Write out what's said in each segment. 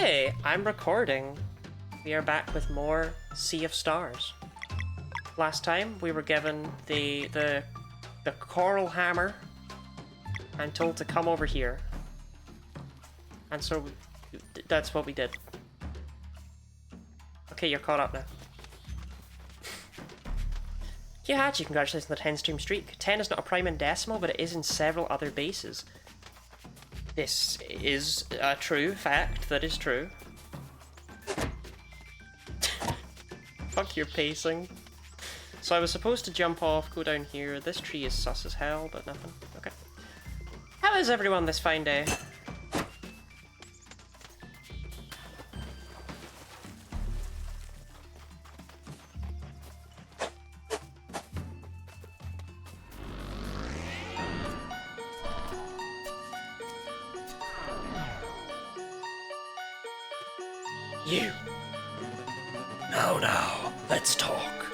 Okay, I'm recording. We are back with more Sea of Stars. Last time we were given the coral hammer and told to come over here. And so that's what we did. Okay, you're caught up now. Hachi, congratulations on the 10 stream streak. 10 is not a prime and decimal, but it is in several other bases. This is a true fact, that is true. Fuck your pacing. So I was supposed to jump off, go down here. This tree is sus as hell, but nothing. Okay. How is everyone this fine day? You. Now, let's talk.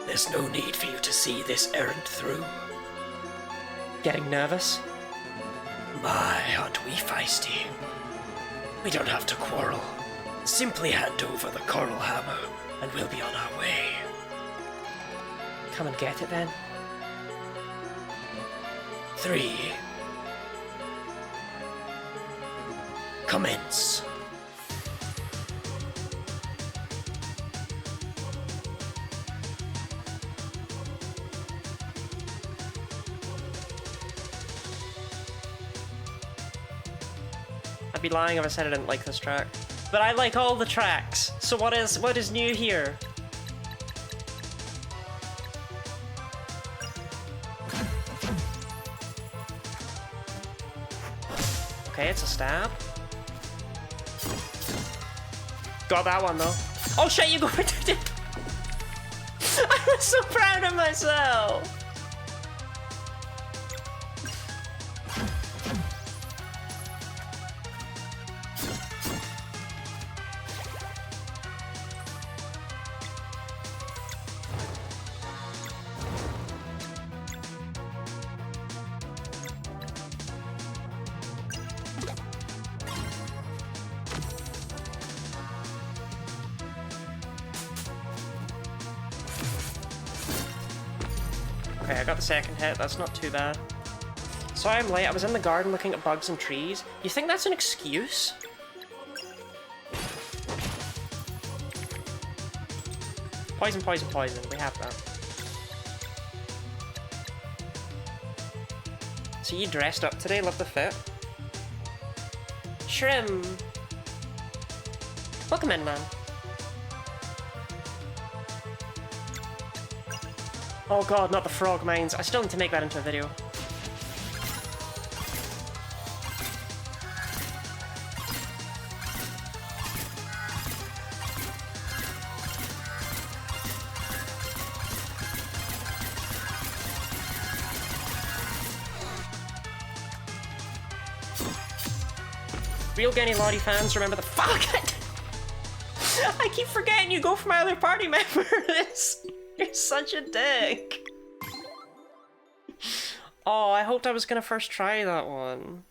There's no need for you to see this errand through. Getting nervous? My, aren't we feisty? We don't have to quarrel. Simply hand over the coral hammer, and we'll be on our way. Come and get it then. 3. Commence. I'd be lying if I said I didn't like this track. But I like all the tracks. So what is new here? Okay, it's a stab. Got that one though. Oh shit, you go for it. I was so proud of myself. Okay, I got the second hit, that's not too bad. Sorry I'm late, I was in the garden looking at bugs and trees. You think that's an excuse? Poison, poison, poison, we have that. So you dressed up today, love the fit. Shrimp! Welcome in, man. Oh god, not the frog mines. I still need to make that into a video. Real Genny Lottie fans, remember the fuck it! I keep forgetting you go for my other party members! You're such a dick! Oh, I hoped I was gonna first try that one.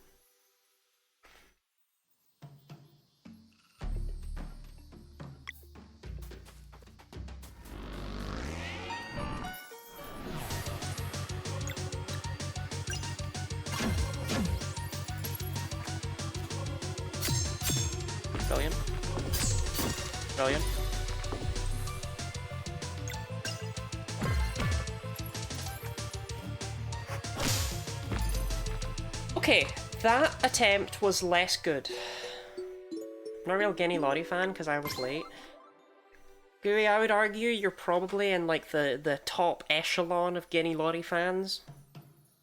Brilliant. Brilliant. Okay, that attempt was less good. I'm not a real Genny Lottie fan because I was late. Gooey, I would argue you're probably in like the top echelon of Genny Lottie fans.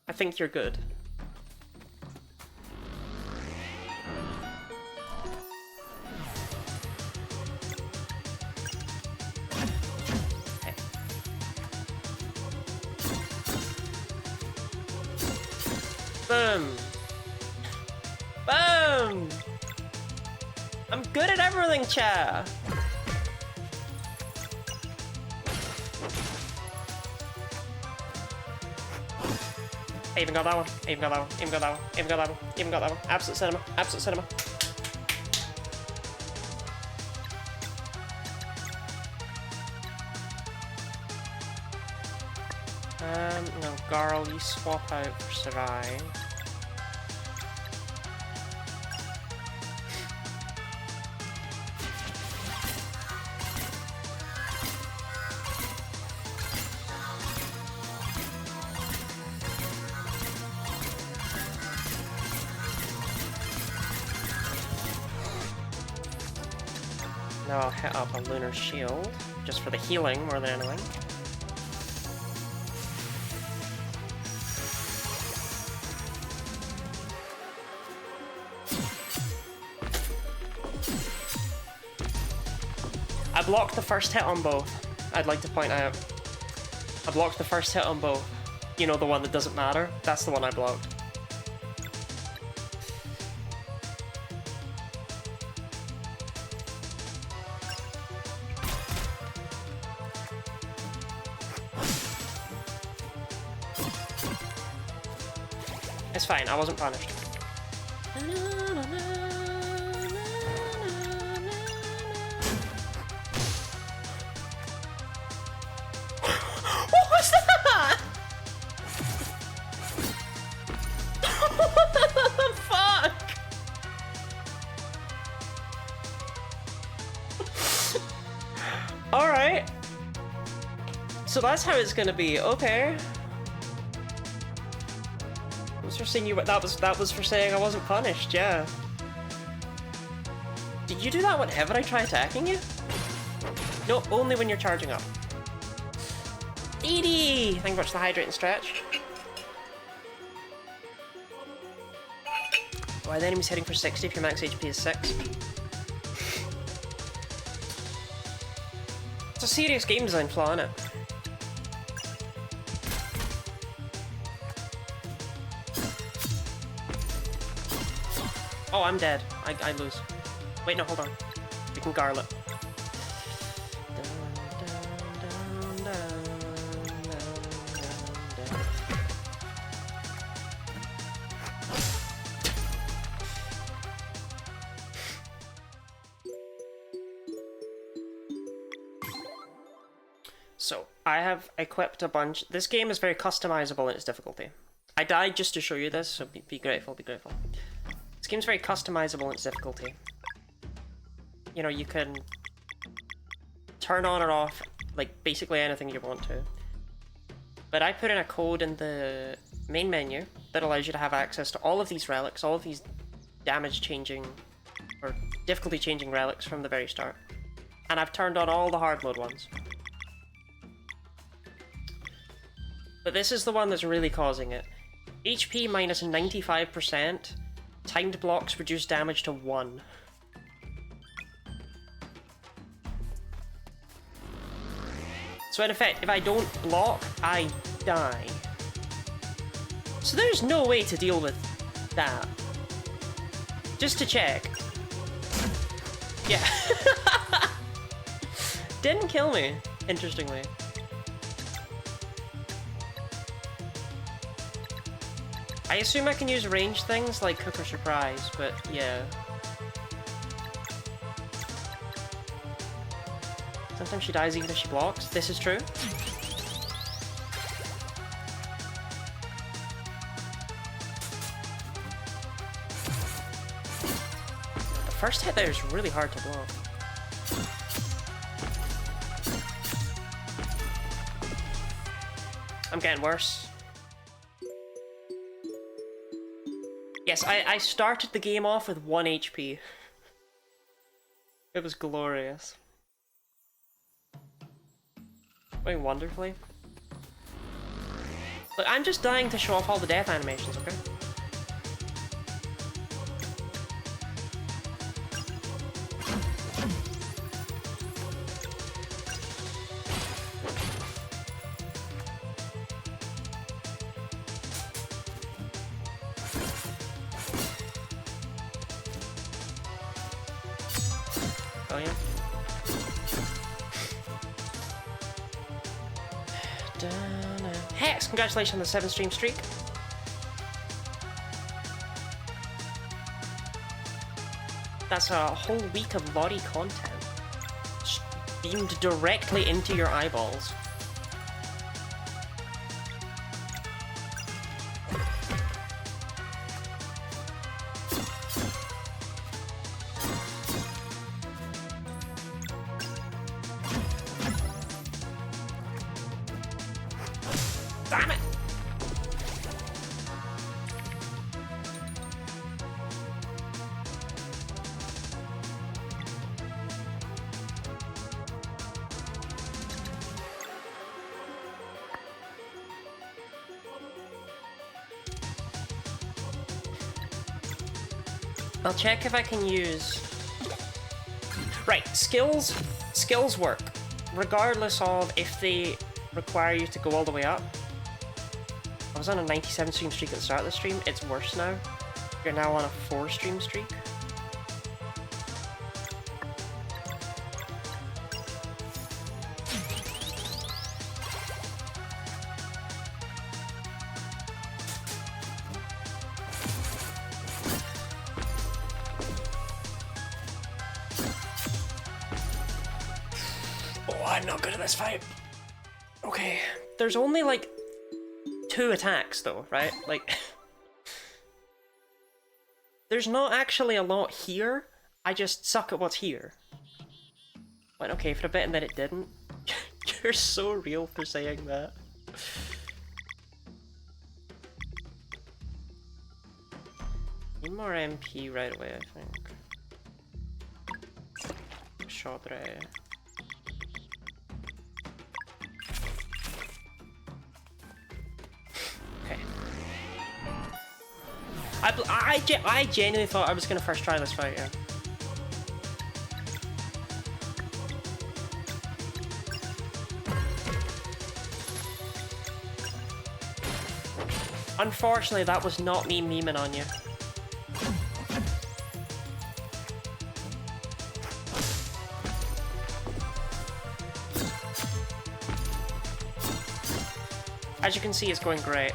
I think you're good. Boom! Boom! I'm good at everything, cha! I even got that one. I even got that one. Even got that one. Even got that one. Even got that one. Absolute cinema. Absolute cinema. No, Garl, you swap out for Sarai. Now I'll hit up a Lunar Shield, just for the healing more than anything. I blocked the first hit on both, I'd like to point out. I blocked the first hit on both. You know, the one that doesn't matter? That's the one I blocked. It's fine, I wasn't punished. What was that? What the fuck? Alright. So that's how it's gonna be, okay. For saying you, that was for saying I wasn't punished, yeah. Did you do that whenever I try attacking you? No, only when you're charging up. Edie! Thank you much for the hydrate and stretch. Why the enemy's hitting for 60 if your max HP is 6? It's a serious game design flaw, innit? Oh, I'm dead. I lose. Wait, no, hold on. We can garl it. So, I have equipped a bunch. This game is very customizable in its difficulty. I died just to show you this, so be grateful, be grateful. This game's very customizable in its difficulty. You know, you can turn on or off, like, basically anything you want to. But I put in a code in the main menu that allows you to have access to all of these relics, all of these damage-changing, or difficulty-changing relics from the very start. And I've turned on all the hard mode ones. But this is the one that's really causing it. HP minus 95%. Timed blocks reduce damage to 1. So in effect, if I don't block, I die. So there's no way to deal with that. Just to check. Yeah. Didn't kill me, interestingly. I assume I can use range things like Cook or Surprise, but yeah. Sometimes she dies even if she blocks. This is true. The first hit there is really hard to block. I'm getting worse. Yes, I started the game off with 1 HP. It was glorious. Going wonderfully. Look, I'm just dying to show off all the death animations, okay? Oh yeah. Hex, congratulations on the 7 stream streak. That's a whole week of VOD content. Beamed directly into your eyeballs. I'll check if I can use... Right, skills work. Regardless of if they require you to go all the way up. I was on a 97 stream streak at the start of the stream. It's worse now. You're now on a 4 stream streak. I'm not good at this fight. Okay, there's only like 2 attacks though, right? Like, there's not actually a lot here. I just suck at what's here. Went okay for a bit and then it didn't. You're so real for saying that. Need more MP right away, I think. Chaudre. I genuinely thought I was gonna first try this fight, yeah. Unfortunately, that was not me memeing on you. As you can see, it's going great.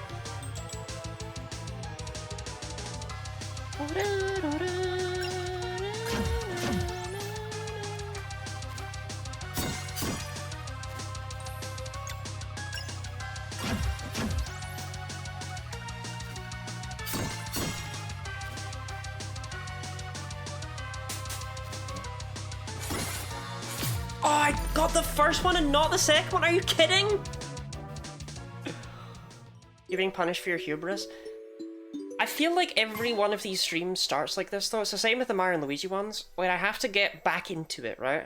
Oh, I got the first one and not the second one? Are you kidding? You're being punished for your hubris? I feel like every one of these streams starts like this though. It's the same with the Mario and Luigi ones, where I have to get back into it, right?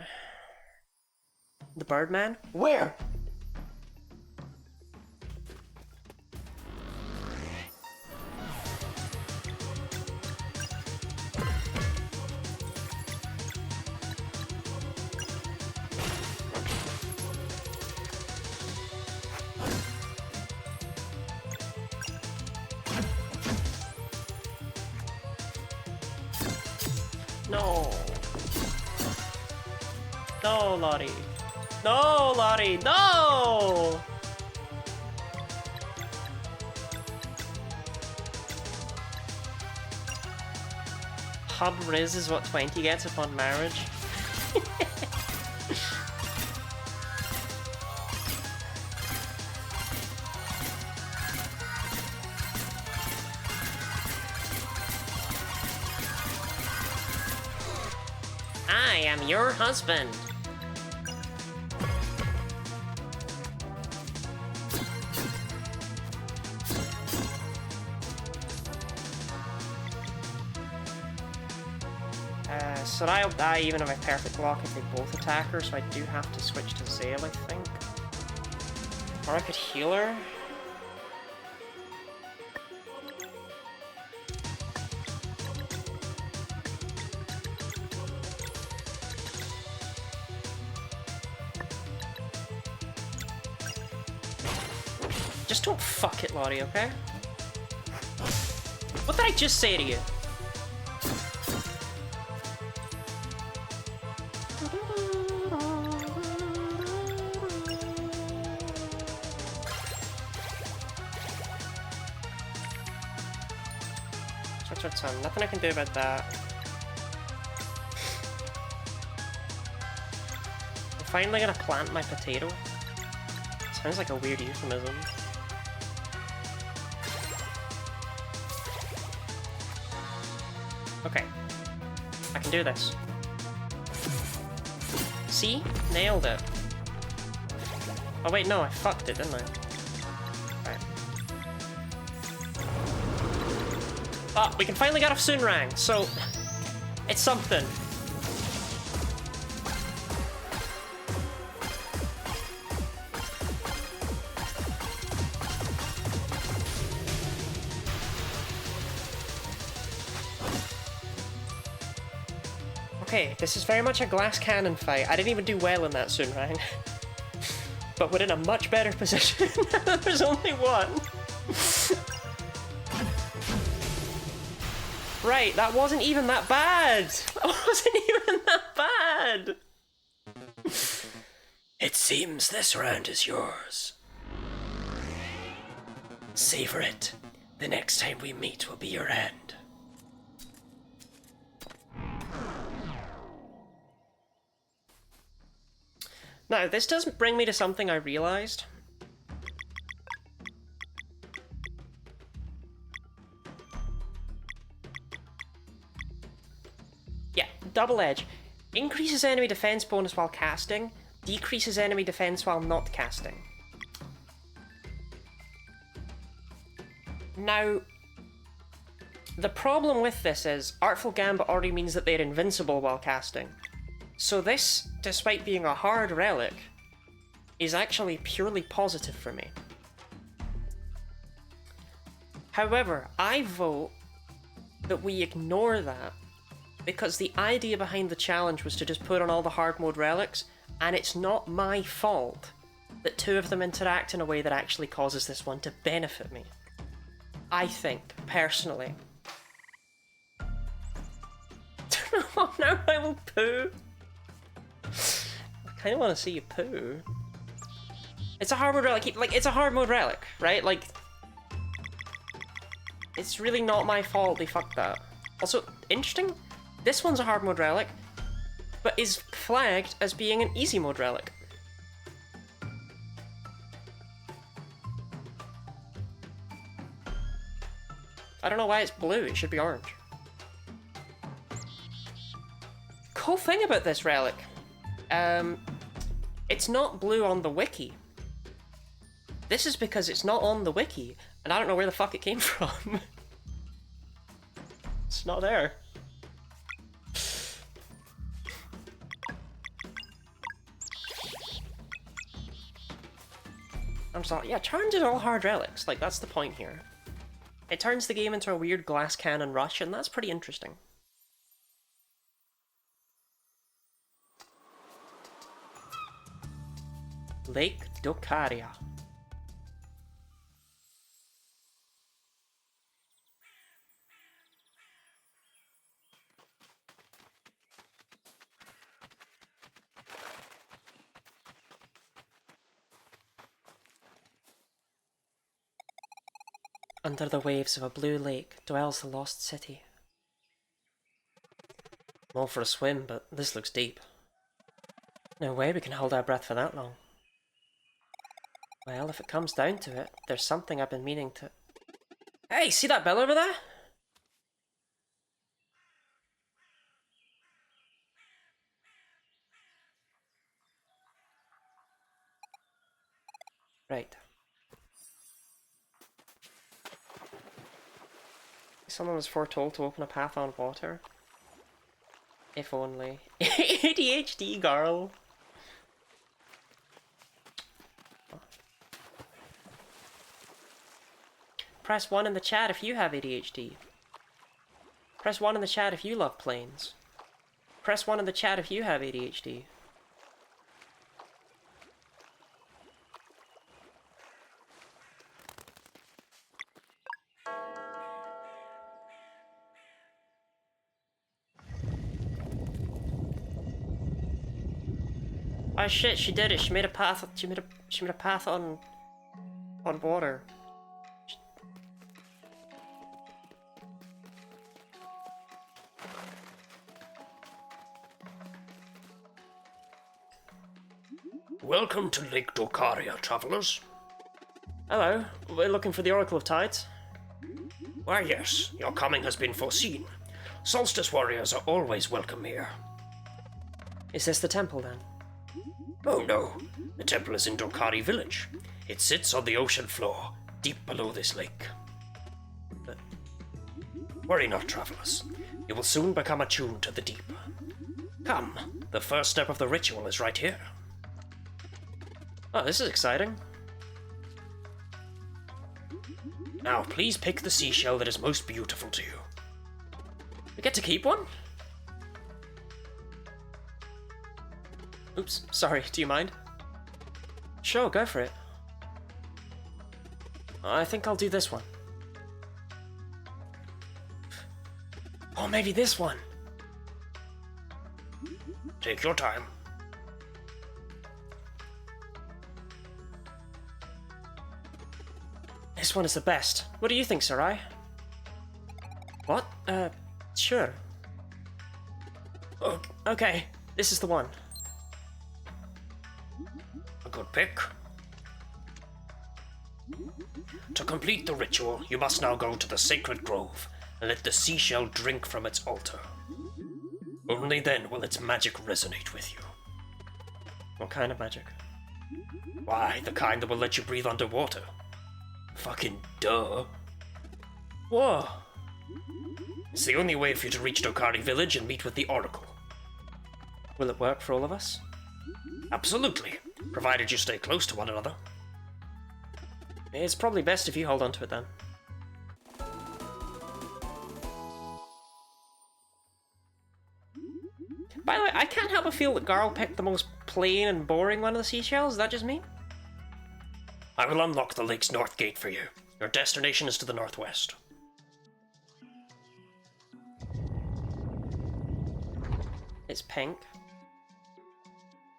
The Birdman? Where? No. No, Lottie. No, Lottie, no! Hub Riz is what 20 gets upon marriage. I am your husband. So I'll die even if I perfect block if they both attack her, so I do have to switch to Zale, I think. Or I could heal her. Just don't fuck it, Lottie, okay? What did I just say to you? Nothing I can do about that. I'm finally gonna plant my potato. Sounds like a weird euphemism. Okay. I can do this. See? Nailed it. Oh wait, no, I fucked it, didn't I? Right. Oh, we can finally get off Soonrang, so it's something. Okay, this is very much a glass cannon fight. I didn't even do well in that Sunrang. But we're in a much better position. There's only one. Right, that wasn't even that bad. That wasn't even that bad. It seems this round is yours. Savor it. The next time we meet will be your end. Now, this doesn't bring me to something I realized. Yeah, double edge. Increases enemy defense bonus while casting, decreases enemy defense while not casting. Now, the problem with this is Artful Gambit already means that they're invincible while casting. So this, despite being a hard relic, is actually purely positive for me. However, I vote that we ignore that, because the idea behind the challenge was to just put on all the hard mode relics, and it's not my fault that two of them interact in a way that actually causes this one to benefit me. I think, personally. Oh, now I will poo. I kind of want to see you poo. It's a hard mode relic, like, it's a hard mode relic, right? Like, it's really not my fault they fucked that. Also, interesting, this one's a hard mode relic, but is flagged as being an easy mode relic. I don't know why it's blue, it should be orange. Cool thing about this relic, it's not blue on the wiki. This is because it's not on the wiki, and I don't know where the fuck it came from. It's not there. I'm sorry, yeah, Charmed is all hard relics, like that's the point here. It turns the game into a weird glass cannon rush, and that's pretty interesting. Lake Docaria. Under the waves of a blue lake dwells the lost city. I'm all for a swim, but this looks deep. No way we can hold our breath for that long. Well, if it comes down to it, there's something I've been meaning to... Hey, see that bell over there? Right. Someone was foretold to open a path on water. If only. ADHD girl. Press 1 in the chat if you have ADHD. Press 1 in the chat if you love planes. Press 1 in the chat if you have ADHD. Oh shit, she did it. She made a path. She made a path on water. Welcome to Lake Docaria, travelers. Hello, we're looking for the Oracle of Tides. Why yes, your coming has been foreseen. Solstice warriors are always welcome here. Is this the temple then? Oh no, the temple is in Dokari village. It sits on the ocean floor, deep below this lake. Worry not, travelers. You will soon become attuned to the deep. Come, the first step of the ritual is right here. Oh, this is exciting. Now, please pick the seashell that is most beautiful to you. We get to keep one? Oops, sorry, do you mind? Sure, go for it. I think I'll do this one. Or maybe this one. Take your time. This one is the best. What do you think, Sarai? What? Sure. Okay, this is the one. A good pick. To complete the ritual, you must now go to the sacred grove and let the seashell drink from its altar. Only then will its magic resonate with you. What kind of magic? Why, the kind that will let you breathe underwater. Fucking duh. Whoa! It's the only way for you to reach Dokari village and meet with the Oracle. Will it work for all of us? Absolutely, provided you stay close to one another. It's probably best if you hold on to it then. By the way, I can't help but feel that Garl picked the most plain and boring one of the seashells. Is that just me? I will unlock the lake's north gate for you. Your destination is to the northwest. It's pink.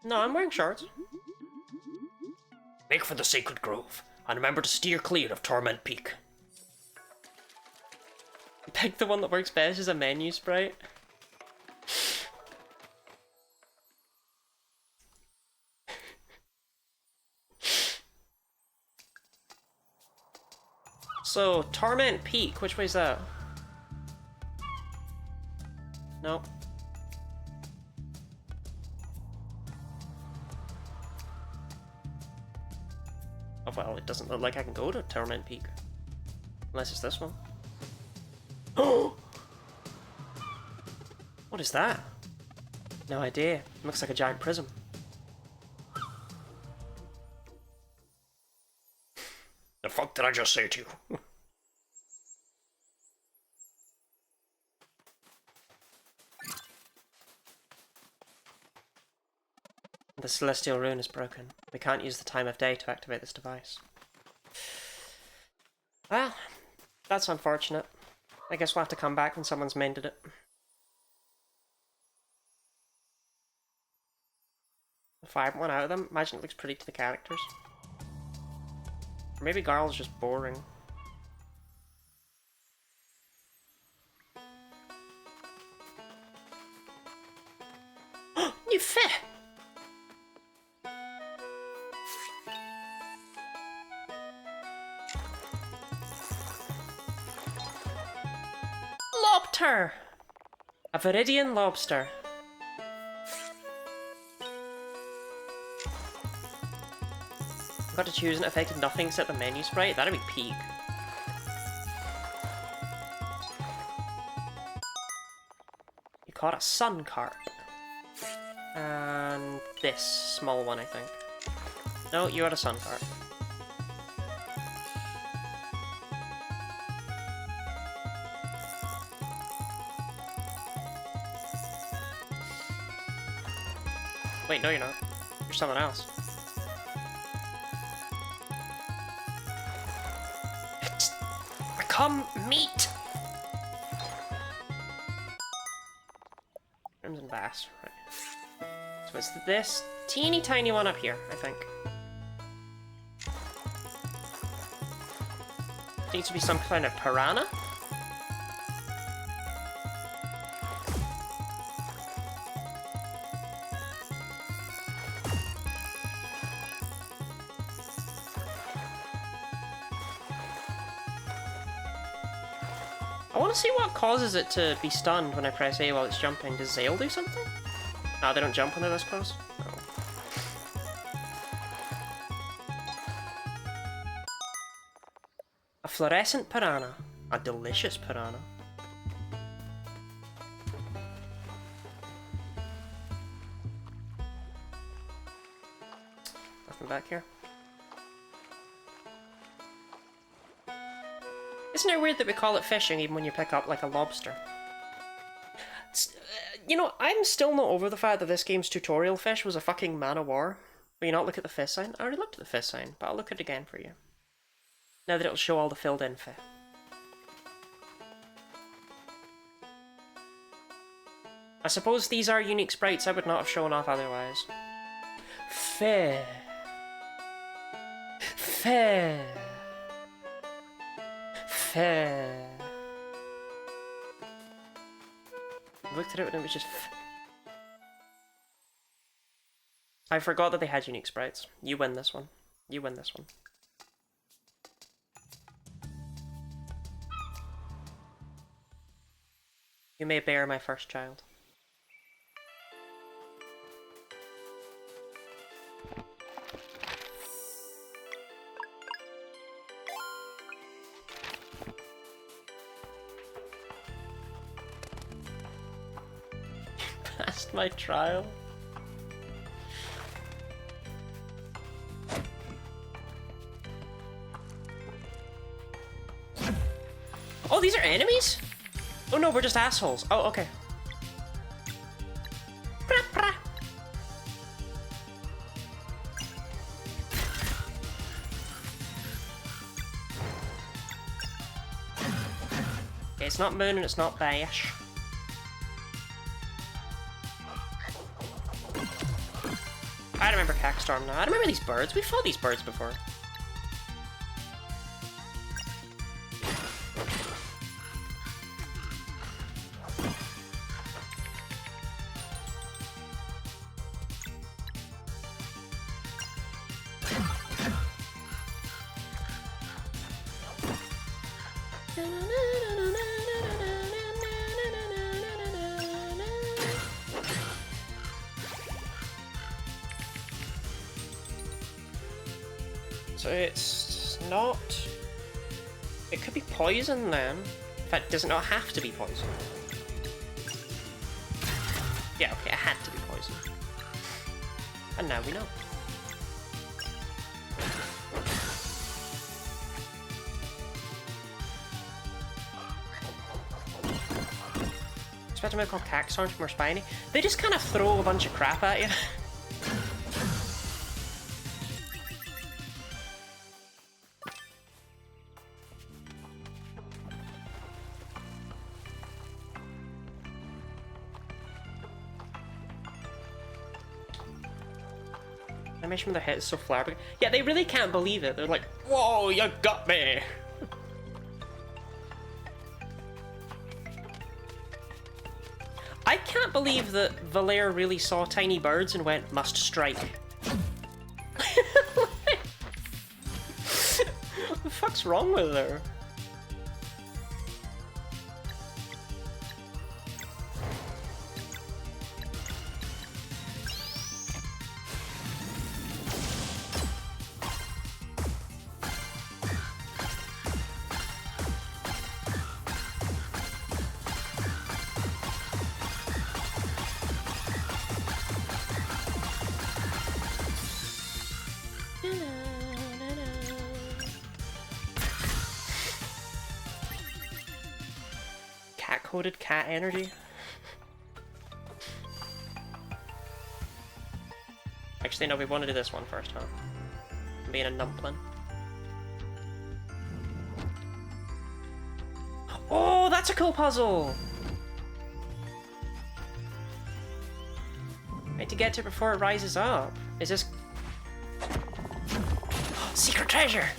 No, I'm wearing shorts. Make for the sacred grove, and remember to steer clear of Torment Peak. Pick the one that works best as a menu sprite. So, Torment Peak, which way's that? Nope. Oh, well, it doesn't look like I can go to Torment Peak. Unless it's this one. Oh! What is that? No idea. It looks like a giant prism. The fuck did I just say to you? The celestial rune is broken. We can't use the time of day to activate this device. Well, that's unfortunate. I guess we'll have to come back when someone's mended it. If I haven't one out of them, imagine it looks pretty to the characters. Or maybe Garl's just boring. You fit! Lobster! A Viridian lobster. I've got to choose an affected nothing except the menu sprite. That'd be peak. You caught a sun carp. And this small one, I think. No, you had a sun carp. Wait, no you're not. You're someone else. Become meat! Crimson bass, right. So it's this teeny tiny one up here, I think. Needs to be some kind of piranha? I want to see what causes it to be stunned when I press A while it's jumping. Does Zale do something? No, they don't jump when they're this close? No. A fluorescent piranha. A delicious piranha. Nothing back here. Isn't it weird that we call it fishing even when you pick up like a lobster? You know, I'm still not over the fact that this game's tutorial fish was a fucking man of war. Will you not look at the fish sign? I already looked at the fish sign, but I'll look at it again for you. Now that it'll show all the filled in fish. I suppose these are unique sprites I would not have shown off otherwise. Fair. Fair. Fair. I looked at it and it was just I forgot that they had unique sprites. You win this one. You win this one. You may bear my first child. Passed my trial. Oh, these are enemies? Oh no, we're just assholes. Oh, okay. Okay, it's not Moon and it's not Bash. I remember Cackstorm now. I remember these birds. We fought these birds before. So it's not... It could be poison then. In fact, does it not have to be poison? Yeah, okay, it had to be poison. And now we know. Expect to make all Cackstorms more spiny. They just kind of throw a bunch of crap at you. Animation of their head is so flabbergasted. Yeah, they really can't believe it. They're like, whoa, you got me! I can't believe that Valere really saw tiny birds and went, must strike. What the fuck's wrong with her? Cat-coded cat energy. Actually, no, we want to do this one first, huh? Being a numplin. Oh, that's a cool puzzle! Need to get to it before it rises up. Is this... Secret treasure!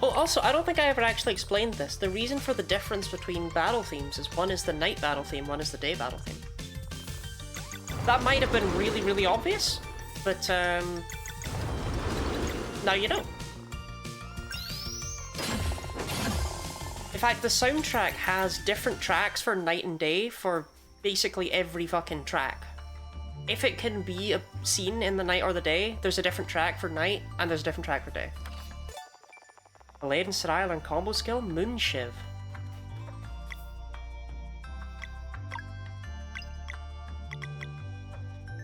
Oh, also, I don't think I ever actually explained this. The reason for the difference between battle themes is one is the night battle theme, one is the day battle theme. That might have been really, really obvious, but now you know. In fact, the soundtrack has different tracks for night and day for basically every fucking track. If it can be a scene in the night or the day, there's a different track for night, and there's a different track for day. Blade and Sarai learn combo skill, Moonshiv.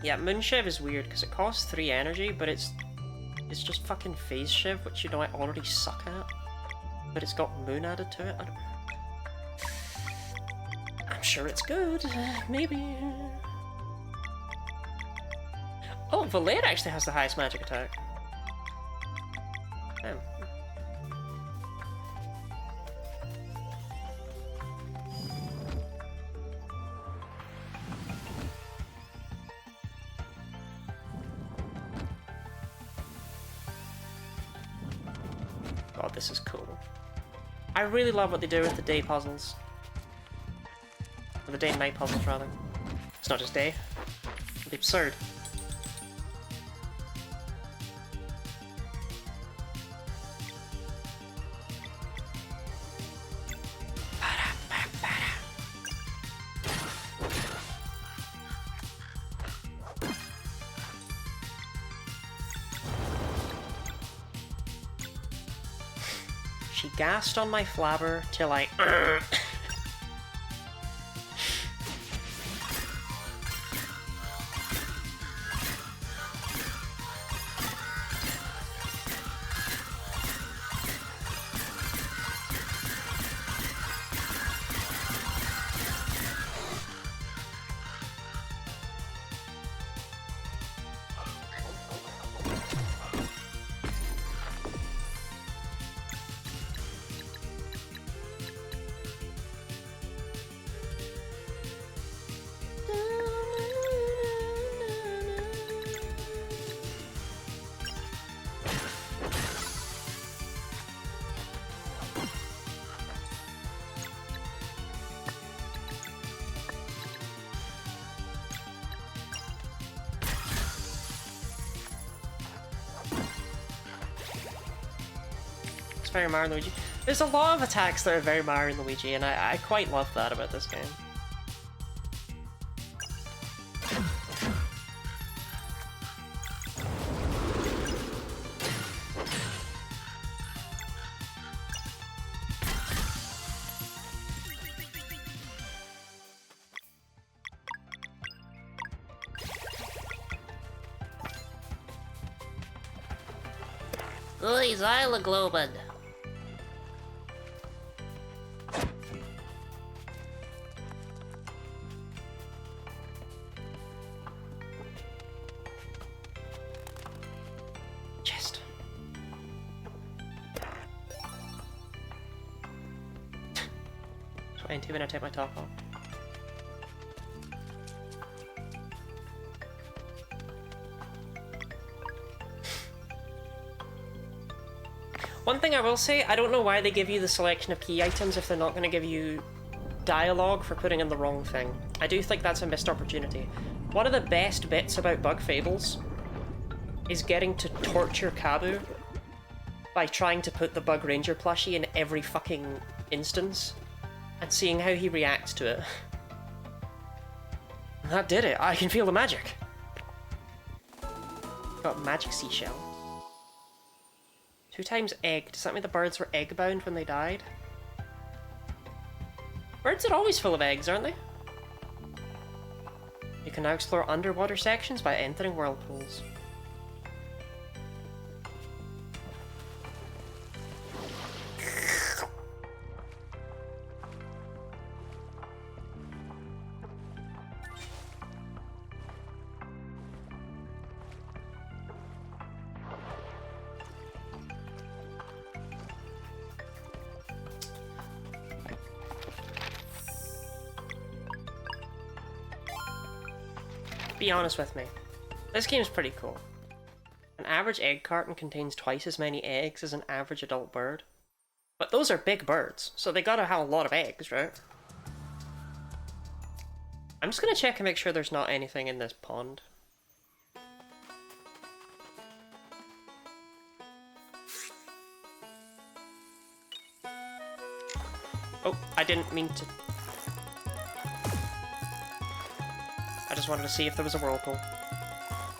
Yeah, Moon Shiv is weird because it costs 3 energy, but it's just fucking Phase Shiv, which you know I already suck at. But it's got Moon added to it. I'm sure it's good. Maybe. Oh, Valere actually has the highest magic attack. Damn. God, this is cool. I really love what they do with the day puzzles. Or the day and night puzzles, rather. It's not just day. It'd be absurd. She gassed on my flabber till I very Mario and Luigi. There's a lot of attacks that are very Mario and Luigi, and I quite love that about this game. Oi, Xyloglobin! Chest. So when I take my top off. One thing I will say, I don't know why they give you the selection of key items if they're not going to give you dialogue for putting in the wrong thing. I do think that's a missed opportunity. One of the best bits about Bug Fables is getting to torture Kabu by trying to put the Bug Ranger plushie in every fucking instance and seeing how he reacts to it. That did it. I can feel the magic. Got magic seashell. 2 times egg. Does that mean the birds were egg-bound when they died? Birds are always full of eggs, aren't they? You can now explore underwater sections by entering whirlpools. Be honest with me. This game's pretty cool. An average egg carton contains twice as many eggs as an average adult bird. But those are big birds, so they gotta have a lot of eggs, right? I'm just gonna check and make sure there's not anything in this pond. Oh, I didn't mean to... I just wanted to see if there was a whirlpool.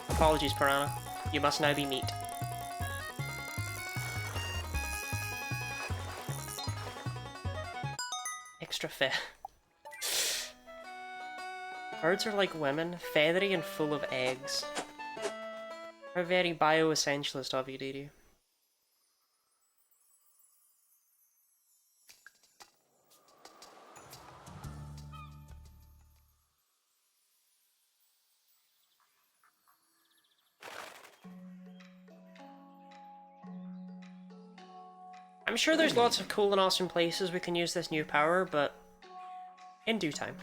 Apologies, Piranha. You must now be meat. Extra fit. Birds are like women, feathery and full of eggs. How very bioessentialist of you, Didi. I'm sure there's lots of cool and awesome places we can use this new power, but in due time.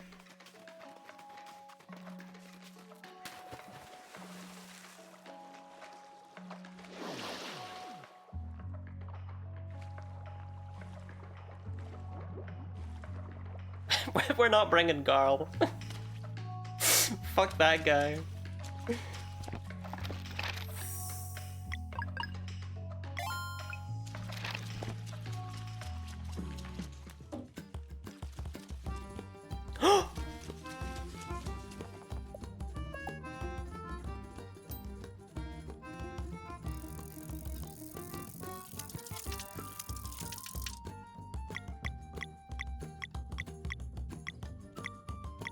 We're not bringing Garl. Fuck that guy.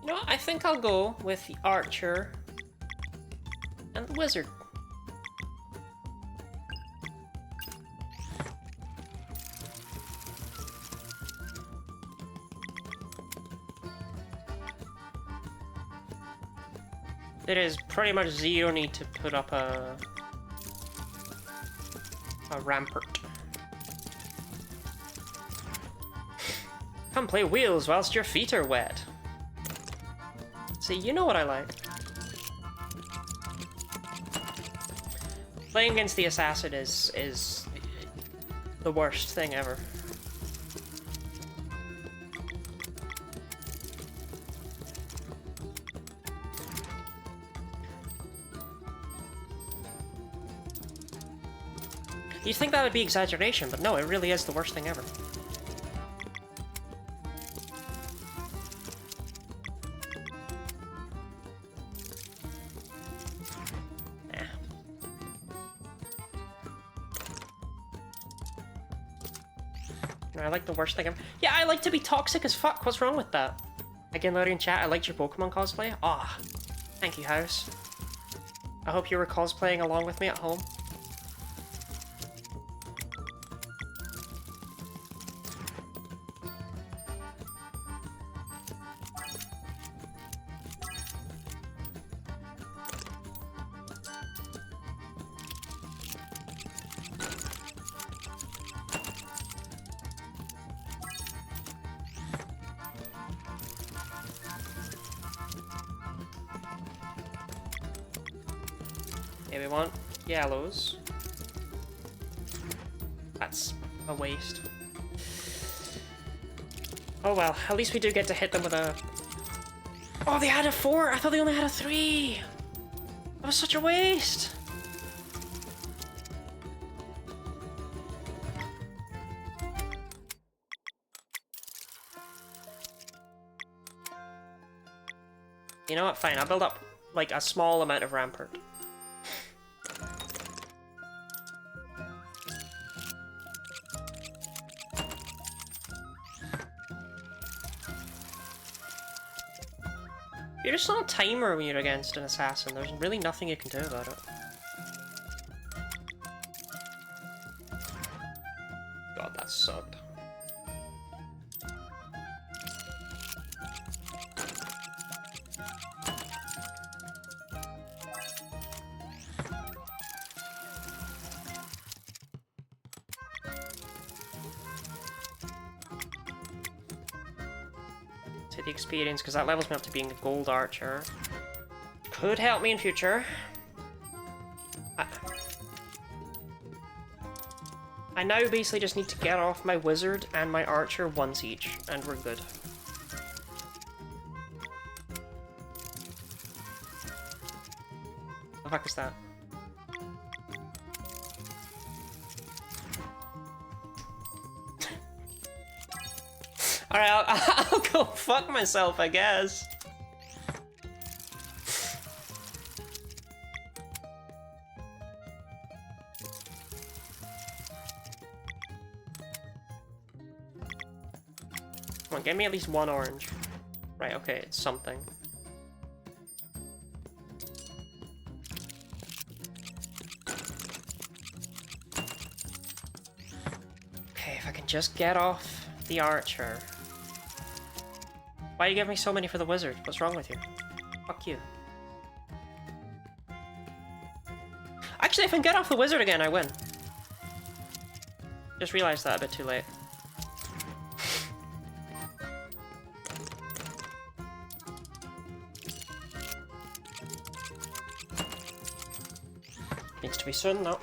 You know what? I think I'll go with the archer and the wizard. There is pretty much zero need to put up a rampart. Come play wheels whilst your feet are wet. See, you know what I like. Playing against the assassin is the worst thing ever. You'd think that would be exaggeration, but no, it really is the worst thing ever. I like the worst thing ever. Yeah, I like to be toxic as fuck. What's wrong with that? Again, Larry in chat, I liked your Pokemon cosplay. Ah, thank you, House. I hope you were cosplaying along with me at home. Yeah, we want yellows. That's a waste. Oh well, at least we do get to hit them with a... Oh, they had a 4! I thought they only had a 3! That was such a waste! You know what? Fine, I'll build up, like, a small amount of rampart. You're just on a timer when you're against an assassin. There's really nothing you can do about it. God, that sucked. The experience, because that levels me up to being a gold archer. Could help me in future. I now basically just need to get off my wizard and my archer once each, and we're good. The fuck is that? Alright, I'll go fuck myself, I guess. Come on, give me at least one orange. Right, okay, it's something. can just get off the archer. Why you give me so many for the wizard? What's wrong with you? Fuck you. Actually, if I can get off the wizard again, I win. Just realized that a bit too late. Needs to be soon, though.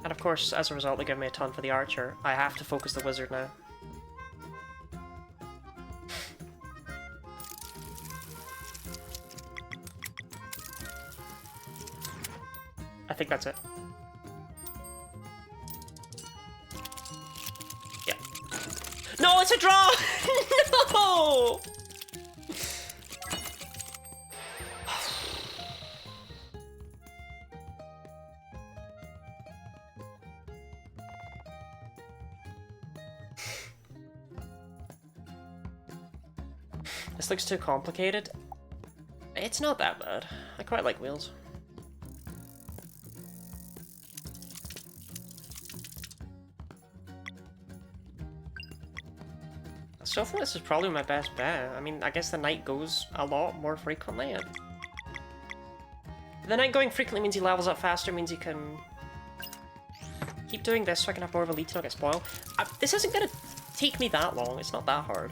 And of course, as a result, they give me a ton for the archer. I have to focus the wizard now. I think that's it. Yeah. No, it's a draw! No! This looks too complicated. It's not that bad. I quite like wheels. So far, this is probably my best bet. I mean, I guess the knight goes a lot more frequently. The knight going frequently means he levels up faster, means he can keep doing this so I can have more of a lead to not get spoiled. This isn't gonna take me that long. It's not that hard.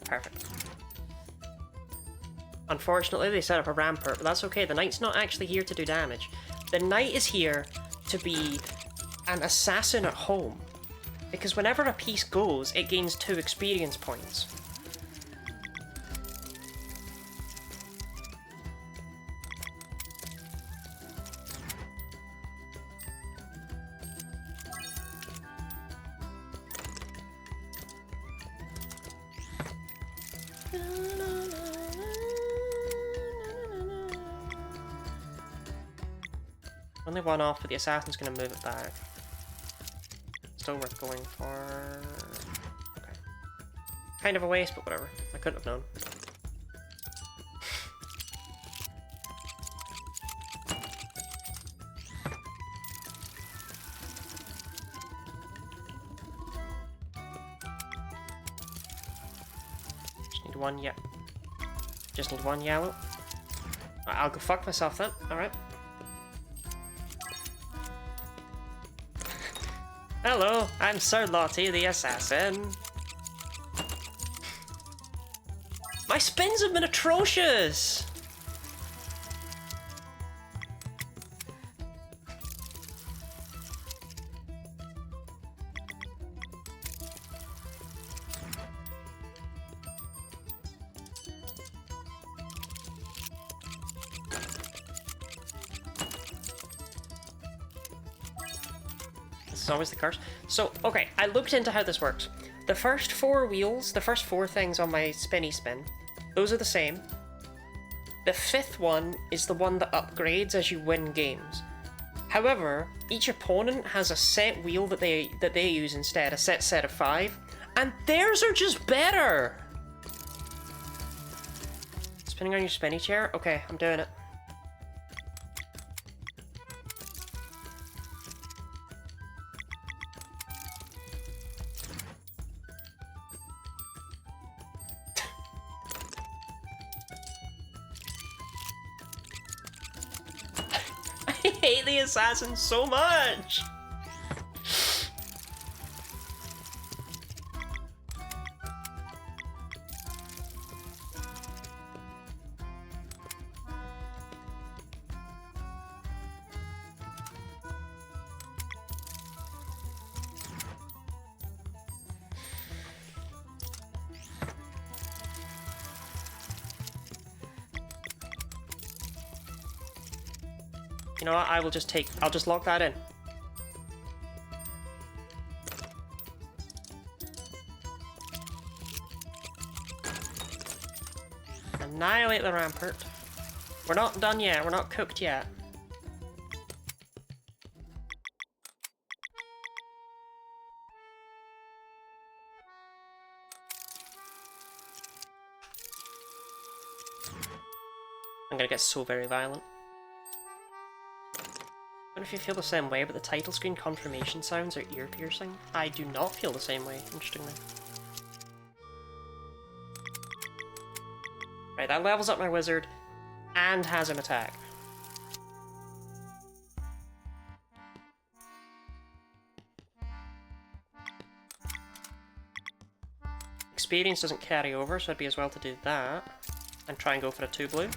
Perfect. Unfortunately, they set up a rampart, but that's okay. The knight's not actually here to do damage. The knight is here to be an assassin at home. Because whenever a piece goes, it gains 2 experience points. Only one off, but the assassin's gonna move it back. Still worth going for. Okay. Kind of a waste, but whatever. I couldn't have known. Just need one, yeah. Just need one yellow. I'll go fuck myself then. Alright. Hello, I'm Sir Lottie the Assassin. My spins have been atrocious! Is always the curse. So, okay, I looked into how this works. The first 4 wheels, the first 4 things on my spinny spin, those are the same. The 5th one is the one that upgrades as you win games. However, each opponent has a set wheel that they use instead, a set of 5, and theirs are just better! Spinning on your spinny chair? Okay, I'm doing it. I hate the assassin so much! You know what, I'll just lock that in. And Annihilate the rampart. We're not done yet, we're not cooked yet. I'm gonna get so very violent. I wonder if you feel the same way, but the title screen confirmation sounds are ear-piercing. I do not feel the same way, interestingly. Right, that levels up my wizard and has him attack. Experience doesn't carry over, so it'd be as well to do that. And try and go for a 2 blue.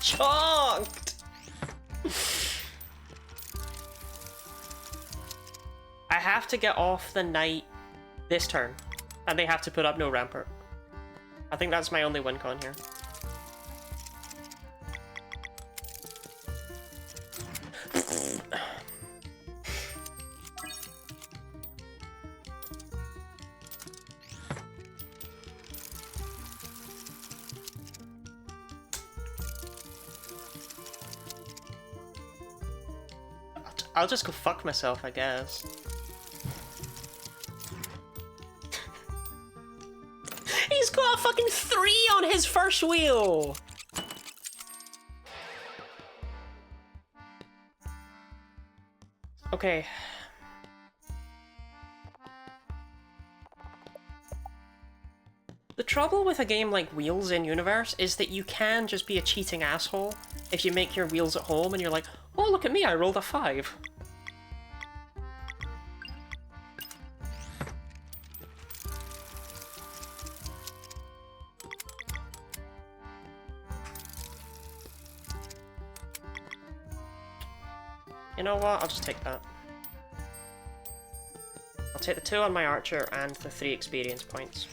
Chonked! I have to get off the knight this turn, and they have to put up no rampart. I think that's my only win con here. I'll just go fuck myself, I guess. He's got a fucking 3 on his first wheel! Okay. The trouble with a game like Wheels in Universe is that you can just be a cheating asshole if you make your wheels at home and you're like, oh, look at me, I rolled a 5. You know what? I'll just take that. I'll take the 2 on my archer and the 3 experience points.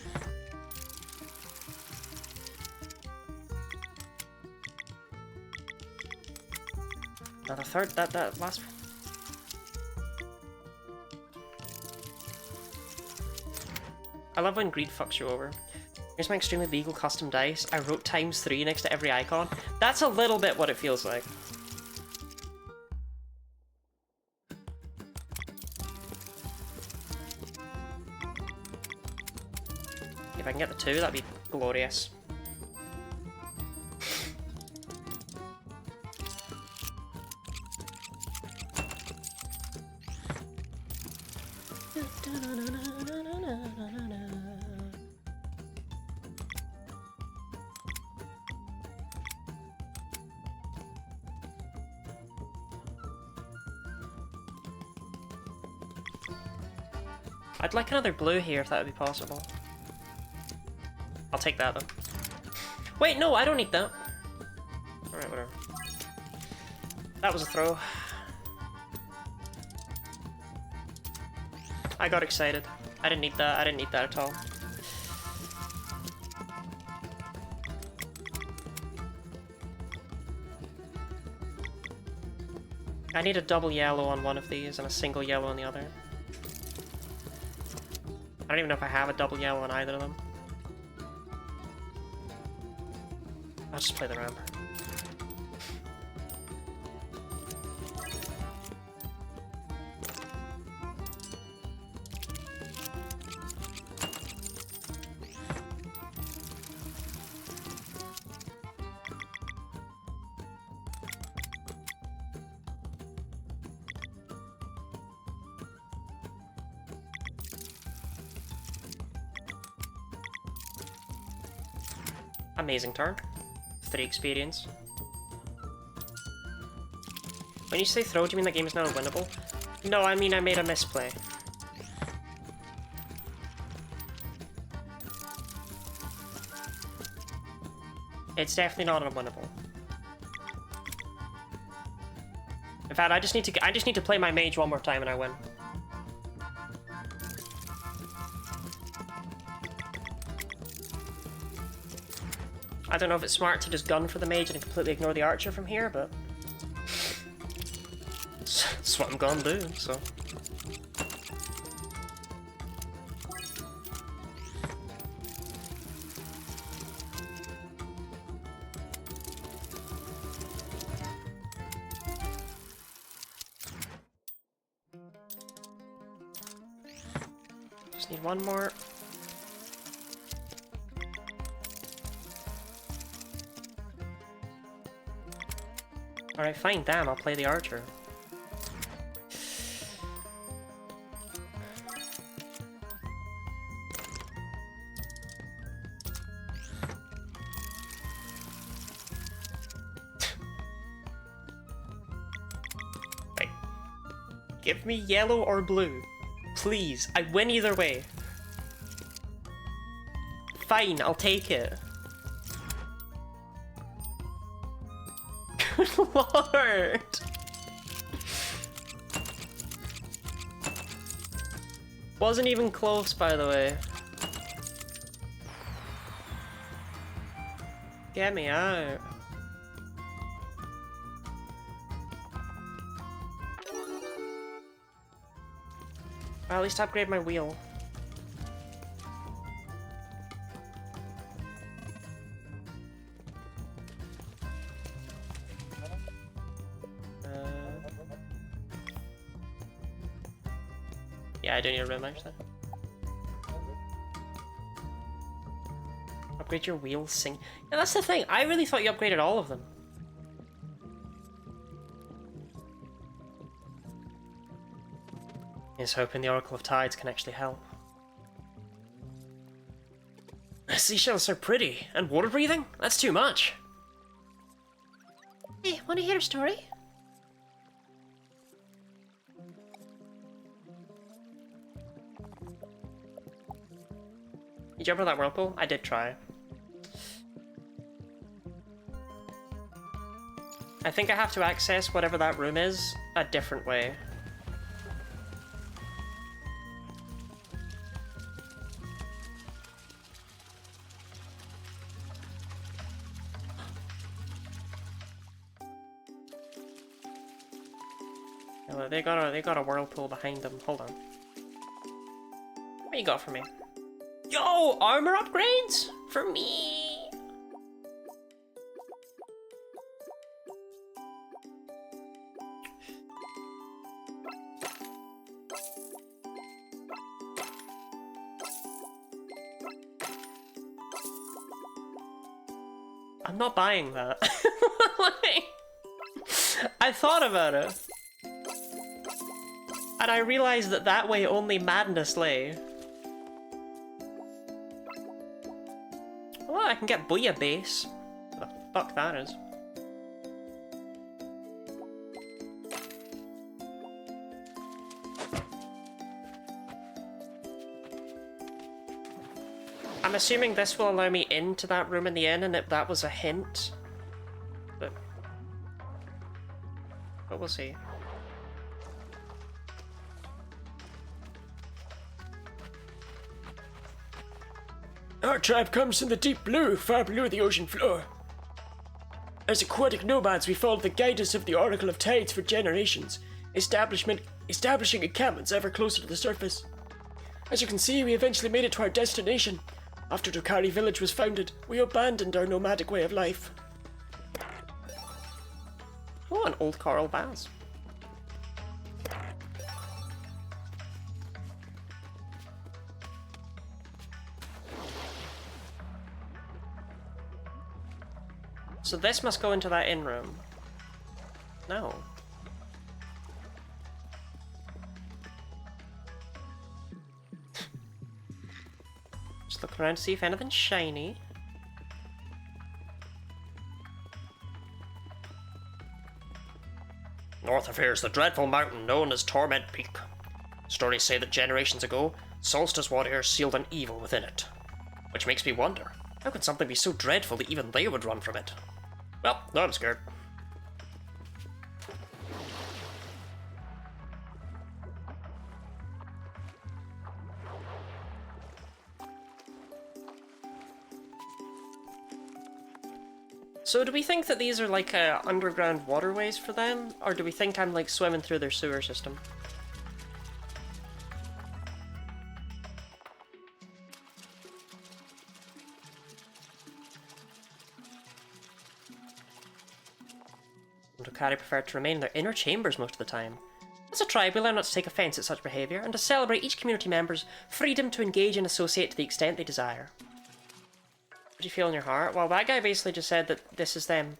Now the third, that last... I love when greed fucks you over. Here's my extremely legal custom dice. I wrote ×3 next to every icon. That's a little bit what it feels like. If I can get the 2, that'd be glorious. I'd like another blue here if that would be possible. I'll take that though. Wait, no, I don't need that. Alright, whatever. That was a throw. I got excited. I didn't need that. I didn't need that at all. I need a double yellow on one of these and a single yellow on the other. I don't even know if I have a double yellow on either of them. I'll just play the ramp. Amazing turn. 3 experience. When you say throw, do you mean the game is now winnable? No, I mean I made a misplay. It's definitely not unwinnable. In fact, I just need to play my mage one more time and I win. I don't know if it's smart to just gun for the mage and completely ignore the archer from here, but... That's what I'm gonna do, so. Just need one more. Alright, fine, damn, I'll play the archer. Right. Give me yellow or blue. Please, I win either way. Fine, I'll take it. Good lord! Wasn't even close, by the way. Get me out. Well, at least upgrade my wheel. Yeah, I don't need a room actually. Upgrade your wheel sing. Yeah, that's the thing. I really thought you upgraded all of them. Is hoping the Oracle of Tides can actually help. Seashells are pretty, and water breathing? That's too much. Hey, wanna hear a story? You jump over that whirlpool? I did try. I think I have to access whatever that room is a different way. Oh, they got a whirlpool behind them. Hold on. What you got for me? Yo, armor upgrades for me. I'm not buying that. I thought about it. And I realized that that way only madness lay. Well, I can get Booyah base. What the fuck that is. I'm assuming this will allow me into that room in the inn, and that was a hint. But we'll see. Our tribe comes from the deep blue, far below the ocean floor. As aquatic nomads, we followed the guidance of the Oracle of Tides for generations, establishing encampments ever closer to the surface. As you can see, we eventually made it to our destination. After Dokari village was founded, we abandoned our nomadic way of life. Oh, an old coral vase. So this must go into that inn room. No. Just looking around to see if anything's shiny. North of here is the dreadful mountain known as Torment Peak. Stories say that generations ago, Solstice Water sealed an evil within it. Which makes me wonder, how could something be so dreadful that even they would run from it? Well, now I'm scared. So do we think that these are like underground waterways for them? Or do we think I'm like swimming through their sewer system? Dokari prefer to remain in their inner chambers most of the time. As a tribe, we learn not to take offence at such behaviour, and to celebrate each community member's freedom to engage and associate to the extent they desire. What do you feel in your heart? Well, that guy basically just said that this is them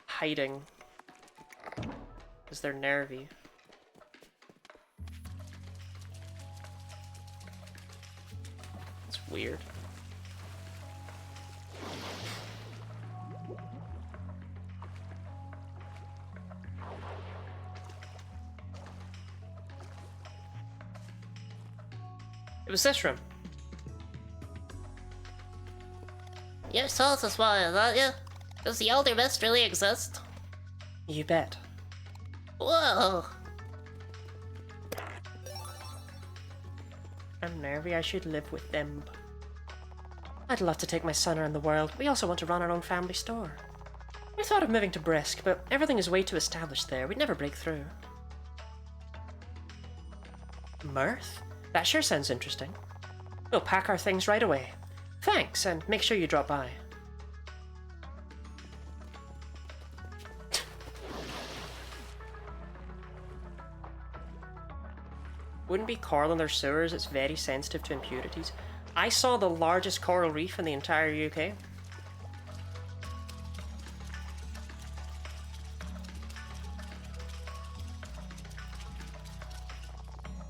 hiding. Because they're nervy. It's weird. It was this room. Your source is wild, aren't you? Does the Elder Mist really exist? You bet. Whoa! I'm nervy, I should live with them. I'd love to take my son around the world. We also want to run our own family store. We thought of moving to Brisk, but everything is way too established there. We'd never break through. Mirth? That sure sounds interesting. We'll pack our things right away. Thanks, and make sure you drop by. Wouldn't be coral in their sewers, it's very sensitive to impurities. I saw the largest coral reef in the entire UK.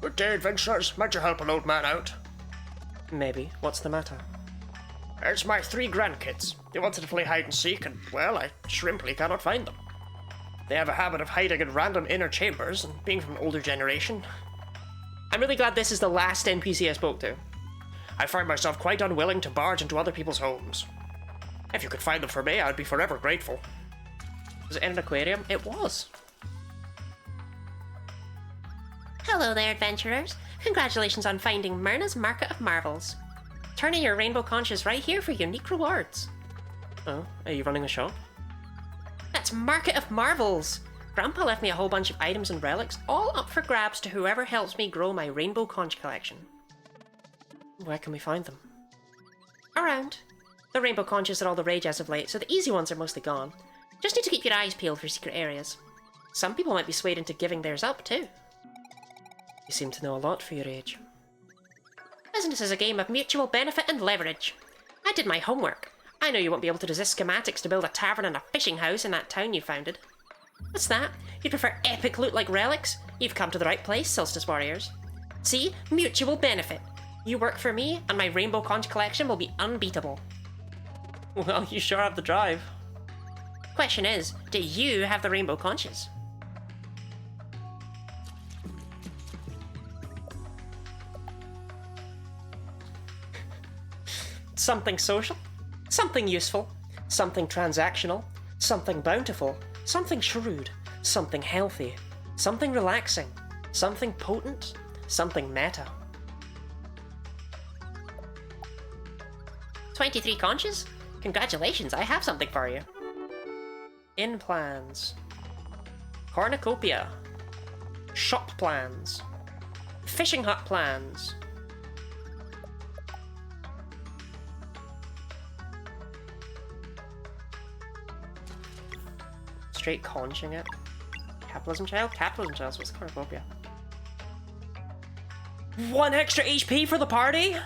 Good day, adventurers. Might you help an old man out? Maybe. What's the matter? It's my 3 grandkids. They wanted to play hide and seek, and, well, I shrimply cannot find them. They have a habit of hiding in random inner chambers, and being from an older generation, I'm really glad this is the last NPC I spoke to. I find myself quite unwilling to barge into other people's homes. If you could find them for me, I'd be forever grateful. Was it in an aquarium? It was. Hello there, adventurers. Congratulations on finding Myrna's Market of Marvels. Turn in your rainbow conches right here for unique rewards. Oh, are you running the shop? That's Market of Marvels! Grandpa left me a whole bunch of items and relics, all up for grabs to whoever helps me grow my rainbow conch collection. Where can we find them? Around. The rainbow conches are all the rage as of late, so the easy ones are mostly gone. Just need to keep your eyes peeled for secret areas. Some people might be swayed into giving theirs up, too. You seem to know a lot for your age. Business is a game of mutual benefit and leverage. I did my homework. I know you won't be able to resist schematics to build a tavern and a fishing house in that town you founded. What's that? You prefer epic loot like relics? You've come to the right place, Solstice Warriors. See? Mutual benefit. You work for me, and my rainbow conch collection will be unbeatable. Well, you sure have the drive. Question is, do you have the rainbow conches? Something social, something useful, something transactional, something bountiful, something shrewd, something healthy, something relaxing, something potent, something meta. 23 conches? Congratulations, I have something for you. Inn plans. Cornucopia. Shop plans. Fishing hut plans. Straight conching it. Capitalism child? Capitalism child, what's the cornucopia? 1 extra HP for the party?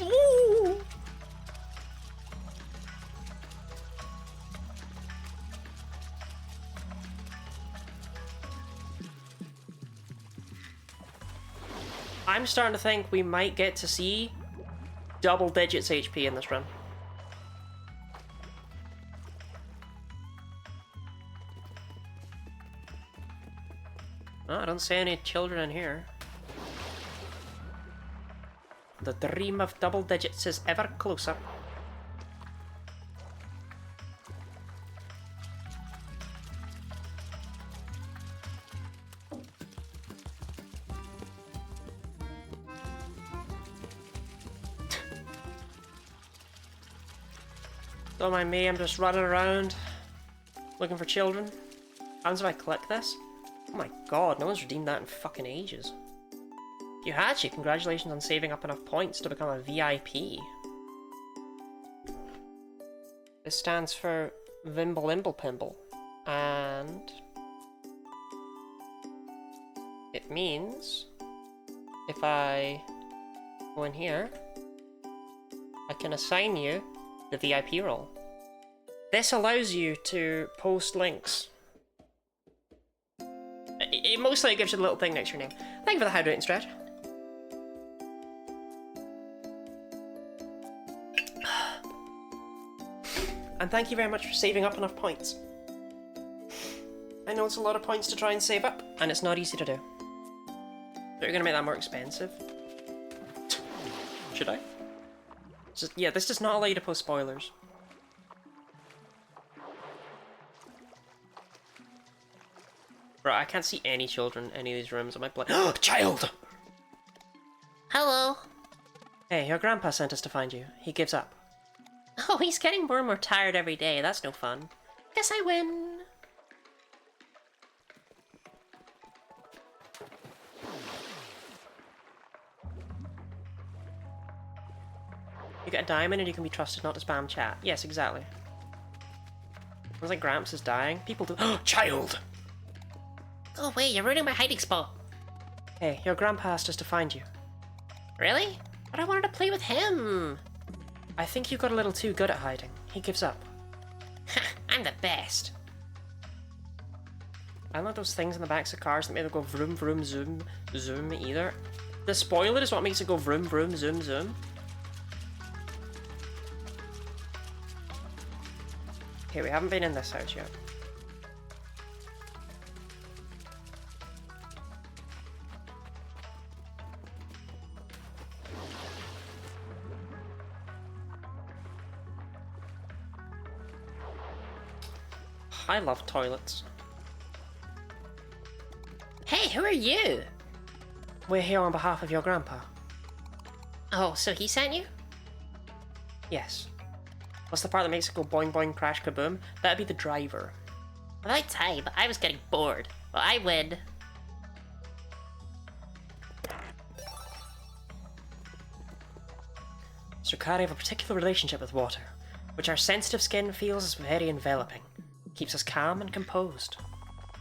Ooh. I'm starting to think we might get to see double digits HP in this run. Oh, I don't see any children in here. The dream of double digits is ever closer. Don't mind me, I'm just running around looking for children. What happens if I click this? Oh my god, no one's redeemed that in fucking ages. You had you. Congratulations on saving up enough points to become a VIP. This stands for Vimble Imble Pimble. And it means if I go in here, I can assign you the VIP role. This allows you to post links. It mostly gives you a little thing next to your name. Thank you for the hydrating stretch. And thank you very much for saving up enough points. I know it's a lot of points to try and save up, and it's not easy to do. But you're gonna make that more expensive. Should I? Yeah, this does not allow you to post spoilers. Bro, I can't see any children in any of these rooms. Am I blind? Oh, child! Hello. Hey, your grandpa sent us to find you. He gives up. Oh, he's getting more and more tired every day. That's no fun. Guess I win. You get a diamond and you can be trusted not to spam chat. Yes, exactly. Sounds like Gramps is dying. People do- Oh, child! Go away, you're ruining my hiding spot. Hey, your grandpa asked us to find you. Really? But I wanted to play with him. I think you got a little too good at hiding. He gives up. I'm the best. I don't like those things in the backs of cars that make them go vroom, vroom, zoom, zoom either. The spoiler is what makes it go vroom, vroom, zoom, zoom. Okay, we haven't been in this house yet. I love toilets. Hey, who are you? We're here on behalf of your grandpa. Oh, so he sent you? Yes. What's the part that makes it go boing boing crash kaboom? That'd be the driver. About time, I was getting bored. Well, I win. Sukari have a particular relationship with water, which our sensitive skin feels is very enveloping. Keeps us calm and composed.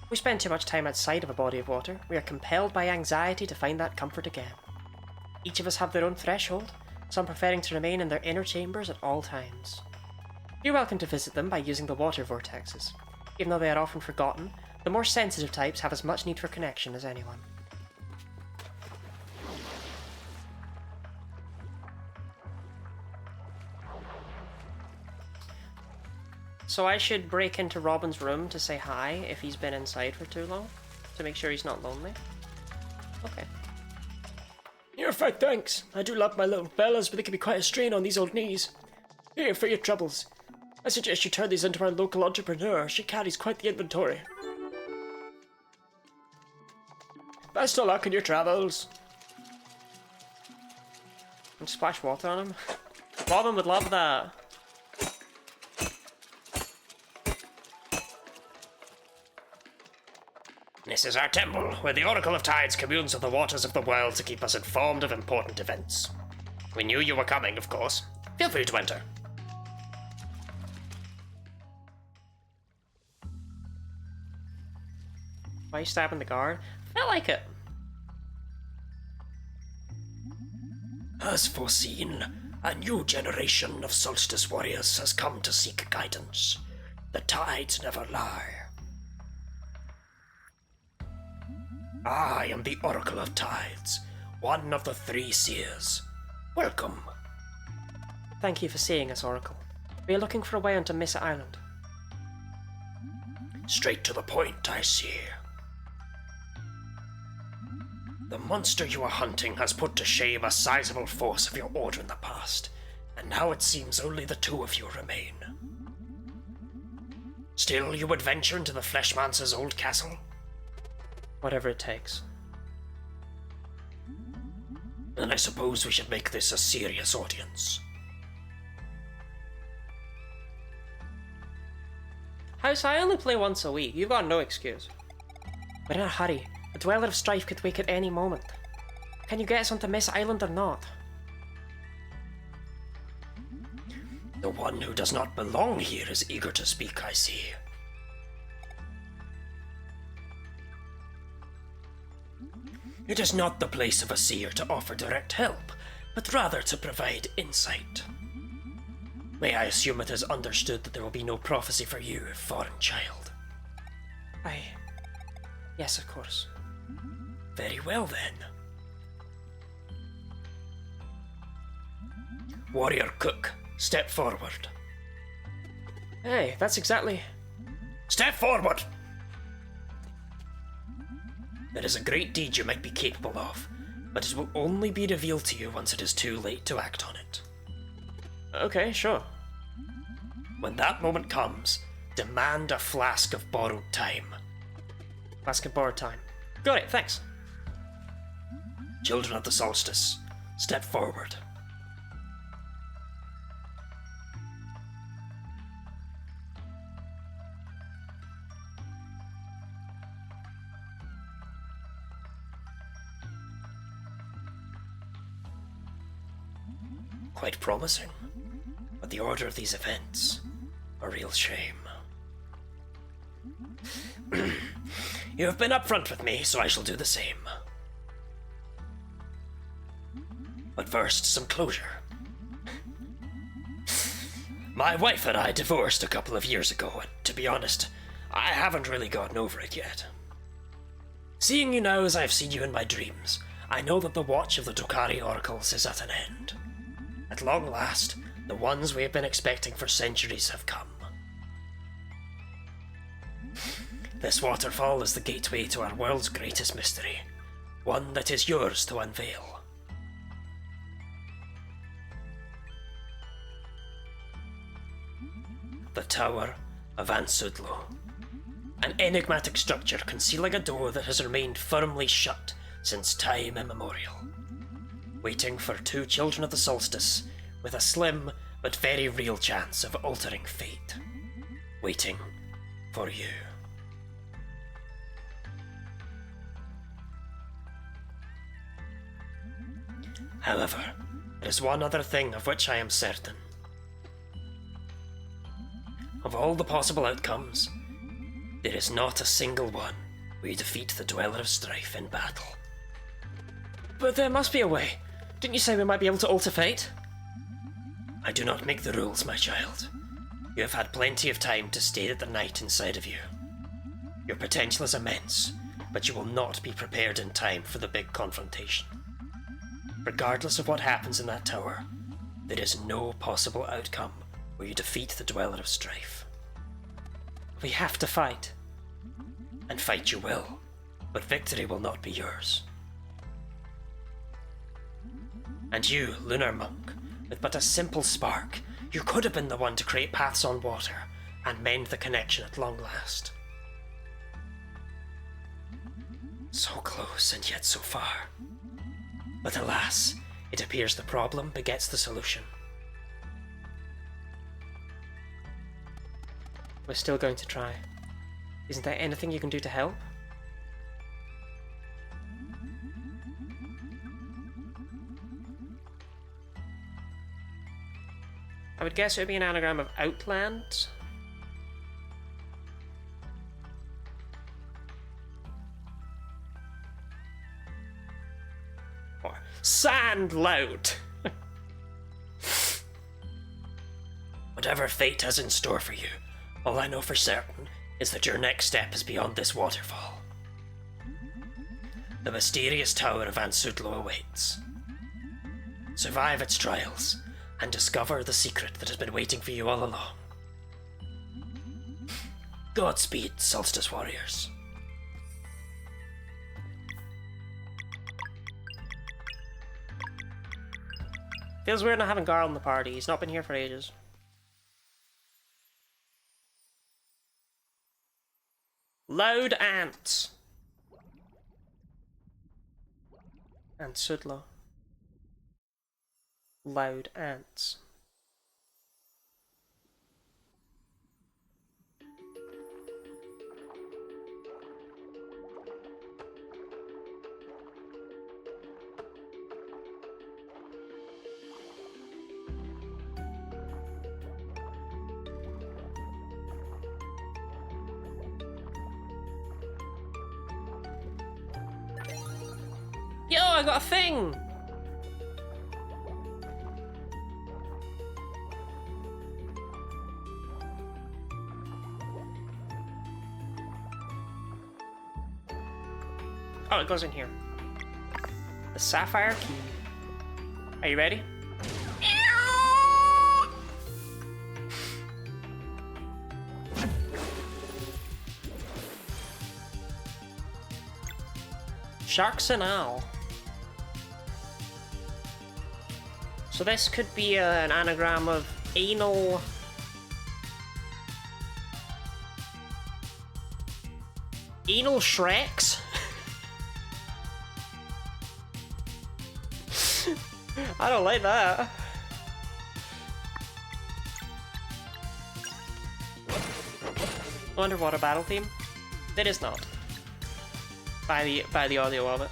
If we spend too much time outside of a body of water, we are compelled by anxiety to find that comfort again. Each of us have their own threshold, some preferring to remain in their inner chambers at all times. You're welcome to visit them by using the water vortexes. Even though they are often forgotten, the more sensitive types have as much need for connection as anyone. So I should break into Robin's room to say hi if he's been inside for too long, to make sure he's not lonely. Okay. You're fine, thanks. I do love my little Bellas, but they can be quite a strain on these old knees. Here, for your troubles. I suggest you turn these into our local entrepreneur. She carries quite the inventory. Best of luck in your travels. And splash water on him. Robin would love that. This is our temple, where the Oracle of Tides communes with the waters of the world to keep us informed of important events. We knew you were coming, of course. Feel free to enter. Why are you stabbing the guard? Felt like it. As foreseen, a new generation of Solstice warriors has come to seek guidance. The tides never lie. I am the Oracle of Tides, one of the three seers. Welcome. Thank you for seeing us, Oracle. We are looking for a way onto Mesa Island. Straight to the point, I see. The monster you are hunting has put to shame a sizable force of your order in the past, and now it seems only the two of you remain. Still, you would venture into the Fleshmancer's old castle? Whatever it takes. Then I suppose we should make this a serious audience. House, I only play once a week. You've got no excuse. We're in a hurry. A Dweller of Strife could wake at any moment. Can you get us onto Miss Island or not? The one who does not belong here is eager to speak, I see. It is not the place of a seer to offer direct help, but rather to provide insight. May I assume it is understood that there will be no prophecy for you, foreign child? Yes, of course. Very well then. Warrior Cook, step forward. Hey, that's exactly... Step forward! There is a great deed you might be capable of, but it will only be revealed to you once it is too late to act on it. Okay, sure. When that moment comes, demand a flask of borrowed time. Flask of borrowed time. Got it, thanks. Children of the solstice, step forward. Quite promising, but the order of these events, a real shame. You have been upfront with me, so I shall do the same. But first, some closure. My wife and I divorced a couple of years ago, and to be honest, I haven't really gotten over it yet. Seeing you now as I have seen you in my dreams, I know that the watch of the Dokari oracles is at an end. At long last, the ones we have been expecting for centuries have come. This waterfall is the gateway to our world's greatest mystery, one that is yours to unveil. The Tower of Ansudlo. An enigmatic structure concealing a door that has remained firmly shut since time immemorial. Waiting for two children of the solstice with a slim but very real chance of altering fate. Waiting for you. However, there is one other thing of which I am certain. Of all the possible outcomes, there is not a single one where you defeat the Dweller of Strife in battle. But there must be a way. Didn't you say we might be able to alter fate? I do not make the rules, my child. You have had plenty of time to stare at the night inside of you. Your potential is immense, but you will not be prepared in time for the big confrontation. Regardless of what happens in that tower, there is no possible outcome where you defeat the Dweller of Strife. We have to fight. And fight you will, but victory will not be yours. And you, Lunar Monk, with but a simple spark, you could have been the one to create paths on water and mend the connection at long last. So close and yet so far. But alas, it appears the problem begets the solution. We're still going to try. Isn't there anything you can do to help? I would guess it would be an anagram of Outland. Or Sandload! Whatever fate has in store for you, all I know for certain is that your next step is beyond this waterfall. The mysterious Tower of Ansudlo awaits. Survive its trials, and discover the secret that has been waiting for you all along. Godspeed, Solstice Warriors. Feels weird not having Garl in the party. He's not been here for ages. Loud ants. And Sudlo. Loud ants. I got a thing! Oh, it goes in here. The sapphire key. Are you ready? Sharks and owl. So this could be an anagram of anal... Anal Shreks? I don't like that. Underwater battle theme? It is not. By the audio of it.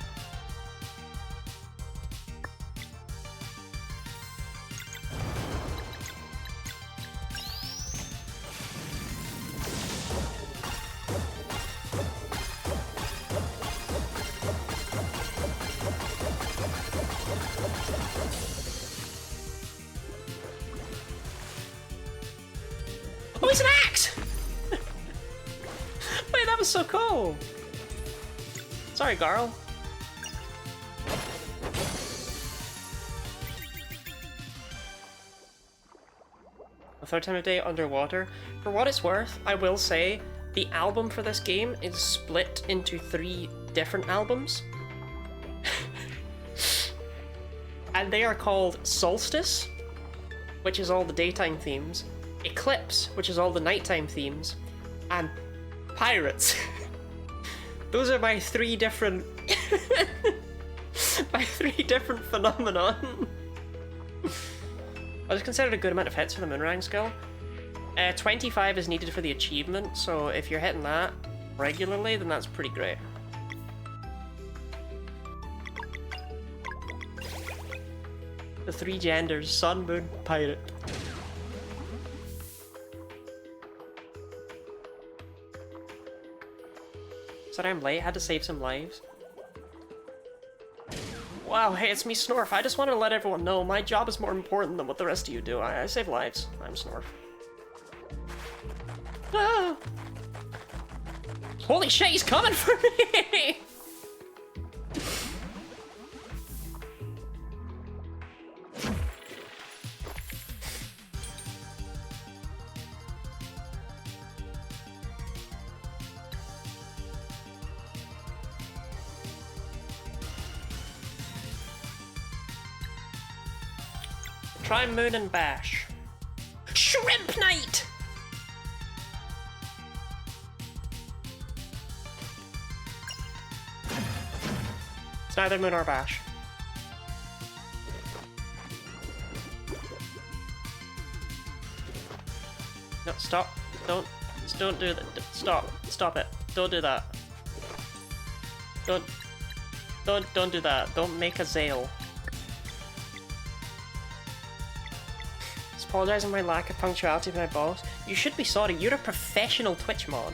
Oh, it's an axe! Wait, that was so cool! Sorry, Garl. A third time of day underwater. For what it's worth, I will say the album for this game is split into 3 different albums. And they are called Solstice, which is all the daytime themes, Eclipse, which is all the nighttime themes, and Pirates. Those are my 3 different... my 3 different phenomenon. I was considered a good amount of hits for the Moonrang skill. 25 is needed for the achievement, so if you're hitting that regularly, then that's pretty great. The 3 genders, sun, moon, pirate. Sorry I'm late, had to save some lives. Wow, hey, it's me, Snorf. I just want to let everyone know my job is more important than what the rest of you do. I save lives. I'm Snorf. Ah! Holy shit, he's coming for me! Try Moon and Bash. Shrimp Night! It's neither Moon or Bash. No, stop. Don't do that. Stop it. Don't do that. Don't do that. Don't make a Zale. Apologizing for my lack of punctuality with my boss. You should be sorry, you're a professional Twitch mod.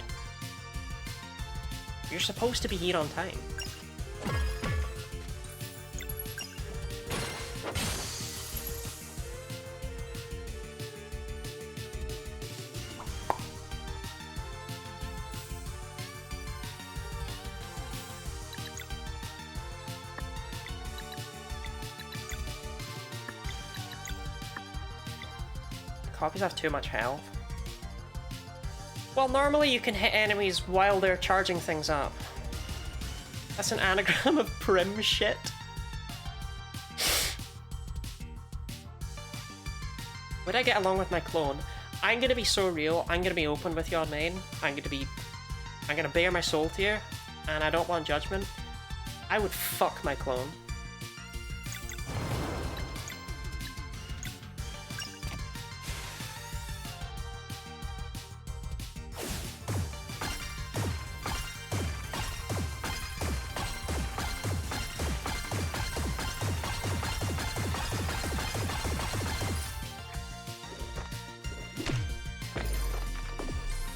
You're supposed to be here on time. Copies have too much health. Well, normally you can hit enemies while they're charging things up. That's an anagram of prim shit. Would I get along with my clone? I'm gonna be so real, I'm gonna be open with you on main. I'm gonna bare my soul to you, and I don't want judgment. I would fuck my clone.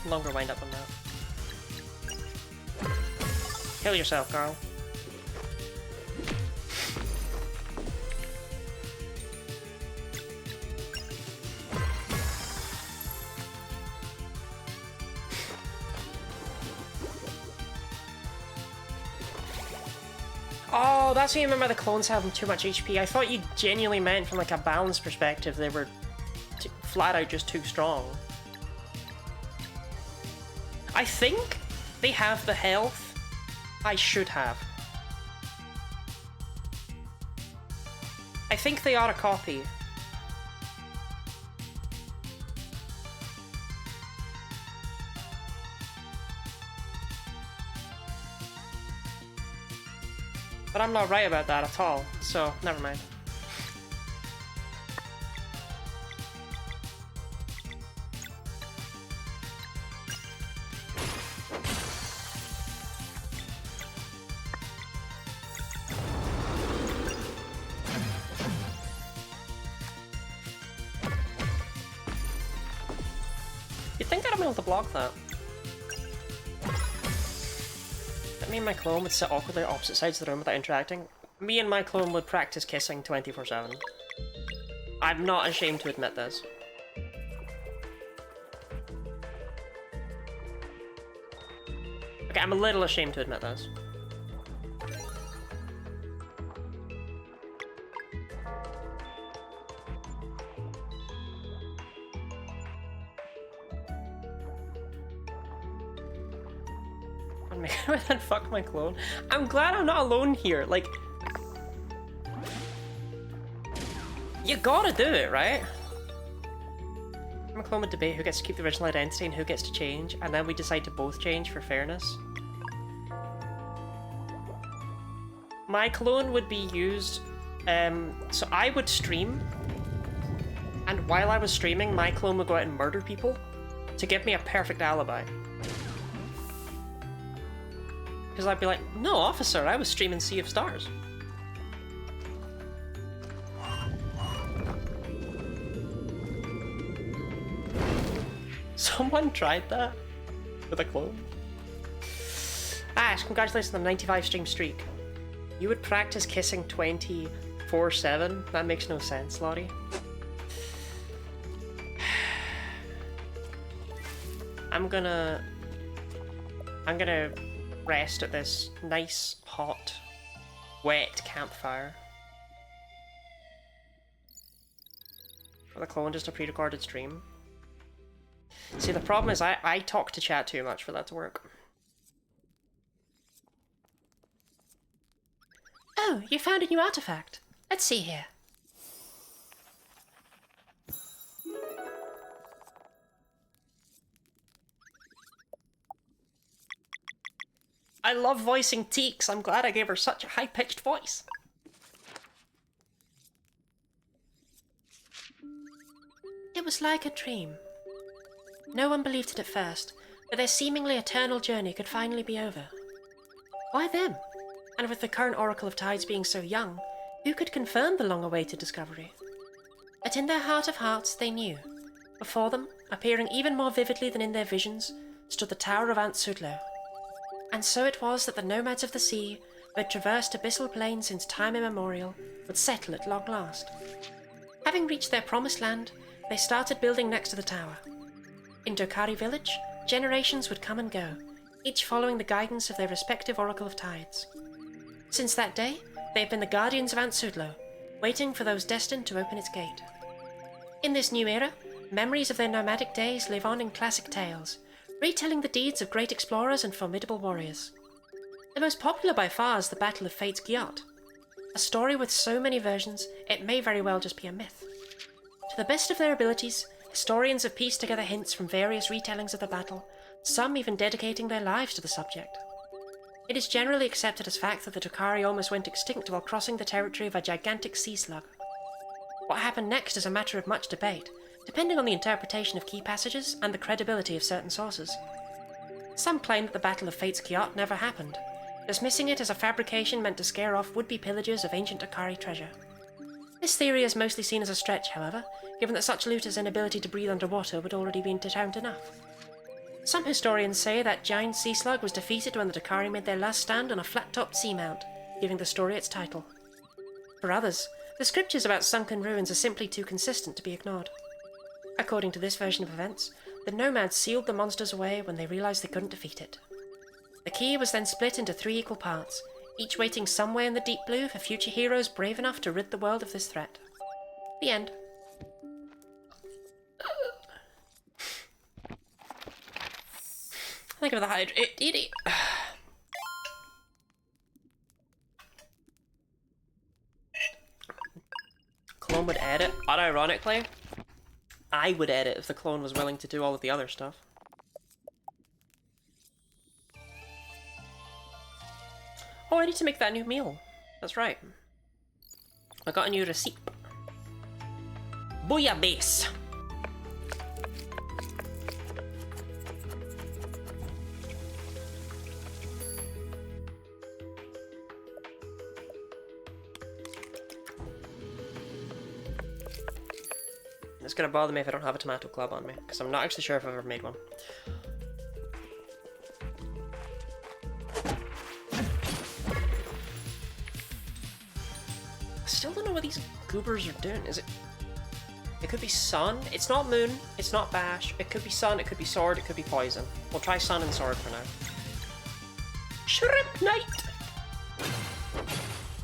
Longer wind up on that. Kill yourself, Carl. Oh, that's what you meant by the clones having too much HP. I thought you genuinely meant from like a balance perspective they were flat out just too strong. I think they have the health I should have. I think they are a copy. But I'm not right about that at all, so never mind. You'd think I'd have been able to block that. Me and my clone would sit awkwardly at opposite sides of the room without interacting. Me and my clone would practice kissing 24/7. I'm not ashamed to admit this. Okay, I'm a little ashamed to admit this. And fuck my clone. I'm glad I'm not alone here. Like, you gotta do it, right? My clone would debate who gets to keep the original identity and who gets to change, and then we decide to both change for fairness. My clone would be used, so I would stream, and while I was streaming, my clone would go out and murder people to give me a perfect alibi. Because I'd be like, no, officer, I was streaming Sea of Stars. Someone tried that with a clone. Ash, congratulations on the 95 stream streak. You would practice kissing 24/7? That makes no sense, Lottie. I'm gonna rest at this nice, hot, wet campfire. For the clone, just a pre-recorded stream. See, the problem is I talk to chat too much for that to work. Oh, you found a new artifact. Let's see here. I love voicing Teeks. I'm glad I gave her such a high-pitched voice. It was like a dream. No one believed it at first, but their seemingly eternal journey could finally be over. Why them? And with the current Oracle of Tides being so young, who could confirm the long-awaited discovery? But in their heart of hearts, they knew. Before them, appearing even more vividly than in their visions, stood the Tower of Antsudlo. And so it was that the nomads of the sea, who had traversed abyssal plains since time immemorial, would settle at long last. Having reached their promised land, they started building next to the tower. In Dokari village, generations would come and go, each following the guidance of their respective Oracle of Tides. Since that day, they have been the guardians of Antsudlo, waiting for those destined to open its gate. In this new era, memories of their nomadic days live on in classic tales, retelling the deeds of great explorers and formidable warriors. The most popular by far is the Battle of Fate's Gyat, a story with so many versions it may very well just be a myth. To the best of their abilities, historians have pieced together hints from various retellings of the battle, some even dedicating their lives to the subject. It is generally accepted as fact that the Dokari almost went extinct while crossing the territory of a gigantic sea slug. What happened next is a matter of much debate, depending on the interpretation of key passages and the credibility of certain sources. Some claim that the Battle of Fate's Gyat never happened, dismissing it as a fabrication meant to scare off would-be pillagers of ancient Dokari treasure. This theory is mostly seen as a stretch, however, given that such loot as inability to breathe underwater would already be deterrent enough. Some historians say that giant sea slug was defeated when the Dokari made their last stand on a flat-topped seamount, giving the story its title. For others, the scriptures about sunken ruins are simply too consistent to be ignored. According to this version of events, the nomads sealed the monsters away when they realized they couldn't defeat it. The key was then split into 3 equal parts, each waiting somewhere in the deep blue for future heroes brave enough to rid the world of this threat. The end. Think of the hydrate. Clone would edit. Unironically, I would edit if the clone was willing to do all of the other stuff. Oh, I need to make that new meal. That's right. I got a new receipt. Bouillabaisse. It's gonna bother me if I don't have a tomato club on me, because I'm not actually sure if I've ever made one. I still don't know what these goobers are doing. Is it? It could be sun. It's not moon. It's not bash. It could be sun. It could be sword. It could be poison. We'll try sun and sword for now. Shrimp night.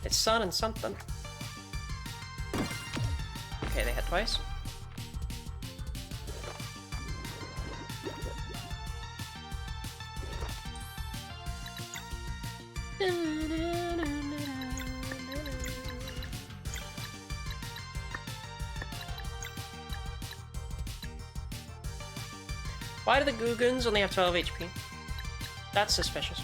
It's sun and something. Okay, they hit twice. Why do the Googans only have 12 HP? That's suspicious.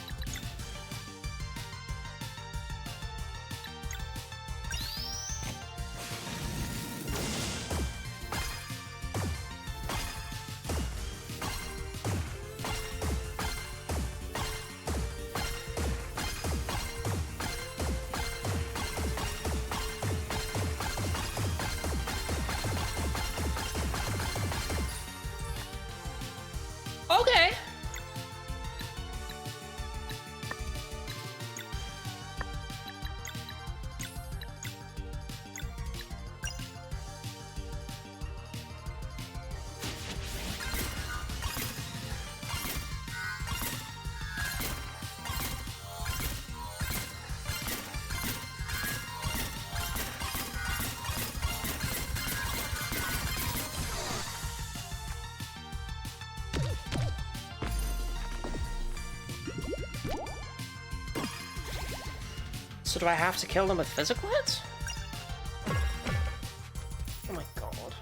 Okay. So do I have to kill them with physical hits? Oh my god.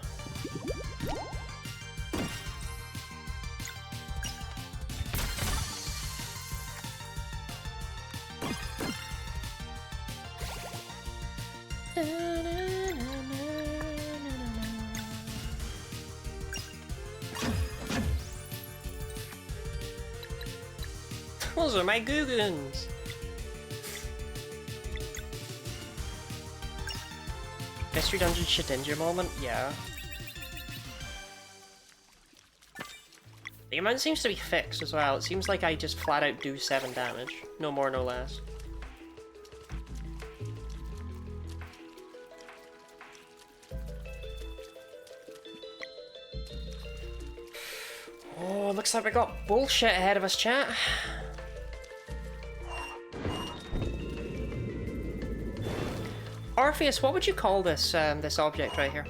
Those are my Googans! Mystery Dungeon Shedinja moment? Yeah. The amount seems to be fixed as well. It seems like I just flat out do 7 damage. No more, no less. Oh, looks like we got bullshit ahead of us, chat. Orpheus, what would you call this this object right here?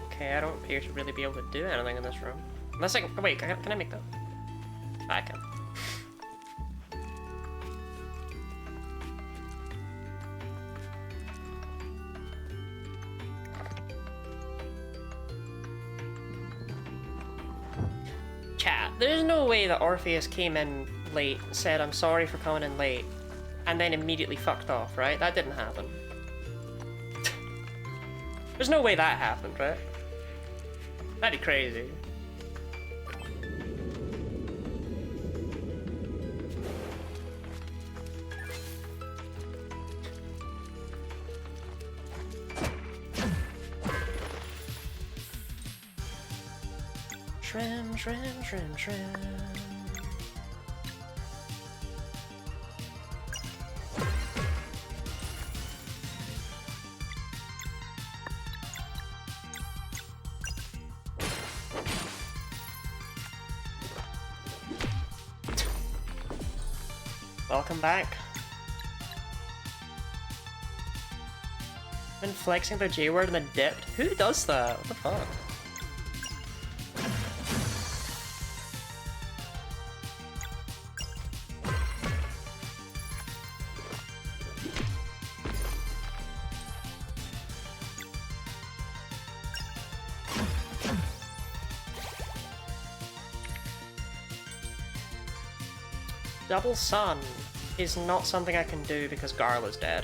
Okay, I don't appear to really be able to do anything in this room. Unless I can... Oh, wait, can I make that? I can. Chat, there's no way that Orpheus came in late, said I'm sorry for coming in late, and then immediately fucked off, right? That didn't happen. There's no way that happened, right? That'd be crazy. Shrim, shrim, shrim, shrim. Welcome back. Been flexing their J word and then dipped. Who does that? What the fuck? Double Sun is not something I can do because Garla's dead.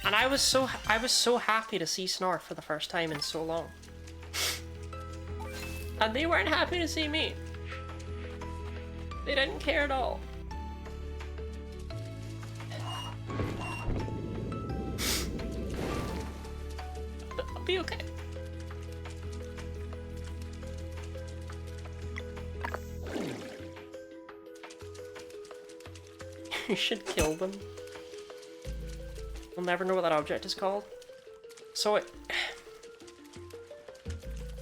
And I was so happy to see Snarf for the first time in so long. And they weren't happy to see me. They didn't care at all. But I'll be okay. You should kill them. We'll never know what that object is called. So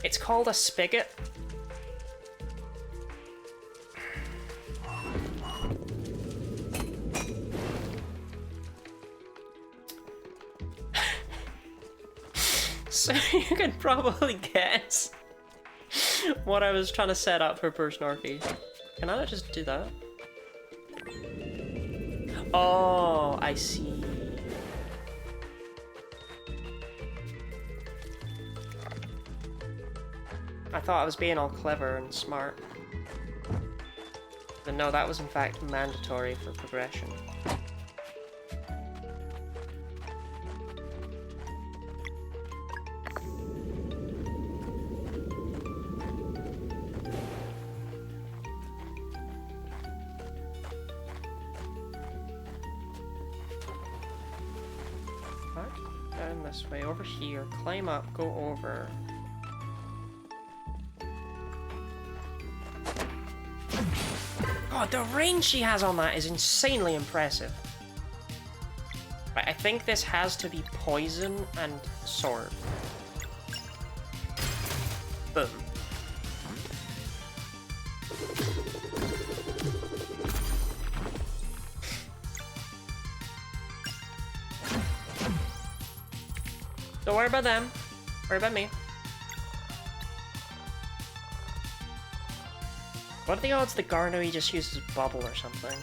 it's called a spigot. So you can probably guess what I was trying to set up for Snarky. Can I not just do that? Oh, I see. I thought I was being all clever and smart. But no, that was in fact mandatory for progression. Back down this way, over here, climb up, go over. God, the range she has on that is insanely impressive. Right, I think this has to be poison and sword. Boom. Don't worry about them. Worry about me. What are the odds that Garnoy just uses bubble or something?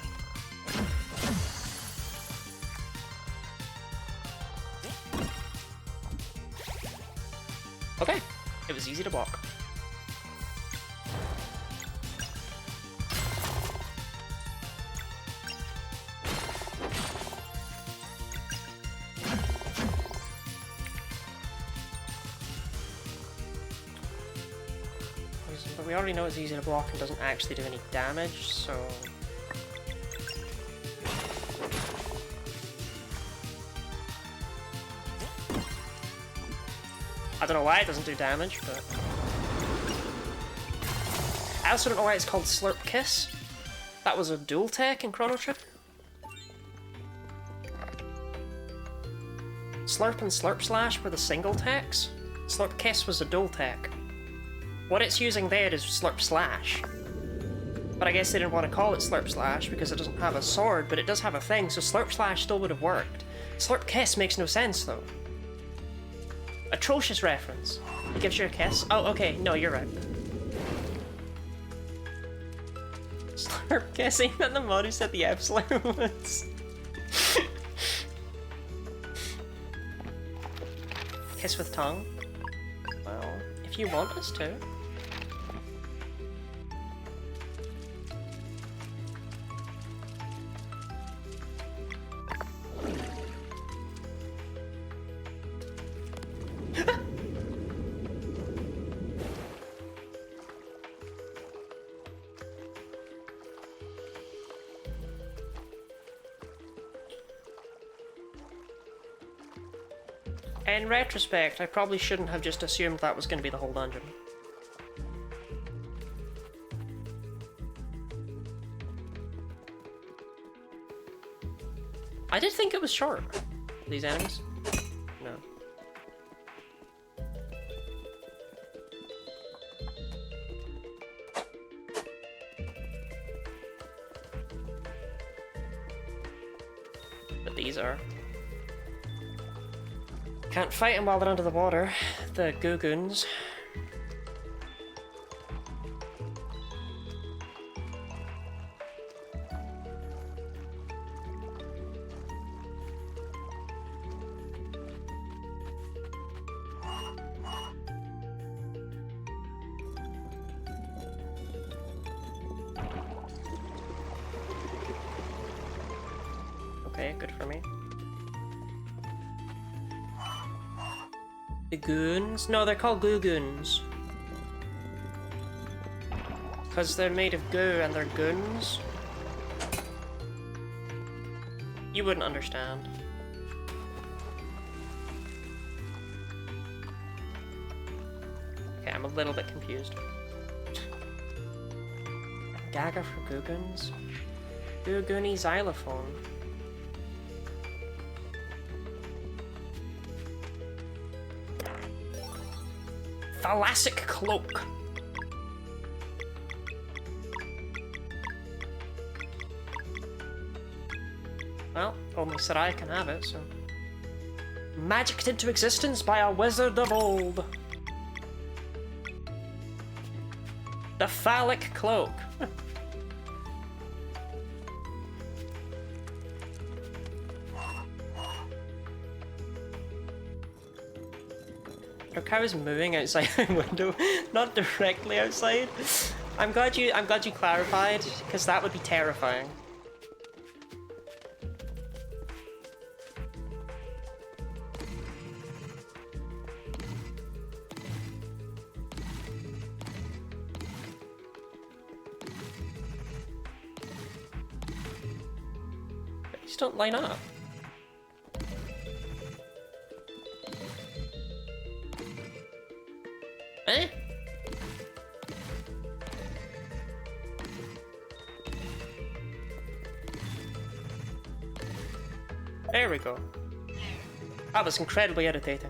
Okay, it was easy to block. But we already know it's easy to block and doesn't actually do any damage, so... I don't know why it doesn't do damage, but... I also don't know why it's called Slurp Kiss. That was a dual tech in Chrono Trigger. Slurp and Slurp Slash were the single techs. Slurp Kiss was a dual tech. What it's using there is Slurp Slash. But I guess they didn't want to call it Slurp Slash because it doesn't have a sword, but it does have a thing, so Slurp Slash still would have worked. Slurp Kiss makes no sense, though. Atrocious reference. He gives you a kiss? Oh, okay, no, you're right. Slurp Kiss, ain't that the mod who said the Epsilon was? kiss with tongue? Well, if you want us to. In retrospect, I probably shouldn't have just assumed that was going to be the whole dungeon. I did think it was short, these enemies. No. But these are. Can't fight them while they're under the water. The Googoons. Okay, good for me. The goons? No, they're called Googoons. Because they're made of goo and they're goons. You wouldn't understand. Okay, I'm a little bit confused. Gaga for Googoons? Googoony xylophone. Thalassic cloak. Well, only Sarai can have it, so. Magicked into existence by a wizard of old. The phallic cloak. Our cow is mooing outside my window, not directly outside. I'm glad you clarified, because that would be terrifying. These don't line up. Eh? There we go. That was incredibly irritating.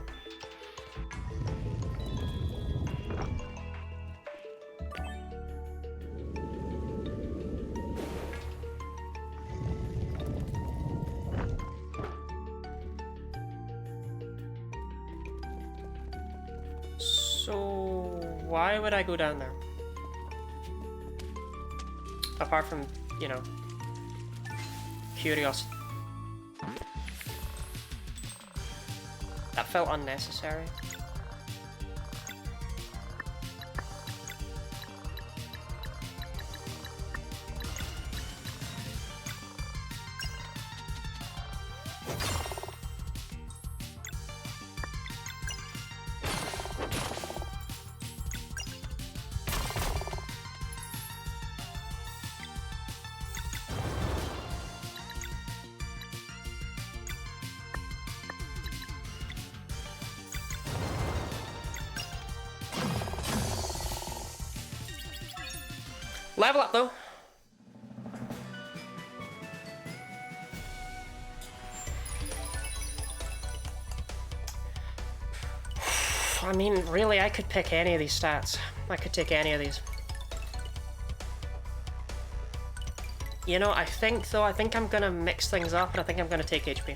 So, why would I go down there? Apart from, you know, curiosity. That felt unnecessary. Level up though. I mean, really, I could pick any of these stats. I could take any of these. You know, I think I'm gonna mix things up, and I think I'm gonna take HP.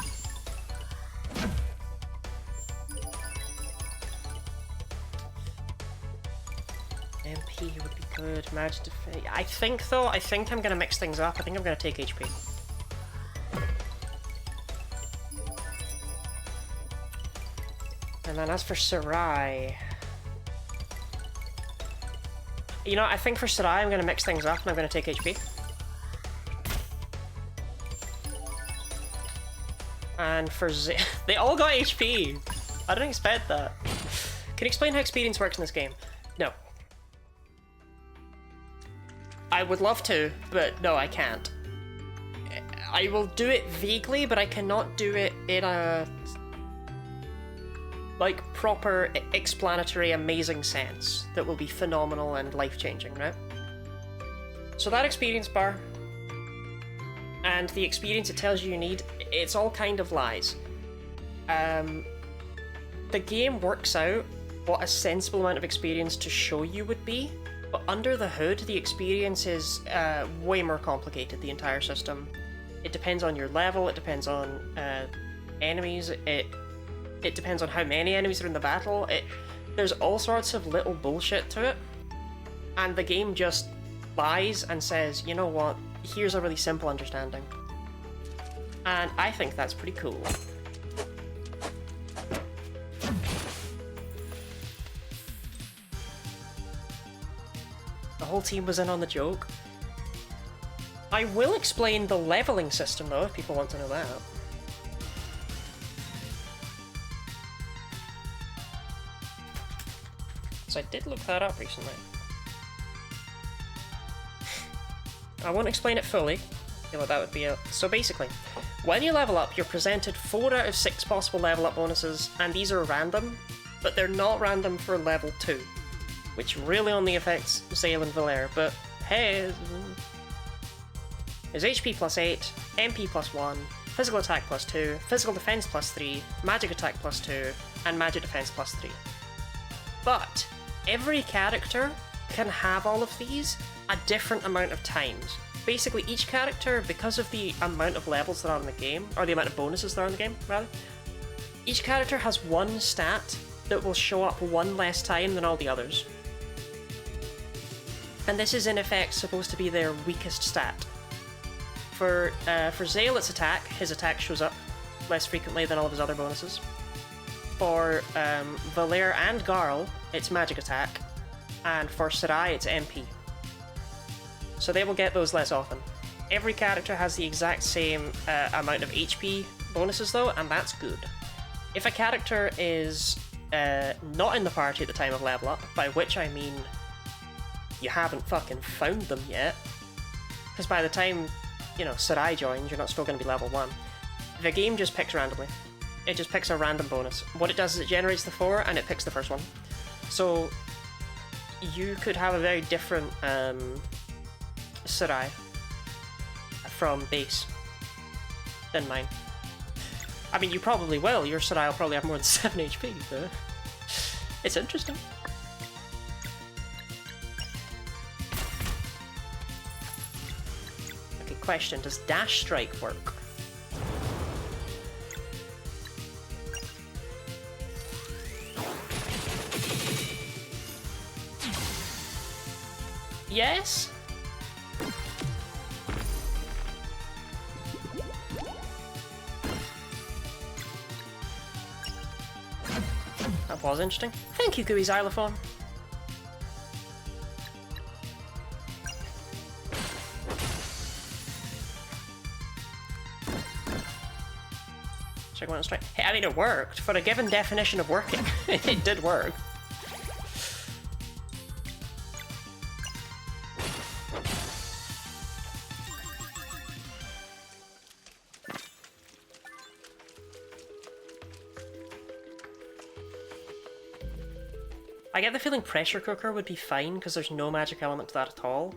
MP would be good. Magic defense. I think I'm gonna mix things up. I think I'm gonna take HP. And then as for Sarai... You know, I think for Sarai I'm going to mix things up and I'm going to take HP. And for they all got HP! I didn't expect that. Can you explain how experience works in this game? No. I would love to, but no, I can't. I will do it vaguely, but I cannot do it in a... like, proper, explanatory, amazing sense that will be phenomenal and life-changing, right? So that experience bar, and the experience it tells you need, it's all kind of lies. The game works out what a sensible amount of experience to show you would be, but under the hood, the experience is way more complicated, the entire system. It depends on your level, it depends on enemies, it depends on how many enemies are in the battle. There's all sorts of little bullshit to it, and the game just lies and says, you know what, here's a really simple understanding. And I think that's pretty cool. The whole team was in on the joke. I will explain the leveling system though, if people want to know that. So I did look that up recently. I won't explain it fully. I feel like that would be it. So basically, when you level up, you're presented 4 out of 6 possible level up bonuses, and these are random, but they're not random for level 2, which really only affects Zale and Valere, but hey... There's HP plus 8, MP plus 1, physical attack plus 2, physical defense plus 3, magic attack plus 2, and magic defense plus 3. But every character can have all of these a different amount of times. Basically, each character, because of the amount of levels that are in the game, or the amount of bonuses that are in the game, rather, each character has one stat that will show up one less time than all the others. And this is in effect supposed to be their weakest stat. For Zale, it's attack. His attack shows up less frequently than all of his other bonuses. For Valere and Garl, it's magic attack. And for Sarai, it's MP. So they will get those less often. Every character has the exact same amount of HP bonuses though, and that's good. If a character is not in the party at the time of level up, by which I mean you haven't fucking found them yet, because by the time, you know, Sarai joins, you're not still going to be level 1. The game just picks randomly. It just picks a random bonus. What it does is it generates the 4 and it picks the first one. So you could have a very different Sarai from base than mine. I mean, you probably will. Your Sarai will probably have more than 7 HP, but it's interesting. Okay, question. Does Dash Strike work? Yes? That was interesting. Thank you, Gooey Xylophone. Check one strike. Hey, I mean, it worked. For a given definition of working, it did work. I get the feeling Pressure Cooker would be fine because there's no magic element to that at all.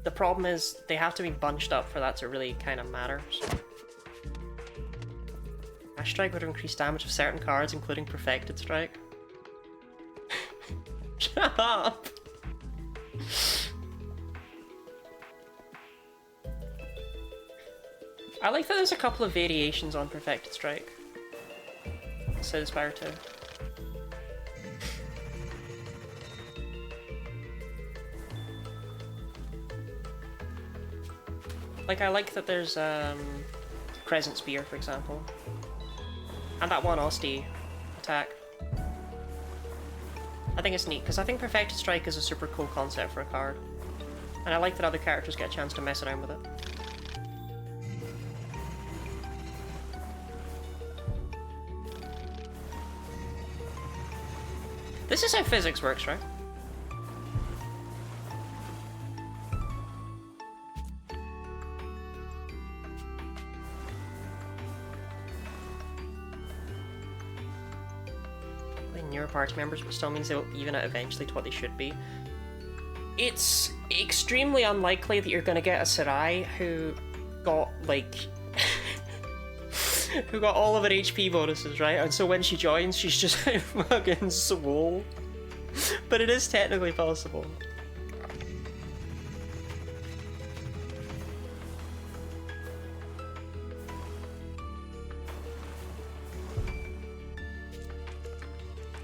The problem is they have to be bunched up for that to really kind of matter. So. Dash Strike would increase damage of certain cards, including Perfected Strike. Shut up! I like that there's a couple of variations on Perfected Strike. Says Spire 2. Like, I like that there's Crescent Spear, for example. And that one Ostie attack. I think it's neat, because I think Perfected Strike is a super cool concept for a card. And I like that other characters get a chance to mess around with it. This is how physics works, right? Newer party members, but still means they will even it eventually to what they should be. It's extremely unlikely that you're going to get a Sarai who got, like, who got all of her HP bonuses, right? And so when she joins, she's just fucking swole. But it is technically possible.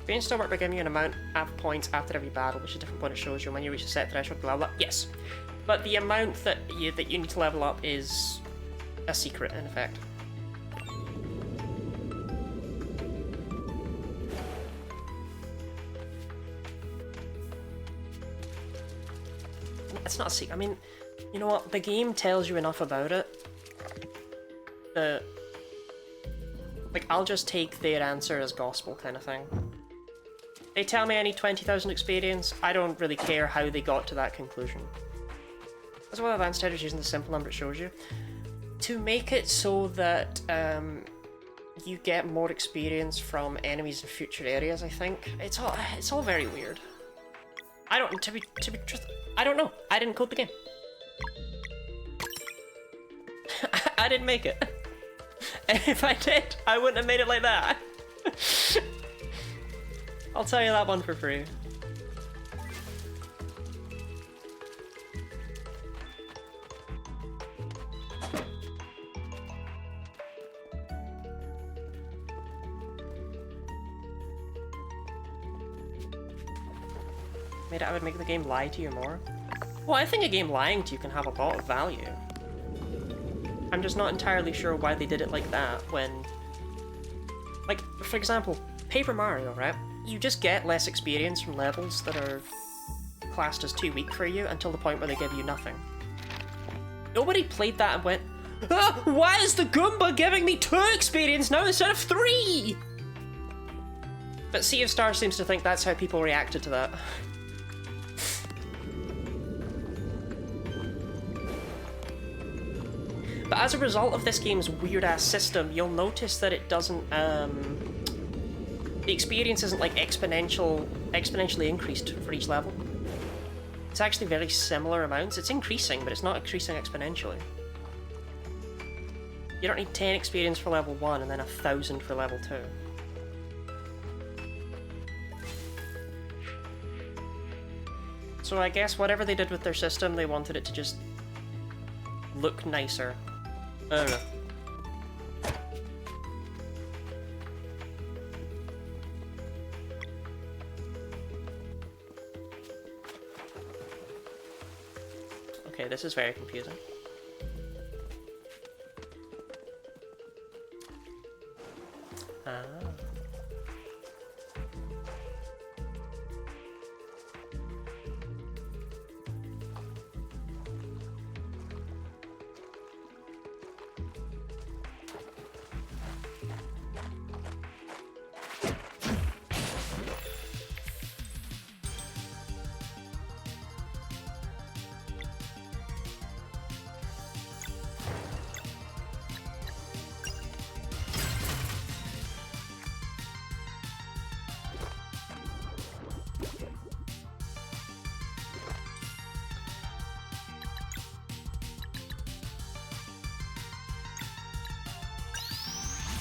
Experience still work by giving you an amount of points after every battle, which is a different point it shows you when you reach a set threshold to level up. Yes, but the amount that you need to level up is a secret in effect. It's not a secret. I mean, you know what? The game tells you enough about it. Like, I'll just take their answer as gospel kind of thing. They tell me I need 20,000 experience, I don't really care how they got to that conclusion. That's why advanced editors using the simple number it shows you. To make it so that you get more experience from enemies in future areas, I think. It's all very weird. I don't, to be truthful, I don't know. I didn't code the game. I didn't make it. And if I did, I wouldn't have made it like that. I'll tell you that one for free. Made it, I would make the game lie to you more. Well, I think a game lying to you can have a lot of value. I'm just not entirely sure why they did it like that when... Like, for example, Paper Mario, right? You just get less experience from levels that are classed as too weak for you until the point where they give you nothing. Nobody played that and went, ah, why is the Goomba giving me 2 experience now instead of 3? But Sea of Stars seems to think that's how people reacted to that. But as a result of this game's weird-ass system, you'll notice that it doesn't, the experience isn't like exponentially increased for each level. It's actually very similar amounts. It's increasing, but it's not increasing exponentially. You don't need 10 experience for level 1 and then 1,000 for level 2. So I guess whatever they did with their system, they wanted it to just look nicer. I don't know. Okay, this is very confusing. Ah.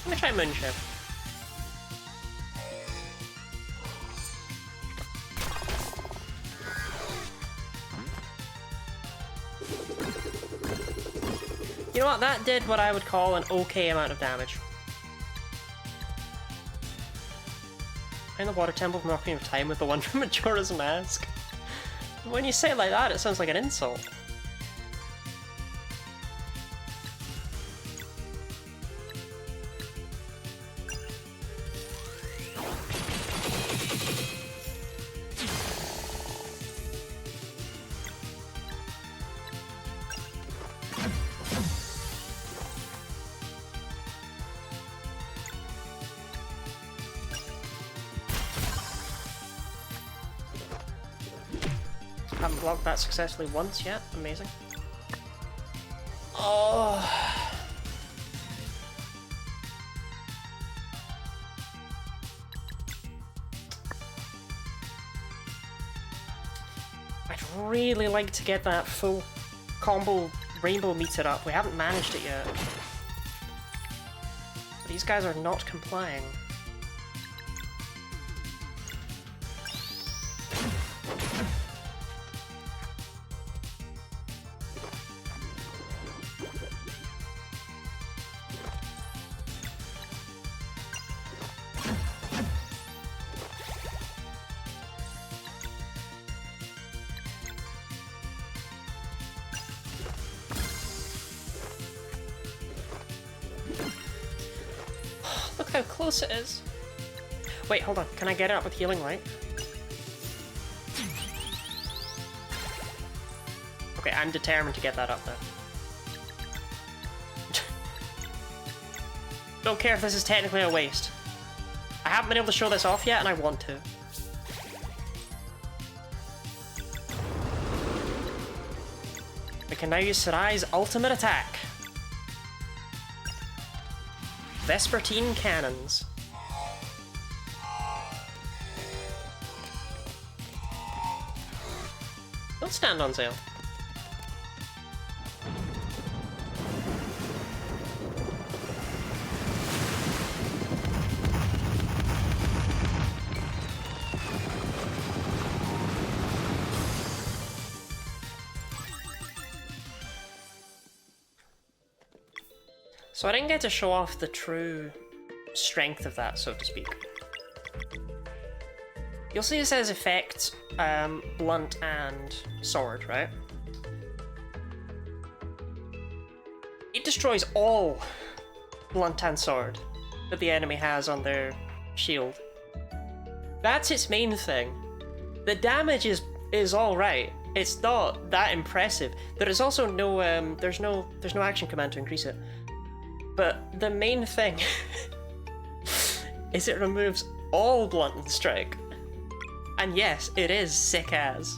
I'm gonna try Moonship. You know what, that did what I would call an okay amount of damage. I'm the Water Temple from Ocarina of Time with the one from Majora's Mask. When you say it like that, it sounds like an insult. Haven't blocked that successfully once yet. Amazing. Oh. I'd really like to get that full combo rainbow meter up. We haven't managed it yet. These guys are not complying. Look how close it is. Wait, hold on. Can I get it up with Healing Light? Okay, I'm determined to get that up there. Don't care if this is technically a waste. I haven't been able to show this off yet, and I want to. We can now use Sarai's ultimate attack. Vespertine Cannons. Don't stand on sale. So I didn't get to show off the true strength of that, so to speak. You'll see it says effect, blunt and sword, right? It destroys all blunt and sword that the enemy has on their shield. That's its main thing. The damage is all right. It's not that impressive. There is also no there's no action command to increase it. But the main thing is it removes all blunt and strike. And yes, it is sick as.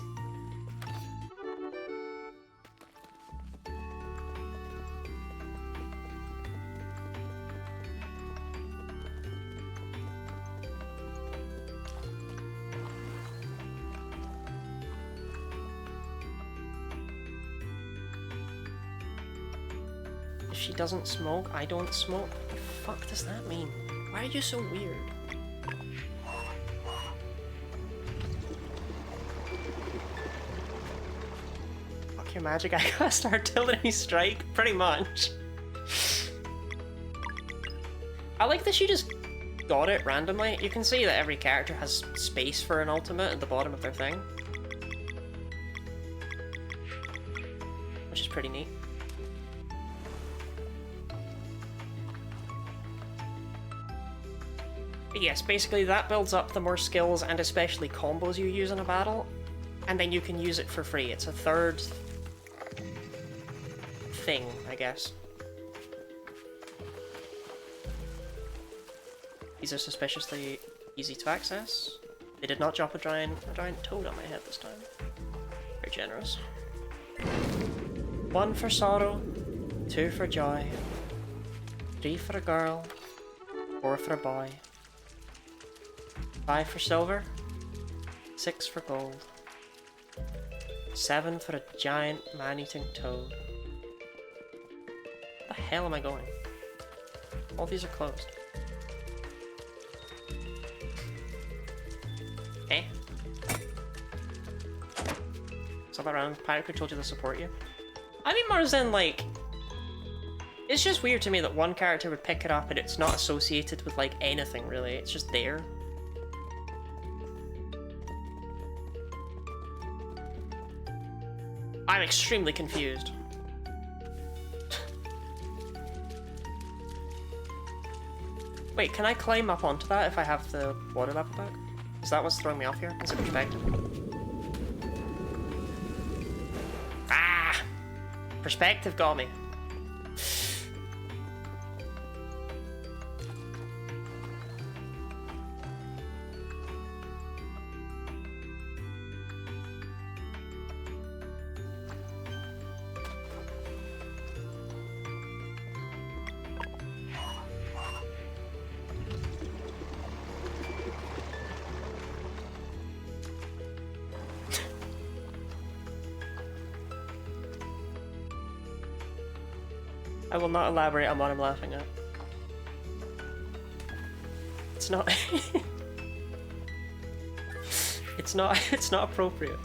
If she doesn't smoke, I don't smoke. What the fuck does that mean? Why are you so weird? Fuck your magic, I cast artillery strike, pretty much. I like that she just got it randomly. You can see that every character has space for an ultimate at the bottom of their thing. Which is pretty neat. But yes, basically that builds up the more skills and especially combos you use in a battle, and then you can use it for free. It's a third thing, I guess. These are suspiciously easy to access. They did not drop a giant toad on my head this time. Very generous. 1 for sorrow, 2 for joy, 3 for a girl, 4 for a boy, 5 for silver, 6 for gold, 7 for a giant man-eating toad. Where the hell am I going? All these are closed. Eh? So that round, Pirate Crew told you to support you? I mean more as in, like... It's just weird to me that one character would pick it up and it's not associated with, like, anything, really. It's just there. I'm extremely confused. Wait, can I climb up onto that if I have the water level back? Is that what's throwing me off here? Is it perspective? Ah! Perspective got me. I will not elaborate on what I'm laughing at. It's not... it's not appropriate.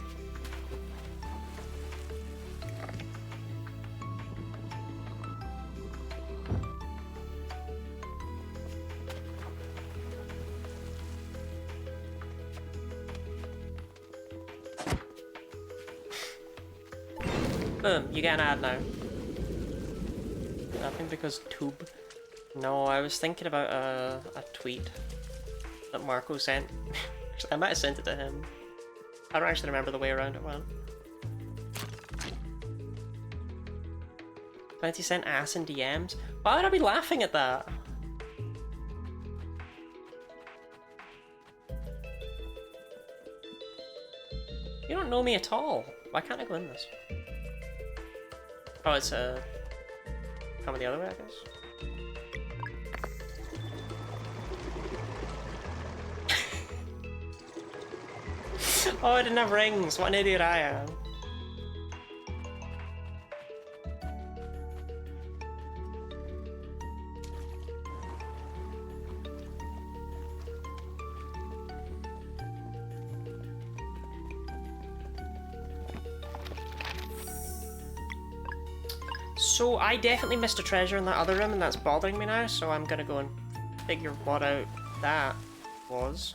Boom, you get an ad now. Nothing because tube. No, I was thinking about a tweet that Marco sent. Actually, I might have sent it to him. I don't actually remember the way around it went. 20 cent ass in DMs? Why would I be laughing at that? You don't know me at all. Why can't I go in this? Oh, it's coming the other way, I guess. Oh, I didn't have rings. What an idiot I am. So I definitely missed a treasure in that other room and that's bothering me now, so I'm gonna go and figure what out that was.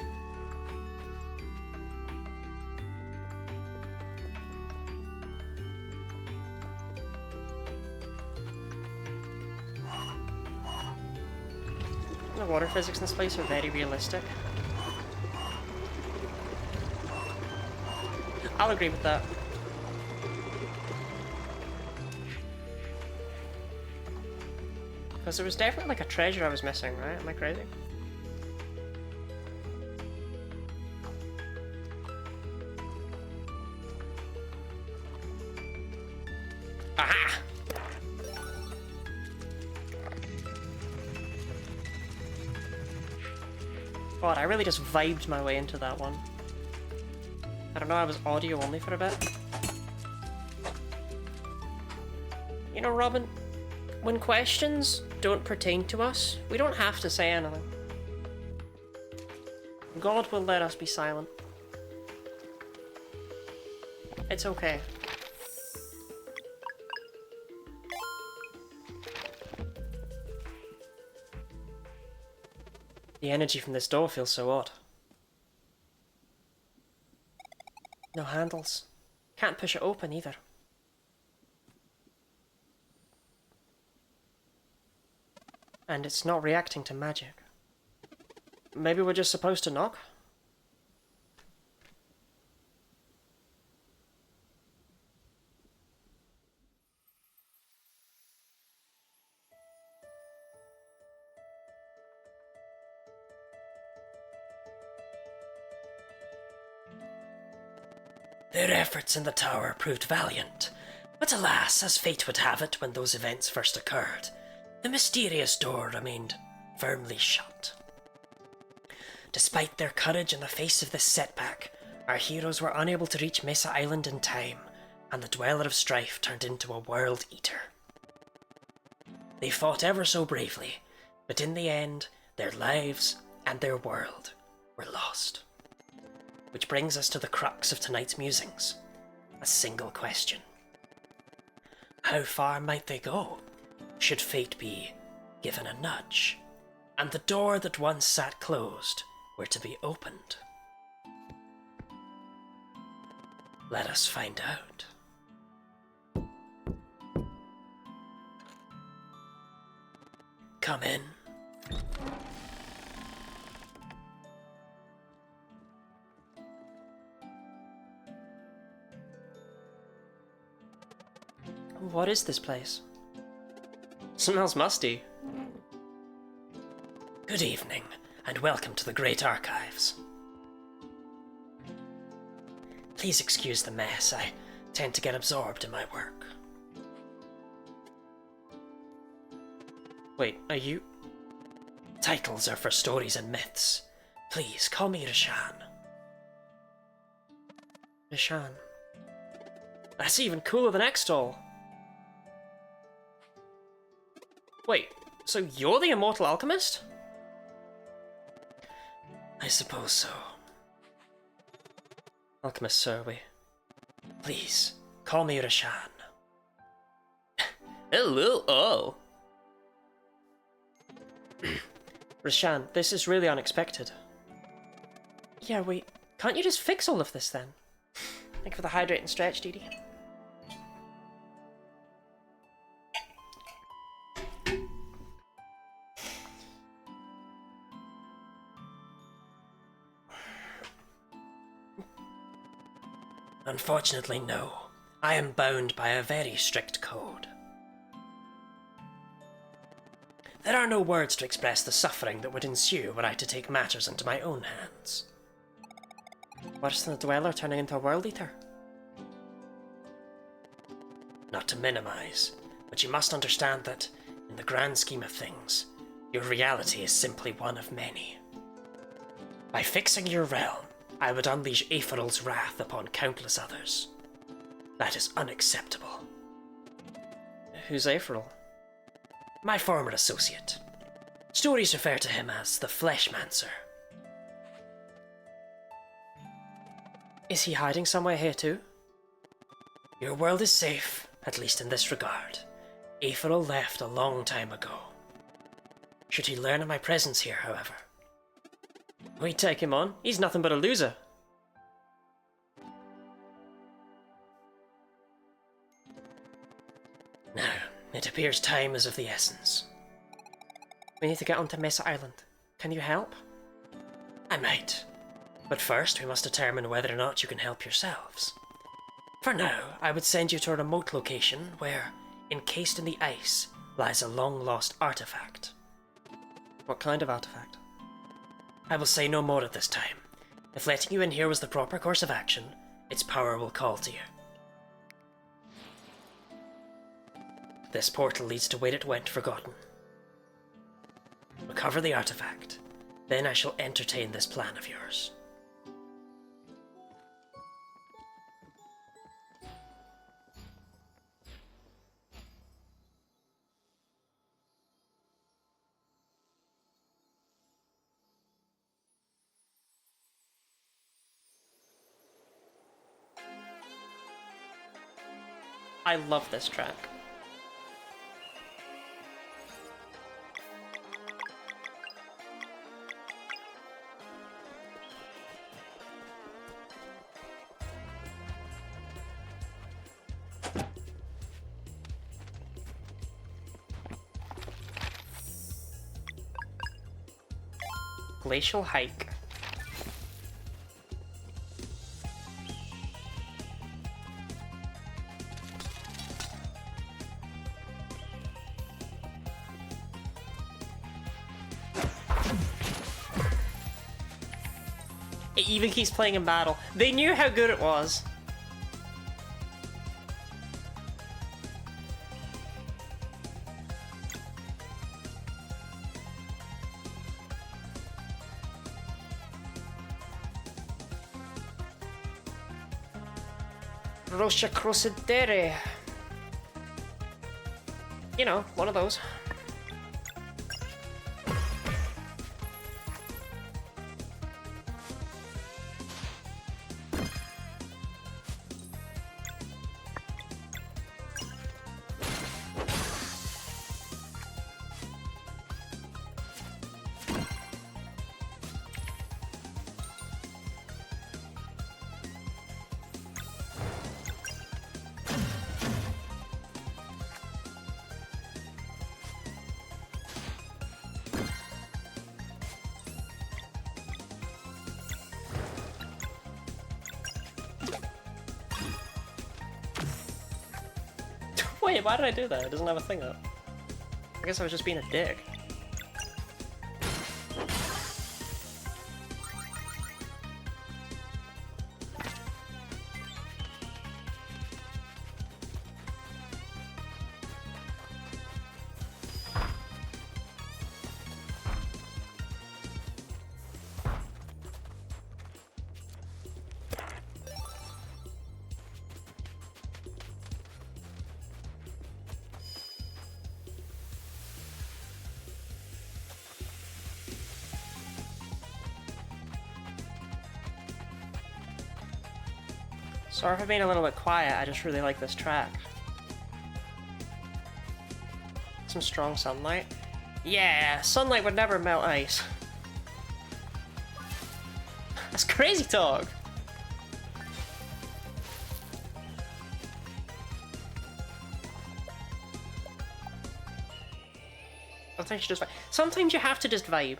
The water physics in this place are very realistic. I'll agree with that. Because there was definitely like a treasure I was missing, right? Am I crazy? Aha! God, I really just vibed my way into that one. I don't know, I was audio only for a bit. You know, Robin, when questions don't pertain to us, we don't have to say anything. God will let us be silent. It's okay. The energy from this door feels so odd. No handles. Can't push it open either. And it's not reacting to magic. Maybe we're just supposed to knock? Their efforts in the tower proved valiant, but alas, as fate would have it when those events first occurred, the mysterious door remained firmly shut. Despite their courage in the face of this setback, our heroes were unable to reach Mesa Island in time, and the Dweller of Strife turned into a world eater. They fought ever so bravely, but in the end, their lives and their world were lost. Which brings us to the crux of tonight's musings. A single question. How far might they go, should fate be given a nudge, and the door that once sat closed were to be opened? Let us find out. Come in. What is this place? Smells musty. Good evening, and welcome to the Great Archives. Please excuse the mess, I tend to get absorbed in my work. Wait, are you... Titles are for stories and myths. Please, call me Rashan. Nishan. That's even cooler than X-Doll. Wait, so you're the immortal alchemist? I suppose so. Alchemist, sir, are we? Please, call me Rashan. Hello, oh. Rashan, this is really unexpected. Yeah, wait, can't you just fix all of this then? Thank you for the hydrate and stretch, Dee Dee. Unfortunately, no. I am bound by a very strict code. There are no words to express the suffering that would ensue were I to take matters into my own hands. Worse than a dweller turning into a world eater. Not to minimize, but you must understand that, in the grand scheme of things, your reality is simply one of many. By fixing your realm, I would unleash Aetheril's wrath upon countless others. That is unacceptable. Who's Aetheryl? My former associate. Stories refer to him as the Fleshmancer. Is he hiding somewhere here too? Your world is safe, at least in this regard. Aetheryl left a long time ago. Should he learn of my presence here, however, We take him on. He's nothing but a loser. now, it appears time is of the essence. We need to get onto Mesa Island. Can you help? I might. But first, we must determine whether or not you can help yourselves. For now, I would send you to a remote location where, encased in the ice, lies a long-lost artifact. What kind of artifact? I will say no more at this time. If letting you in here was the proper course of action, its power will call to you. This portal leads to where it went forgotten. Recover the artifact, then I shall entertain this plan of yours. I love this track. Glacial hike. It even keeps playing in battle. They knew how good it was. Rocha Crocidere. You know, one of those. Wait, why did I do that? It doesn't have a thing up. I guess I was just being a dick. Sorry for being a little bit quiet, I just really like this track. Some strong sunlight. Yeah, sunlight would never melt ice. That's crazy talk! Sometimes you just vibe. Sometimes you have to just vibe.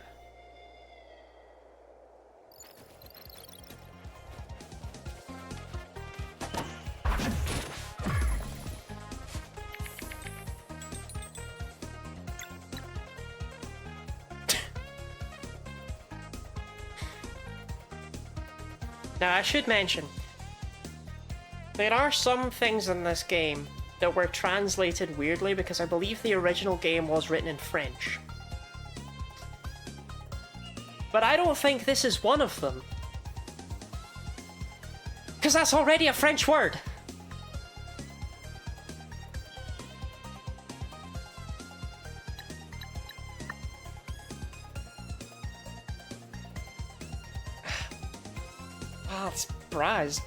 Now, I should mention, there are some things in this game that were translated weirdly because I believe the original game was written in French. But I don't think this is one of them. Because that's already a French word! Wow, this bra is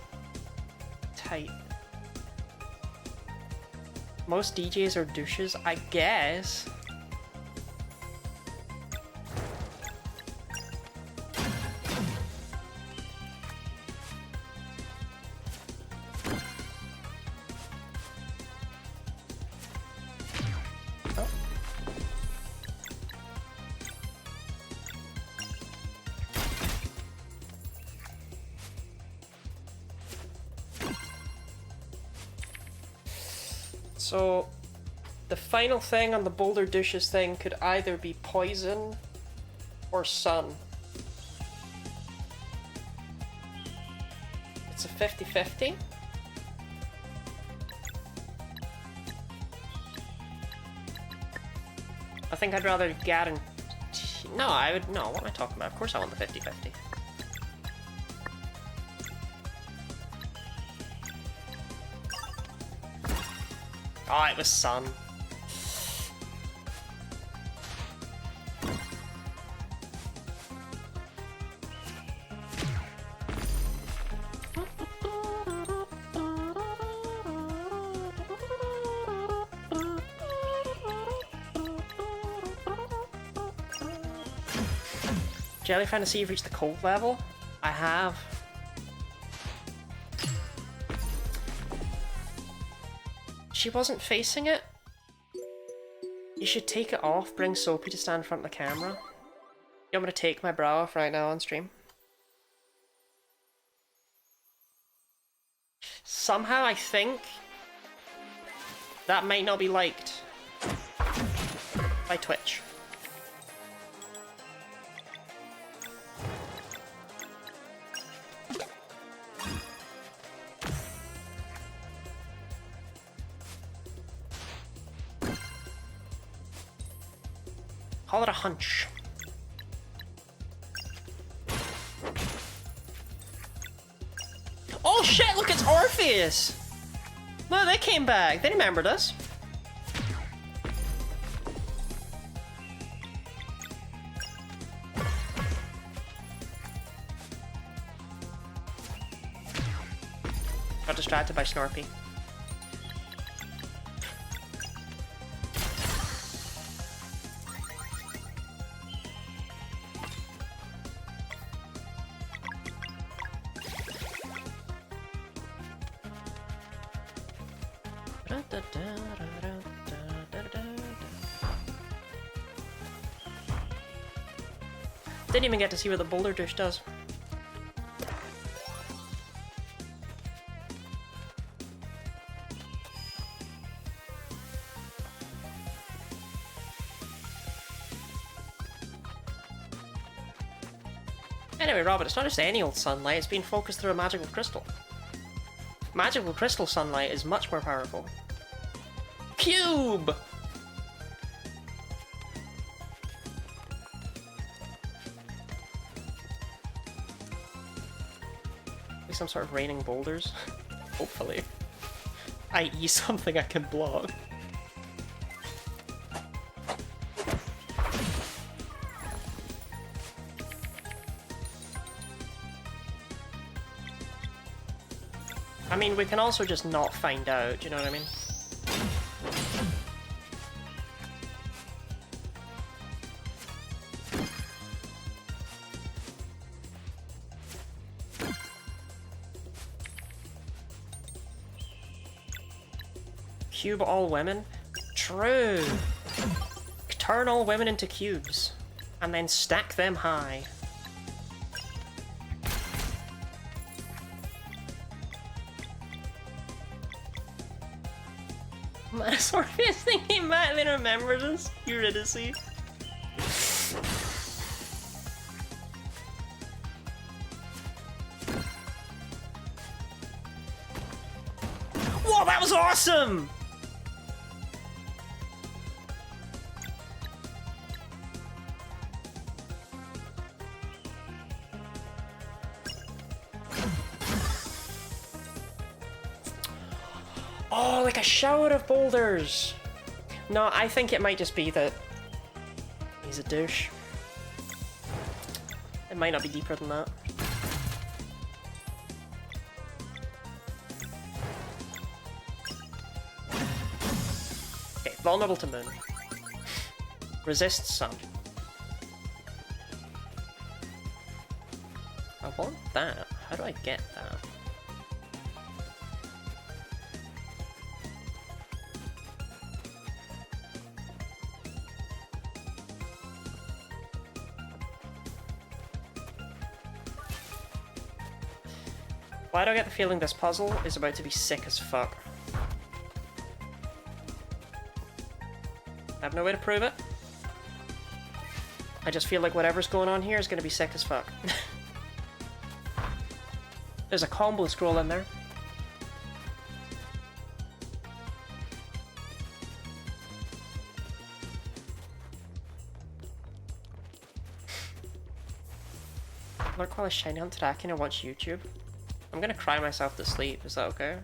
tight. Most DJs are douches, I guess. Oh. So, the final thing on the boulder douches thing could either be poison or sun. It's a 50-50. I think I'd rather guarantee... No, I would... No, what am I talking about? Of course I want the 50-50. Oh, it was sun. Jellyfin to see you've reached the cold level? I have. She wasn't facing it? You should take it off, bring Soapy to stand in front of the camera. You want me to take my bra off right now on stream? Somehow I think that might not be liked by Twitch. Call it a hunch. Oh shit, look, it's Orpheus! No, they came back. They remembered us. Got distracted by Snorpy. Didn't even get to see what the boulder douche does. Anyway, Robert, it's not just any old sunlight, it's being focused through a magical crystal. Magical crystal sunlight is much more powerful. Cube! Some sort of raining boulders. Hopefully. I.e. something I can block. I mean, we can also just not find out, do you know what I mean? Cube all women? True! Turn all women into cubes, and then stack them high. My Scorpius thinking back, they remember this. Eurydice. Whoa, that was awesome! Oh, like a shower of boulders! No, I think it might just be that he's a douche. It might not be deeper than that. Okay, vulnerable to moon. Resists sun. I want that. How do I get that? Why do I get the feeling this puzzle is about to be sick as fuck? I have no way to prove it. I just feel like whatever's going on here is going to be sick as fuck. There's a combo scroll in there. Lurk while I shiny on tracking and watch YouTube. I'm gonna cry myself to sleep, is that okay?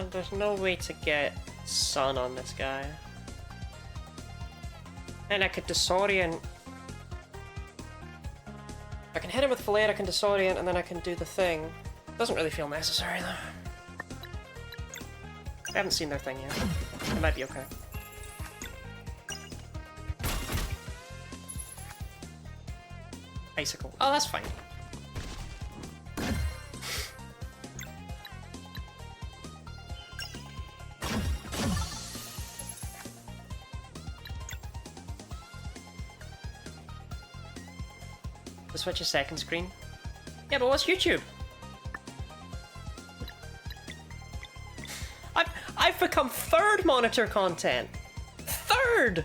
There's no way to get sun on this guy. And I could disorient. I can hit him with Fillet, I can disorient, and then I can do the thing. Doesn't really feel necessary though. I haven't seen their thing yet. It might be okay. Icicle. Oh, that's fine. Switch a second screen. Yeah, but what's YouTube? I've become third monitor content. Third.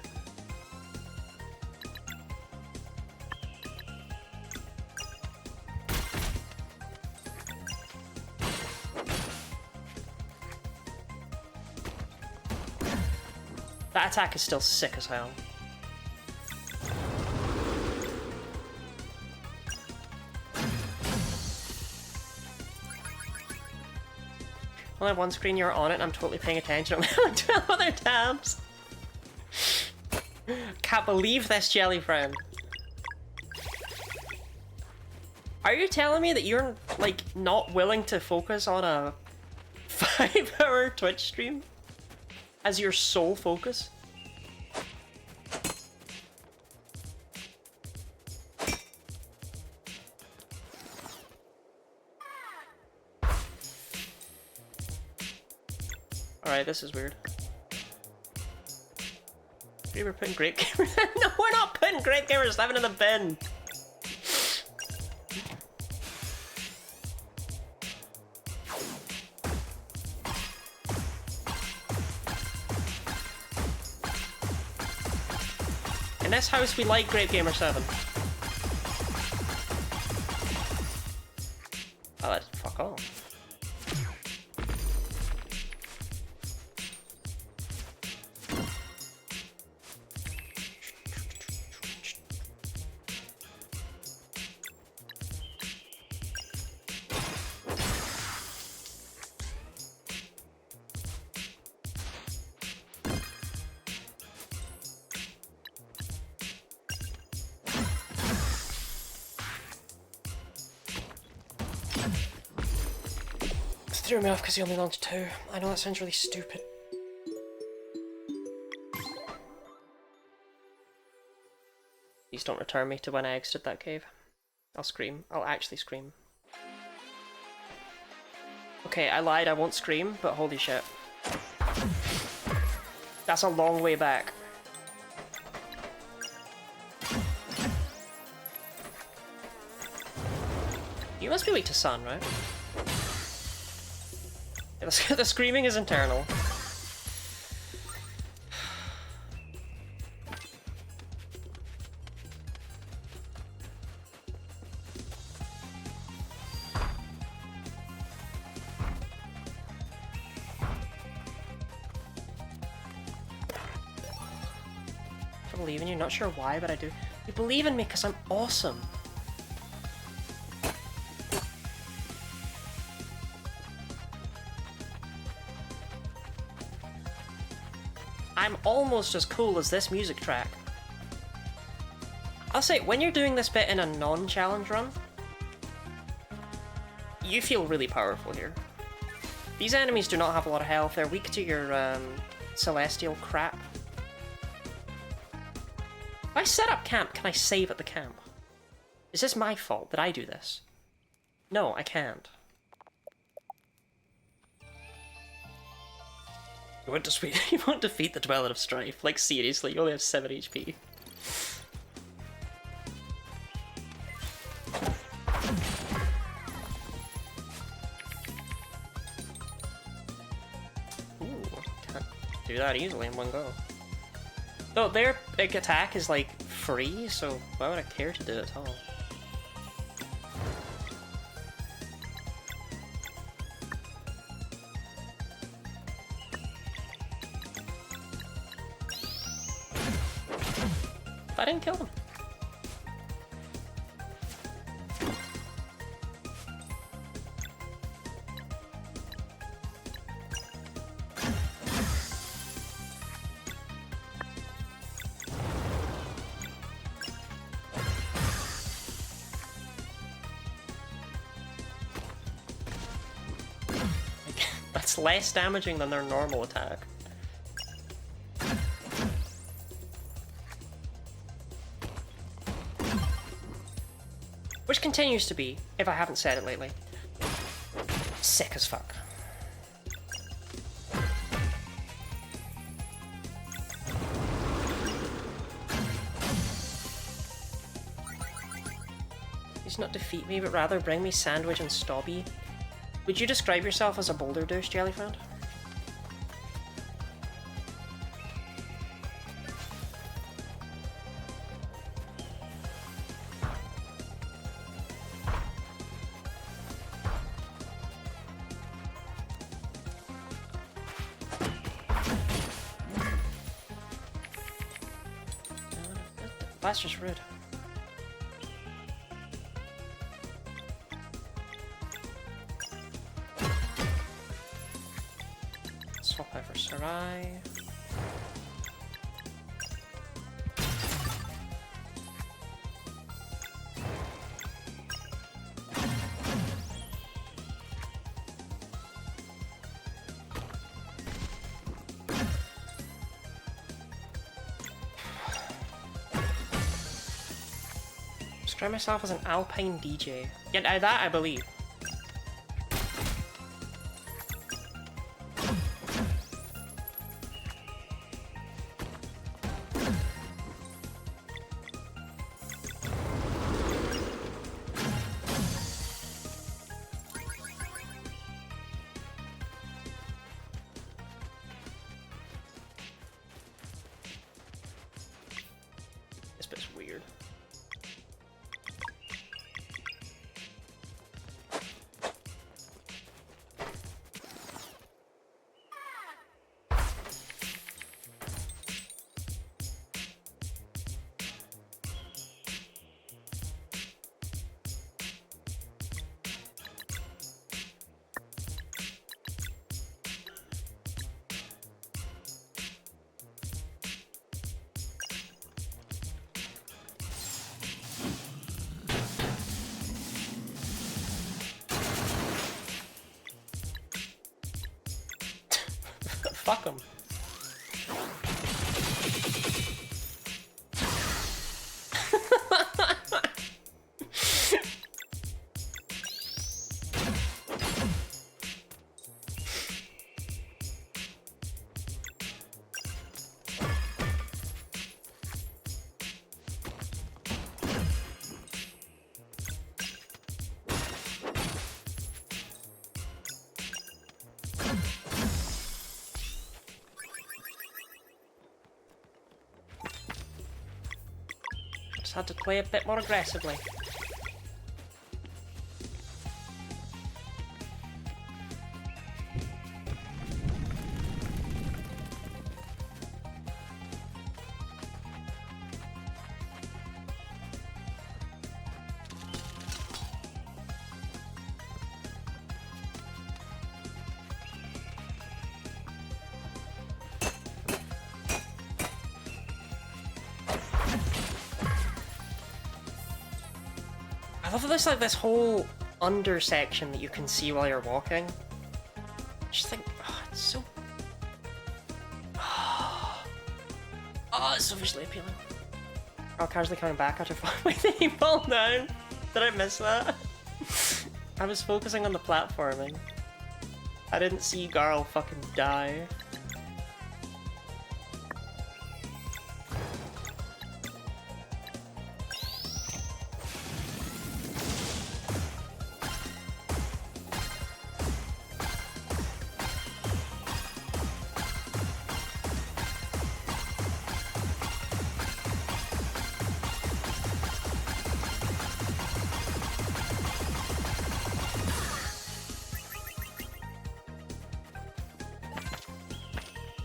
That attack is still sick as hell. Only have one screen, you're on it, and I'm totally paying attention. I'm 12 other tabs. Can't believe this, jelly friend. Are you telling me that you're, like, not willing to focus on a 5-hour Twitch stream as your sole focus? Alright, this is weird. Maybe we're putting Great Gamer... No, we're not putting Great Gamer 7 in the bin! In this house, we like Great Gamer 7. Oh, that's fuck off. threw me off because he only launched 2. I know that sounds really stupid. Please don't return me to when I exited that cave. I'll scream. I'll actually scream. Okay, I lied, I won't scream, but holy shit. That's a long way back. You must be weak to sun, right? The screaming is internal. I believe in you, not sure why, but I do. You believe in me because I'm awesome. I'm almost as cool as this music track. I'll say, when you're doing this bit in a non-challenge run, you feel really powerful here. These enemies do not have a lot of health, they're weak to your celestial crap. If I set up camp, can I save at the camp? Is this my fault? Did I do this? No, I can't. You won't defeat the Dweller of Strife. Like, seriously, you only have 7 HP. Ooh, can't do that easily in one go. No, their big attack is, like, free, so why would I care to do it at all? I didn't kill them. That's less damaging than their normal attack. Which continues to be, if I haven't said it lately, sick as fuck. Please not defeat me, but rather bring me Sandwich and Stobby. Would you describe yourself as a boulder douche, Jellyfriend? That's just rude. Swap out for Sarai. Describe myself as an Alpine DJ. Yeah, now that I believe. This bit's weird. Fuck him. Just had to play a bit more aggressively. I love that there's like this whole under section that you can see while you're walking. I just think, oh, it's so... Oh, it's so visually appealing. Oh, casually coming back after falling. Wait, did he fall down? Did I miss that? I was focusing on the platforming. I didn't see Garl fucking die.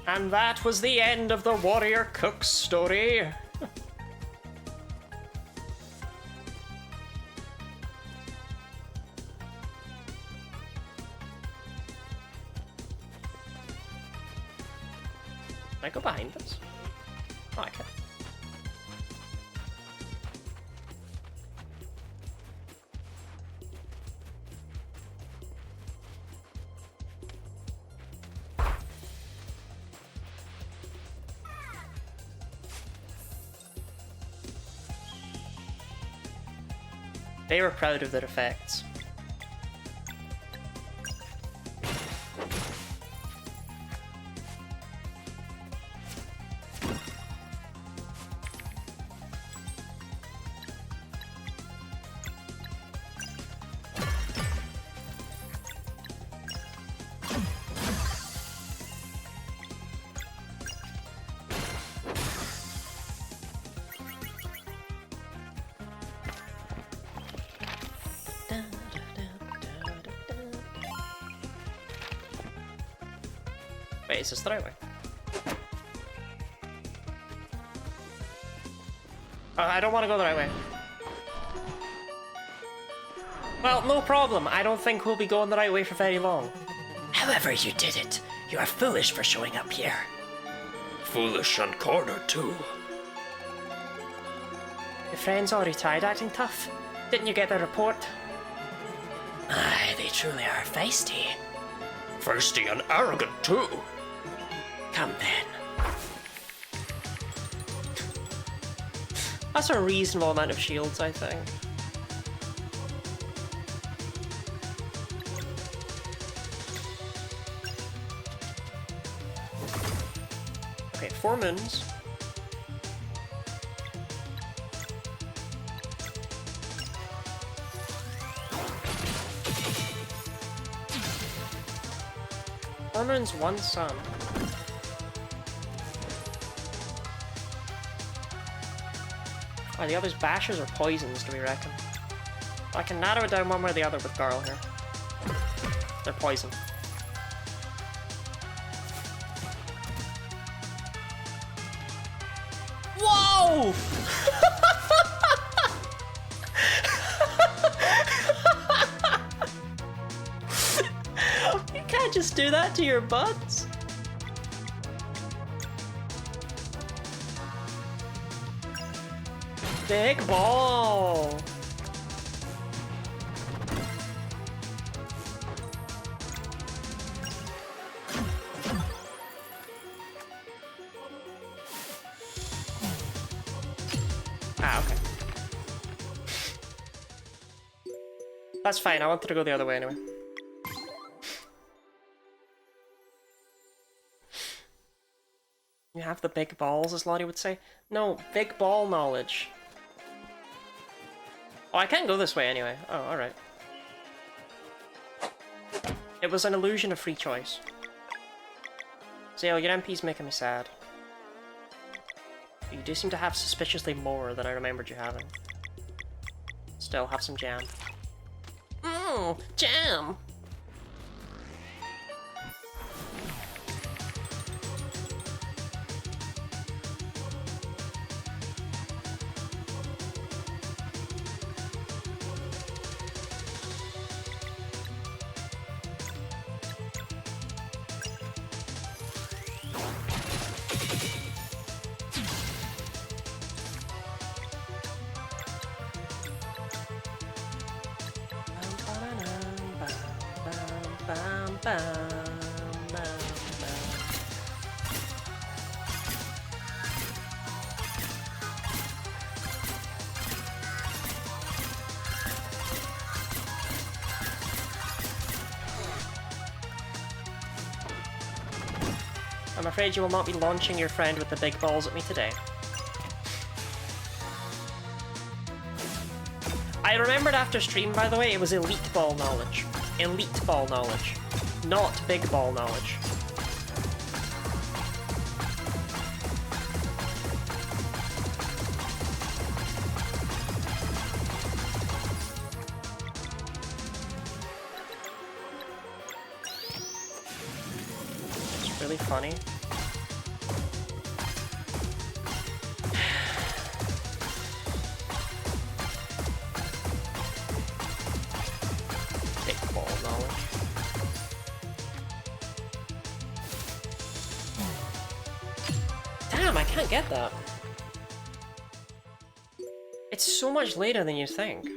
And that was the end of the warrior cook's story. Can I go behind this? Oh, I can. They were proud of their effects. Wait, is this the right way? I don't want to go the right way. Well, no problem. I don't think we'll be going the right way for very long. However you did it, you are foolish for showing up here. Foolish and cornered too. Your friends already tried acting tough. Didn't you get the report? Aye, they truly are feisty. Thirsty and arrogant too. Come then. That's a reasonable amount of shields, I think. Okay, 4 moons. Four moons, 1 sun. Are the others bashers or poisons, do we reckon? I can narrow it down one way or the other with Garl here. They're poison. Whoa! You can't just do that to your buds. Big ball. That's fine, I wanted to go the other way anyway. You have the big balls, as Lottie would say. No, big ball knowledge. Oh, I can't go this way anyway. Oh, alright. It was an illusion of free choice. Zale, your MP's making me sad. You do seem to have suspiciously more than I remembered you having. Still, have some jam. Mmm, jam! I'm afraid you will not be launching your friend with the big balls at me today. I remembered after stream, by the way, it was elite ball knowledge. Elite ball knowledge. Not big ball knowledge. It's really funny. Big ball knowledge. Damn, I can't get that. It's so much later than you think.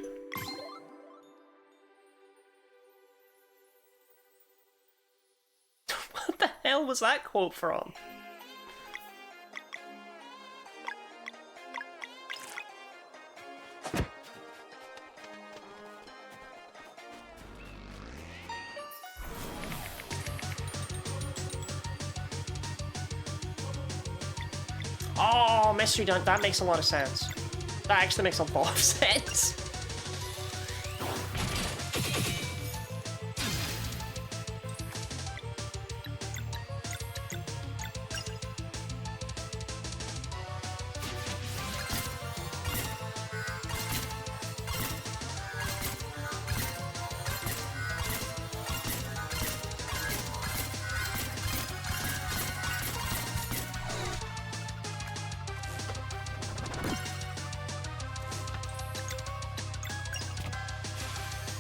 What the hell was that quote from? Oh, mystery dunk, that makes a lot of sense. That actually makes a lot of sense.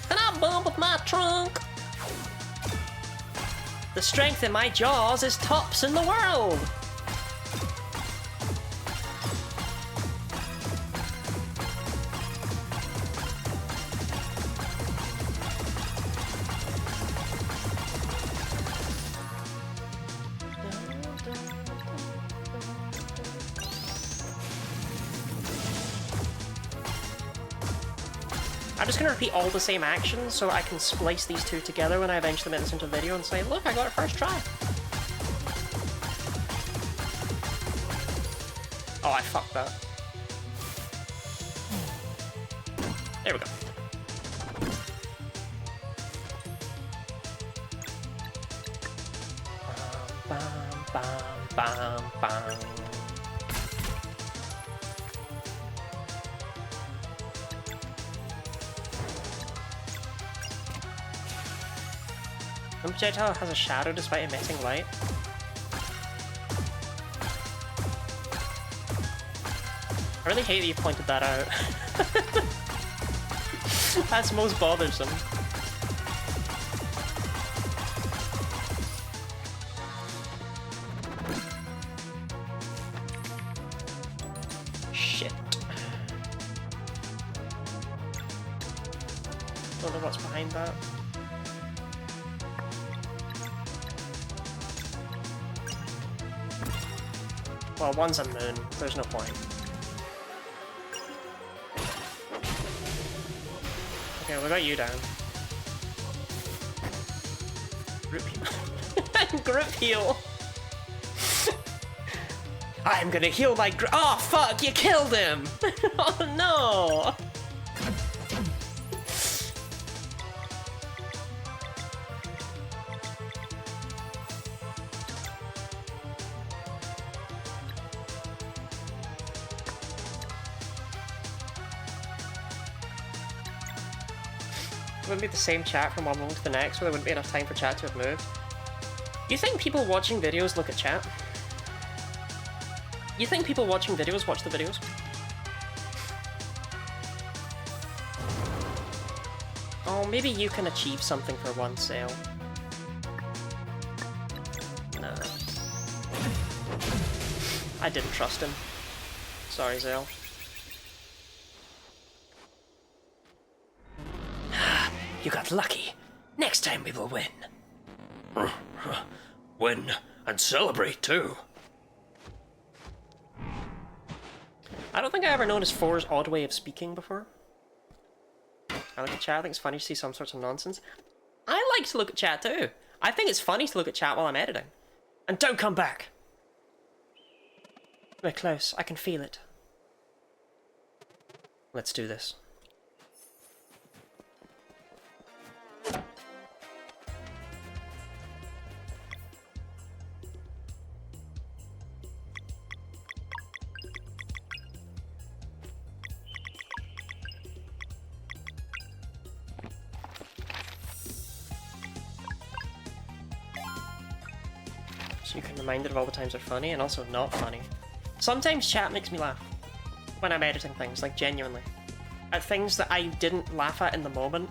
Can I bump with my trunk? The strength in my jaws is tops in the world. I'm just going to repeat all the same actions so I can splice these two together when I eventually make this into a video and say, look, I got it first try. Oh, I fucked that. There we go. Bam, bam, bam, bam. One projectile has a shadow despite emitting light. I really hate that you pointed that out. That's most bothersome. Shit. Don't know what's behind that. Well, one's a moon. There's no point. Okay, we got you down. Group heal. Group heal. I'm gonna heal my oh fuck, you killed him! Oh no! It wouldn't be the same chat from one moment to the next, where there wouldn't be enough time for chat to have moved. You think people watching videos look at chat? You think people watching videos watch the videos? Oh, maybe you can achieve something for one sale. No. I didn't trust him. Sorry, Zale. You got lucky. Next time we will win. Win and celebrate too. I don't think I ever noticed Four's odd way of speaking before. I look at chat, I think it's funny to see some sorts of nonsense. I like to look at chat too. I think it's funny to look at chat while I'm editing. And don't come back! We're close, I can feel it. Let's do this. So you can remind it of all the times they're funny and also not funny. Sometimes chat makes me laugh when I'm editing things, like genuinely. At things that I didn't laugh at in the moment.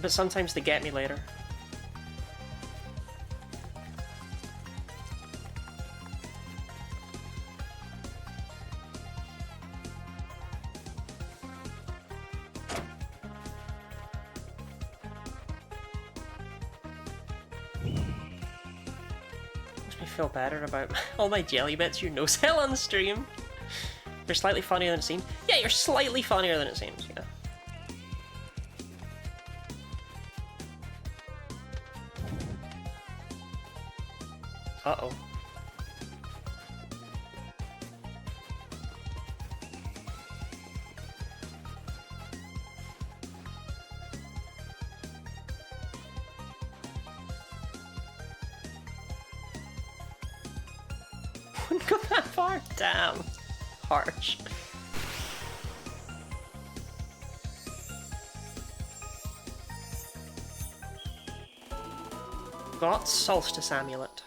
But sometimes they get me later. Feel better about all my jelly bits you no sell on the stream. You're slightly funnier than it seems. Yeah, you're slightly funnier than it seems, yeah. Uh-oh. Wouldn't go that far? Damn. Harsh. Got Solstice Amulet.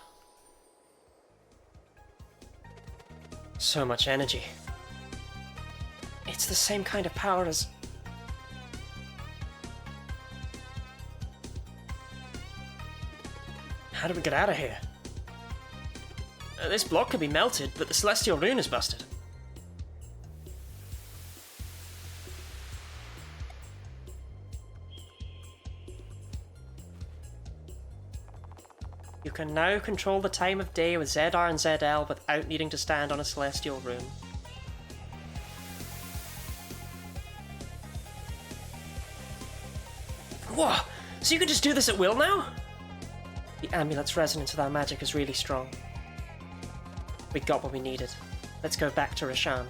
So much energy. It's the same kind of power as... How do we get out of here? This block could be melted, but the Celestial Rune is busted. You can now control the time of day with ZR and ZL without needing to stand on a Celestial Rune. Whoa! So you can just do this at will now? The amulet's resonance with our magic is really strong. We got what we needed. Let's go back to Rashan.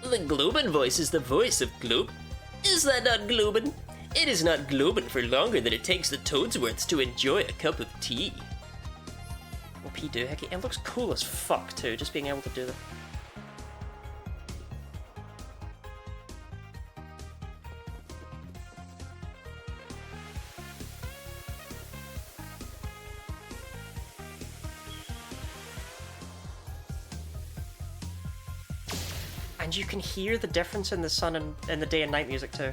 The Globen voice is the voice of Globe. Is that not Globen? It is not Globen for longer than it takes the Toadsworths to enjoy a cup of tea. Well, P doohickey. It looks cool as fuck too, just being able to do that. And you can hear the difference in the sun and the day and night music too.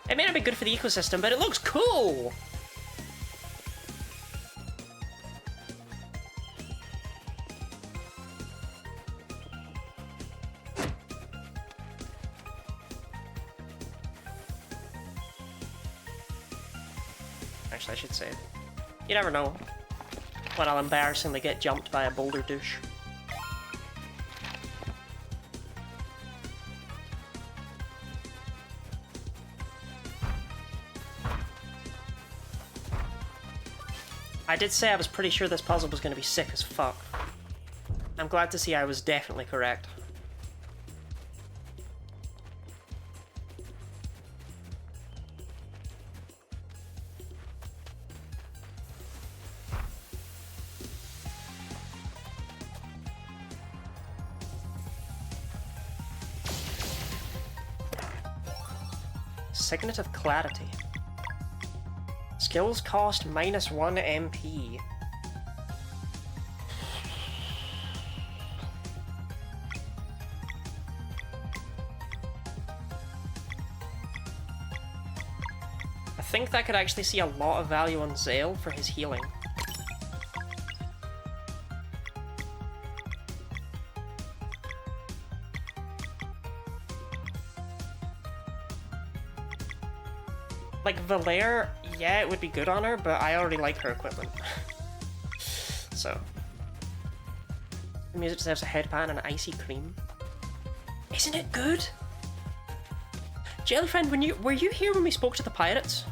It may not be good for the ecosystem, but it looks cool! Actually, I should say. You never know when I'll embarrassingly get jumped by a boulder douche. I did say I was pretty sure this puzzle was going to be sick as fuck. I'm glad to see I was definitely correct. Signet of Clarity. Skills cost -1 MP. I think that could actually see a lot of value on Zale for his healing. Like, Valere, yeah, it would be good on her, but I already like her equipment. So. The music deserves a headband and an icy cream. Isn't it good? Jellyfriend, were you here when we spoke to the pirates?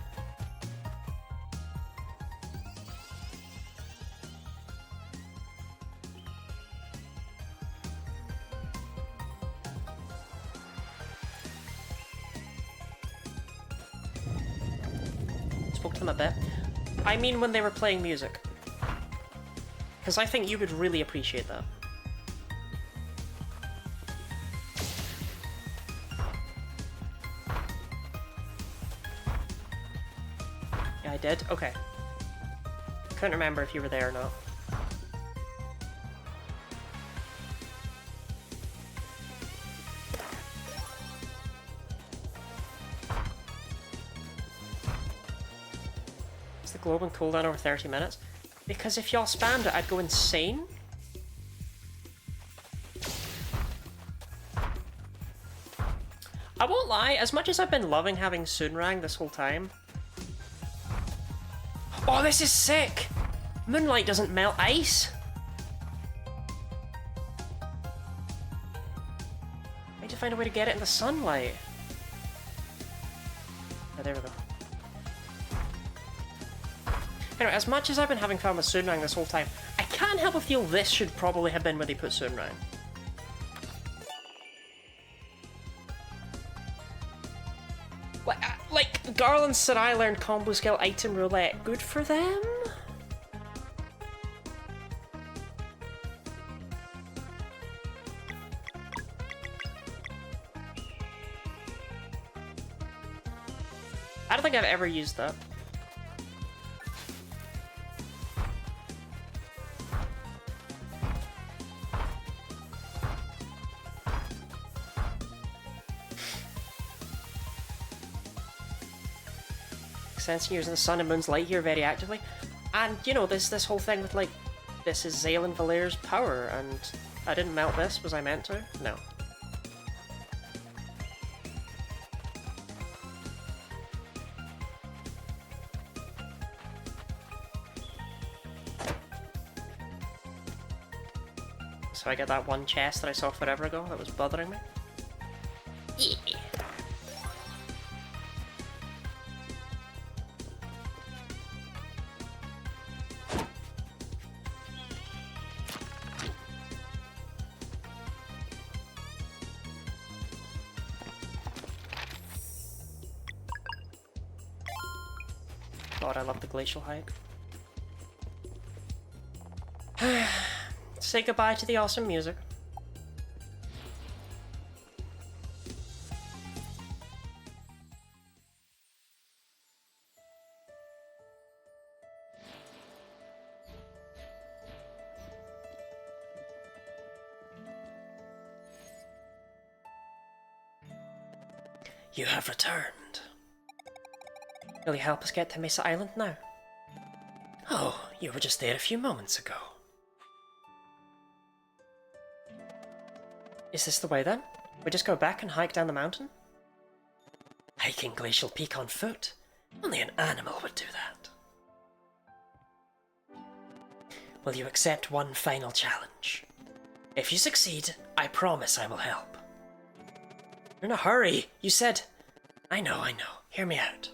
Spoke to them a bit. I mean when they were playing music. Because I think you would really appreciate that. Yeah, I did? Okay. Couldn't remember if you were there or not. Globe and cooldown over 30 minutes. Because if y'all spammed it, I'd go insane. I won't lie, as much as I've been loving having Soonrang this whole time. Oh, this is sick! Moonlight doesn't melt ice! I need to find a way to get it in the sunlight. Oh, there we go. Anyway, as much as I've been having fun with Soonrang this whole time, I can't help but feel this should probably have been where they put Soonrang. Like Garland said, I learned combo skill item roulette. Good for them? I don't think I've ever used that. Sense using the sun and moon's light here very actively, and you know this whole thing with like this is Zale and Valere's power, and I didn't melt this. Was I meant to? No. So I get that one chest that I saw forever ago that was bothering me. Yeah. God, I love the glacial hike. Say goodbye to the awesome music. You have returned. Will you help us get to Mesa Island now? Oh, you were just there a few moments ago. Is this the way then? We just go back and hike down the mountain? Hiking Glacial Peak on foot? Only an animal would do that. will you accept one final challenge? If you succeed, I promise I will help. You're in a hurry. You said... I know. Hear me out.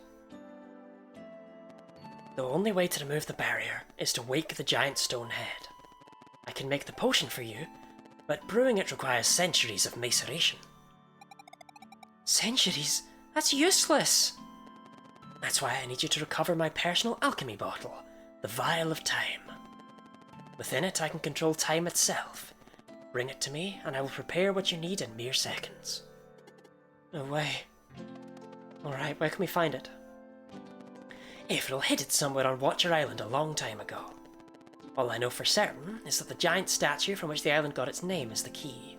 The only way to remove the barrier is to wake the giant stone head. I can make the potion for you, but brewing it requires centuries of maceration. Centuries? That's useless! That's why I need you to recover my personal alchemy bottle, the Vial of Time. Within it, I can control time itself. Bring it to me, and I will prepare what you need in mere seconds. No way. Alright, where can we find it? April hid it somewhere on Watcher Island a long time ago. All I know for certain is that the giant statue from which the island got its name is the key.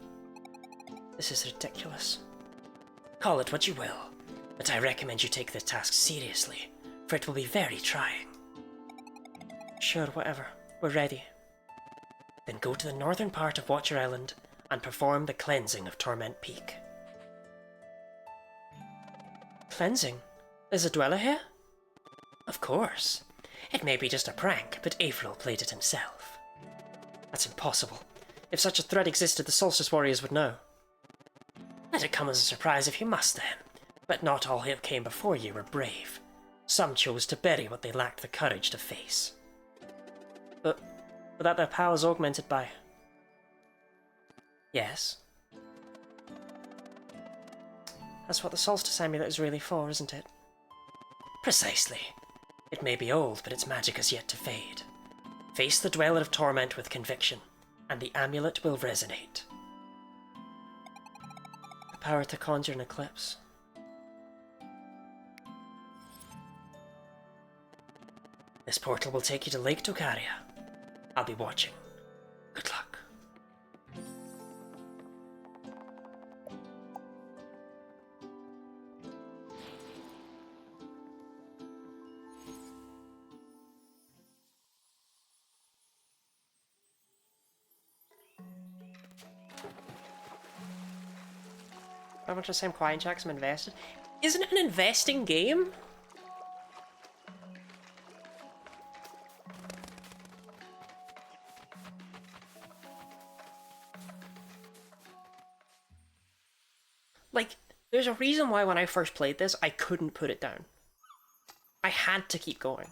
This is ridiculous. Call it what you will, but I recommend you take this task seriously, for it will be very trying. Sure, whatever. We're ready. Then go to the northern part of Watcher Island and perform the cleansing of Torment Peak. Cleansing? There's a dweller here? Of course. It may be just a prank, but April played it himself. That's impossible. If such a threat existed, the Solstice Warriors would know. Let it come as a surprise if you must then. But not all who came before you were brave. Some chose to bury what they lacked the courage to face. But that their powers augmented by... Yes? That's what the Solstice Amulet is really for, isn't it? Precisely. It may be old, but its magic has yet to fade. Face the Dweller of Torment with conviction, and the amulet will resonate. The power to conjure an eclipse. This portal will take you to Lake Tokaria. I'll be watching. Good luck. I want to say I'm quiet, Jack, 'cause I'm invested. Isn't it an investing game? Like, there's a reason why when I first played this, I couldn't put it down. I had to keep going.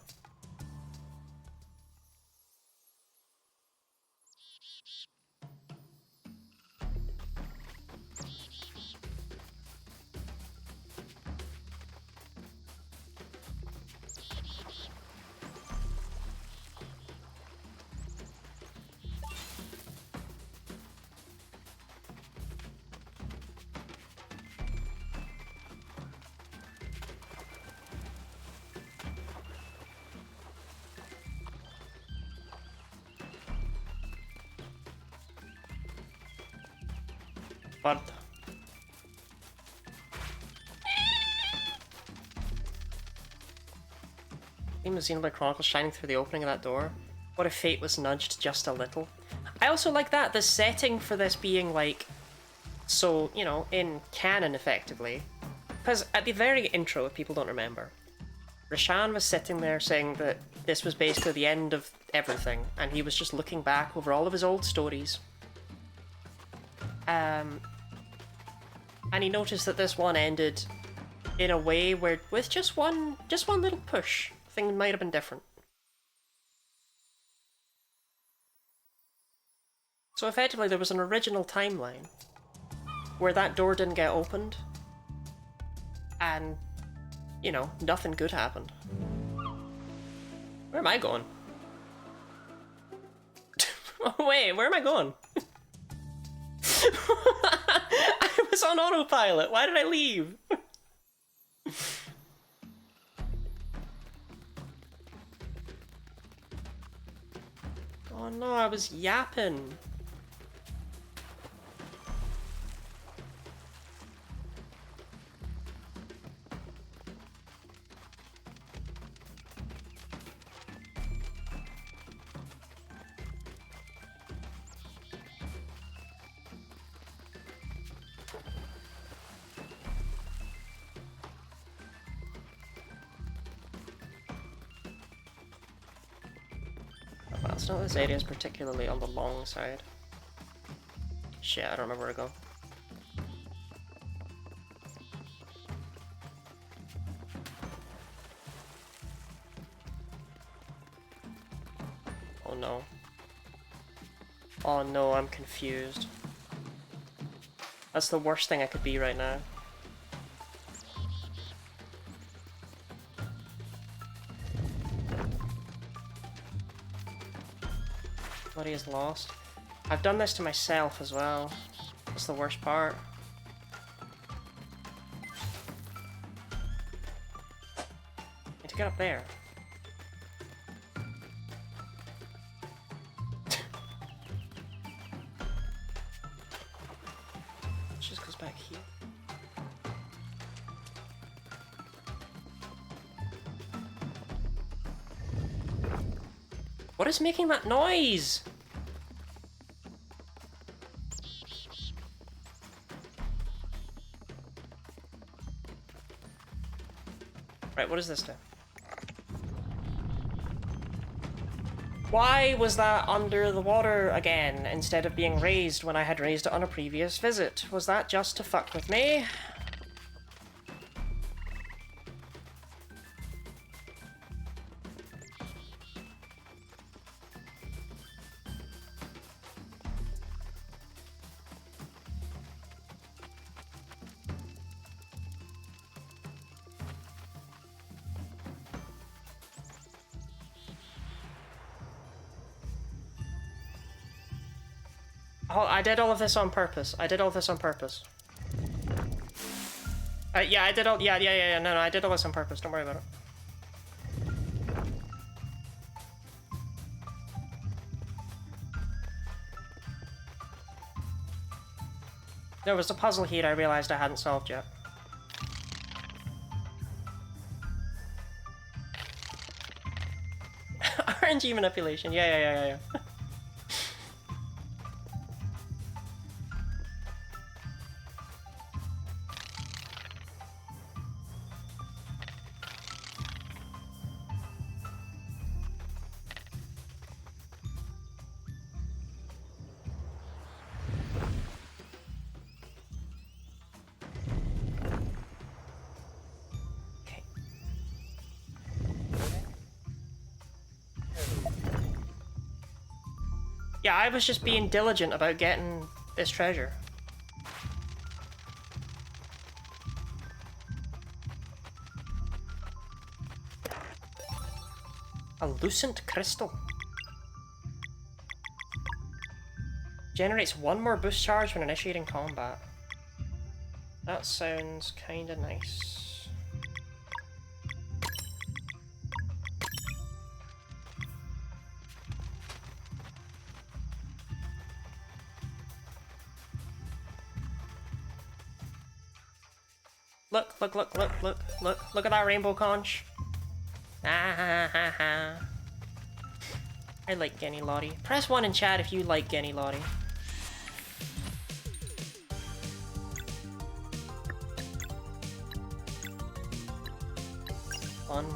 But theme of Xenoblade Chronicles shining through the opening of that door. What if fate was nudged just a little? I also like that, the setting for this being like, so, you know, in canon effectively. Because at the very intro, if people don't remember, Rashan was sitting there saying that this was basically the end of everything, and he was just looking back over all of his old stories. And he noticed that this one ended in a way where, with just one little push, things might have been different. So effectively, there was an original timeline where that door didn't get opened, and, you know, nothing good happened. Where am I going? Wait, where am I going? I was on autopilot. Why did I leave? Oh no, I was yapping. That's not this area is particularly on the long side. Shit, I don't remember where to go. Oh no. Oh no, I'm confused. That's the worst thing I could be right now. Bloody is lost. I've done this to myself as well. That's the worst part. Need to get up there. It just goes back here. What is making that noise? Right, what does this do? Why was that under the water again, instead of being raised when I had raised it on a previous visit? Was that just to fuck with me? Oh, I did all of this on purpose. I did all of this on purpose. Yeah, I did all- yeah, no, I did all this on purpose. Don't worry about it. There was a puzzle here I realized I hadn't solved yet. RNG manipulation. Yeah. Yeah, I was just being diligent about getting this treasure. A lucent crystal. Generates one more boost charge when initiating combat. That sounds kinda nice. Look at that rainbow conch. Ah ha ha ha. I like Genny Lottie. Press 1 in chat if you like Genny Lottie. One.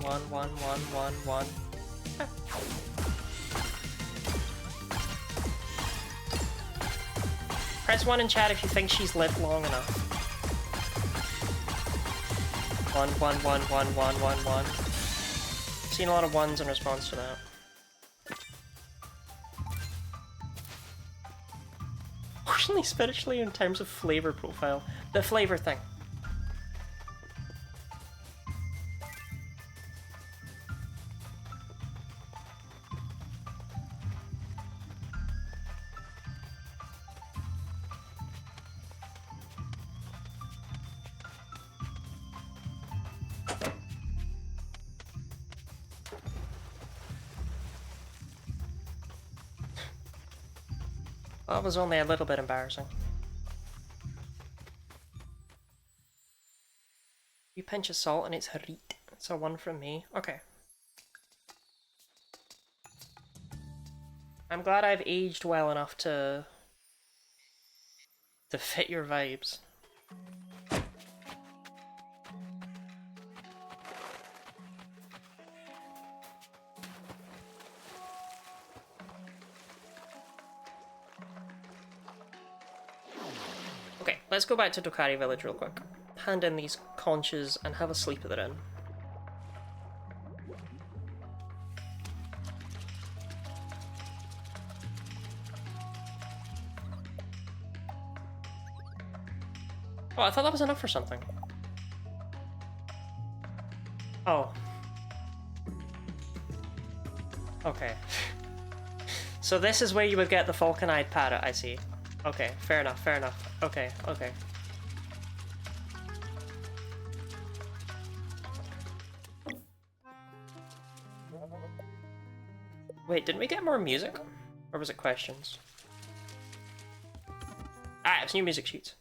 Press 1 in chat if you think she's lived long enough. One. Seen a lot of ones in response to that. Fortunately, spiritually, in terms of flavor profile. The flavor thing. That was only a little bit embarrassing. You pinch of salt and it's Harit. It's a 1 from me. Okay. I'm glad I've aged well enough to fit your vibes. let's go back to Dokari Village real quick. Hand in these conches and have a sleep at the inn. Oh, I thought that was enough for something. Oh. Okay. So this is where you would get the falcon-eyed parrot, I see. Okay, fair enough, fair enough. Okay, okay. Wait, didn't we get more music? Or was it questions? Ah, it's new music sheets.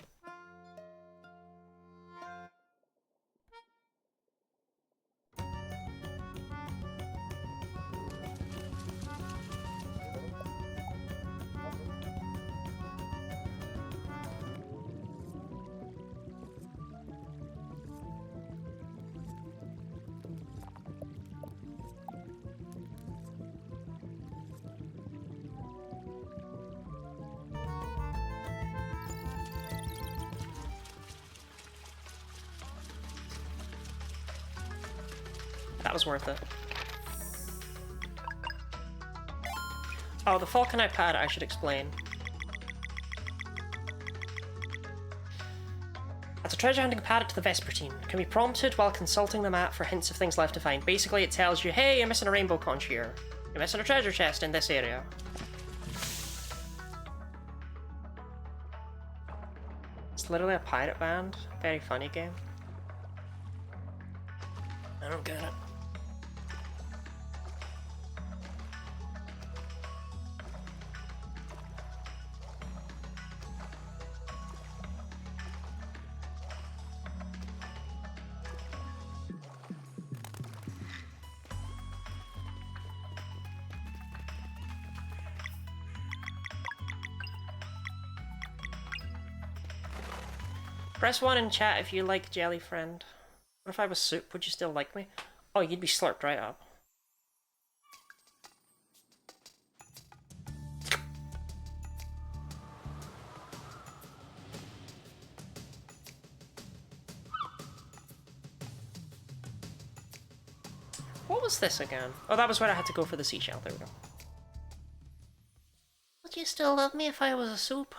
That was worth it. Oh, the falcon eye parrot, I should explain. That's a treasure hunting parrot to the Vespertine. Can be prompted while consulting the map for hints of things left to find. Basically, it tells you, hey, you're missing a rainbow conch here. You're missing a treasure chest in this area. It's literally a pirate band. Very funny game. I don't get it. Press 1 in chat if you like Jelly Friend. What if I was soup? Would you still like me? Oh, you'd be slurped right up. What was this again? Oh, that was where I had to go for the seashell. There we go. Would you still love me if I was a soup?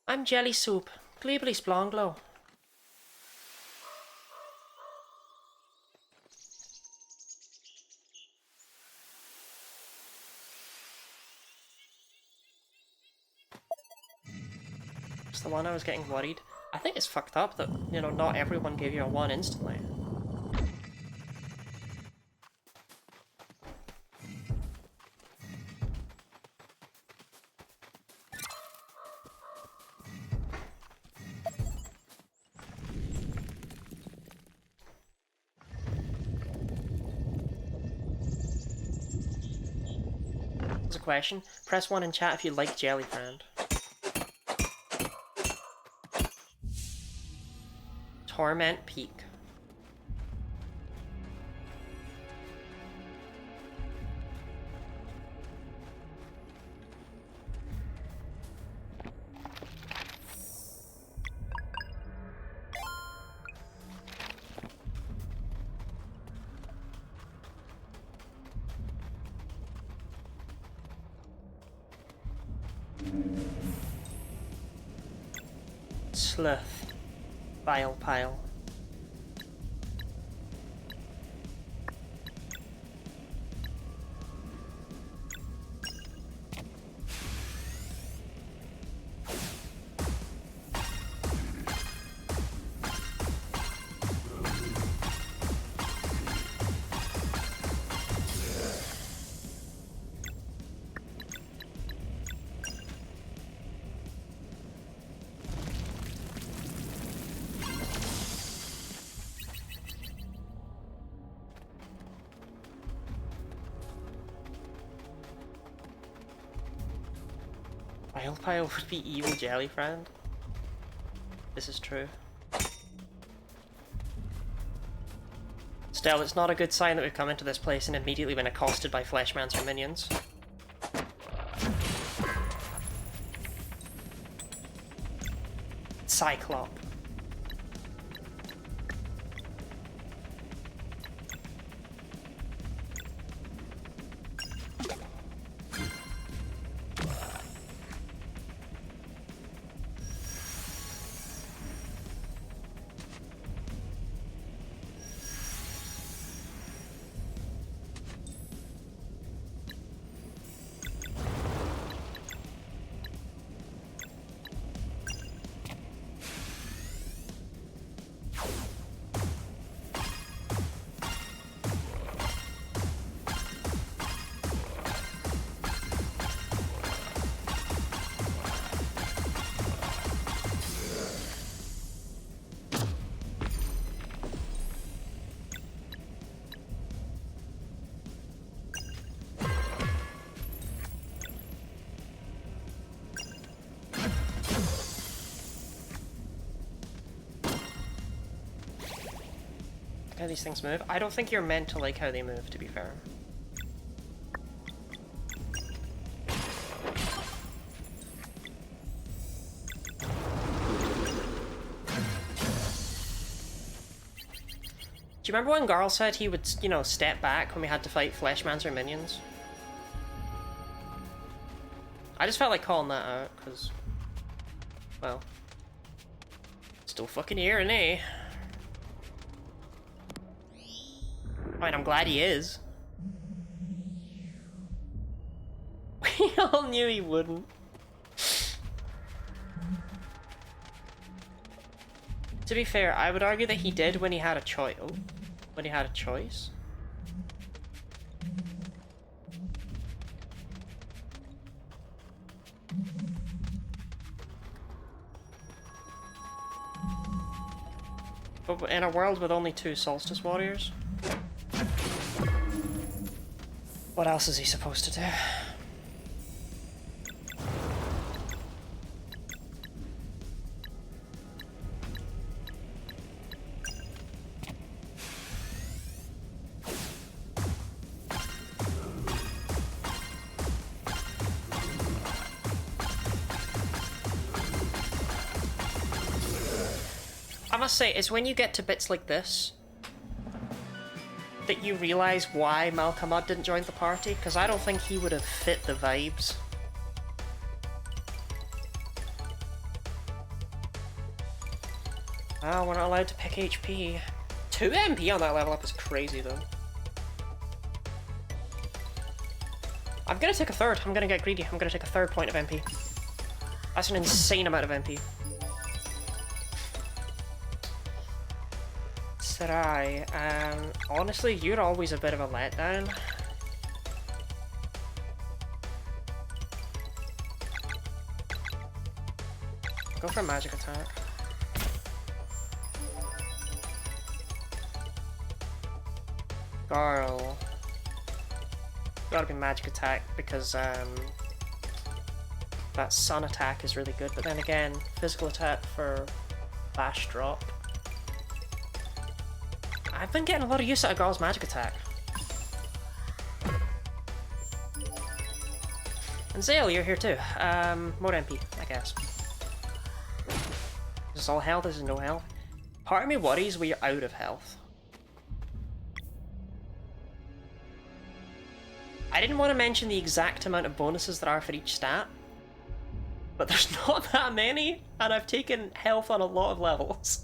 I'm Jelly Soup. Glibly Splonglow. It's the one I was getting worried. I think it's fucked up that, you know, not everyone gave you a 1 instantly. There's a question. Press 1 in chat if you like Jelly Friend. Torment Peak. Sleuth. Bile Pile. Pile would be evil Jelly Friend. This is true. Still, it's not a good sign that we've come into this place and immediately been accosted by Fleshmans or minions. Cyclop. How these things move. I don't think you're meant to like how they move, to be fair. Do you remember when Garl said he would, you know, step back when we had to fight Fleshmancer minions? I just felt like calling that out, because, well, still fucking here, isn't he? I mean, I'm glad he is. We all knew he wouldn't. To be fair, I would argue that he did when he had a choice. Oh, when he had a choice. But in a world with only 2 Solstice Warriors, what else is he supposed to do? I must say, it's when you get to bits like this that you realise why Malkamad didn't join the party, because I don't think he would have fit the vibes. Oh, we're not allowed to pick HP. 2 MP on that level up is crazy, though. I'm gonna take a third. I'm gonna get greedy. I'm gonna take a third point of MP. That's an insane amount of MP. Sarai, honestly, you're always a bit of a letdown. Go for a magic attack. Garl. Gotta be magic attack because that sun attack is really good, but then again, physical attack for flash drop. I've been getting a lot of use out of Garl's magic attack. And Zale, you're here too. More MP, I guess. This is all health, this is no health. Part of me worries we're out of health. I didn't want to mention the exact amount of bonuses there are for each stat, but there's not that many, and I've taken health on a lot of levels.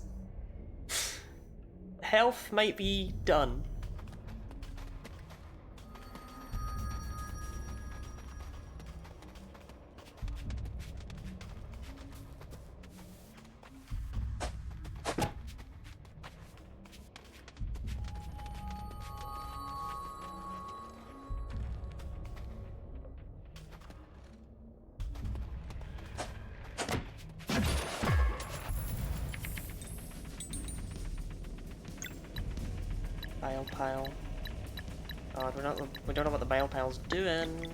Health might be done. Bile pile. God, we don't know what the bile pile's doing.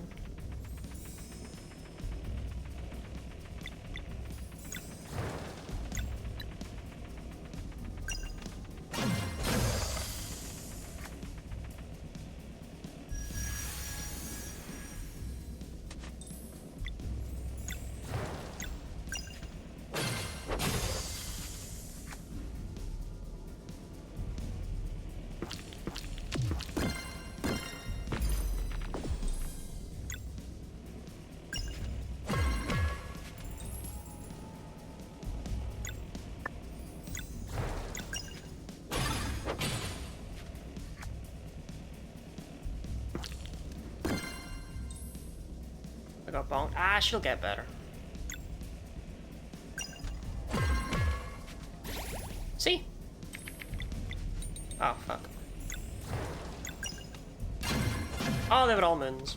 bonk. Ah, she'll get better. See? Oh, fuck. Oh, they were all moons.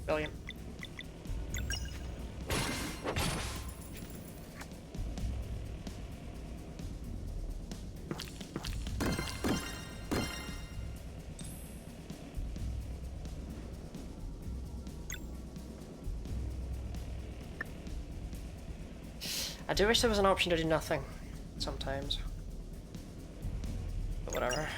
Brilliant. I do wish there was an option to do nothing sometimes. But whatever.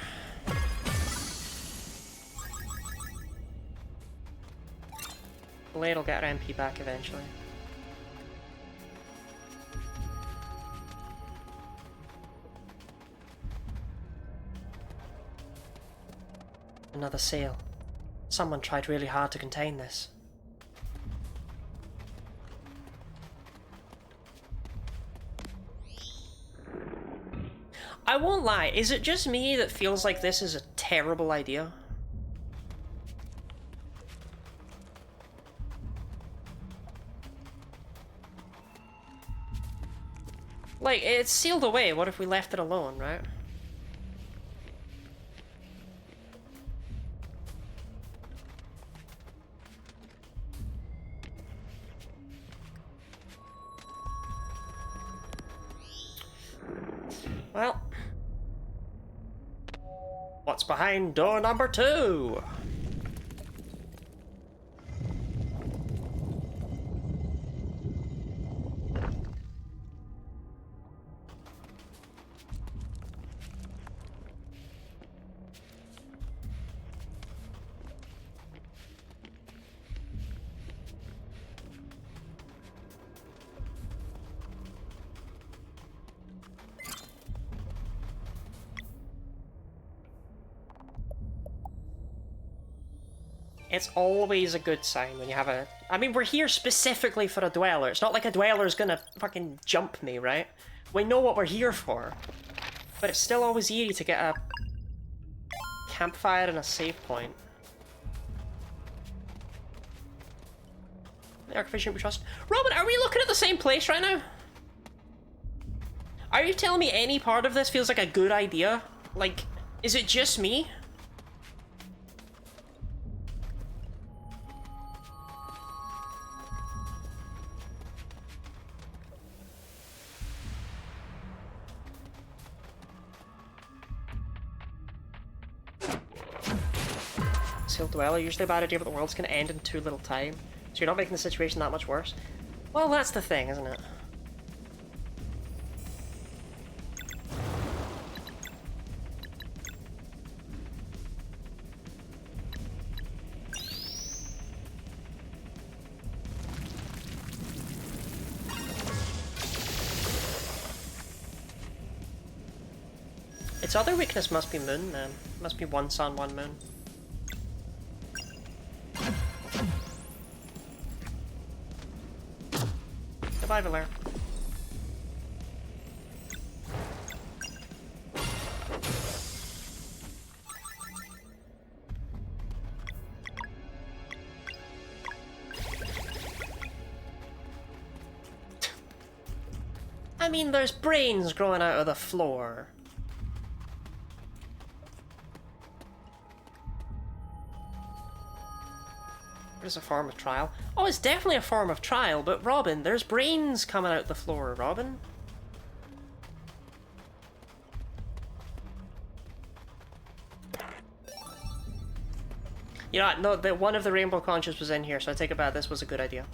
Blade will get her MP back eventually. Another seal. Someone tried really hard to contain this. I won't lie, is it just me that feels like this is a terrible idea? Like, it's sealed away, what if we left it alone, right? Well, what's behind door number 2? It's always a good sign when you have a... I mean, we're here specifically for a dweller. It's not like a dweller's gonna fucking jump me, right? We know what we're here for. But it's still always eerie to get a campfire and a save point. The Archvision we trust. Robin, are we looking at the same place right now? Are you telling me any part of this feels like a good idea? Like, is it just me? Sealed Dweller, usually a bad idea, but the world's gonna end in too little time. So you're not making the situation that much worse. Well, that's the thing, isn't it? Its other weakness must be moon, then. Must be one sun, one moon. Goodbye, Valere. I mean, there's brains growing out of the floor. It is a form of trial. Oh, it's definitely a form of trial, but Robin, there's brains coming out the floor, Robin. You know, no, one of the rainbow conches was in here, so I take it back. This was a good idea.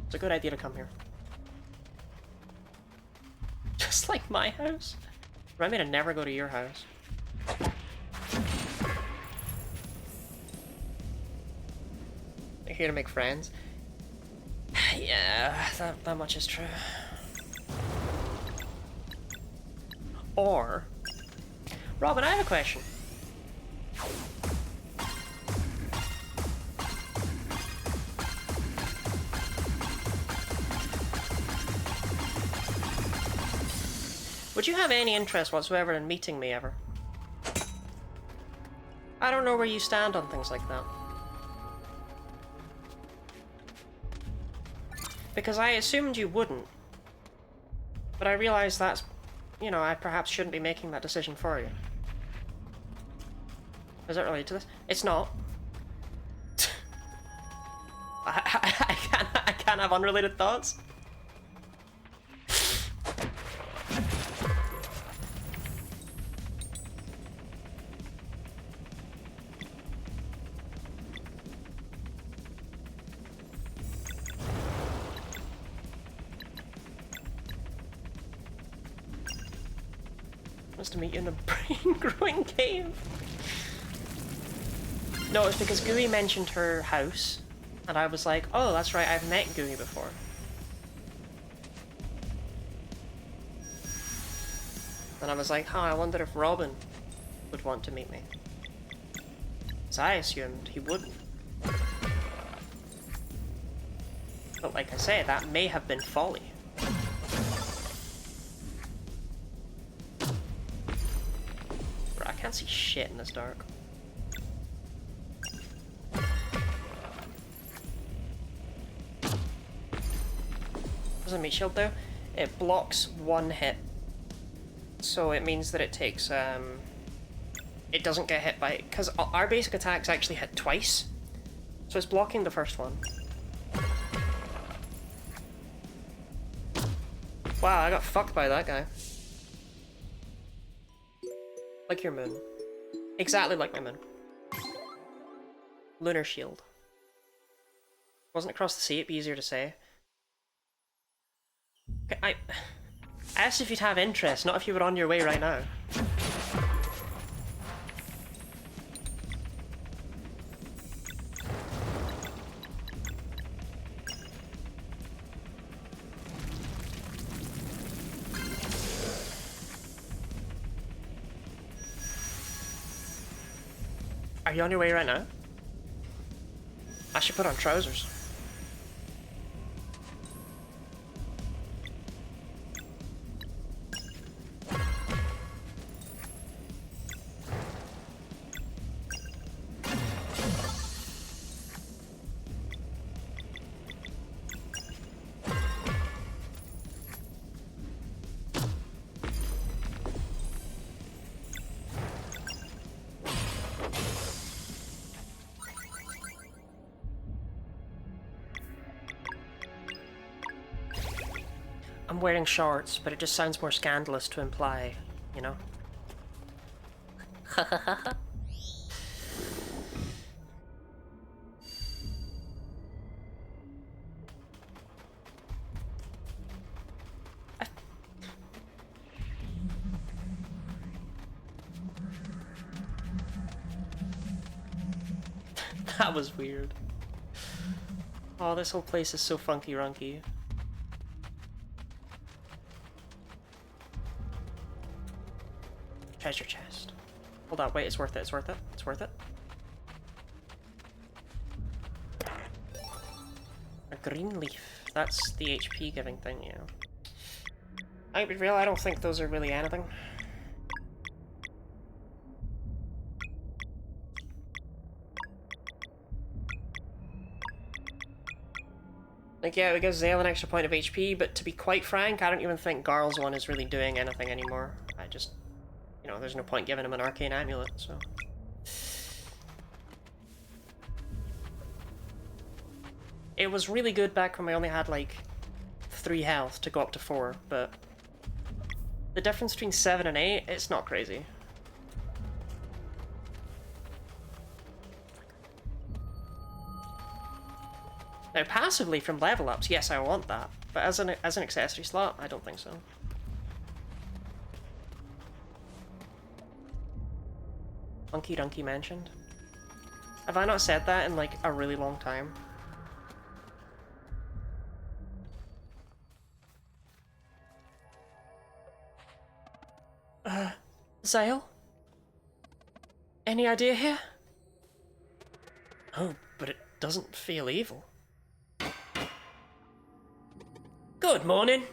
It's a good idea to come here. Just like my house. Remind me to never go to your house. You're here to make friends. Yeah, that much is true. Or... Robin, I have a question. Would you have any interest whatsoever in meeting me ever? I don't know where you stand on things like that. because I assumed you wouldn't. But I realized that's, you know, I perhaps shouldn't be making that decision for you. Is it related to this? It's not. I can't have unrelated thoughts. To meet you in a brain-growing cave. No, it's because Gooey mentioned her house, and I was like, oh, that's right, I've met Gooey before. And I was like, oh, I wonder if Robin would want to meet me. So I assumed he wouldn't. But like I say, that may have been folly. I can't see shit in this dark. Does a meat shield though? It blocks one hit. So it means that it takes, it doesn't get hit by, because our basic attacks actually hit twice. So it's blocking the first one. Wow, I got fucked by that guy. Like your moon. Exactly like my moon. Lunar shield. Wasn't across the sea, it'd be easier to say. Okay, I asked if you'd have interest, not if you were on your way right now. Are you on your way right now? I should put on trousers. I'm wearing shorts, but it just sounds more scandalous to imply, you know? That was weird. Oh, this whole place is so funky-runky. Treasure chest. Hold on, wait, it's worth it, it's worth it, it's worth it. A green leaf. That's the HP giving thing, you know. I'll be real, I don't think those are really anything. Like, yeah, it gives Zale an extra point of HP, but to be quite frank, I don't even think Garl's one is really doing anything anymore. I just... You know, there's no point giving him an arcane amulet, so... It was really good back when I only had, like, 3 health to go up to 4, but... The difference between 7 and 8, it's not crazy. Now, passively from level ups, yes, I want that, but as an accessory slot, I don't think so. Funky Donkey mentioned. Have I not said that in like a really long time? Zale? Any idea here? Oh, but it doesn't feel evil. Good morning.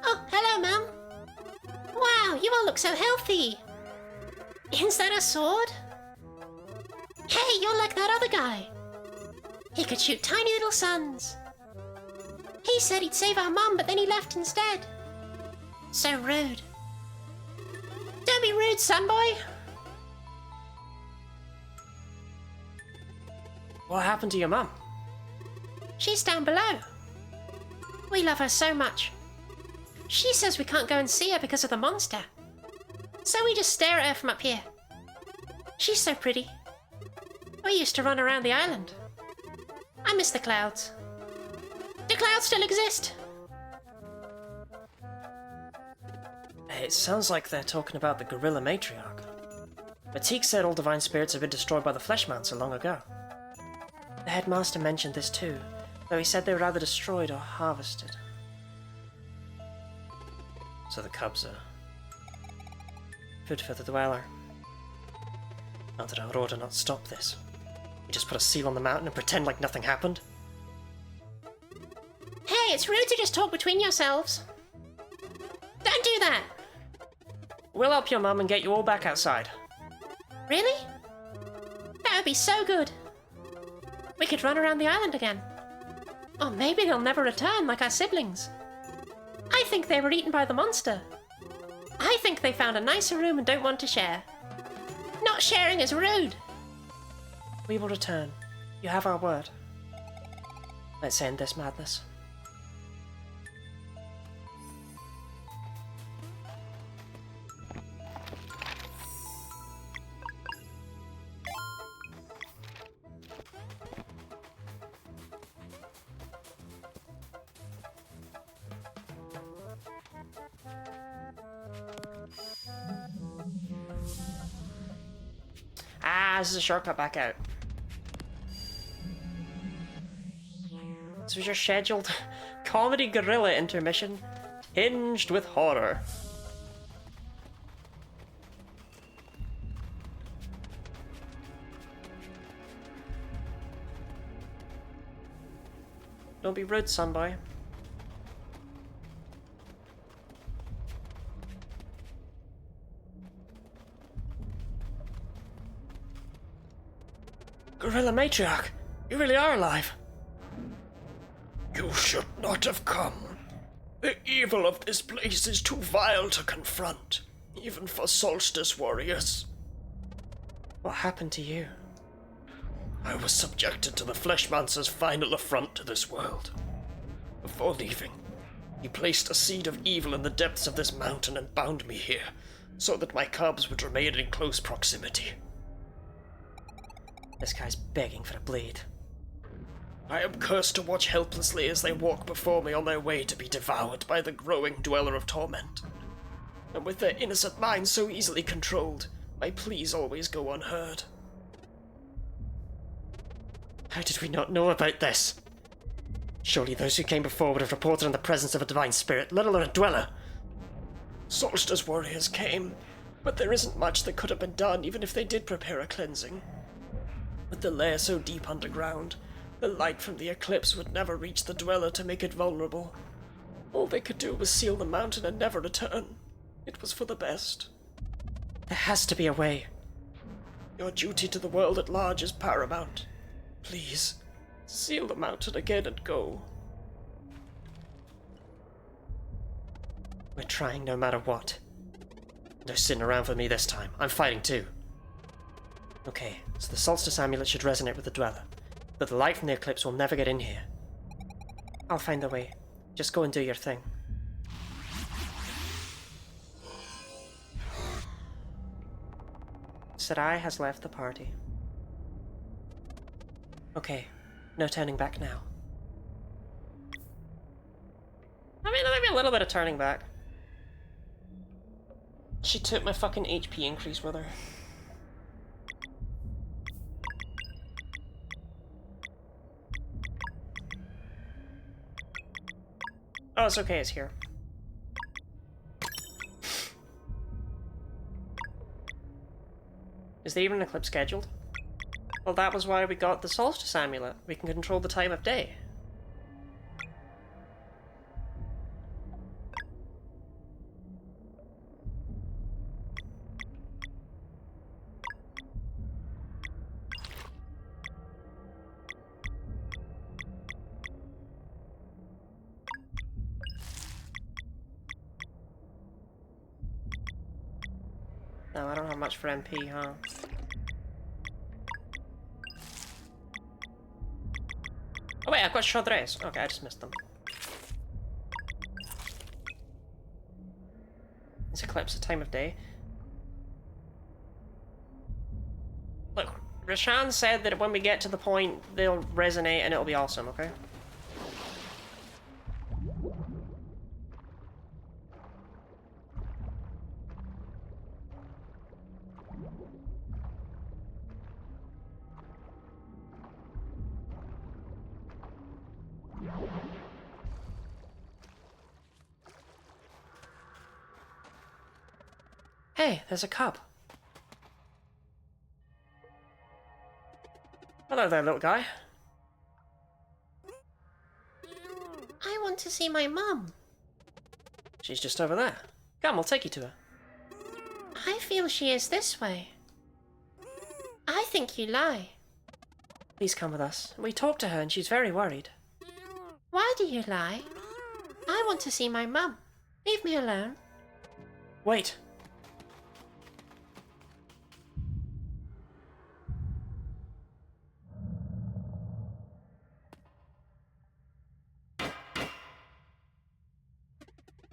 Oh, hello, Mum. Wow, you all look so healthy. Is that a sword? Hey, you're like that other guy. He could shoot tiny little suns. He said he'd save our mom, but then he left instead. So rude. Don't be rude, Sunboy. What happened to your mum? She's down below. We love her so much. She says we can't go and see her because of the monster. So we just stare at her from up here. She's so pretty. We used to run around the island. I miss the clouds. Do clouds still exist? It sounds like they're talking about the gorilla matriarch. Matique said all divine spirits have been destroyed by the Fleshmancer long ago. The headmaster mentioned this too, though he said they were either destroyed or harvested. So the cubs are food for the dweller. Now that our order not stop this, we just put a seal on the mountain and pretend like nothing happened? Hey, it's rude to just talk between yourselves. Don't do that. We'll help your mum and get you all back outside. Really? That would be so good. We could run around the island again. Or maybe they'll never return like our siblings. I think they were eaten by the monster. I think they found a nicer room and don't want to share. Not sharing is rude. We will return. You have our word. Let's end this madness. This is a shortcut back out. This was your scheduled comedy gorilla intermission, tinged with horror. Don't be rude, Sunboy. Gorilla Matriarch, you really are alive. You should not have come. The evil of this place is too vile to confront, even for solstice warriors. What happened to you? I was subjected to the Fleshmancer's final affront to this world. Before leaving, he placed a seed of evil in the depths of this mountain and bound me here, so that my cubs would remain in close proximity. This guy's begging for a blade. I am cursed to watch helplessly as they walk before me on their way to be devoured by the growing dweller of torment. And with their innocent minds so easily controlled, my pleas always go unheard. How did we not know about this? Surely those who came before would have reported on the presence of a divine spirit, let alone a dweller. Solstice warriors came, but there isn't much that could have been done even if they did prepare a cleansing. With the lair so deep underground, the light from the eclipse would never reach the dweller to make it vulnerable. All they could do was seal the mountain and never return. It was for the best. There has to be a way. Your duty to the world at large is paramount. Please, seal the mountain again and go. We're trying no matter what. No sitting around for me this time. I'm fighting too. Okay, so the solstice amulet should resonate with the dweller, but the light from the eclipse will never get in here. I'll find the way. Just go and do your thing. Sarai has left the party. Okay, no turning back now. I mean, there might be a little bit of turning back. She took my fucking HP increase with her. Oh, it's okay, it's here. Is there even an eclipse scheduled? Well, that was why we got the solstice amulet. We can control the time of day. No, I don't have much for MP, huh? Oh wait, I've got Chaudres. Okay, I just missed them. Is eclipse a time of day? Look, Rashan said that when we get to the point, they'll resonate and it'll be awesome, okay? Hey, there's a cub. Hello there, little guy. I want to see my mum. She's just over there. Come, I'll take you to her. I feel she is this way. I think you lie. Please come with us. We talked to her and she's very worried. Why do you lie? I want to see my mum. Leave me alone. Wait.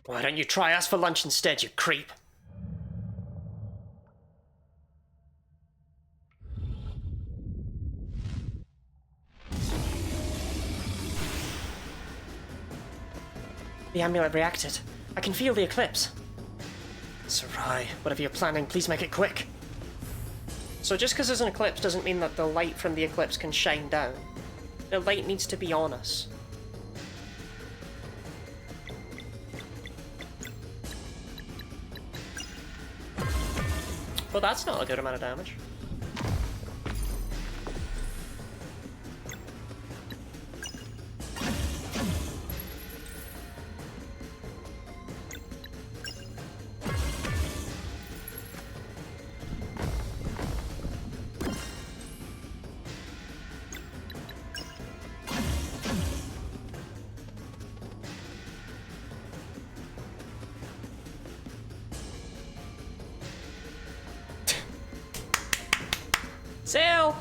Why don't you try us for lunch instead, you creep? The amulet reacted. I can feel the eclipse. Sarai, whatever you're planning, please make it quick. So just because there's an eclipse doesn't mean that the light from the eclipse can shine down. The light needs to be on us. Well, that's not a good amount of damage. Sail!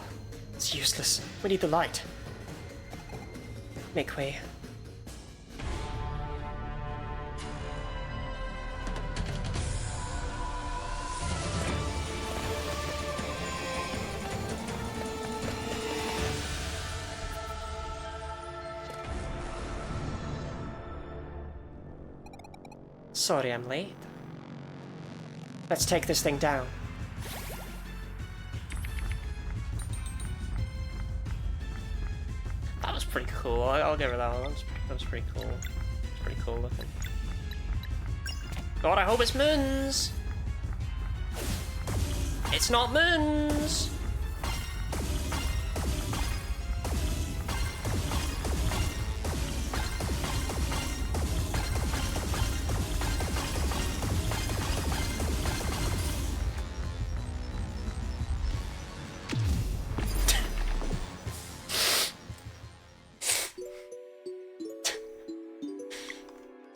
It's useless. We need the light. Make way. Sorry I'm late. Let's take this thing down. That was pretty cool. I'll give her that one. That was pretty cool. It's pretty cool looking. God, I hope it's moons! It's not moons!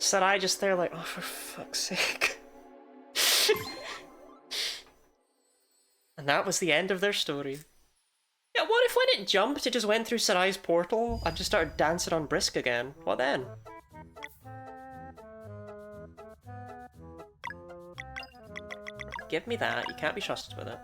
Said I just there like, oh, for fuck's sake. And that was the end of their story. Yeah, what if when it jumped, it just went through Sarai's portal and just started dancing on Brisk again? What then? Give me that, you can't be trusted with it.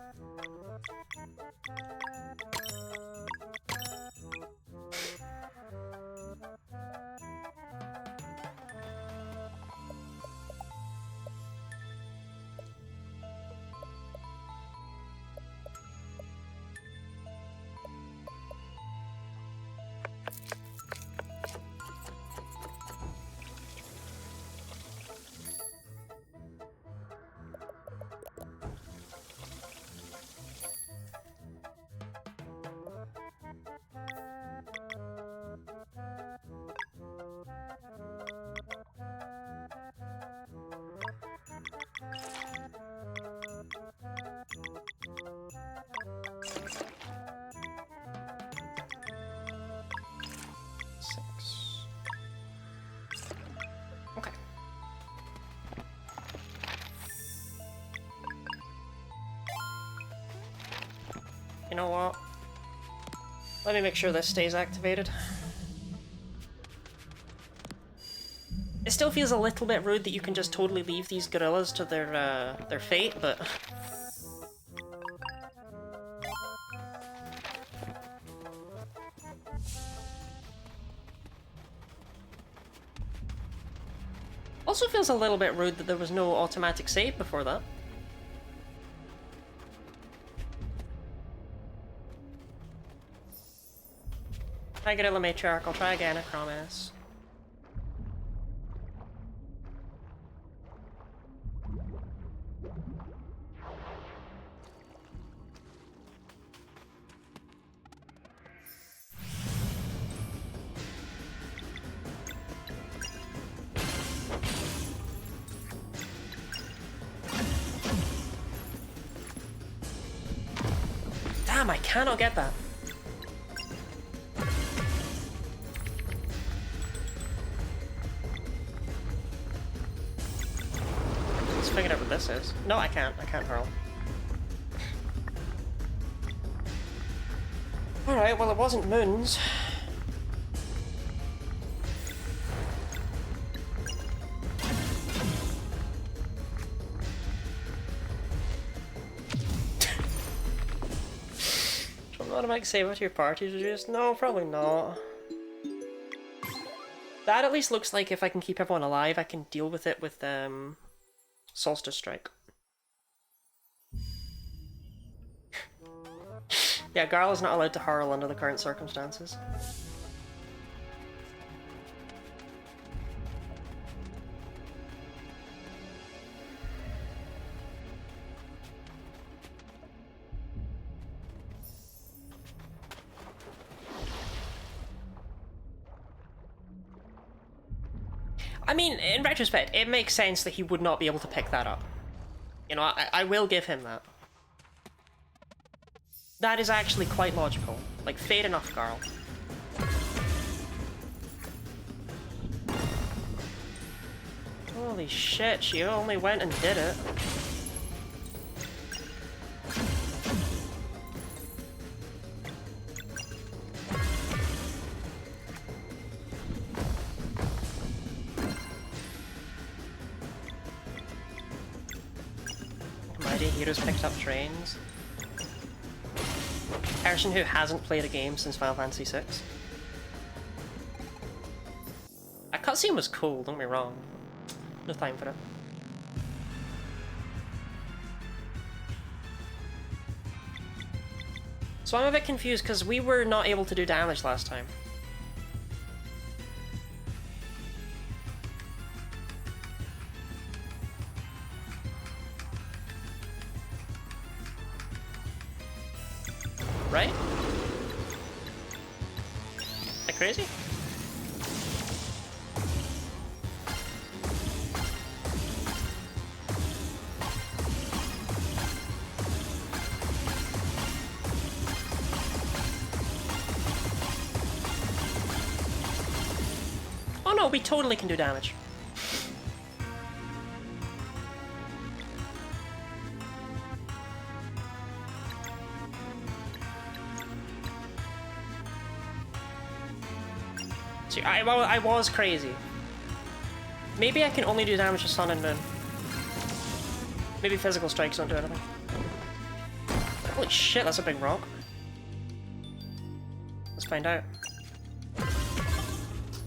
You know what? Let me make sure this stays activated. It still feels a little bit rude that you can just totally leave these gorillas to their fate, but... Also feels a little bit rude that there was no automatic save before that. Hi, Gorilla Matriarch. I'll try again, I promise. Damn, I cannot get that. Let's figure out what this is. No, I can't. I can't hurl. Alright, well it wasn't moons. Automatic save with your party reduced? No, probably not. That at least looks like if I can keep everyone alive, I can deal with it with Solstice Strike. Yeah, Garl is not allowed to hurl under the current circumstances. I mean, in retrospect, it makes sense that he would not be able to pick that up. You know, I will give him that. That is actually quite logical. Like, fair enough, Garl. Holy shit, she only went and did it. Mighty Heroes picked up trains. Person who hasn't played a game since Final Fantasy VI. That cutscene was cool, don't get me wrong. No time for it. So I'm a bit confused because we were not able to do damage last time. Right? Like crazy? Oh no, we totally can do damage. See, I was crazy. Maybe I can only do damage to Sun and Moon. Maybe physical strikes don't do anything. Holy shit, that's a big rock. Let's find out.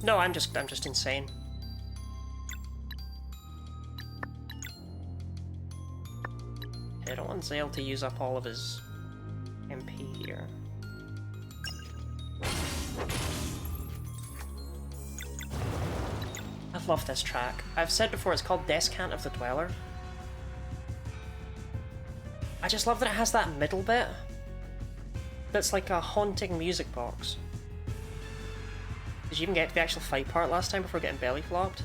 No, I'm just insane. I don't want Zale to use up all of his MP here. I love this track. I've said before, it's called Descant of the Dweller. I just love that it has that middle bit. That's like a haunting music box. Did you even get to the actual fight part last time before getting belly flopped?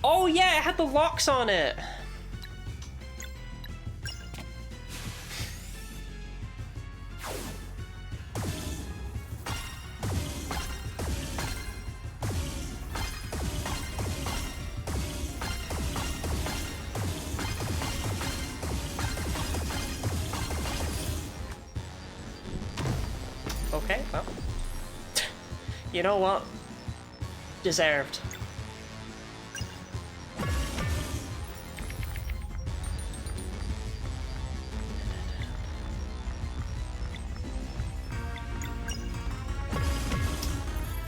Oh yeah, it had the locks on it! Okay, well. You know what? Deserved.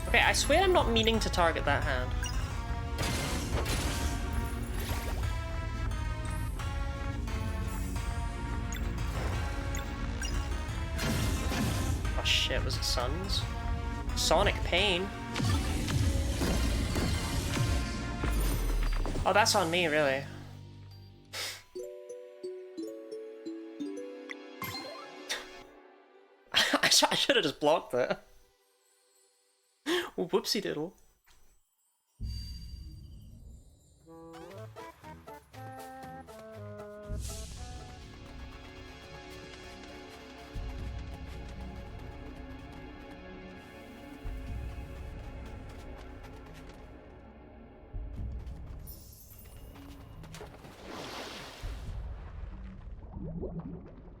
Okay, I swear I'm not meaning to target that hand. Oh shit, was it Suns? Sonic Pain? Oh, that's on me, really. I should have just blocked that. Whoopsie diddle.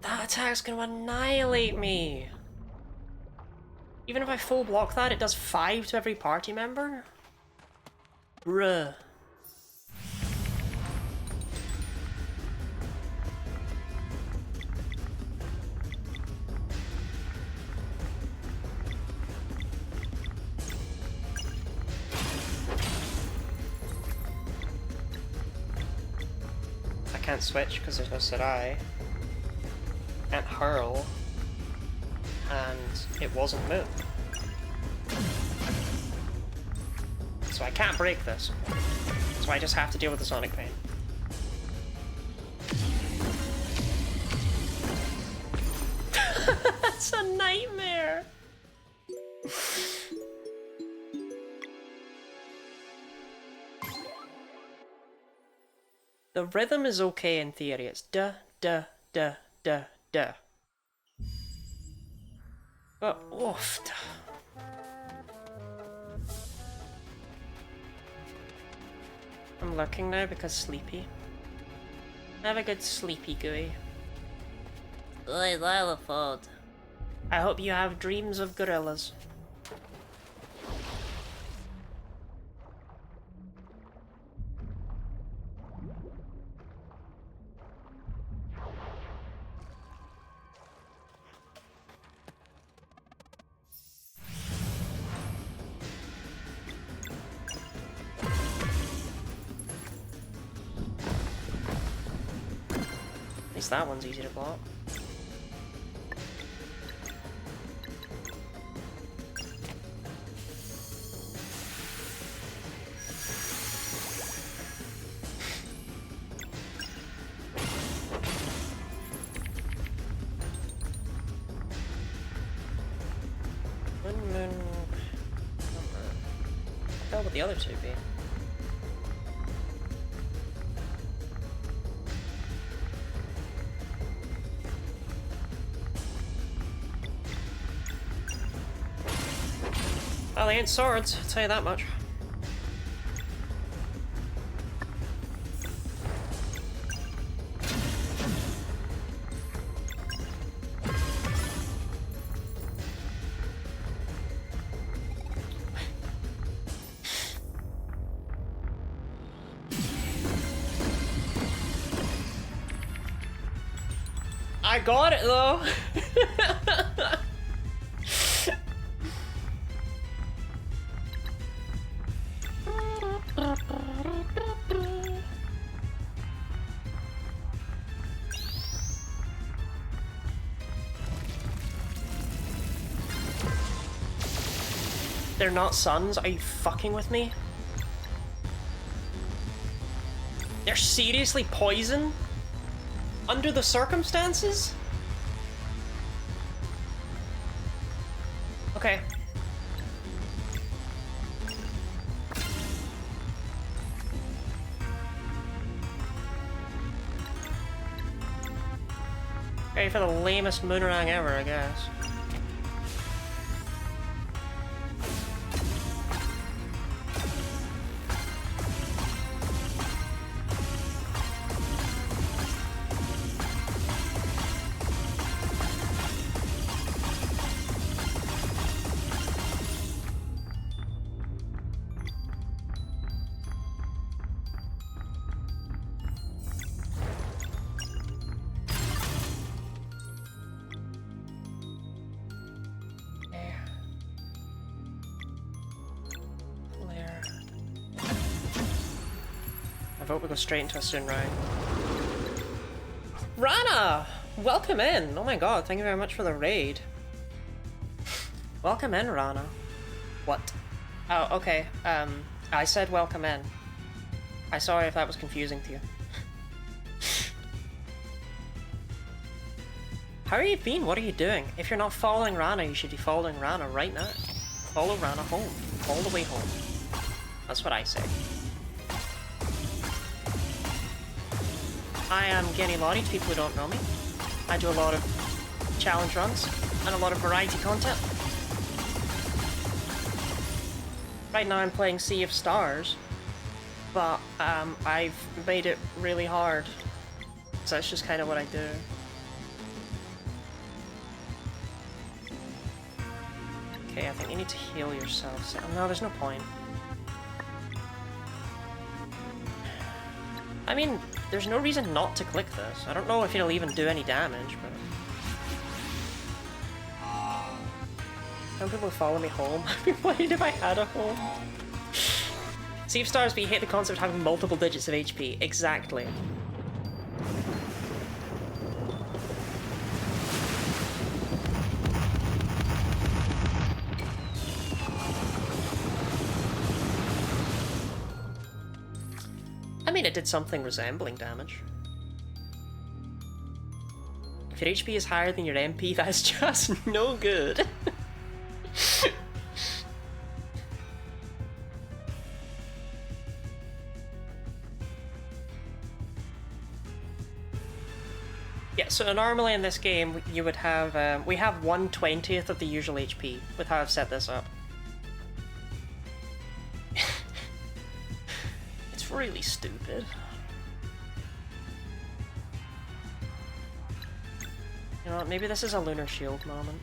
That attack's gonna annihilate me. Even if I full block that, it does 5 to every party member? Bruh. I can't switch because there's no Sarai. Can't hurl. And it wasn't moved. So I can't break this. So I just have to deal with the Sonic Pain. That's a nightmare! The rhythm is okay in theory. It's da, da, da, da, da. But oof. I'm lurking now because sleepy. Have a good sleepy gooey. Oi, Lilithod. I hope you have dreams of gorillas. At least that one's easy to block. What the hell would the other two be? Well, they ain't swords, I'll tell you that much. I got it though! They're not suns? Are you fucking with me? They're seriously poison? Under the circumstances? Okay. Ready for the lamest Moonrang ever, I guess. I vote we go straight into a Sunrai. Rana! Welcome in! Oh my god, thank you very much for the raid. Welcome in, Rana. What? Oh, okay. I said welcome in. I'm sorry if that was confusing to you. How are you been? What are you doing? If you're not following Rana, you should be following Rana right now. Follow Rana home. All the way home. That's what I say. I am Genny Lottie to people who don't know me. I do a lot of challenge runs and a lot of variety content. Right now I'm playing Sea of Stars, but I've made it really hard. So that's just kind of what I do. Okay, I think you need to heal yourself. So, no, there's no point. I mean, there's no reason not to click this. I don't know if it'll even do any damage, but... Some people follow me home. I'd be worried if I had a home. Sea of Stars, but you hate the concept of having multiple digits of HP. Exactly. I mean, it did something resembling damage. If your HP is higher than your MP, that's just no good. Yeah, so normally in this game, you would have, we have 1/20th of the usual HP with how I've set this up. It's really stupid. You know what, maybe this is a Lunar Shield moment.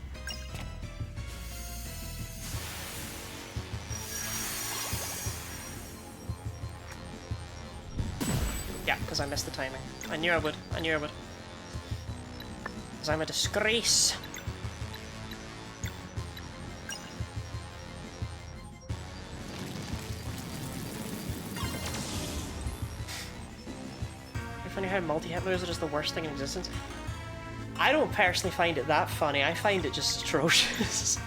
Yeah, because I missed the timing. I knew I would. I knew I would. Because I'm a disgrace. It's funny how multi-hit loser is the worst thing in existence. I don't personally find it that funny. I find it just atrocious.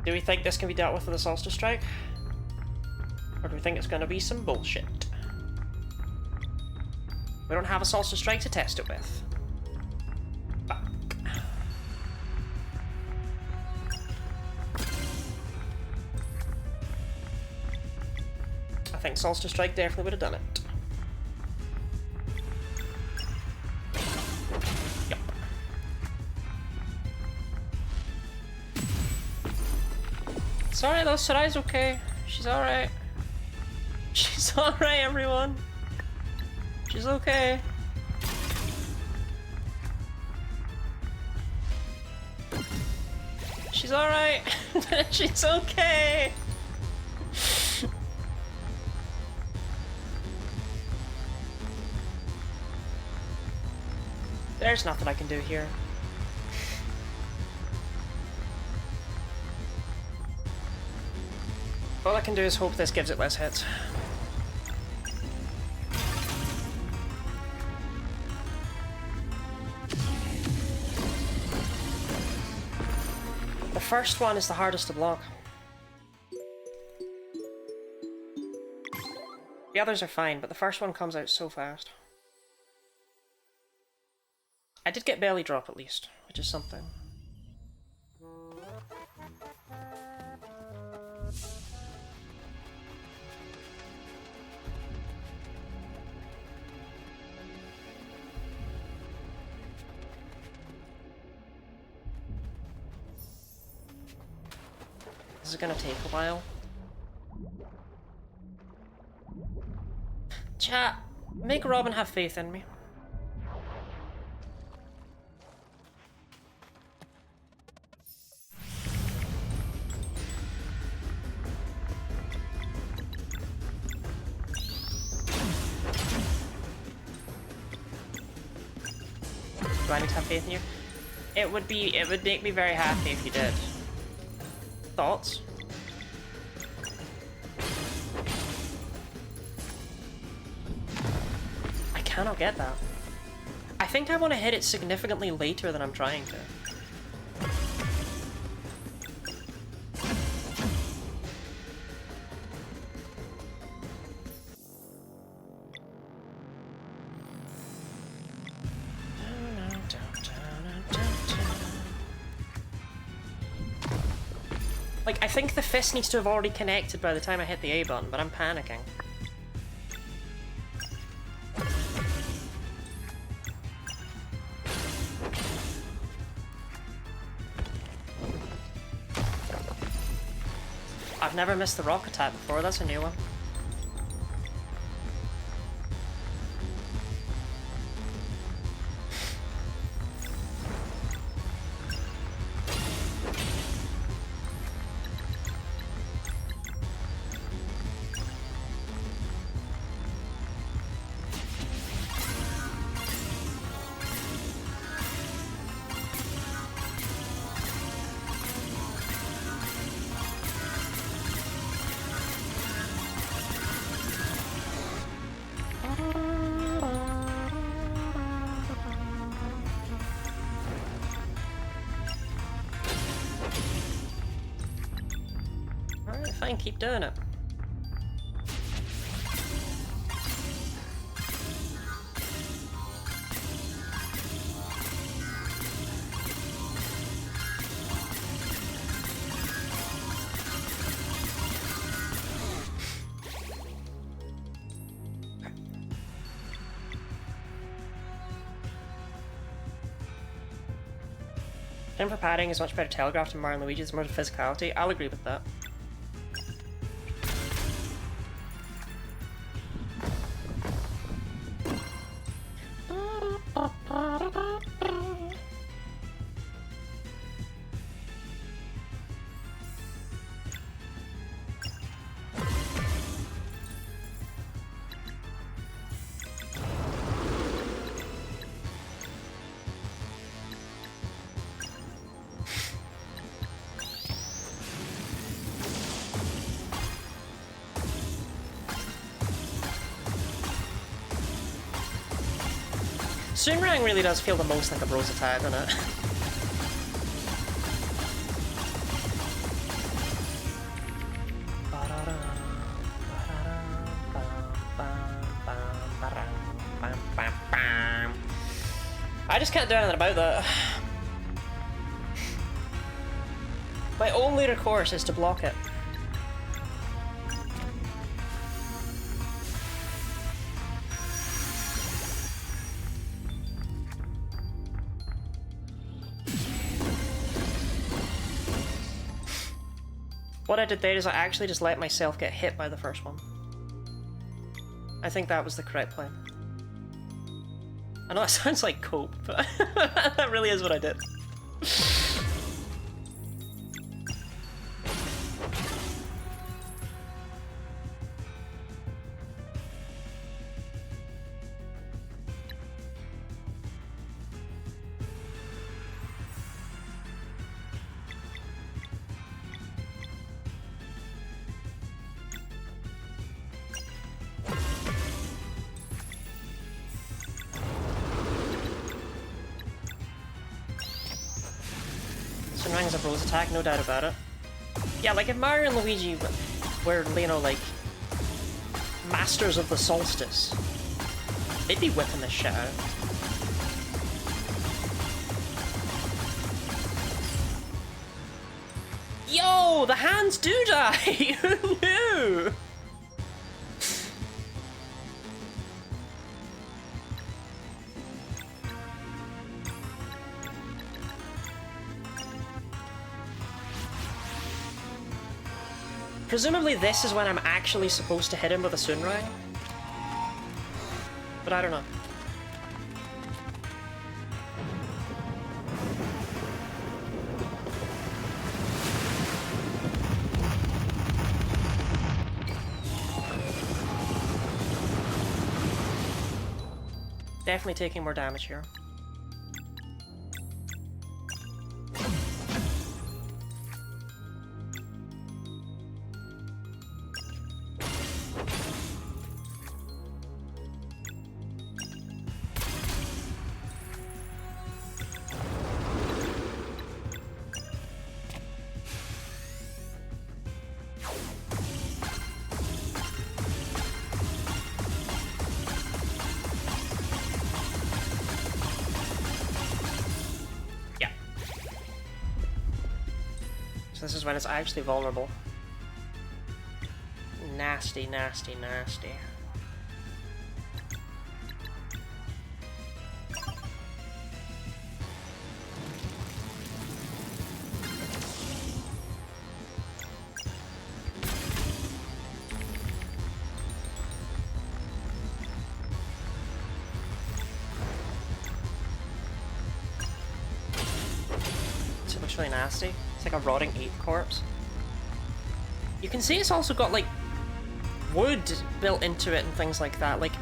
Do we think this can be dealt with a Solstice Strike? Or do we think it's going to be some bullshit? We don't have a Solstice Strike to test it with. Fuck. I think Solstice Strike definitely would have done it. Sorry though, Sarai's okay. She's alright. She's alright, everyone. She's okay. She's alright. She's okay. There's nothing I can do here. All I can do is hope this gives it less hits. The first one is the hardest to block. The others are fine, but the first one comes out so fast. I did get belly drop at least, which is something. This is gonna take a while. Chat, make Robin have faith in me. Do I need to have faith in you? It would make me very happy if you did. Thoughts? I cannot get that. I think I want to hit it significantly later than I'm trying to. Like, I think the fist needs to have already connected by the time I hit the A button, but I'm panicking. I've never missed the rock attack before, that's a new one. Alright, fine, keep doing it. Time for padding is much better telegraphed in Mario and Luigi, it's more physicality. I'll agree with that. Soonrang really does feel the most like a Bros attack, doesn't it? I just can't do anything about that. My only recourse is to block it. What I did there is I actually just let myself get hit by the first one. I think that was the correct plan. I know that sounds like cope, but that really is what I did. Soonrang's a Bros attack, no doubt about it. Yeah, like if Mario and Luigi were, you know, like, masters of the solstice, they'd be whipping this shit out. Yo, the hands do die! Who knew? Presumably this is when I'm actually supposed to hit him with a Soonrang. But I don't know. Definitely taking more damage here. So this is when it's actually vulnerable. Nasty, nasty, nasty. It looks really nasty. It's like a rotting ape corpse. You can see it's also got like wood built into it and things like that. Like,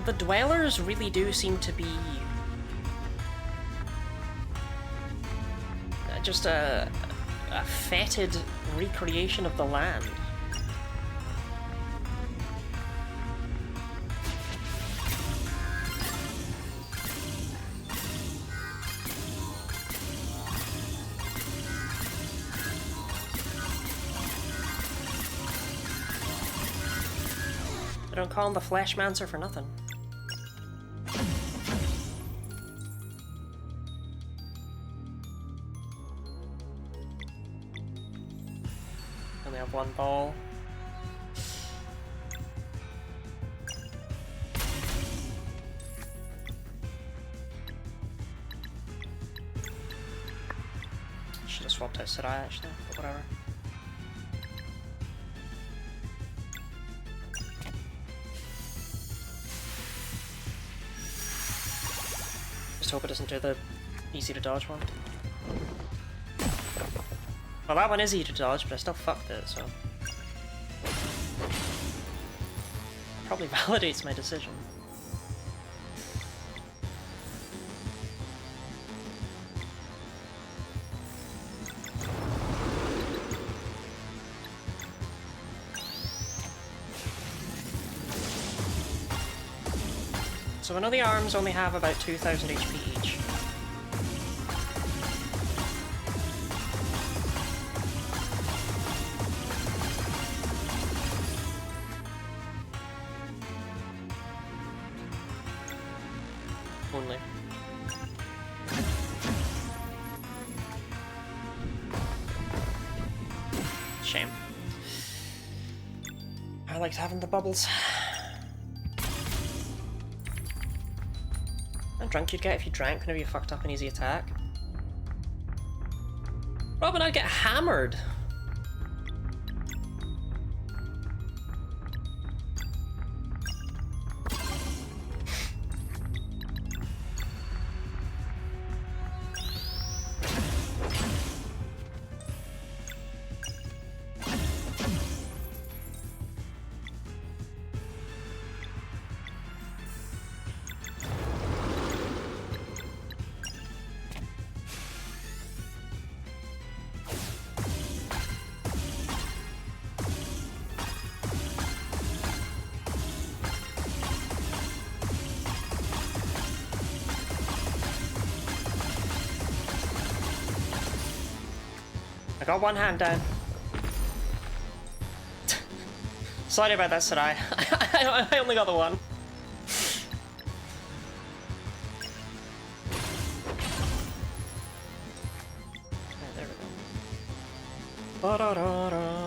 the dwellers really do seem to be just a fetid recreation of the land. They don't call him the Fleshmancer for nothing. Only have one ball. Should have swapped out Sarai actually, but whatever. Just hope it doesn't do the easy to dodge one. Well, that one is easy to dodge, but I still fucked it, so... Probably validates my decision. So I know the arms only have about 2,000 HP each. Only. Shame. I liked having the bubbles. How drunk you'd get if you drank whenever you fucked up an easy attack. Robin, I'd get hammered. I got one hand down. Sorry about that, Sarai. I only got the one. Right, there we go. Ba-da-da-da-da.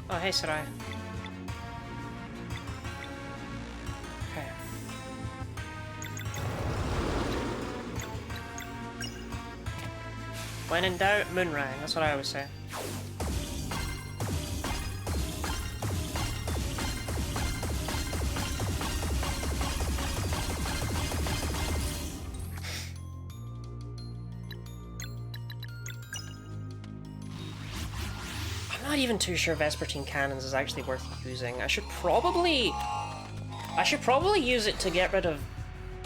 Oh, hey, Sarai. When in doubt, Moonrang. That's what I always say. I'm not even too sure Vespertine Cannons is actually worth using. I should probably use it to get rid of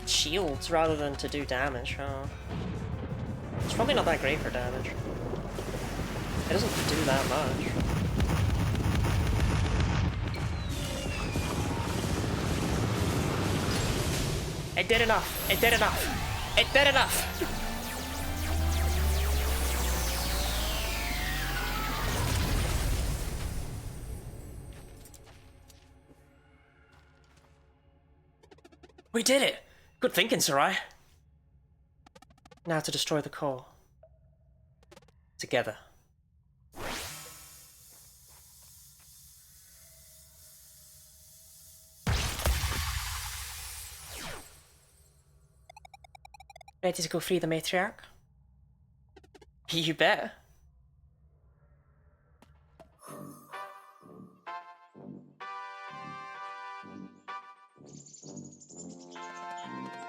shields rather than to do damage, huh? It's probably not that great for damage. It doesn't do that much. It did enough! It did enough! It did enough! We did it! Good thinking, Sarai. Now to destroy the core. Together. Ready to go free the matriarch? You bet.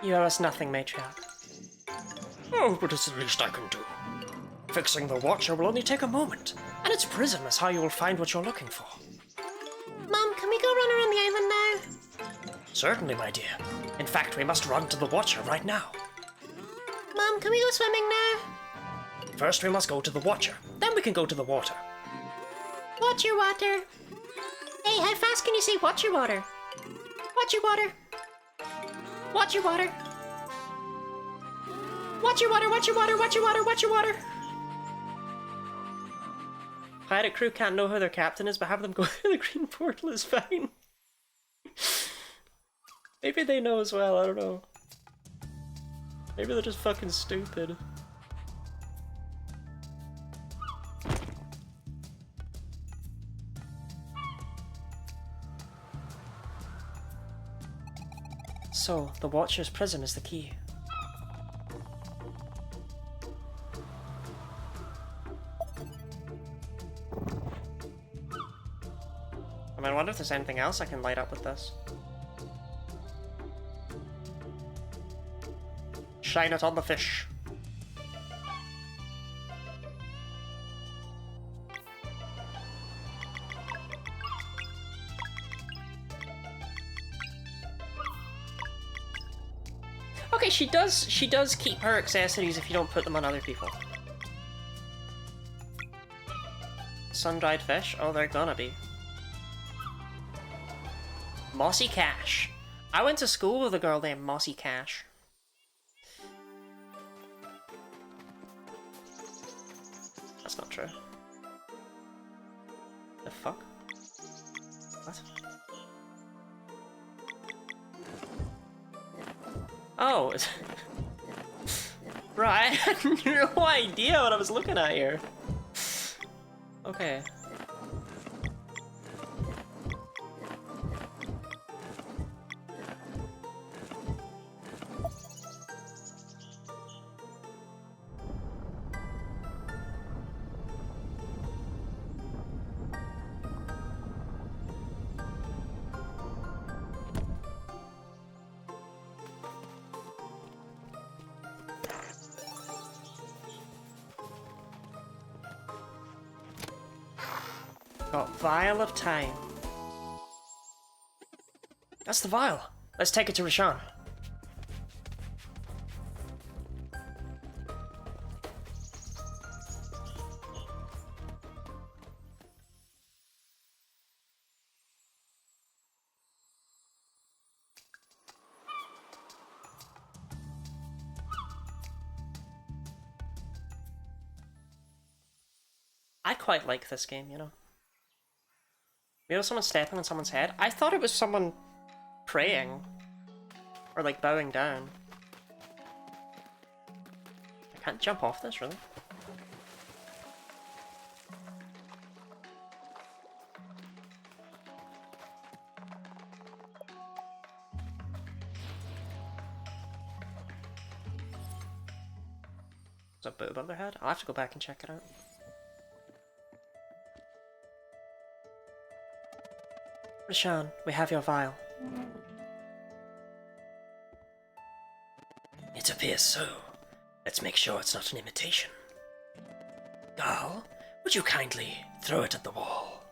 You owe us nothing, matriarch. Oh, but it's the least I can do. Fixing the Watcher will only take a moment, and its prism is how you will find what you're looking for. Mom, can we go run around the island now? Certainly, my dear. In fact, we must run to the Watcher right now. Mom, can we go swimming now? First, we must go to the Watcher. Then we can go to the water. Watch your water. Hey, how fast can you say watch your water? Watch your water. Watch your water. Watch your water, watch your water, watch your water, watch your water. Pirate crew can't know who their captain is, but have them go through the green portal is fine. Maybe they know as well, I don't know. Maybe they're just fucking stupid. So, the Watcher's prism is the key. I wonder if there's anything else I can light up with this. Shine it on the fish. Okay, she does keep her accessories if you don't put them on other people. Sun-dried fish? Oh, they're gonna be. Mossy Cash. I went to school with a girl named Mossy Cash. That's not true. The fuck? What? Oh, it's... Right, I had no idea what I was looking at here. Okay. Got Vial of Time. That's the vial. Let's take it to Rashan. I quite like this game, you know. You know, someone stepping on someone's head? I thought it was someone praying. Or like bowing down. I can't jump off this, really. There's a boot above their head? I'll have to go back and check it out. Rashan, we have your vial. It appears so. Let's make sure it's not an imitation. Garl, would you kindly throw it at the wall?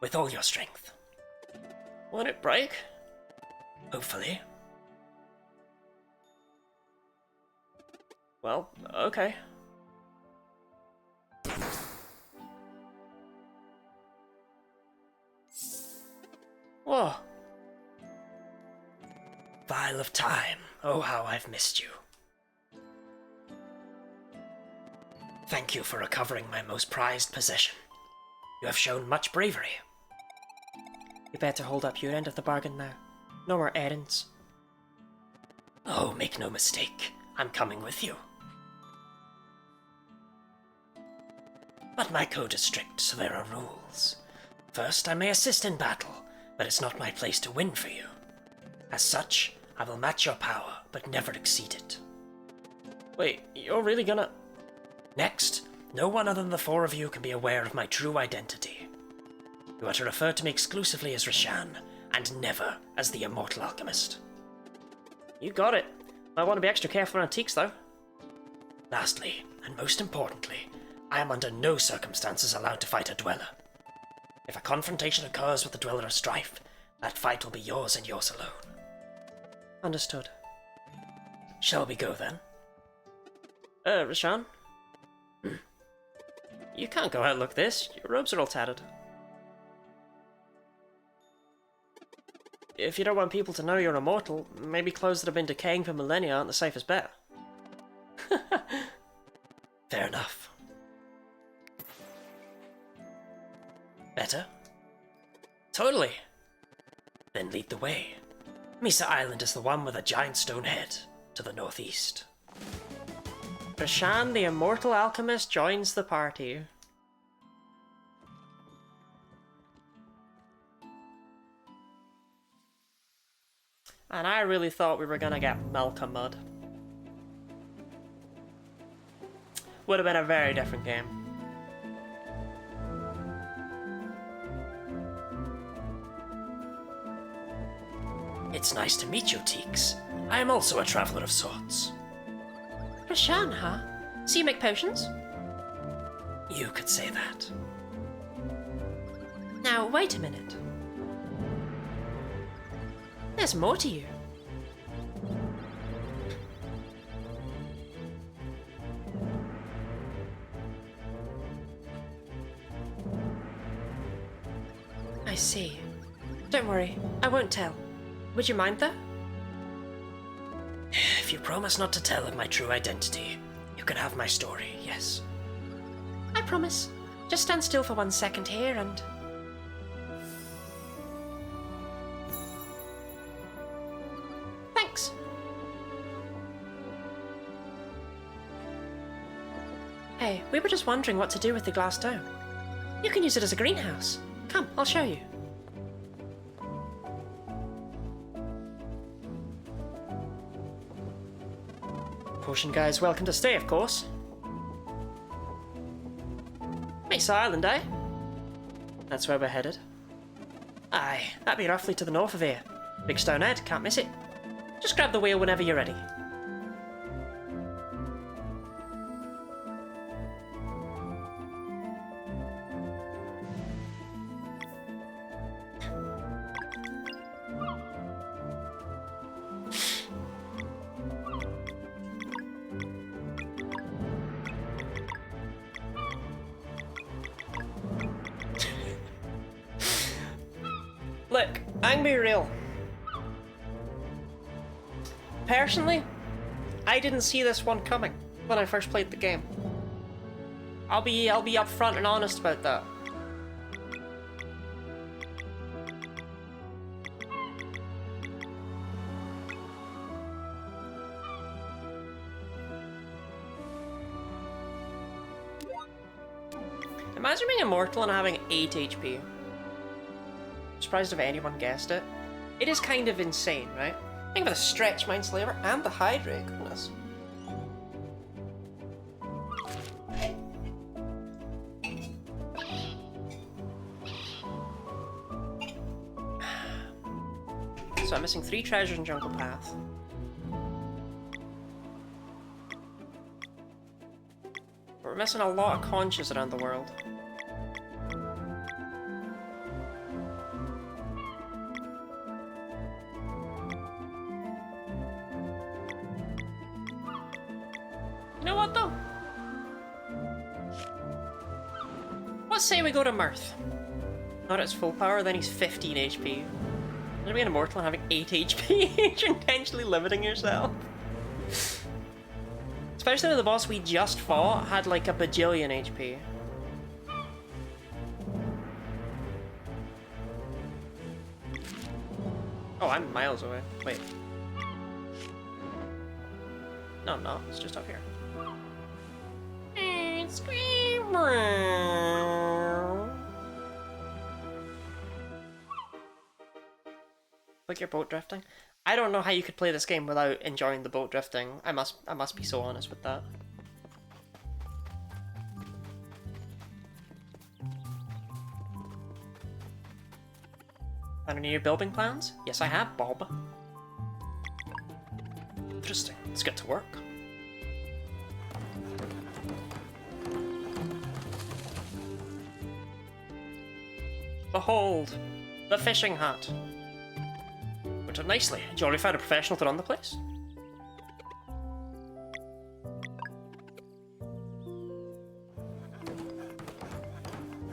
With all your strength. Won't it break? Hopefully. Well, okay. Whoa. Vial of Time. Oh, how I've missed you. Thank you for recovering my most prized possession. You have shown much bravery. You better hold up your end of the bargain now. No more errands. Oh, make no mistake, I'm coming with you. But my code is strict, so there are rules. First, I may assist in battle, but it's not my place to win for you. As such, I will match your power, but never exceed it. Wait, you're really gonna... Next, no one other than the four of you can be aware of my true identity. You are to refer to me exclusively as Rashan, and never as the Immortal Alchemist. You got it. Might want to be extra careful around Teaks, though. Lastly, and most importantly, I am under no circumstances allowed to fight a Dweller. If a confrontation occurs with the Dweller of Strife, that fight will be yours and yours alone. Understood. Shall we go then? Rashan? You can't go out like this. Your robes are all tattered. If you don't want people to know you're immortal, maybe clothes that have been decaying for millennia aren't the safest bet. Fair enough. Better? Totally. Then lead the way. Mesa Island is the one with a giant stone head to the northeast. Rashan, the Immortal Alchemist, joins the party. And I really thought we were gonna get Malcolm Mud. Would have been a very different game. It's nice to meet you, Teaks. I am also a traveler of sorts. Rashan, huh? So you make potions? You could say that. Now, wait a minute. There's more to you. I see. Don't worry, I won't tell. Would you mind, though? If you promise not to tell of my true identity, you can have my story, yes. I promise. Just stand still for 1 second here and... Thanks. Hey, we were just wondering what to do with the glass dome. You can use it as a greenhouse. Come, I'll show you. Potion guy's welcome to stay, of course. Mesa Island, eh? That's where we're headed. Aye, that'd be roughly to the north of here. Big stone head, can't miss it. Just grab the wheel whenever you're ready. Look, I'm gonna be real. Personally, I didn't see this one coming when I first played the game. I'll be upfront and honest about that. Imagine being immortal and having 8 HP. Surprised if anyone guessed it. It is kind of insane, right? Think of the stretch mind slaver and the hydrate, goodness. So I'm missing 3 treasures in Jungle Path. We're missing a lot of conches around the world. You know what, though? Let's say we go to Mirth. Not at its full power, then he's 15 HP. You're being immortal and having 8 HP. You're intentionally limiting yourself. Especially when the boss we just fought had like a bajillion HP. Oh, I'm miles away. Wait. No, I'm not. It's just up here. Like your boat drifting. I don't know how you could play this game without enjoying the boat drifting. I must be so honest with that. And any new building plans? Yes, I have, Bob. Interesting. Let's get to work. Behold, the fishing hut. Put it nicely. Did you already find a professional to run the place?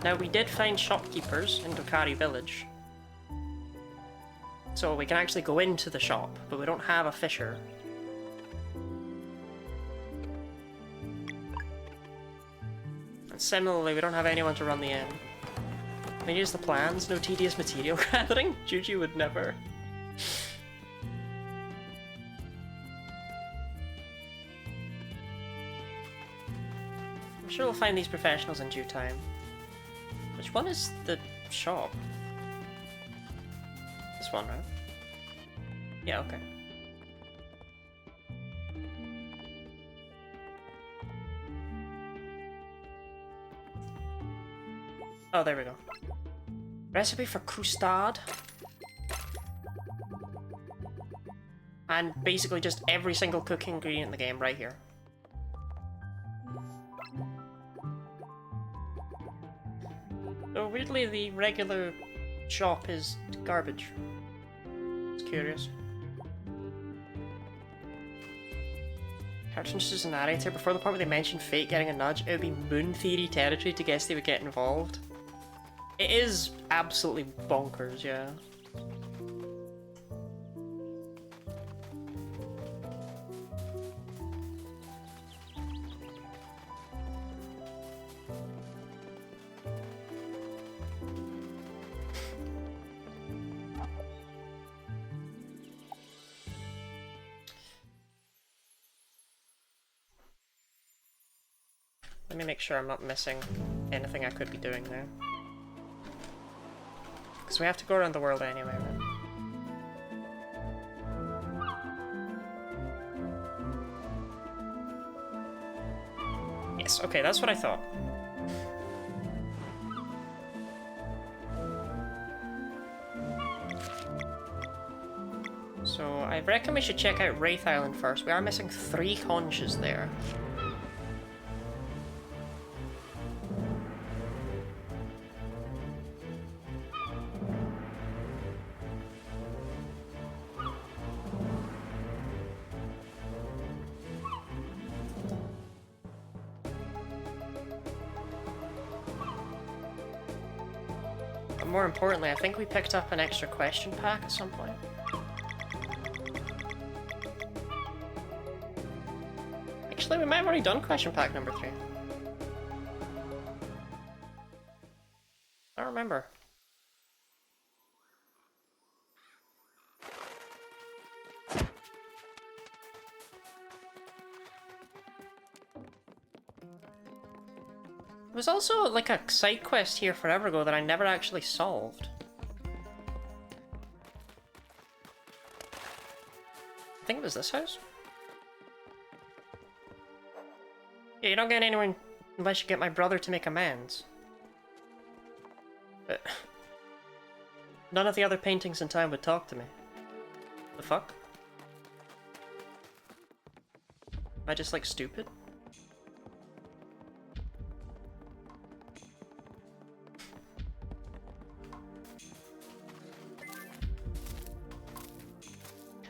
Now, we did find shopkeepers in Dokari Village. So we can actually go into the shop, but we don't have a fisher. And similarly, we don't have anyone to run the inn. I mean, use the plans, no tedious material gathering. Juju would never. I'm sure we'll find these professionals in due time. Which one is the shop? This one, right? Yeah, okay. Oh, there we go. Recipe for croustade. And basically just every single cooking ingredient in the game right here. So weirdly, the regular shop is garbage. It's curious. Cartoons as a narrator, before the point where they mentioned fate getting a nudge, it would be Moon Theory territory to guess they would get involved. It is absolutely bonkers, yeah. Let me make sure I'm not missing anything I could be doing there. Because we have to go around the world anyway, right? Yes, okay, that's what I thought. So, I reckon we should check out Wraith Island first. We are missing 3 conches there. But more importantly, I think we picked up an extra question pack at some point. Actually, we might have already done question pack number 3. I don't remember. There was also like a side quest here forever ago that I never actually solved. I think it was this house. Yeah, you don't get anywhere unless you get my brother to make amends. But none of the other paintings in town would talk to me. The fuck? Am I just like stupid?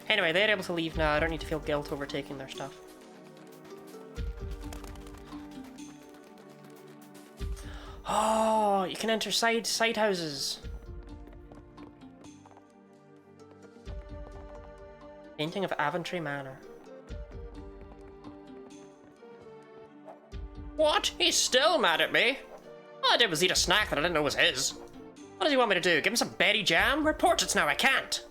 Anyway, they're able to leave now. I don't need to feel guilt over taking their stuff. Oh, you can enter side houses. Painting of Aventry Manor. What? He's still mad at me? All I did was eat a snack that I didn't know was his. What does he want me to do? Give him some berry jam? Report it now, I can't.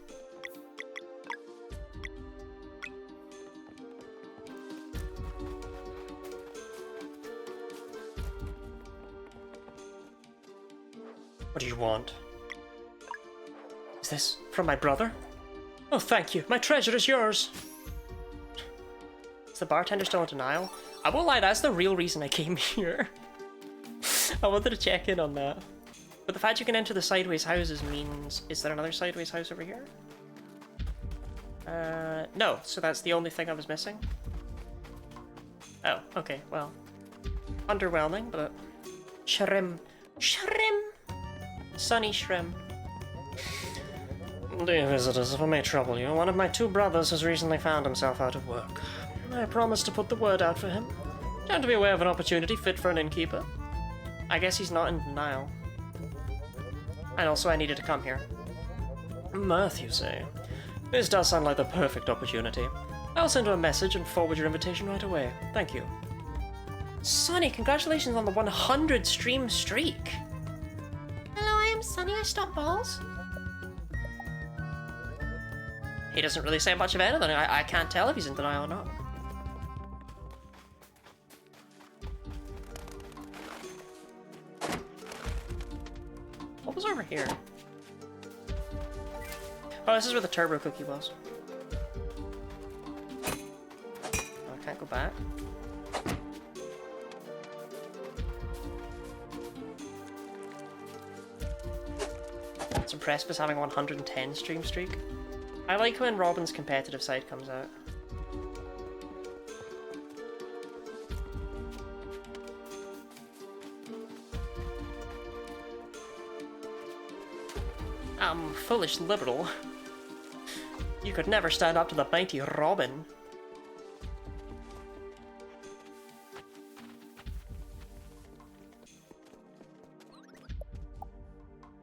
What do you want? Is this from my brother? Oh, thank you. My treasure is yours. Is the bartender still in denial? I won't lie, that's the real reason I came here. I wanted to check in on that. But the fact you can enter the sideways houses means... Is there another sideways house over here? No. So that's the only thing I was missing? Oh, okay, well. Underwhelming, but... Shrim. Shrim! Sunny shrim. Dear visitors, if I may trouble you, one of my two brothers has recently found himself out of work. I promised to put the word out for him. Trying to be aware of an opportunity fit for an innkeeper. I guess he's not in denial. And also I needed to come here. Mirth, you say? This does sound like the perfect opportunity. I'll send you a message and forward your invitation right away. Thank you. Sunny, congratulations on the 100 stream streak. Hello, I am Sunny. I stop balls. He doesn't really say much of anything. I can't tell if he's in denial or not. What was over here? Oh, this is where the turbo cookie was. Oh, I can't go back. It's impressive with having a 110 stream streak. I like when Robin's competitive side comes out. Foolish liberal. You could never stand up to the mighty Robin.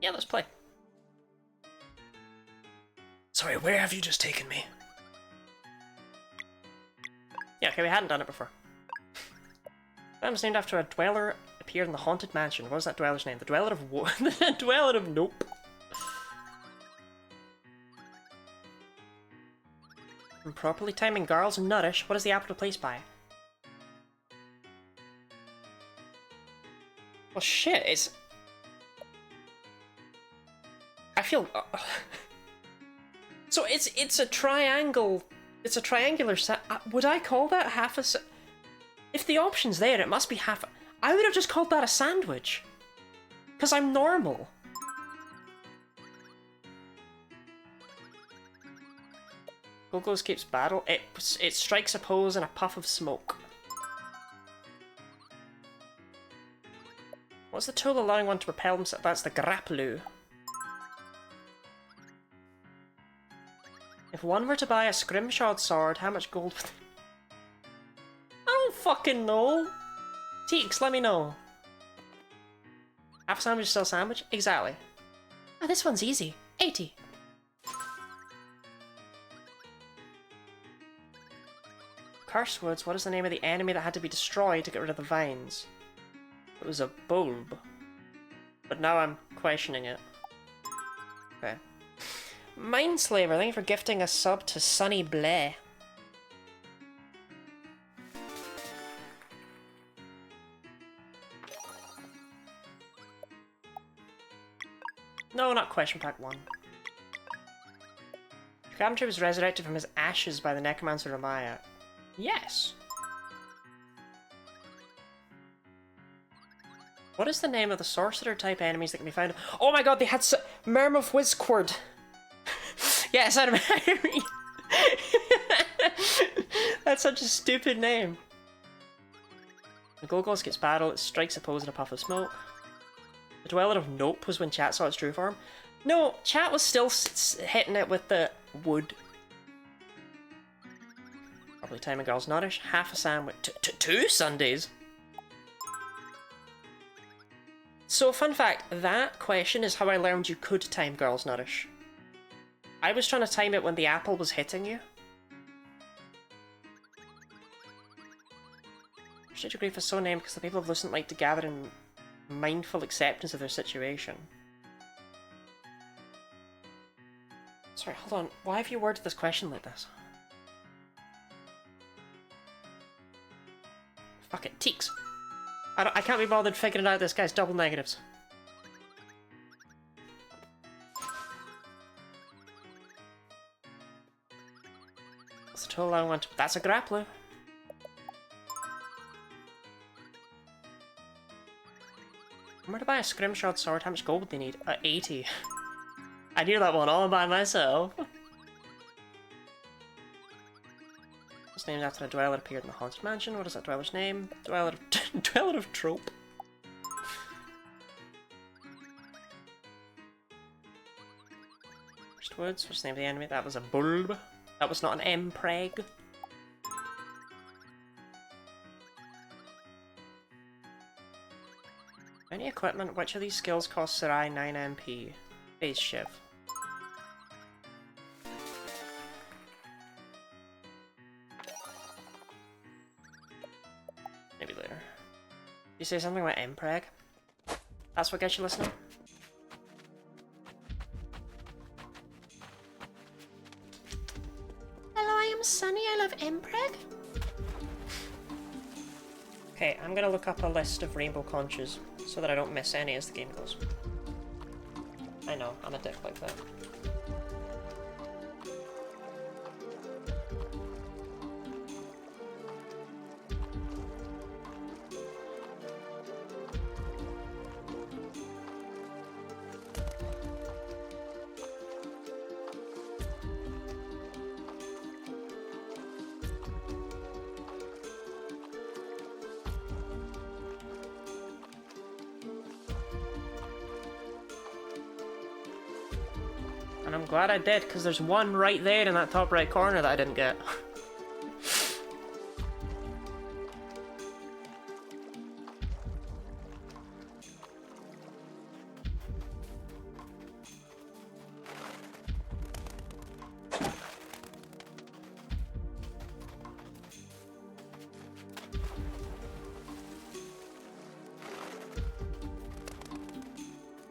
Yeah, let's play. Sorry, where have you just taken me? Yeah, okay, we hadn't done it before. That was named after a dweller appeared in the haunted mansion. What was that dweller's name? The Dweller of the Dweller of Nope. Improperly timing girls and nourish. What is the apple replaced by? Well, shit, it's... I feel... So it's a triangle... It's a triangular set. Would I call that half a... If the option's there, it must be half... I would have just called that a sandwich. Because I'm normal. Gogo escapes battle. It strikes a pose in a puff of smoke. What's the tool allowing one to propel himself? That's the grapploo. If one were to buy a scrimshod sword, how much gold would... I don't fucking know. Teeks, let me know. Half a sandwich is still a sandwich? Exactly. Oh, this one's easy. 80. Curse Woods, what is the name of the enemy that had to be destroyed to get rid of the vines? It was a bulb. But now I'm questioning it. Okay. Mindslaver, thank you for gifting a sub to Sunny Bleh. No, not question pack 1. Gamtra was resurrected from his ashes by the necromancer Ramaya. Yes. What is the name of the sorcerer type enemies that can be found? Oh my god, they had Mermouth Wizquord. Yes, I remember. That's such a stupid name. The Golgos gets battle, it strikes a pose in a puff of smoke. The Dweller of Nope was when chat saw its true form. No, chat was still hitting it with the wood. Probably time a girl's nourish. Half a sandwich. Two Sundays? So, fun fact, that question is how I learned you could time girls nourish. I was trying to time it when the apple was hitting you. Stage of Grief is so named because the people of Lucent like to gather in mindful acceptance of their situation. Sorry, hold on. Why have you worded this question like this? Fuck it, Teeks. I can't be bothered figuring out this guy's double negatives. told I want. That's a grappler. I'm going to buy a scrimshot sword. How much gold would they need? 80. I knew that one all by myself. It's named after a dweller appeared in the Haunted Mansion. What is that dweller's name? Dweller of, Dweller of Trope. First Woods. What's the name of the enemy? That was a bulb. That was not an Mpreg. Any equipment? Which of these skills costs Sarai 9 MP? Phase shift. Maybe later. You say something about Mpreg? That's what gets you listening? Hello, I am Sunny. I love Mpreg. Okay, I'm gonna look up a list of rainbow conches so that I don't miss any as the game goes. I know, I'm a dick like that. And I'm glad I did, because there's one right there in that top right corner that I didn't get.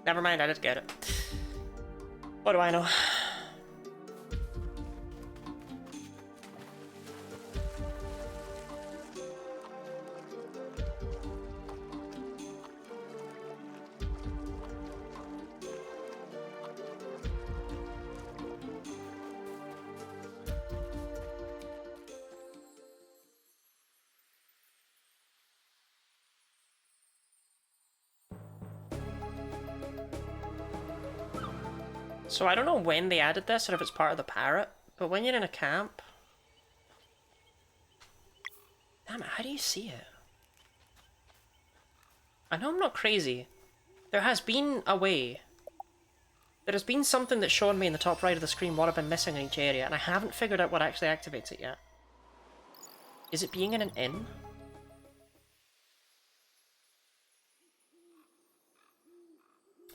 Never mind, I did get it. What do I know? So I don't know when they added this or if it's part of the parrot, but when you're in a camp... Damn it, how do you see it? I know I'm not crazy. There has been a way. There has been something that's shown me in the top right of the screen what I've been missing in each area, and I haven't figured out what actually activates it yet. Is it being in an inn?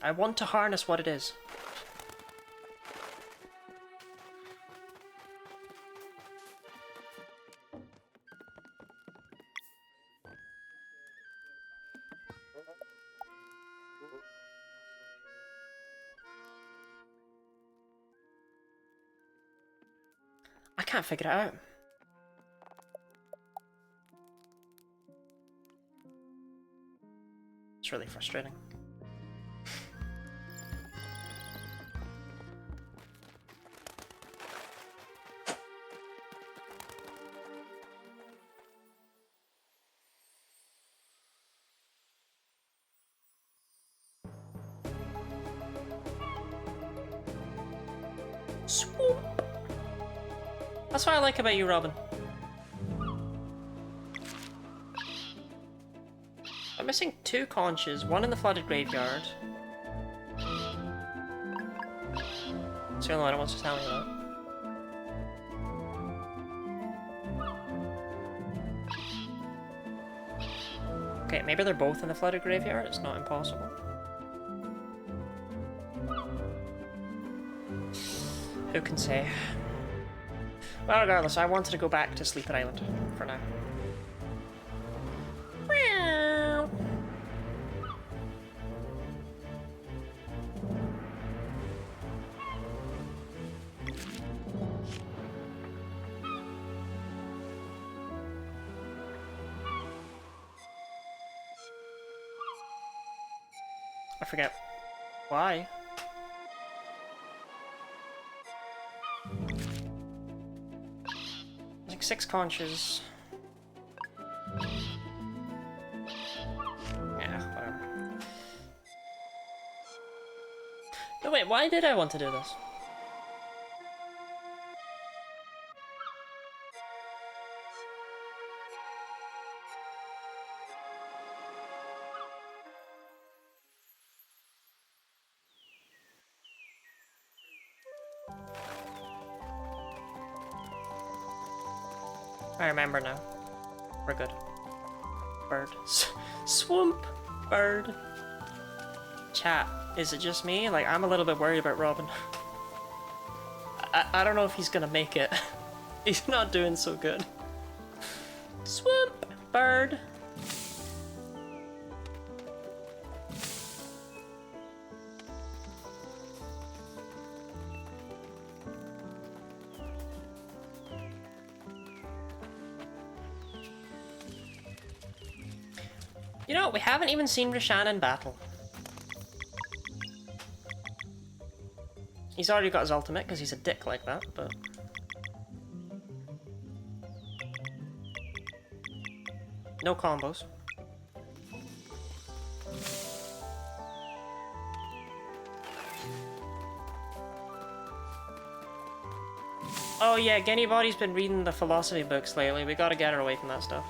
I want to harness what it is. I can't figure it out. It's really frustrating. Swoop. That's what I like about you, Robin. I'm missing 2 conches, one in the flooded graveyard. It's the only one I want to tell me about. Okay, maybe they're both in the flooded graveyard, it's not impossible. Who can say? Well, regardless, I wanted to go back to Sleeper Island for now. I forget why. Take 6 conches. Yeah, whatever. No, wait, why did I want to do this? I remember now. We're good. Bird. Swamp! Bird. Chat, is it just me? Like, I'm a little bit worried about Robin. I don't know if he's gonna make it. He's not doing so good. Swamp! Bird. You know, we haven't even seen Roshan in battle. He's already got his ultimate because he's a dick like that, but... No combos. Oh yeah, Guinea Body's been reading the philosophy books lately. We gotta get her away from that stuff.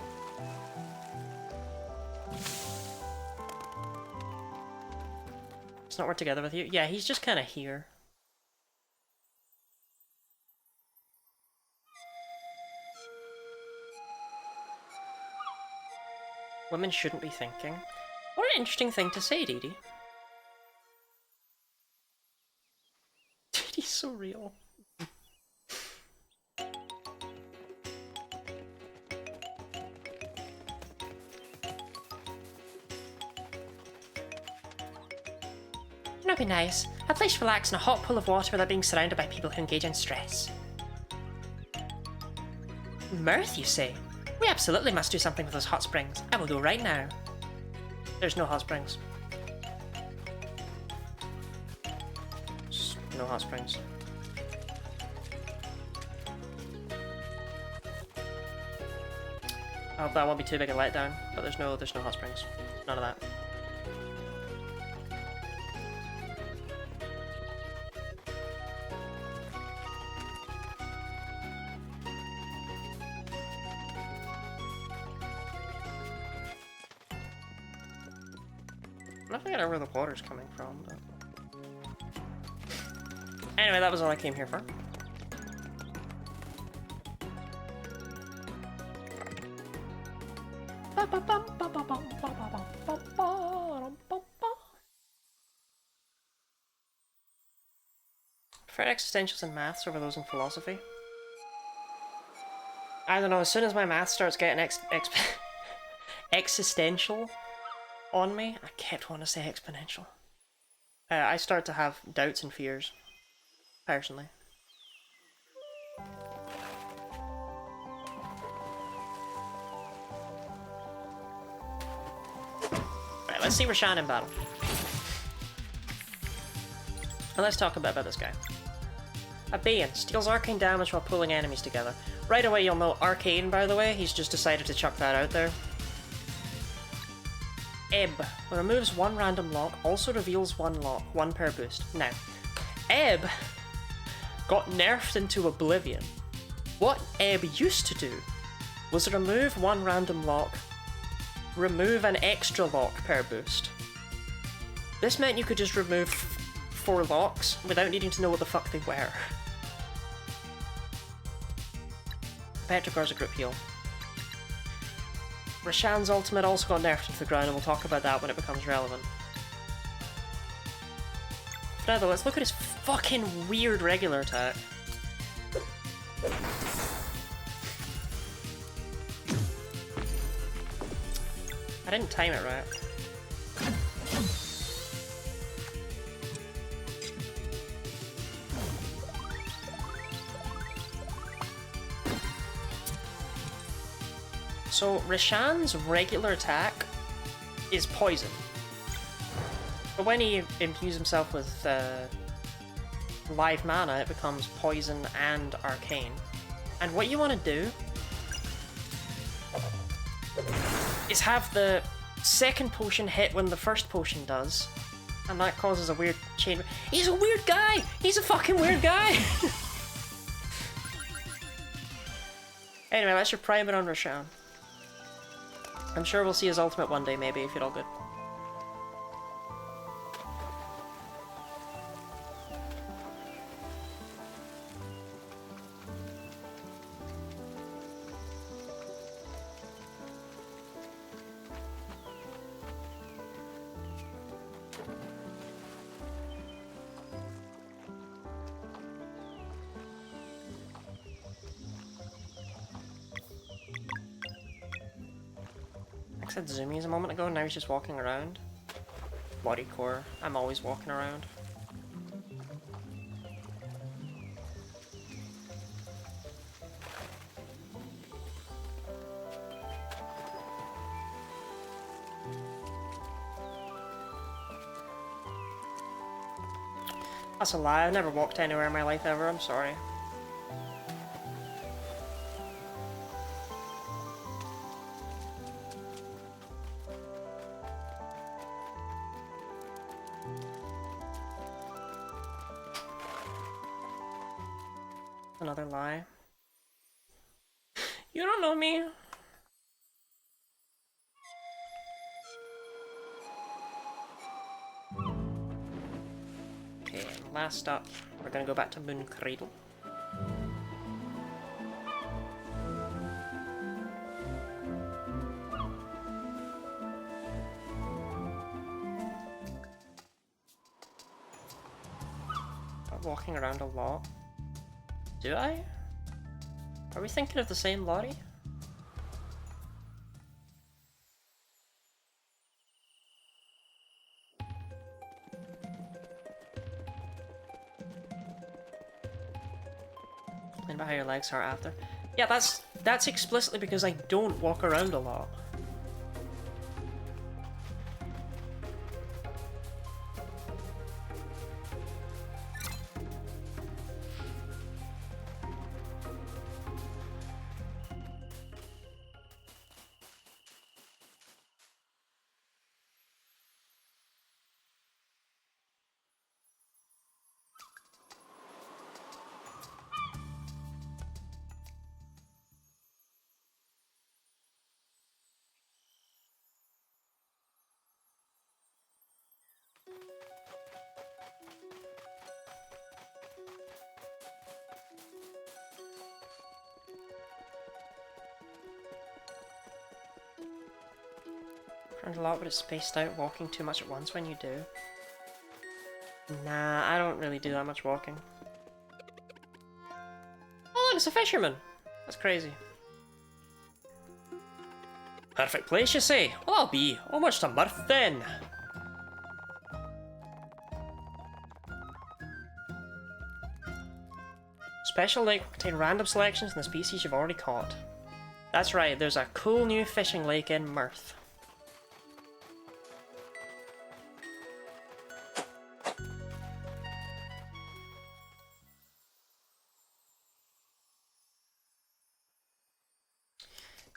It's not work together with you? Yeah, he's just kind of here. Women shouldn't be thinking. What an interesting thing to say, Dee Dee. Dee Dee's so real. That'd be nice. A place to relax in a hot pool of water without being surrounded by people who engage in stress. Mirth, you say? We absolutely must do something with those hot springs. I will go right now. There's no hot springs. No hot springs. I hope that won't be too big a letdown, but there's no hot springs. None of that. I'm not figuring out where the water's coming from, but... Anyway, that was all I came here for. Prefer existentials in maths over those in philosophy. I don't know, as soon as my math starts getting existential on me, I kept wanting to say exponential. I start to have doubts and fears, personally. Right, let's see Roshan in battle. And let's talk about this guy. A Bayan steals arcane damage while pulling enemies together. Right away you'll know arcane, by the way, he's just decided to chuck that out there. Ebb removes one random lock, also reveals one lock, one per boost. Now, Ebb got nerfed into oblivion. What Ebb used to do was remove one random lock, remove an extra lock per boost. This meant you could just remove 4 locks without needing to know what the fuck they were. Petrichor's a group heal. Roshan's ultimate also got nerfed into the ground, and we'll talk about that when it becomes relevant. For now though, let's look at his fucking weird regular attack. I didn't time it right. So, Roshan's regular attack is poison. But when he imbues himself with live mana, it becomes poison and arcane. And what you want to do is have the second potion hit when the first potion does, and that causes a weird chain. He's a weird guy! He's a fucking weird guy! Anyway, that's your primer on Roshan. I'm sure we'll see his ultimate one day, maybe, if you're all good. I said zoomies a moment ago, and now he's just walking around. Body core. I'm always walking around. That's a lie. I've never walked anywhere in my life ever. I'm sorry. Another lie. You don't know me. Okay, and last up, we're gonna go back to Moon Cradle. I'm walking around a lot. Do I? Are we thinking of the same lottie? Complain about how your legs hurt after. Yeah, that's explicitly because I don't walk around a lot. Around a lot, but it's spaced out, walking too much at once when you do. Nah, I don't really do that much walking. Oh look, it's a fisherman! That's crazy. Perfect place, you say? Well, I'll be. Almost to Mirth, then. Special lake will contain random selections from the species you've already caught. That's right, there's a cool new fishing lake in Mirth.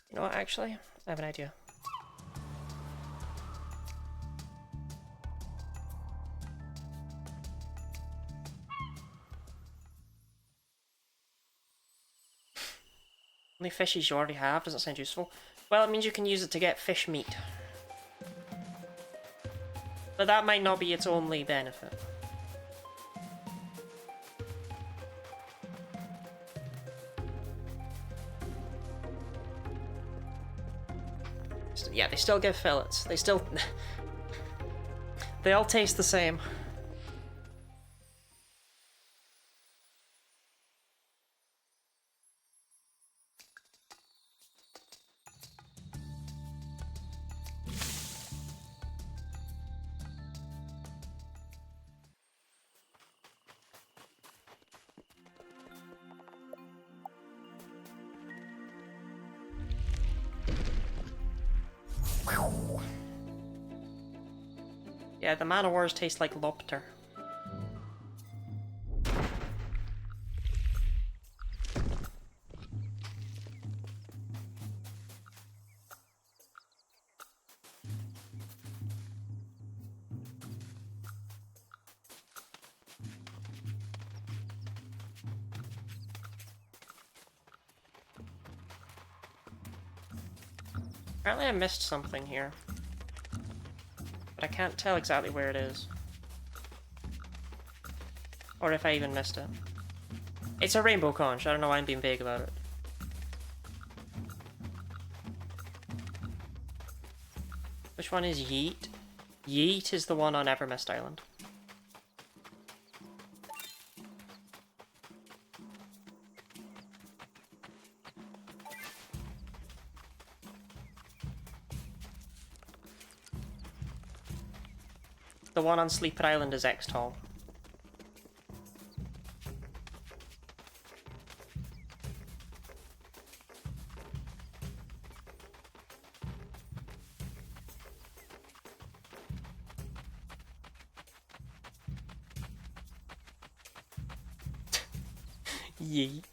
You know what, actually? I have an idea. Only fishes you already have doesn't sound useful. Well, it means you can use it to get fish meat. But that might not be its only benefit. Yeah, they still give fillets. They still... they all taste the same. Yeah, the Man of Wars taste like lobster. Apparently I missed something here. But I can't tell exactly where it is. Or if I even missed it. It's a rainbow conch, I don't know why I'm being vague about it. Which one is Yeet? Yeet is the one on Evermist Island. The one on Sleeper Island is X-Tall. Yeet.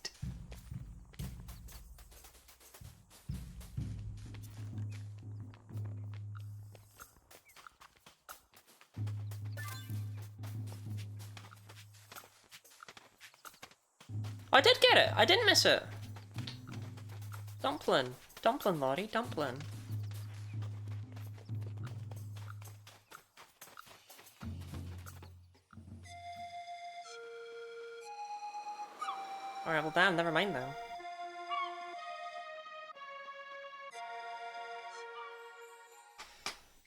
I did get it! I didn't miss it! Dumpling. Dumpling, Lottie. Dumpling. Alright, well damn, never mind then.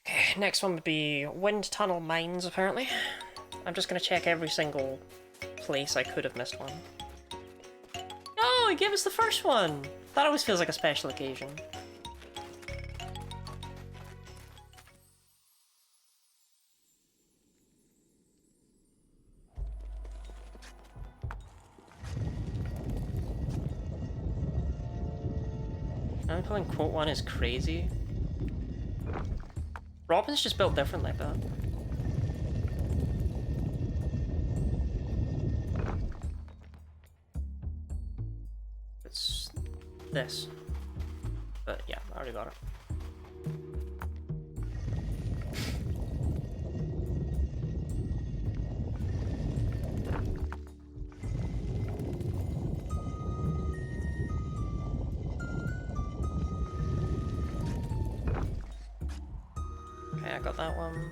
Okay, next one would be Wind Tunnel Mines, apparently. I'm just gonna check every single place I could have missed one. No, he gave us the first one! That always feels like a special occasion. I'm calling quote one is crazy. Robin's just built different like that. It's this. But yeah, I already got it. Okay, I got that one.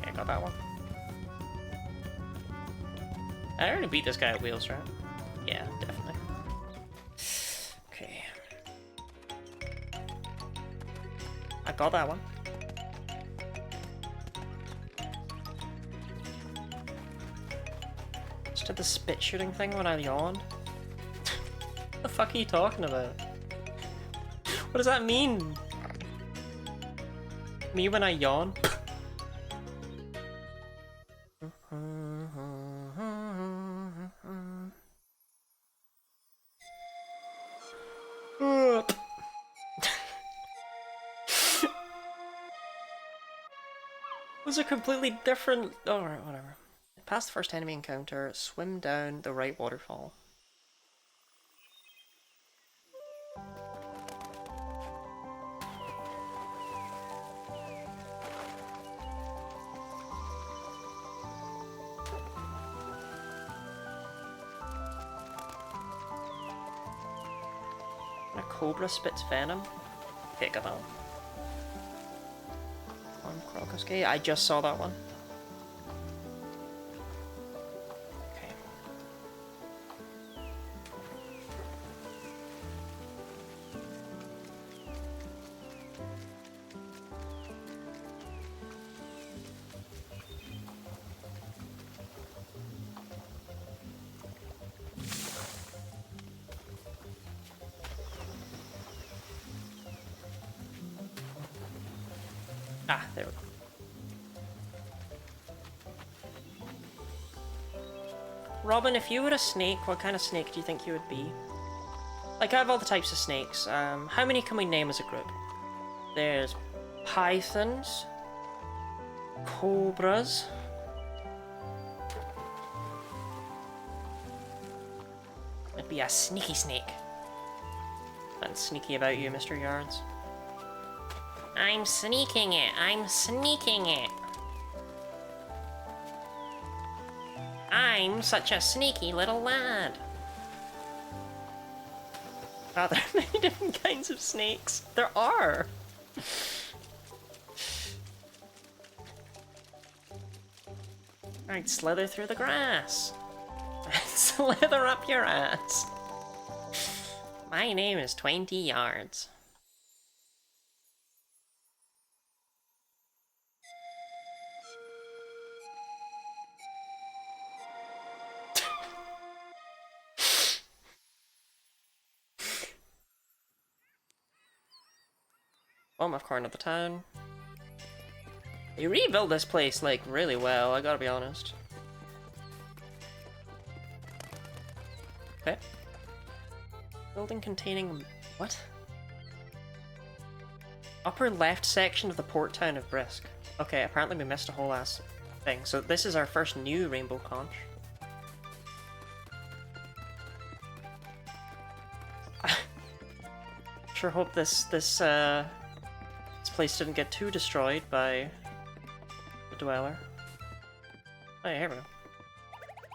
Okay, got that one. I already beat this guy at wheels, right? Yeah, definitely. Okay. I got that one. Just did the spit shooting thing when I yawned. What the fuck are you talking about? What does that mean? Me when I yawn? Those are completely different. Alright, whatever. Past the first enemy encounter, swim down the right waterfall. A cobra spits venom. Okay, got that one. Crocus Gate. I just saw that one. Okay. Ah, there we go. Robin, if you were a snake, what kind of snake do you think you would be? Like, out of all the types of snakes, how many can we name as a group? There's pythons, cobras, it'd be a sneaky snake. Nothing sneaky about you, Mr. Yards. I'm sneaking it. I'm sneaking it. I'm such a sneaky little lad. Are there many different kinds of snakes? There are! Alright, slither through the grass. Slither up your ass. My name is 20 Yards. Bottom of corner of the town. You rebuilt this place, like, really well, I gotta be honest. Okay. Building containing... what? Upper left section of the port town of Brisk. Okay, apparently we missed a whole ass thing. So this is our first new rainbow conch. Sure hope this place didn't get too destroyed by the dweller. Oh yeah, here we go.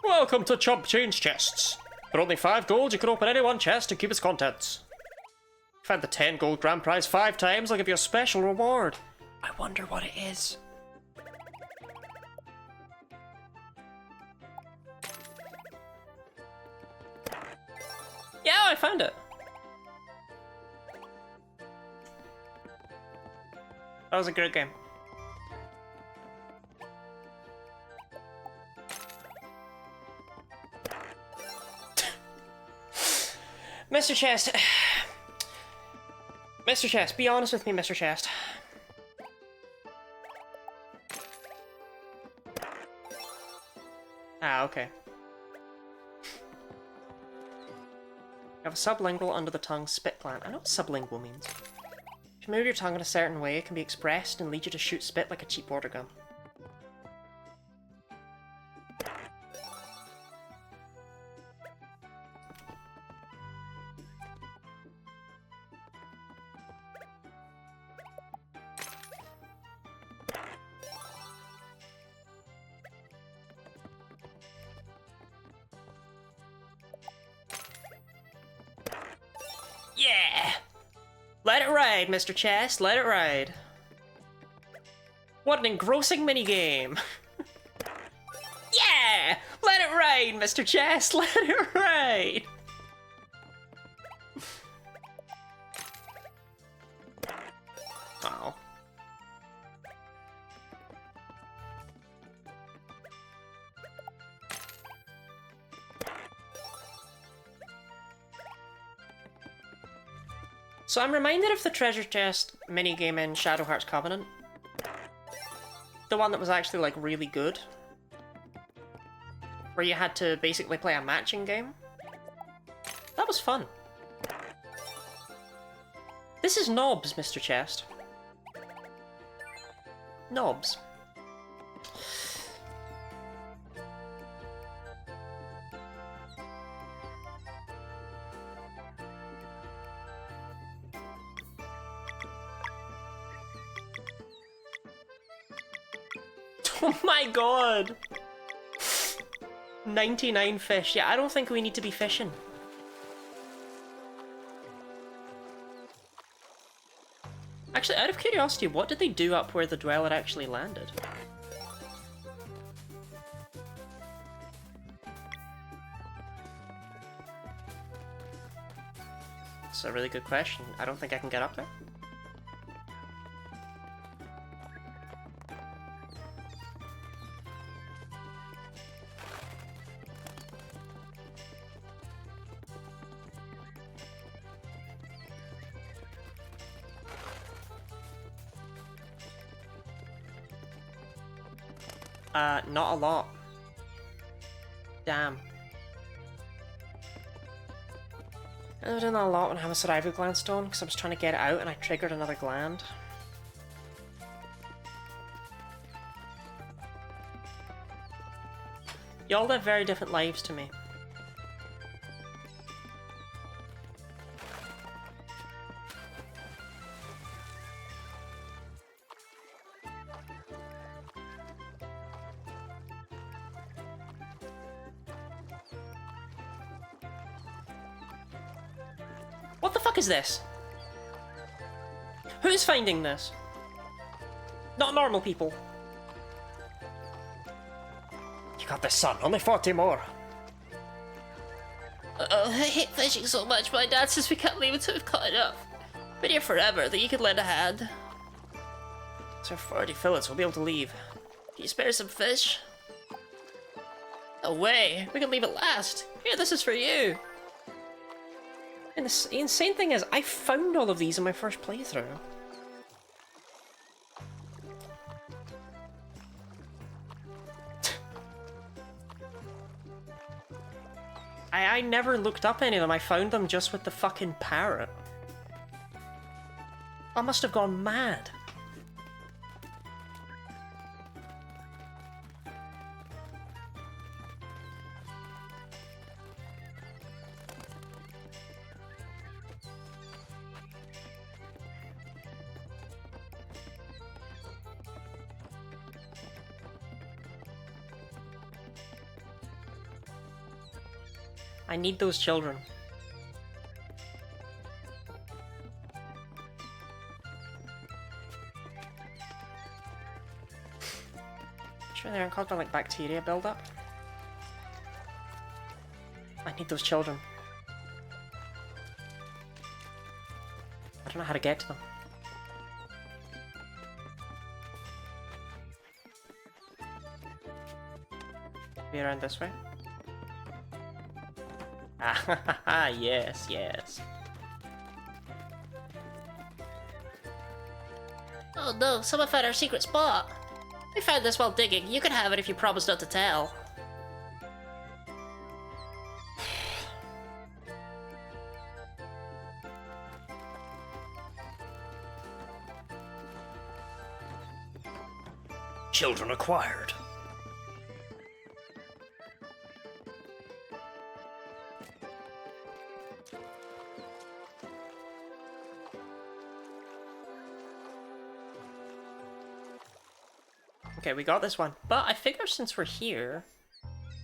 Welcome to Chump Change Chests. For only 5 gold, you can open any one chest and keep its contents. If you had the 10 gold grand prize 5 times, I'll give you a special reward. I wonder what it is. Yeah, I found it. That was a good game. Mr. Chest. Mr. Chest, be honest with me, Mr. Chest. Ah, okay. You have a sublingual under the tongue spit gland. I know what sublingual means. If you move your tongue in a certain way, it can be expressed and lead you to shoot spit like a cheap water gun. Yeah! Let it ride, Mr. Chest, let it ride. What an engrossing minigame! Yeah! Let it ride, Mr. Chest, let it ride! Oh. So I'm reminded of the treasure chest minigame in Shadow Hearts Covenant. The one that was actually, like, really good. Where you had to basically play a matching game. That was fun. This is Knobs, Mr. Chest. Knobs. Oh my god! 99 fish. Yeah, I don't think we need to be fishing. Actually, out of curiosity, what did they do up where the dweller actually landed? That's a really good question. I don't think I can get up there. Not a lot. Damn. I was doing that a lot when I have a survival gland stone, because I was trying to get it out and I triggered another gland. Y'all live very different lives to me. What the fuck is this? Who's finding this? Not normal people. You got this, son. Only 40 more. I hate fishing so much. My dad says we can't leave until we've caught enough. Been here forever. That you could lend a hand. So 40 fillets, we'll be able to leave. Can you spare some fish? No way. We can leave it last. Here, this is for you. And the insane thing is, I found all of these in my first playthrough. I never looked up any of them. I found them just with the fucking parrot. I must have gone mad. I need those children. Sure they aren't caused by like bacteria buildup? I need those children. I don't know how to get to them. Be around this way? Ah, yes, yes. Oh no, someone found our secret spot. We found this while digging. You can have it if you promise not to tell. Children acquired. Okay, we got this one. But I figure since we're here...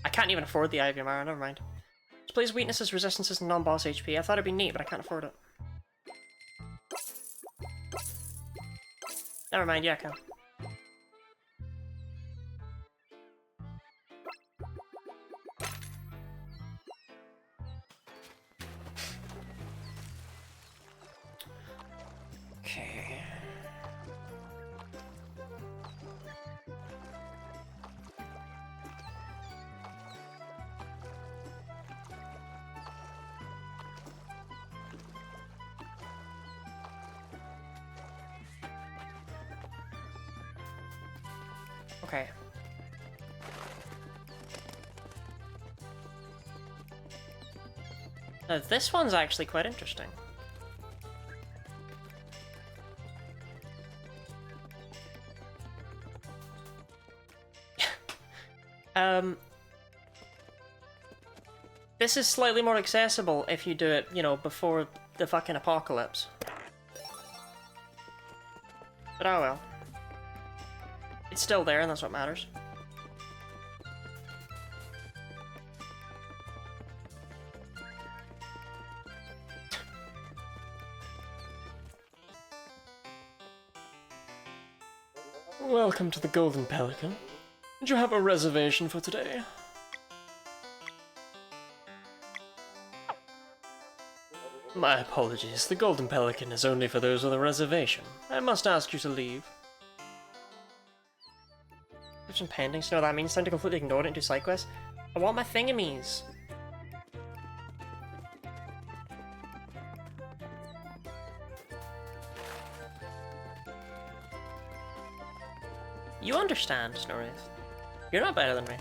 I can't even afford the Ivy Mara, never mind. Displays weaknesses, resistances, and non-boss HP. I thought it'd be neat, but I can't afford it. Never mind, yeah, I can. Okay. Okay. Now this one's actually quite interesting. This is slightly more accessible if you do it, you know, before the fucking apocalypse. But oh well. It's still there, and that's what matters. Welcome to the Golden Pelican. Did you have a reservation for today? My apologies, the Golden Pelican is only for those with a reservation. I must ask you to leave. Mission pending, so that means time to completely ignore it and do side quests. I want my thingamies. You understand, Snorri. You're not better than me.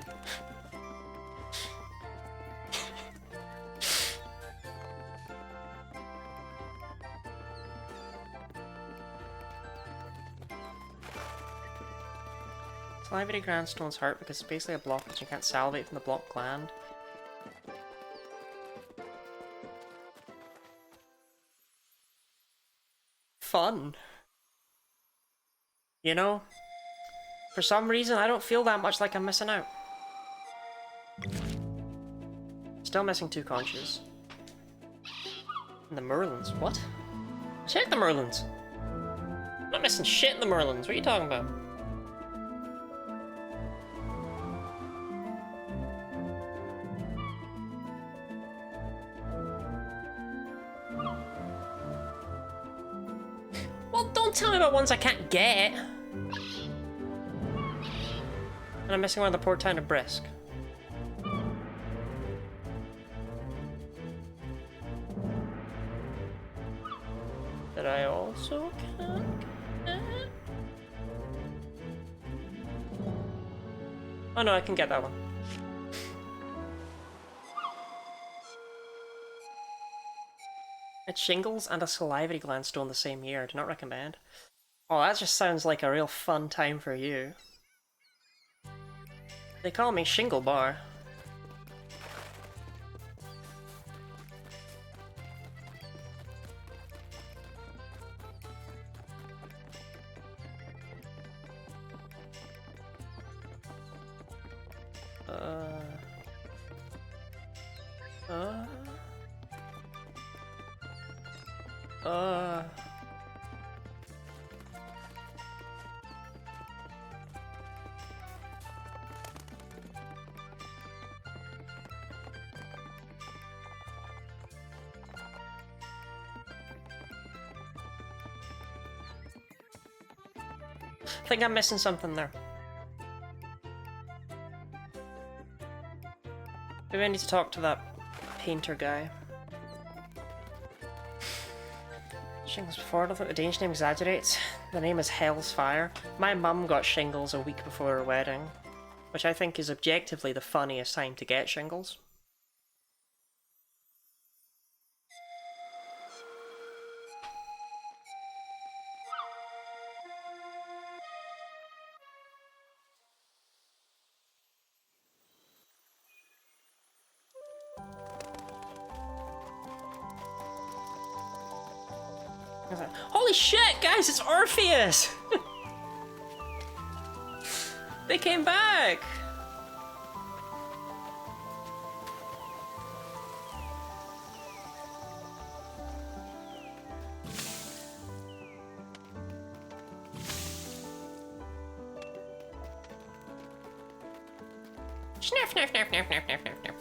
Salivary Grandstone's hurt because it's basically a block that you can't salivate from the block gland. Fun. You know? For some reason, I don't feel that much like I'm missing out. Still missing 2 conches. And the Merlins. What? Check the Merlins. I'm not missing shit in the Merlins. What are you talking about? Well, don't tell me about ones I can't get. And I'm missing one of the port town of Brisk. That I also can't get. Oh no, I can get that one. It's shingles and a salivary gland stone the same year. Do not recommend. Oh, that just sounds like a real fun time for you. They call me Shingle Bar. I think I'm missing something there. Maybe I need to talk to that painter guy. Shingles before, I don't think the Danish name exaggerates. The name is Hell's Fire. My mum got shingles a week before her wedding, which I think is objectively the funniest time to get shingles. Holy shit, guys, it's Orpheus! They came back! Sniff, sniff, sniff, sniff, sniff, sniff, sniff, sniff.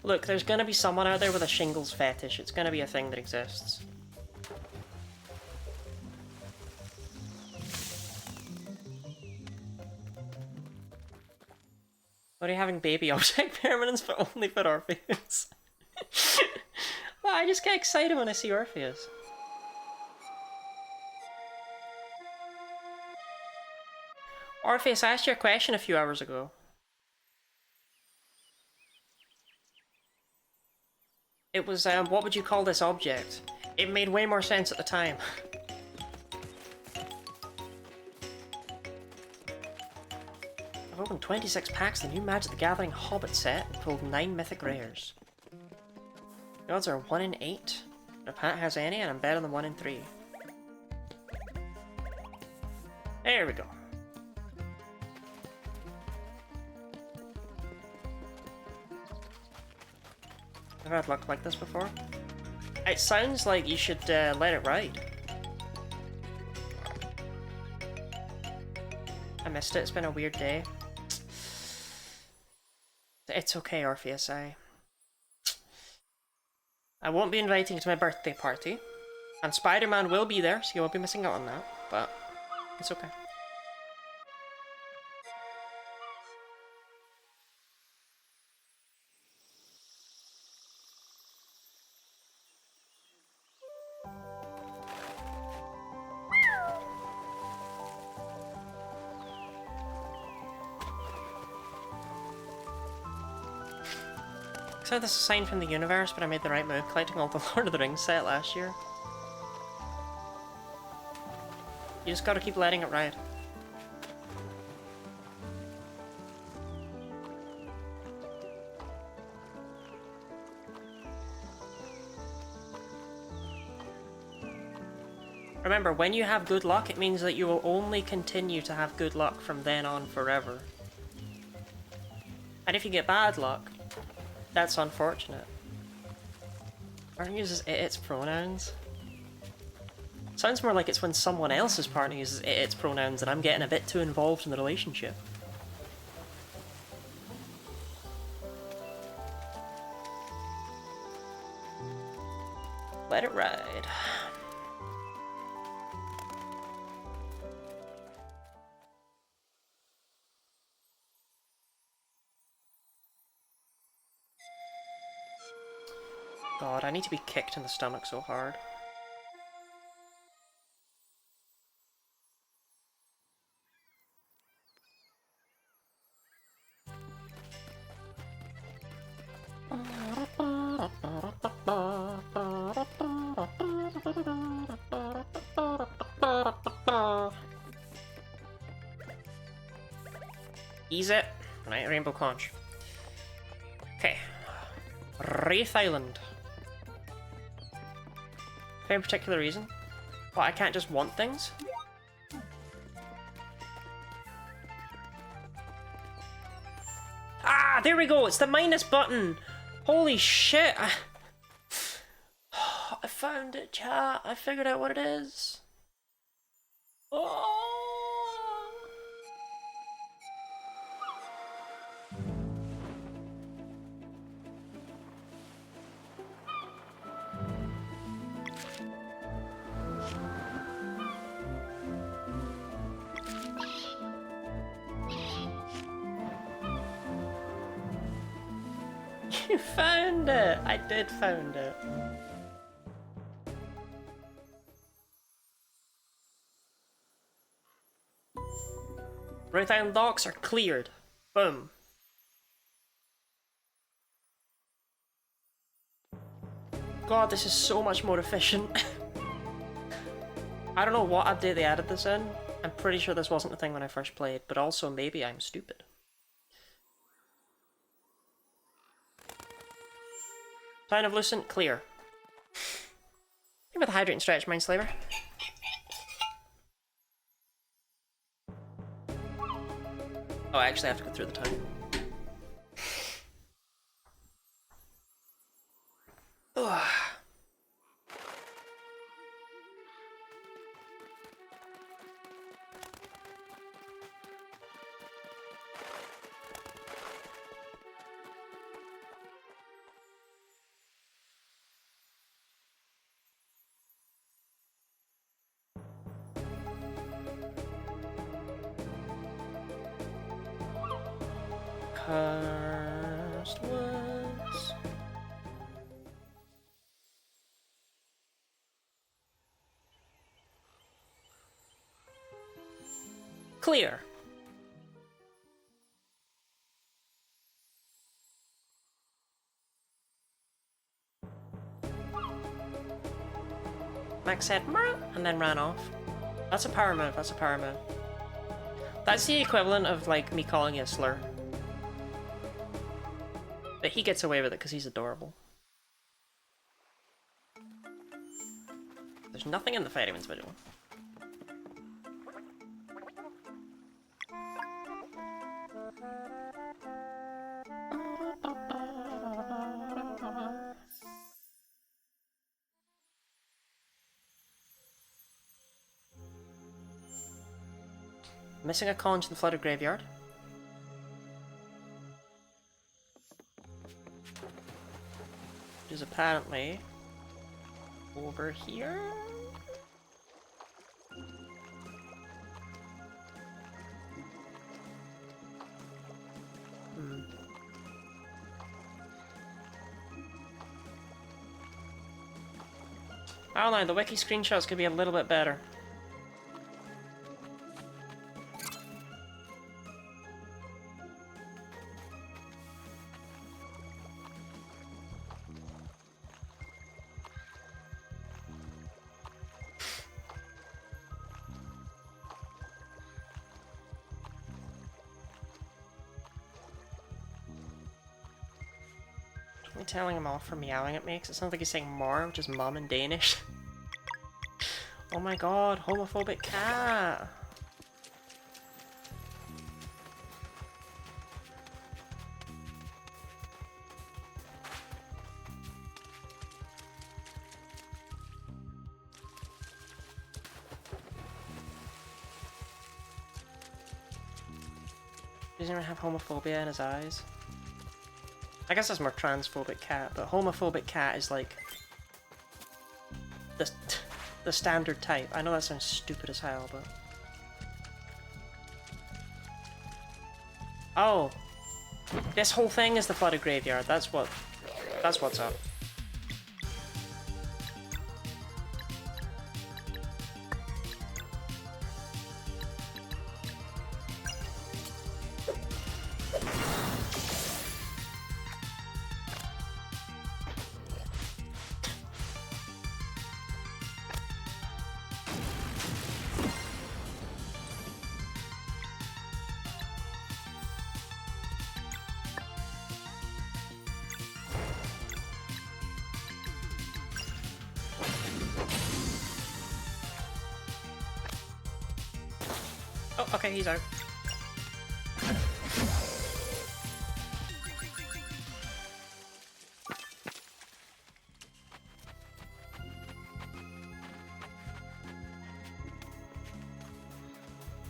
Look, there's gonna be someone out there with a shingles fetish. It's gonna be a thing that exists. What are you having baby object permanence, but only for Orpheus? Well, I just get excited when I see Orpheus. Orpheus, I asked you a question a few hours ago. It was, what would you call this object? It made way more sense at the time. I've opened 26 packs of the new Magic the Gathering Hobbit set and pulled 9 mythic rares. The odds are 1 in 8. If a pack has any, and I'm better than 1 in 3. There we go. Never had luck like this before. It sounds like you should let it ride. I missed it, it's been a weird day. It's okay, Orpheus, I won't be inviting you to my birthday party. And Spider-Man will be there, so you won't be missing out on that, but it's okay. So this is a sign from the universe, but I made the right move collecting all the Lord of the Rings set last year. You just gotta keep letting it ride. Remember, when you have good luck, it means that you will only continue to have good luck from then on forever. And if you get bad luck, that's unfortunate. Partner uses its pronouns. Sounds more like it's when someone else's partner uses its pronouns and I'm getting a bit too involved in the relationship. Let it ride. God, I need to be kicked in the stomach so hard. Ease it. Right, Rainbow Conch. Okay. Wraith Island. For any particular reason? What, I can't just want things? Ah, there we go! It's the minus button! Holy shit! I found it, chat. I figured out what it is. Oh. You found it! I did found it. Wraith Island docks are cleared. Boom. God, this is so much more efficient. I don't know what update they added this in. I'm pretty sure this wasn't a thing when I first played, but also maybe I'm stupid. Town of Lucent, clear. Think about the hydrate and stretch, Mindslaver. Oh, I actually have to go through the town. Ugh. Cursed Woods. Clear. Max said "Meow," and then ran off. That's a power move, that's a power move. That's the equivalent of like me calling you a slur. But he gets away with it because he's adorable. There's nothing in the Fightingman's video. Missing a conch in the flooded graveyard. Which is apparently over here. I don't know, the wiki screenshots could be a little bit better. I'm telling him off for meowing at me because it sounds like he's saying more, which is mum in Danish. Oh my god, homophobic cat! He doesn't even have homophobia in his eyes. I guess that's more transphobic cat, but homophobic cat is like the standard type. I know that sounds stupid as hell, but oh, this whole thing is the flooded graveyard. That's what's up. Oh, okay, he's out.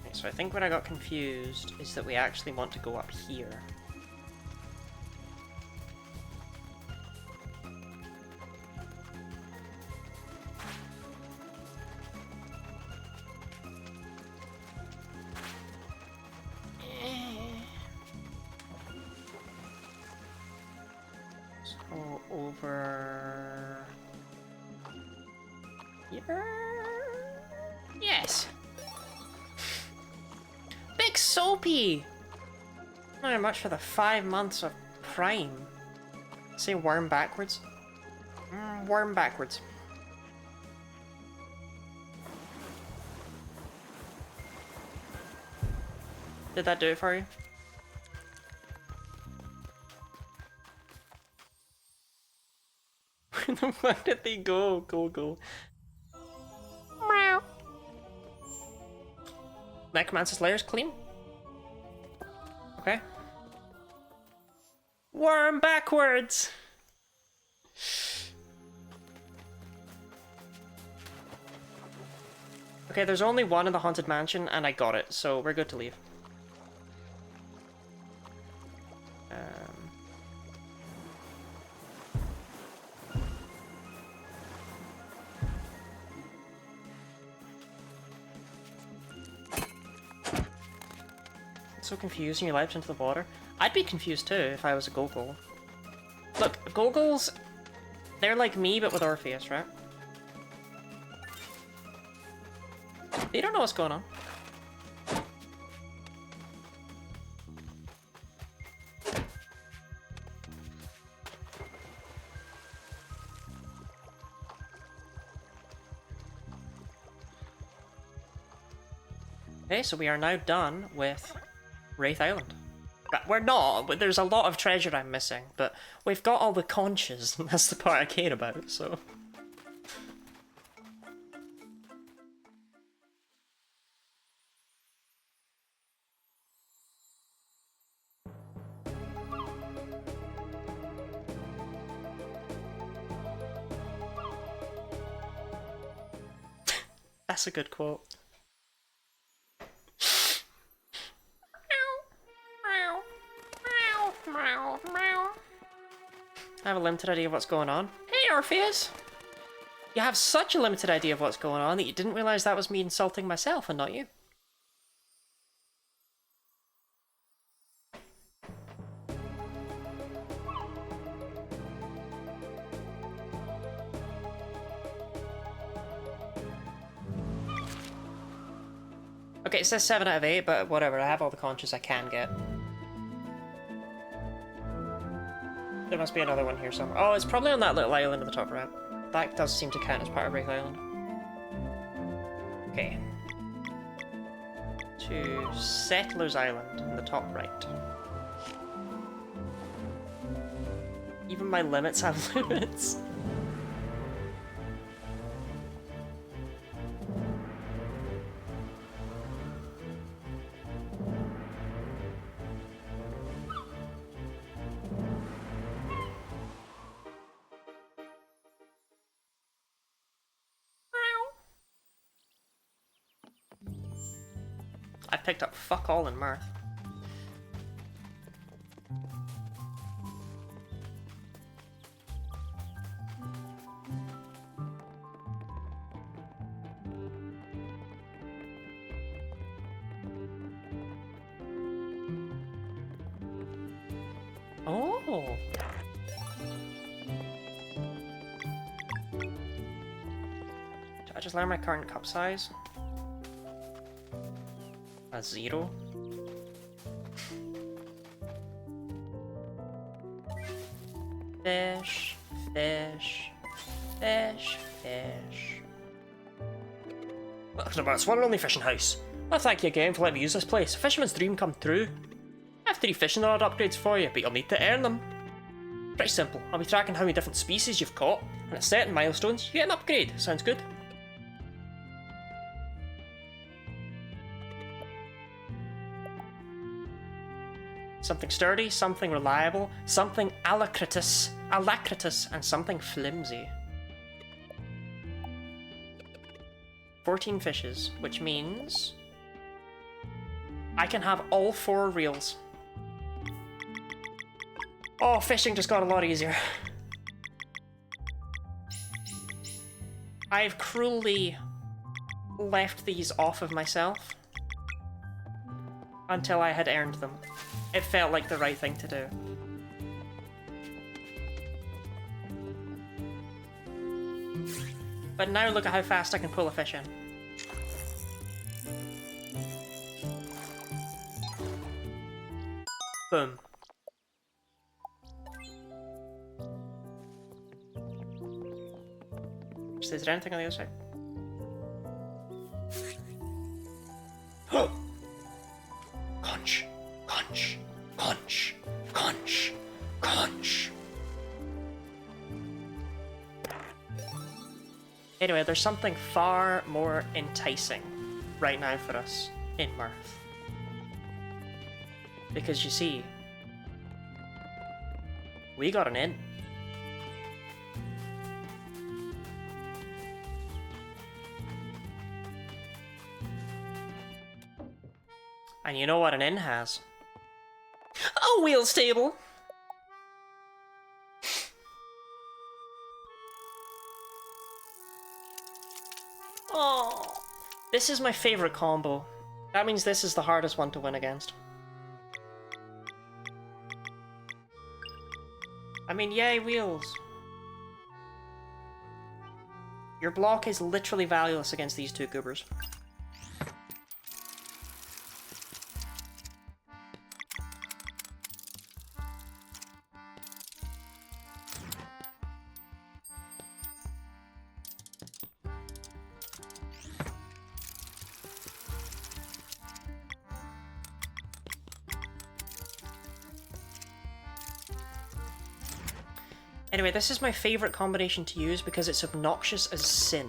Okay, so I think what I got confused is that we actually want to go up here. Over here? Yes. Big Soapy! Not much for the 5 months of Prime. Say worm backwards. Worm backwards. Did that do it for you? Where the fuck did they go? Go. Meow. Necromancer's lair is clean. Okay. Worm backwards! Okay, there's only one in the Haunted Mansion, and I got it, so we're good to leave. So confused and you leapt into the water. I'd be confused too if I was a Gogol. Look, Gogols, they're like me but with Orpheus, right? They don't know what's going on. Okay, so we are now done with Wraith Island. But we're not, but there's a lot of treasure I'm missing, but we've got all the conches, and that's the part I care about, so... That's a good quote. I have a limited idea of what's going on. Hey, Orpheus! You have such a limited idea of what's going on that you didn't realize that was me insulting myself and not you. Okay, it says 7 out of 8, but whatever, I have all the conches I can get. There must be another one here somewhere. Oh, it's probably on that little island in the top right. That does seem to count as part of Wraith Island. Okay. To Settler's Island in the top right. Even my limits have limits. I picked up fuck all in Mirth. Oh. Did I just learn my current cup size? A 0. Fish, fish, fish, fish. That's about it's one only fishing house. Well, thank you again for letting me use this place. A fisherman's dream come true. I have 3 fishing rod upgrades for you, but you'll need to earn them. Pretty simple. I'll be tracking how many different species you've caught, and at certain milestones, you get an upgrade. Sounds good? Something sturdy, something reliable, something alacritus, and something flimsy. 14 fishes, which means I can have all 4 reels. Oh, fishing just got a lot easier. I've cruelly left these off of myself until I had earned them. It felt like the right thing to do. But now look at how fast I can pull a fish in. Boom. Is there anything on the other side? Conch, conch, conch, conch, conch. Anyway, there's something far more enticing right now for us in Mirth. Because you see, we got an inn. And you know what an inn has? A wheel stable! Oh, this is my favorite combo. That means this is the hardest one to win against. I mean, yay, wheels. Your block is literally valueless against these 2 goobers. Anyway, this is my favorite combination to use because it's obnoxious as sin.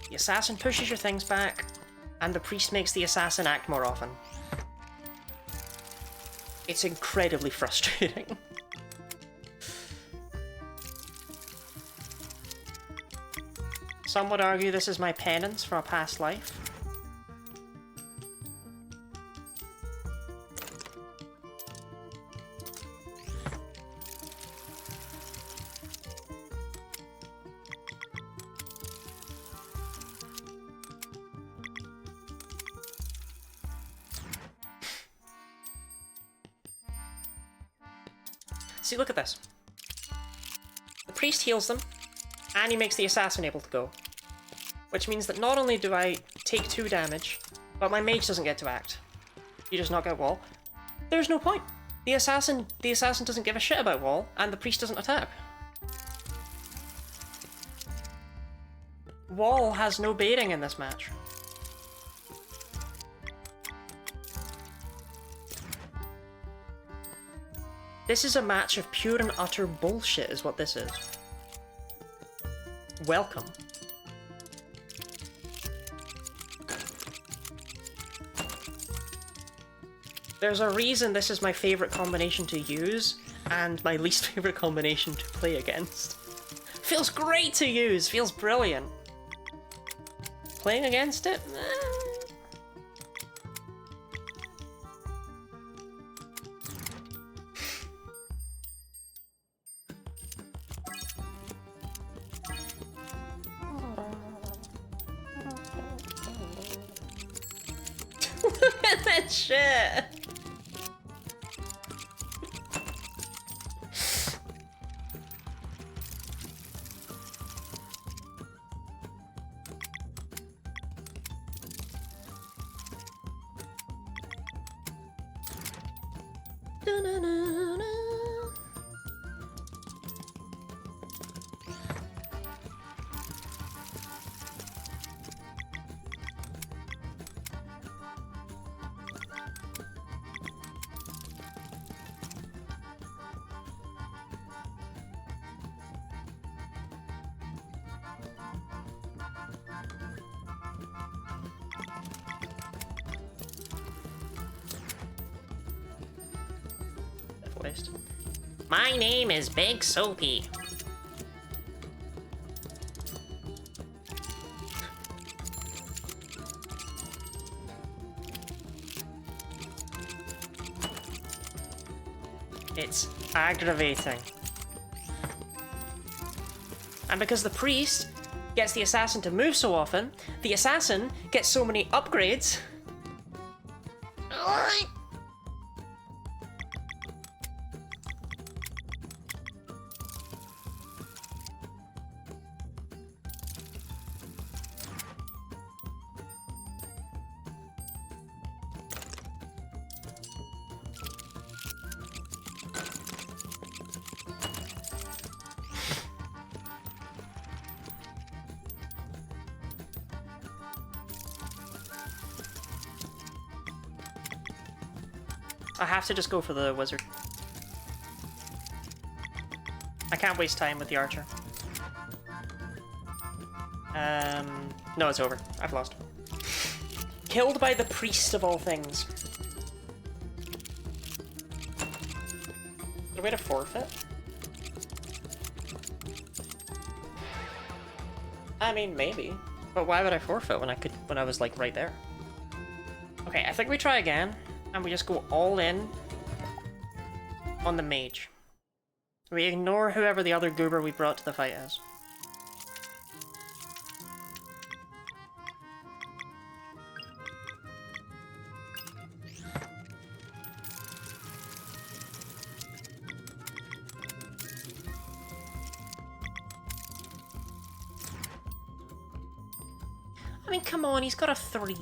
The assassin pushes your things back, and the priest makes the assassin act more often. It's incredibly frustrating. Some would argue this is my penance for a past life. See, look at this. The priest heals them, and he makes the assassin able to go. Which means that not only do I take 2 damage, but my mage doesn't get to act. You just knock out wall. There's no point. The assassin doesn't give a shit about wall, and the priest doesn't attack. Wall has no baiting in this match. This is a match of pure and utter bullshit is what this is. Welcome. There's a reason this is my favourite combination to use, and my least favourite combination to play against. Feels great to use, feels brilliant. playing against it? Look at that shit! Waste. My name is Big Soapy. It's aggravating. And because the priest gets the assassin to move so often, the assassin gets so many upgrades. I have to just go for the wizard. I can't waste time with the archer. No, it's over. I've lost. Killed by the priest of all things. Is there a way to forfeit? I mean, maybe. But why would I forfeit when I was like right there? Okay, I think we try again. And we just go all in on the mage. We ignore whoever the other goober we brought to the fight is. I mean, come on, he's got a 3.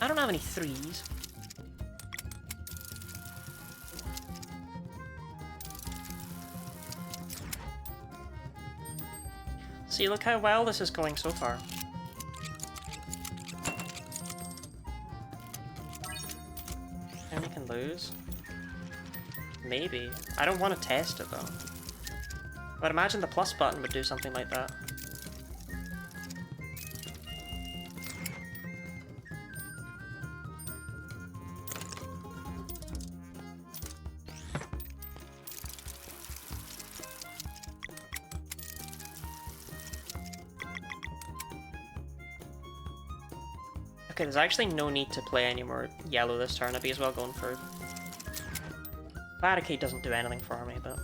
I don't have any 3s. See, look how well this is going so far. And you can lose. Maybe. I don't want to test it though. But imagine the plus button would do something like that. Okay, there's actually no need to play any more yellow this turn. I'd be as well going for... Barricade doesn't do anything for me, but...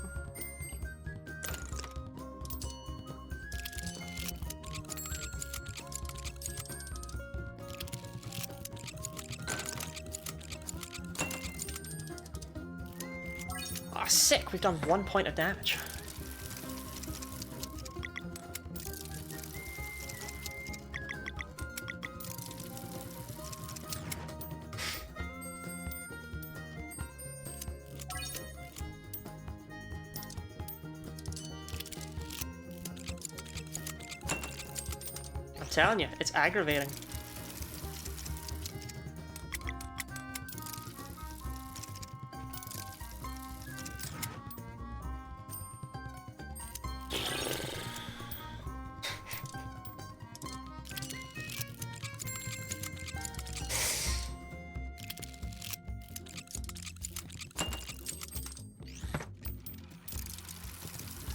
Ah, sick! We've done 1 point of damage. I'm telling you, it's aggravating.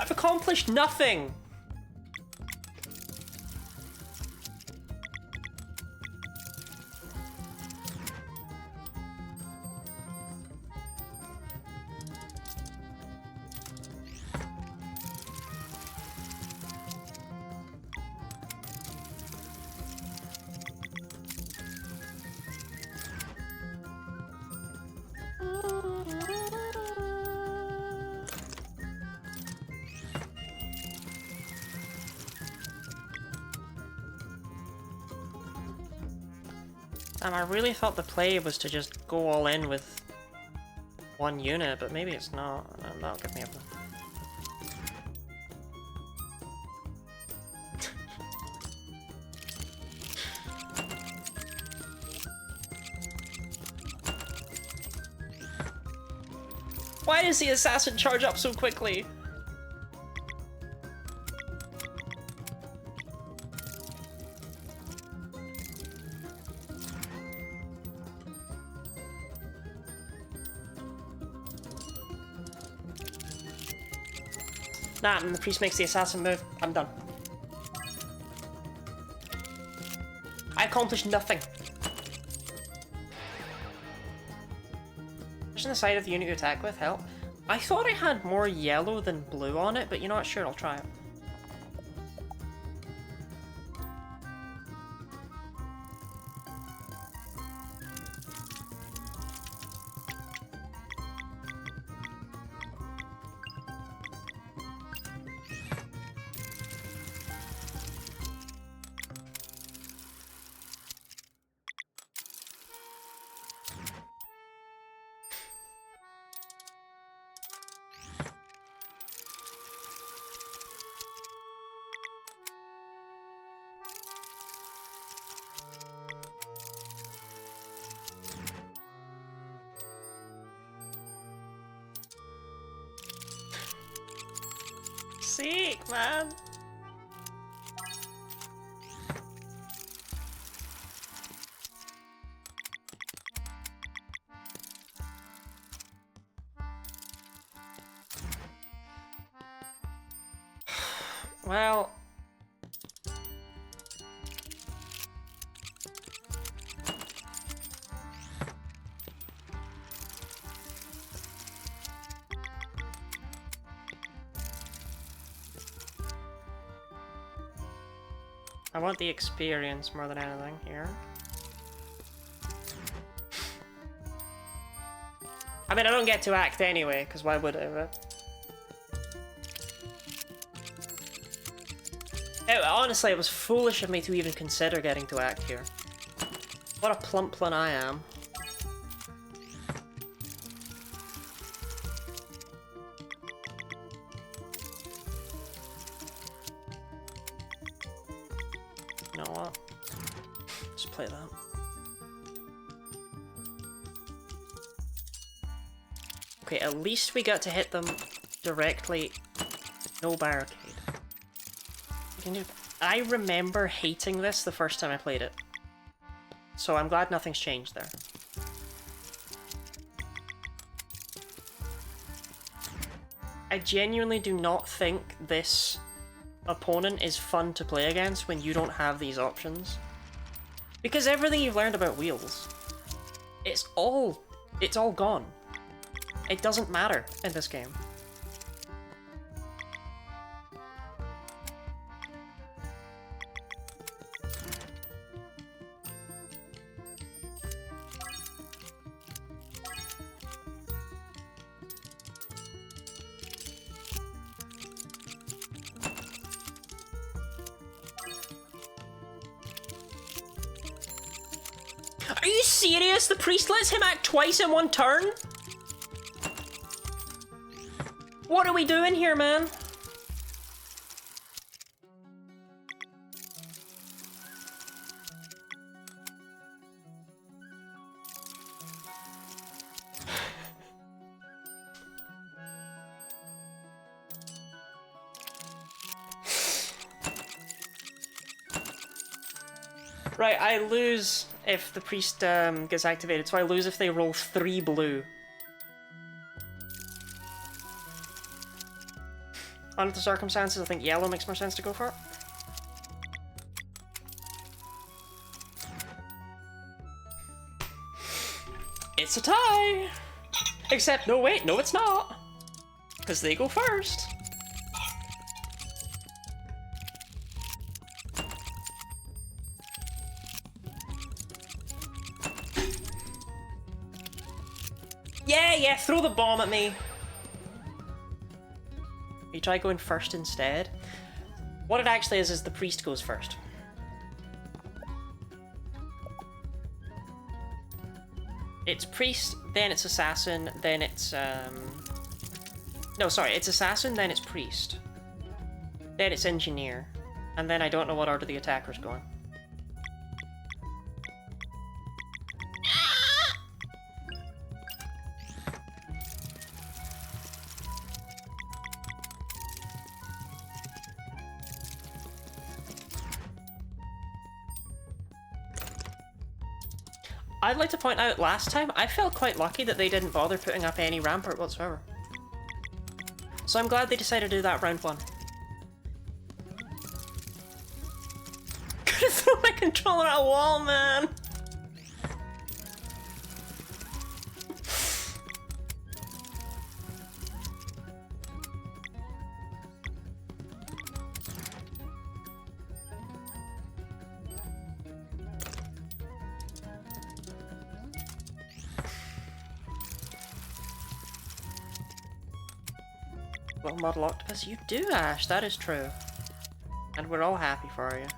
I've accomplished nothing! I really thought the play was to just go all in with one unit, but maybe it's not. That'll give me everything. Why does the assassin charge up so quickly? Nah, and the priest makes the assassin move. I'm done. I accomplished nothing. Pushing the side of the unit you attack with, help. I thought I had more yellow than blue on it, but you know what? Sure, I'll try it. Sick, man. Well, I want the experience more than anything here. I mean, I don't get to act anyway, because why would I, right? Honestly, it was foolish of me to even consider getting to act here. What a plumplin I am. You know what? Just play that. Okay, at least we got to hit them directly. No barricade. I remember hating this the first time I played it. So I'm glad nothing's changed there. I genuinely do not think this opponent is fun to play against when you don't have these options. Because everything you've learned about wheels, it's all gone. It doesn't matter in this game. Are you serious? The priest lets him act twice in one turn? What are we doing here, man? Right, I lose if the priest gets activated, so I lose if they roll 3 blue. Under the circumstances, I think yellow makes more sense to go for it. It's a tie! Except, no wait, no it's not! Because they go first. Yeah, throw the bomb at me. You try going first instead. What it actually is the priest goes first. It's priest, then it's assassin, then it's no, sorry, it's assassin, then it's priest. Then it's engineer. And then I don't know what order the attacker's going. I'd like to point out, last time, I felt quite lucky that they didn't bother putting up any rampart whatsoever. So I'm glad they decided to do that round one. Could have thrown my controller at a wall, man! Well, Model Octopus, you do, Ash, that is true. And we're all happy for you.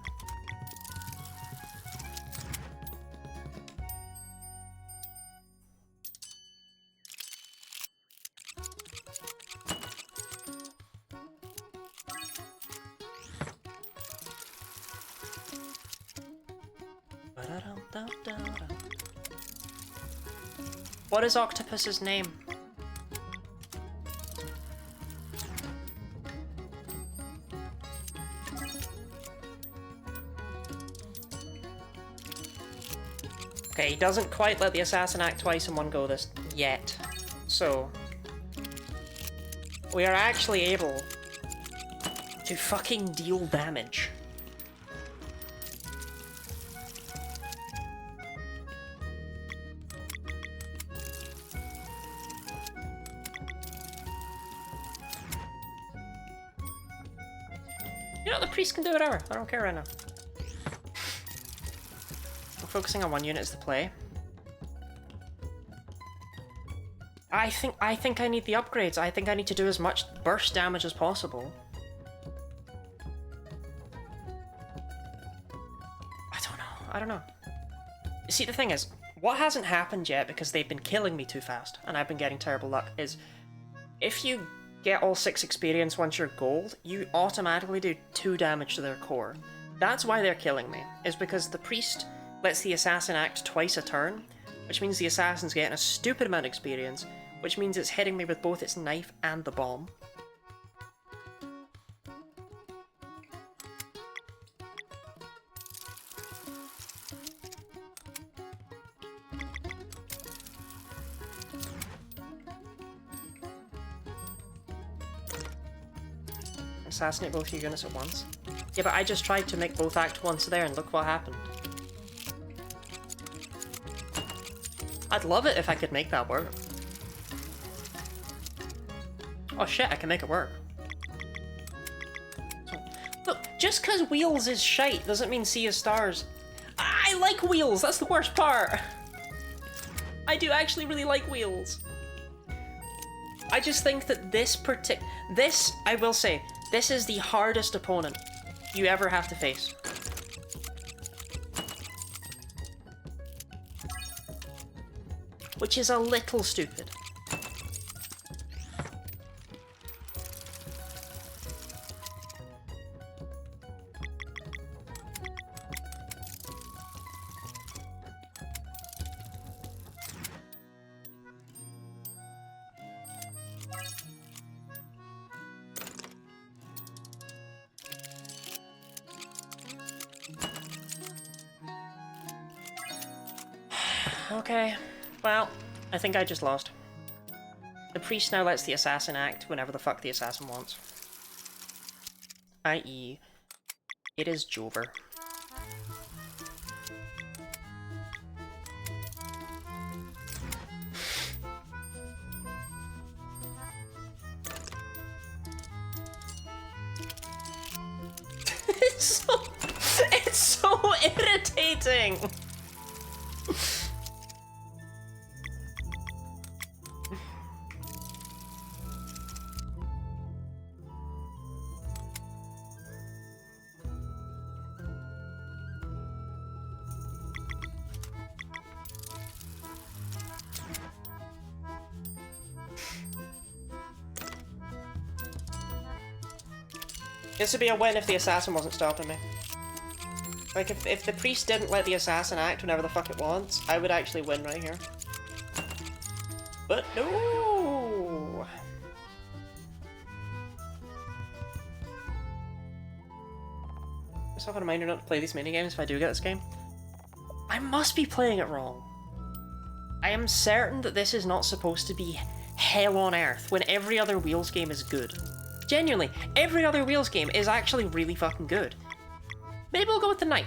What is Octopus's name? Okay, he doesn't quite let the assassin act twice in one go this yet. So we are actually able to fucking deal damage. You know, the priest can do whatever. I don't care right now. Focusing on one unit is the play. I think I need the upgrades. I think I need to do as much burst damage as possible. I don't know. See, the thing is, what hasn't happened yet, because they've been killing me too fast, and I've been getting terrible luck, is if you get all 6 experience once you're gold, you automatically do 2 damage to their core. That's why they're killing me, is because the priest lets the assassin act twice a turn, which means the assassin's getting a stupid amount of experience, which means it's hitting me with both its knife and the bomb. Assassinate both your units at once. Yeah, but I just tried to make both act once there and look what happened. I'd love it if I could make that work. Oh shit, I can make it work. So, look, just because Wheels is shite doesn't mean Sea of Stars. I like Wheels, that's the worst part. I do actually really like Wheels. I just think that this I will say, this is the hardest opponent you ever have to face. Which is a little stupid. Okay, well, I think I just lost. The priest now lets the assassin act whenever the fuck the assassin wants. I.e., it is Jover. It's so irritating! This would be a win if the assassin wasn't stopping me. Like, if the priest didn't let the assassin act whenever the fuck it wants, I would actually win right here. But no! Myself a reminder not to play these minigames if I do get this game. I must be playing it wrong. I am certain that this is not supposed to be hell on earth when every other Wheels game is good. Genuinely, every other Wheels game is actually really fucking good. Maybe we'll go with the Knight.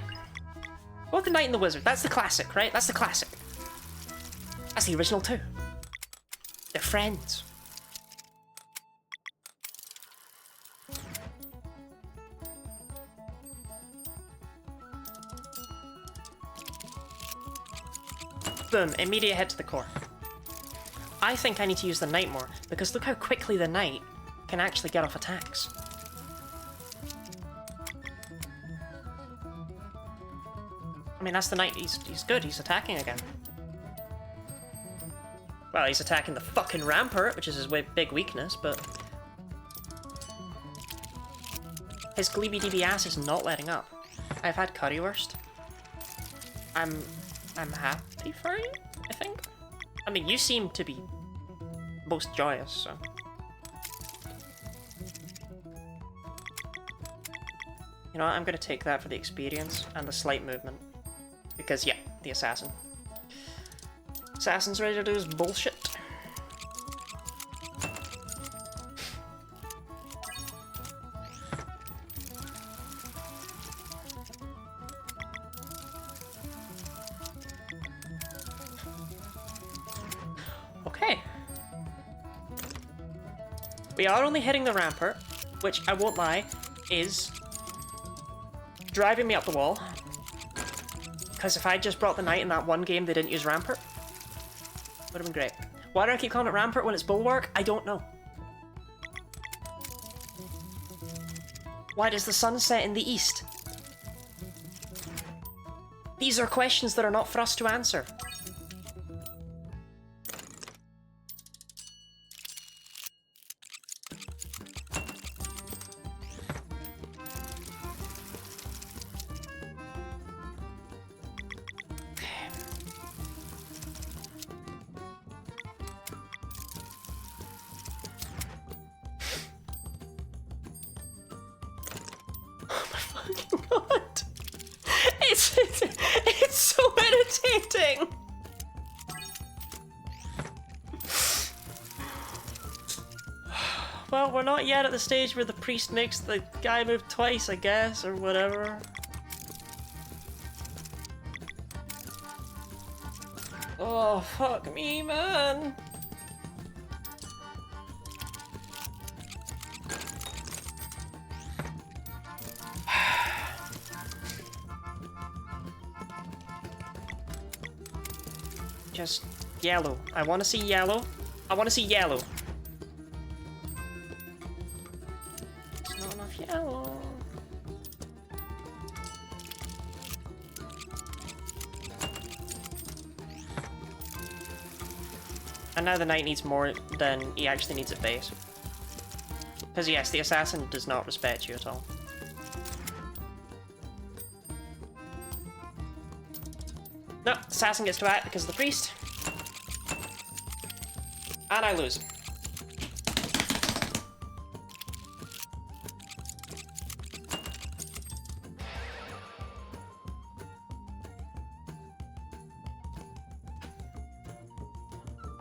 Go with the Knight and the Wizard. That's the classic, right? That's the classic. That's the original too. They're friends. Boom, immediate hit to the core. I think I need to use the Knight more, because look how quickly the Knight can actually get off attacks. I mean, that's the Knight, he's good, he's attacking again. Well, he's attacking the fucking Rampart, which is his big weakness, but... his gleeby-deeby ass is not letting up. I've had currywurst. I'm happy for you, I think. I mean, you seem to be most joyous, so... You know what, I'm gonna take that for the experience and the slight movement. Because, yeah, the assassin. Assassin's ready to do his bullshit. Okay. We are only hitting the Rampart, which, I won't lie, is driving me up the wall. Because if I just brought the Knight in that one game they didn't use Rampart, would have been great. Why do I keep calling it Rampart when it's Bulwark? I don't know. Why does the sun set in the east? These are questions that are not for us to answer. God. It's so irritating. Well, we're not yet at the stage where the priest makes the guy move twice, I guess, or whatever. Oh, fuck me, man. Just yellow. I want to see yellow. I want to see yellow. There's not enough yellow. And now the Knight needs more than he actually needs at base. Because yes, the assassin does not respect you at all. No, assassin gets to act because of the priest. And I lose.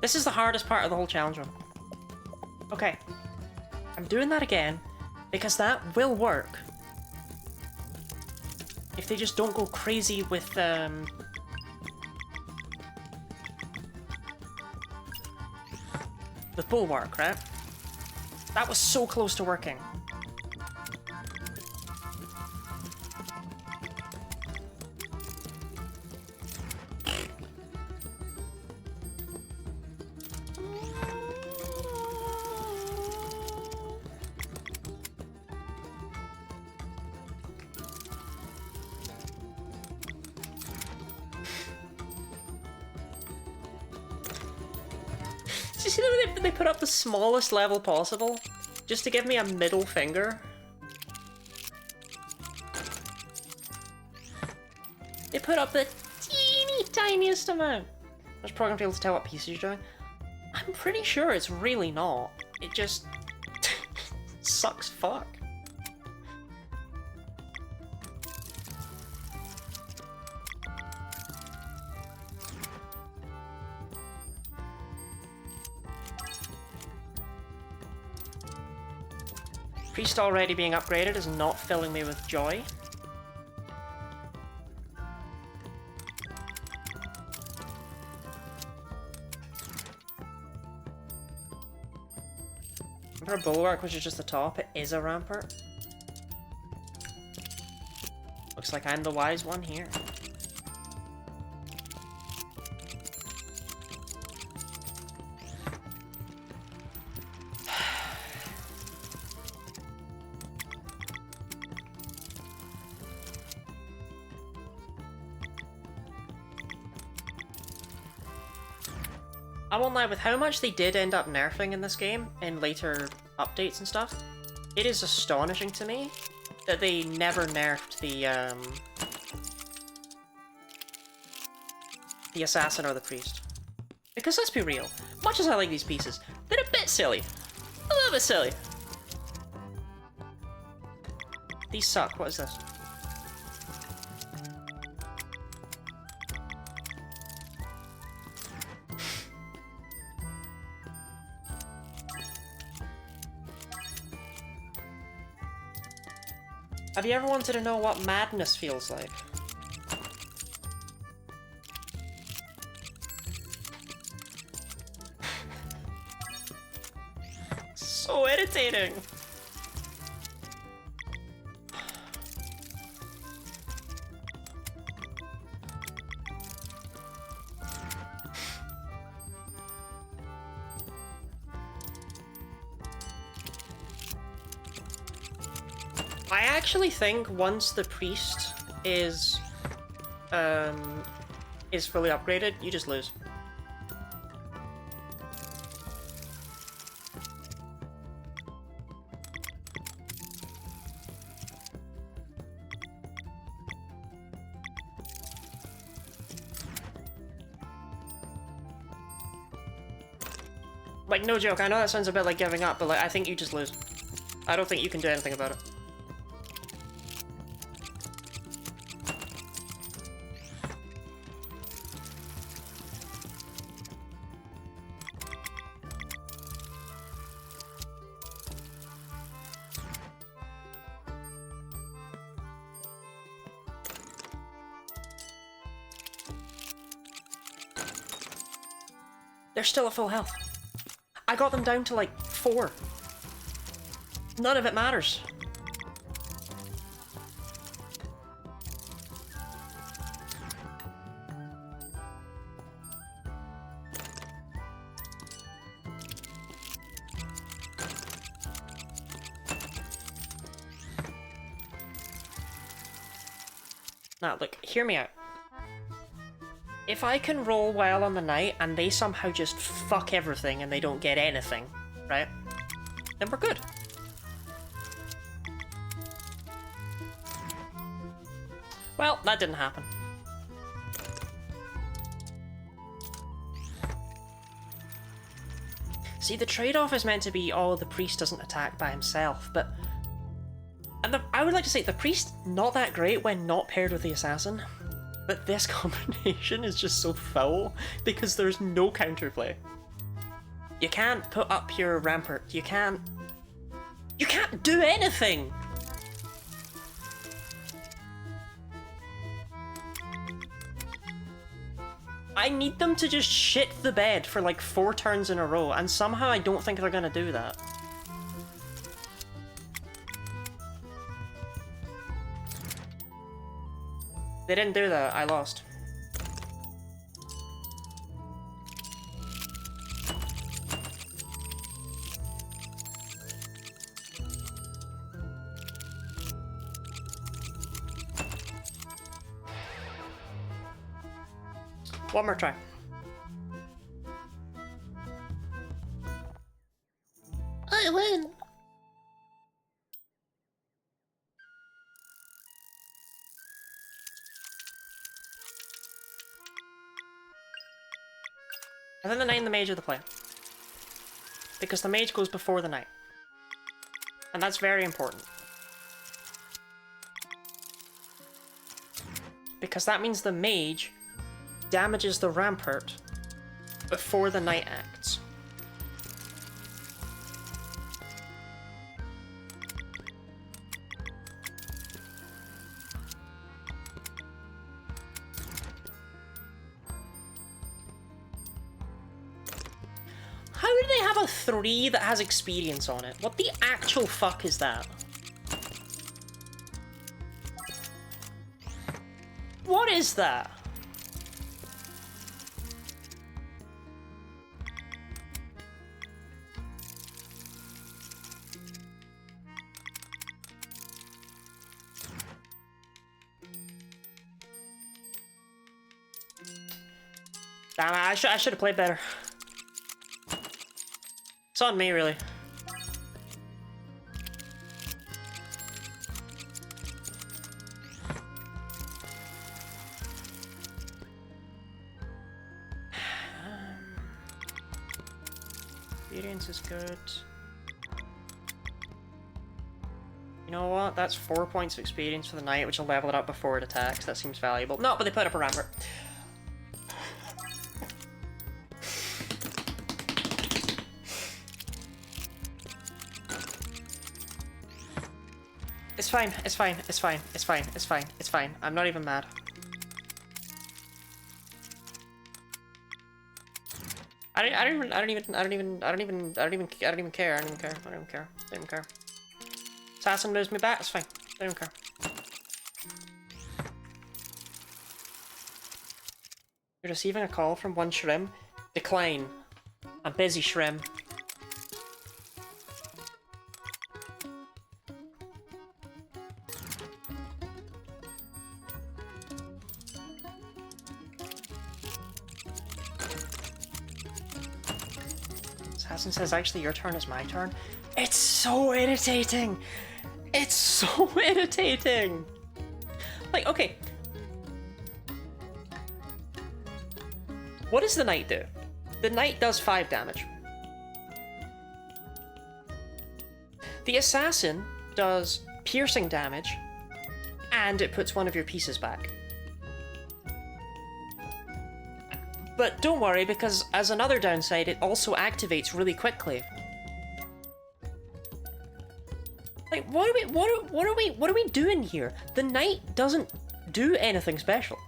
This is the hardest part of the whole challenge run. Okay. I'm doing that again because that will work. If they just don't go crazy with the Bulwark, right? That was so close to working. You see that they put up the smallest level possible just to give me a middle finger? They put up the teeny tiniest amount. There's programmed to be able to tell what pieces you're doing. I'm pretty sure it's really not. It just sucks fuck. Priest already being upgraded is not filling me with joy. Remember Bulwark, which is just the top? It is a rampart. Looks like I'm the wise one here. I won't lie, with how much they did end up nerfing in this game in later updates and stuff, it is astonishing to me that they never nerfed the assassin or the priest. Because let's be real, much as I like these pieces, they're a bit silly. A little bit silly. These suck. What is this? Have you ever wanted to know what madness feels like? So irritating! I actually think once the priest is fully upgraded, you just lose. Like, no joke, I know that sounds a bit like giving up, but like, I think you just lose. I don't think you can do anything about it. They're still at full health. I got them down to like 4. None of it matters. Now, look, hear me out. If I can roll well on the night and they somehow just fuck everything and they don't get anything, right? Then we're good. Well, that didn't happen. See, the trade-off is meant to be, oh, the priest doesn't attack by himself, but... And I would like to say, the priest, not that great when not paired with the assassin. But this combination is just so foul because there's no counterplay. You can't put up your rampart. You can't do anything. I need them to just shit the bed for like 4 turns in a row, and somehow I don't think they're gonna do that. They didn't do that, I lost. One more try. I win! I think the knight and the mage are the play. Because the mage goes before the knight. And that's very important. Because that means the mage damages the rampart before the knight acts. How do they have a 3 that has experience on it? What the actual fuck is that? What is that? Damn it, I should have played better. It's on me, really. Experience is good. You know what? That's 4 points of experience for the knight, which will level it up before it attacks. That seems valuable. No, but they put up a rampart. It's fine, it's fine, it's fine, it's fine, it's fine, it's fine. I'm not even mad. I don't even care. Assassin moves me back, it's fine. I don't care. You're receiving a call from one Shrim. Decline. I'm busy, Shrim. Assassin says, actually, your turn is my turn. It's so irritating! It's so irritating! Like, okay. What does the knight do? The knight does 5 damage. The assassin does piercing damage, and it puts one of your pieces back. But don't worry, because as another downside, it also activates really quickly. Like, what are we doing here? The knight doesn't do anything special.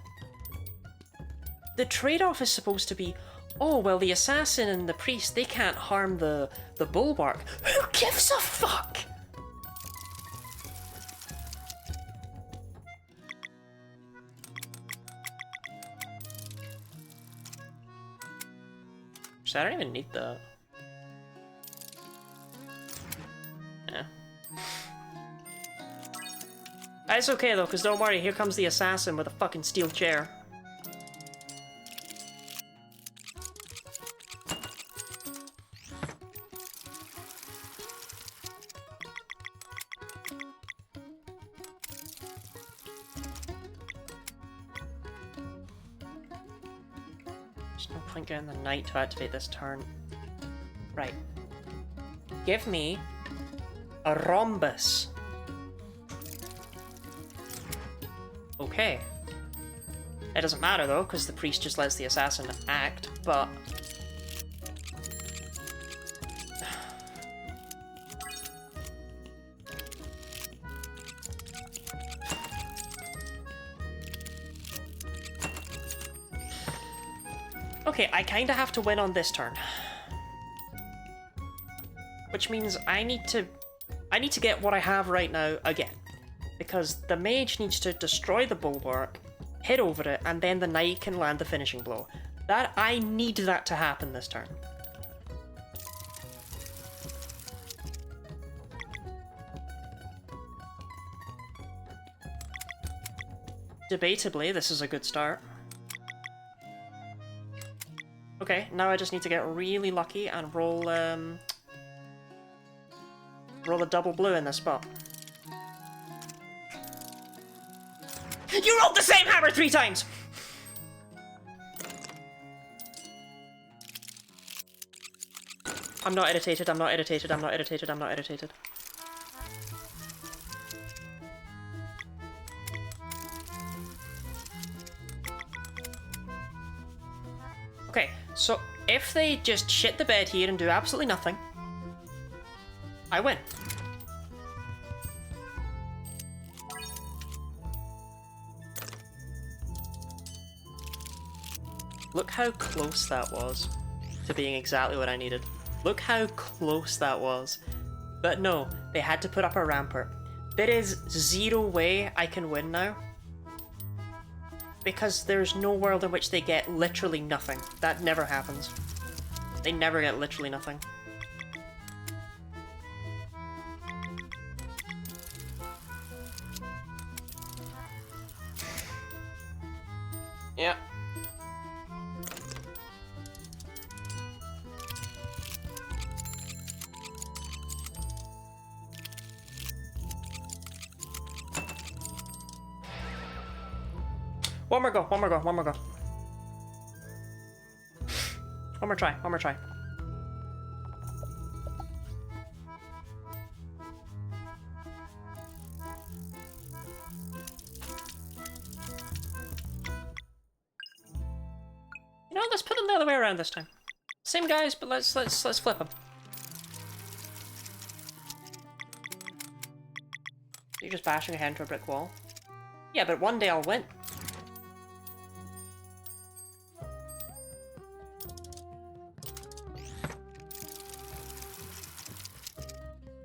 The trade-off is supposed to be, oh, well, the assassin and the priest, they can't harm the bulwark. Who gives a fuck? So I don't even need that. Yeah. It's okay though, because don't worry, here comes the assassin with a fucking steel chair. There's no point getting the knight to activate this turn. Right. Give me a rhombus. Okay. It doesn't matter though, because the priest just lets the assassin act, but... Okay, I kinda have to win on this turn. Which means I need to get what I have right now again. Because the mage needs to destroy the bulwark, hit over it, and then the knight can land the finishing blow. I need that to happen this turn. Debatably, this is a good start. Okay, now I just need to get really lucky and roll a double blue in this spot. You rolled the same hammer 3 times! I'm not irritated, I'm not irritated, I'm not irritated, I'm not irritated. Okay, so if they just shit the bed here and do absolutely nothing, I win. Look how close that was to being exactly what I needed. Look how close that was. But no, they had to put up a rampart. There is zero way I can win now. Because there's no world in which they get literally nothing. That never happens. They never get literally nothing. Yeah. One more go, one more go, one more go. One more try, one more try. You know, let's put them the other way around this time. Same guys, but let's flip them. You're just bashing your head into a brick wall. Yeah, but one day I'll win.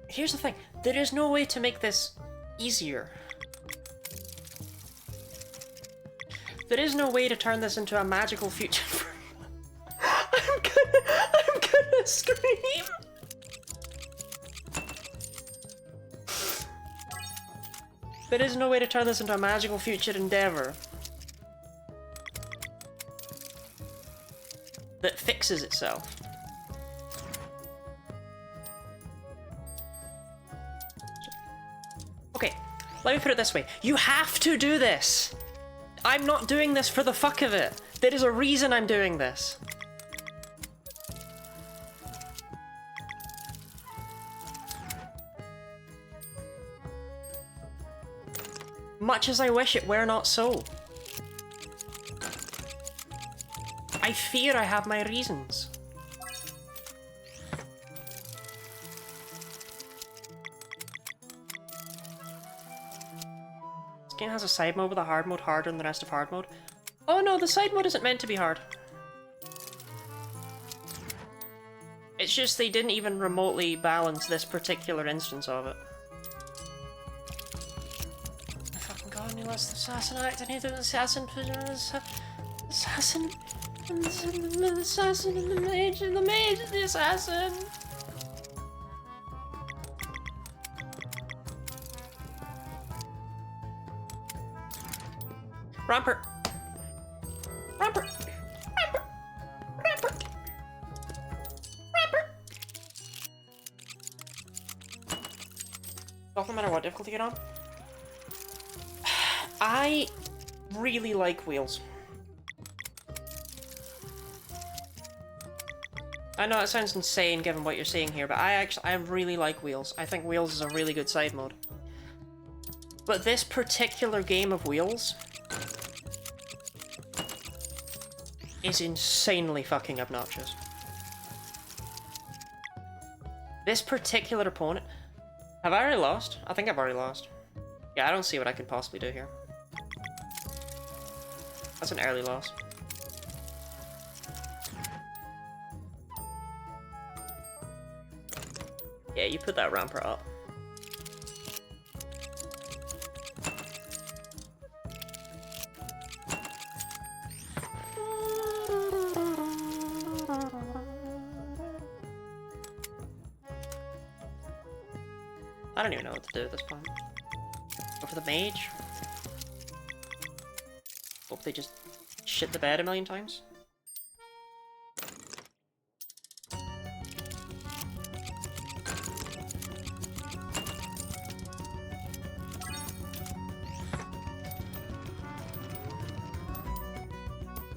Here's the thing, there is no way to make this easier. There is no way to turn this into a magical future. I'm gonna scream! There is no way to turn this into a magical future endeavor that fixes itself. Okay, let me put it this way. You have to do this! I'm not doing this for the fuck of it. There is a reason I'm doing this. Much as I wish it were not so. I fear I have my reasons. This game has a side mode with a hard mode harder than the rest of hard mode. Oh no, the side mode isn't meant to be hard. It's just they didn't even remotely balance this particular instance of it. Oh fucking god, I knew that's the assassin act. I need the assassin, assassin, the assassin, and the mage, and the assassin. Rampart! Rampart! Rampart! Rampart! Rampart! Doesn't matter what difficulty you're on. I really like wheels. I know it sounds insane given what you're seeing here, but I really like wheels. I think wheels is a really good side mode. But this particular game of wheels is insanely fucking obnoxious. This particular opponent... Have I already lost? I think I've already lost. Yeah, I don't see what I could possibly do here. That's an early loss. Yeah, you put that rampart up. I don't even know what to do at this point. Go for the mage? Hope they just shit the bed a million times?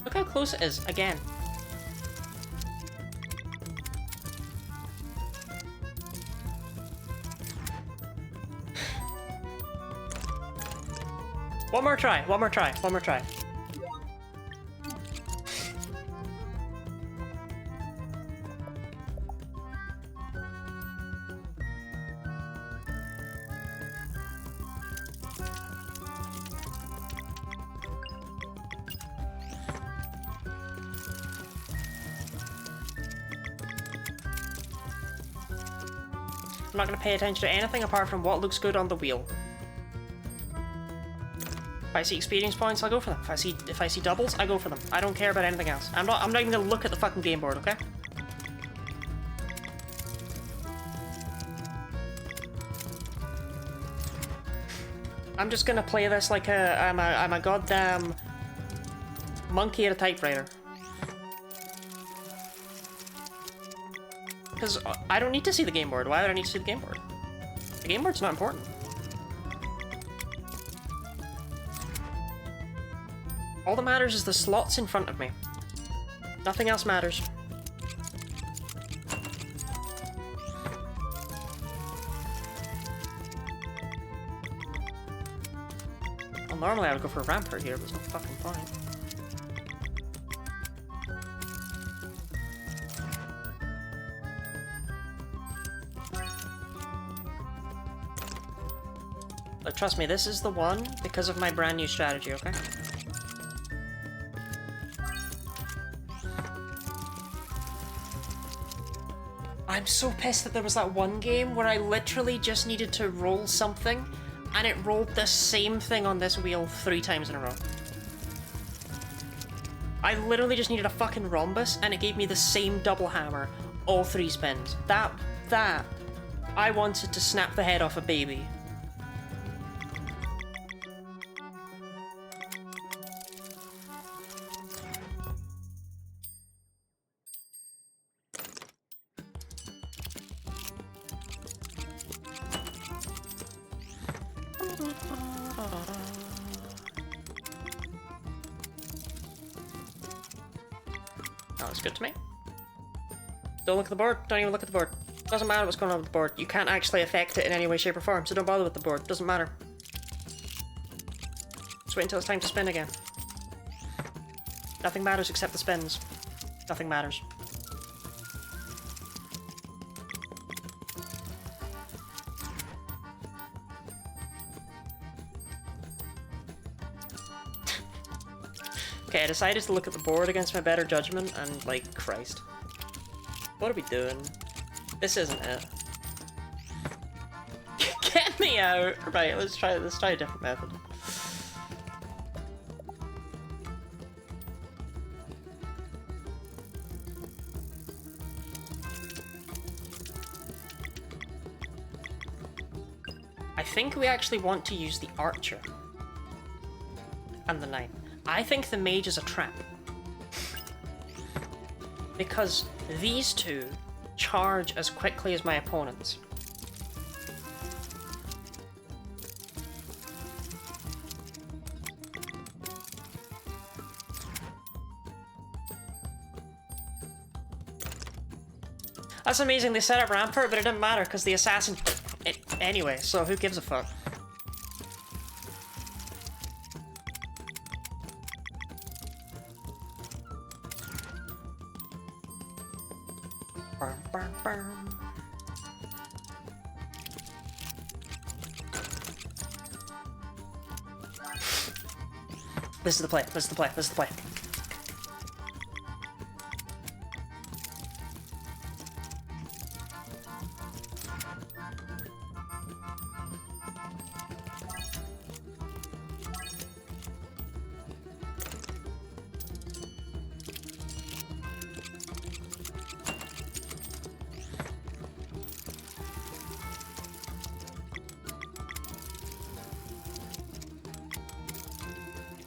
Look how close it is, again. One more try, one more try, one more try. I'm not going to pay attention to anything apart from what looks good on the wheel. If I see experience points, I'll go for them. If I see doubles, I go for them. I don't care about anything else. I'm not even going to look at the fucking game board, okay? I'm just going to play this like I'm a goddamn monkey at a typewriter. Because I don't need to see the game board. Why would I need to see the game board? The game board's not important. All that matters is the slots in front of me. Nothing else matters. Well, normally I would go for a rampart here, but there's no fucking point. But trust me, this is the one because of my brand new strategy, okay? I'm so pissed that there was that one game where I literally just needed to roll something and it rolled the same thing on this wheel 3 times in a row. I literally just needed a fucking rhombus and it gave me the same double hammer all 3 spins. That, I wanted to snap the head off a baby. That looks good to me. Don't look at the board. Don't even look at the board. Doesn't matter what's going on with the board. You can't actually affect it in any way, shape, or form, so don't bother with the board. Doesn't matter. Just wait until it's time to spin again. Nothing matters except the spins. Nothing matters. Okay, I decided to look at the board against my better judgment, and like, Christ. What are we doing? This isn't it. Get me out! Right, let's try a different method. I think we actually want to use the archer. And the knight. I think the mage is a trap. Because these two charge as quickly as my opponents. That's amazing, they set up rampart, but it didn't matter because the assassin... Anyway, so who gives a fuck? This is the play, this is the play, this is the play.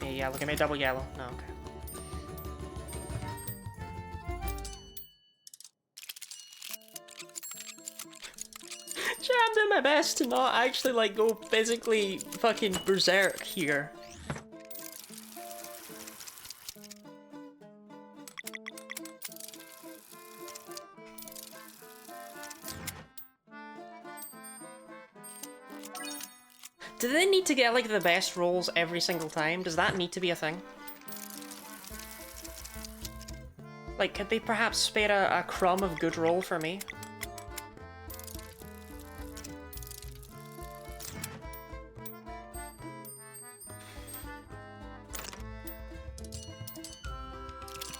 Yeah, look at me, double yellow. No, okay. I'm doing my best to not actually, like, go physically fucking berserk here. Do they need to get, like, the best rolls every single time? Does that need to be a thing? Like, could they perhaps spare a crumb of good roll for me?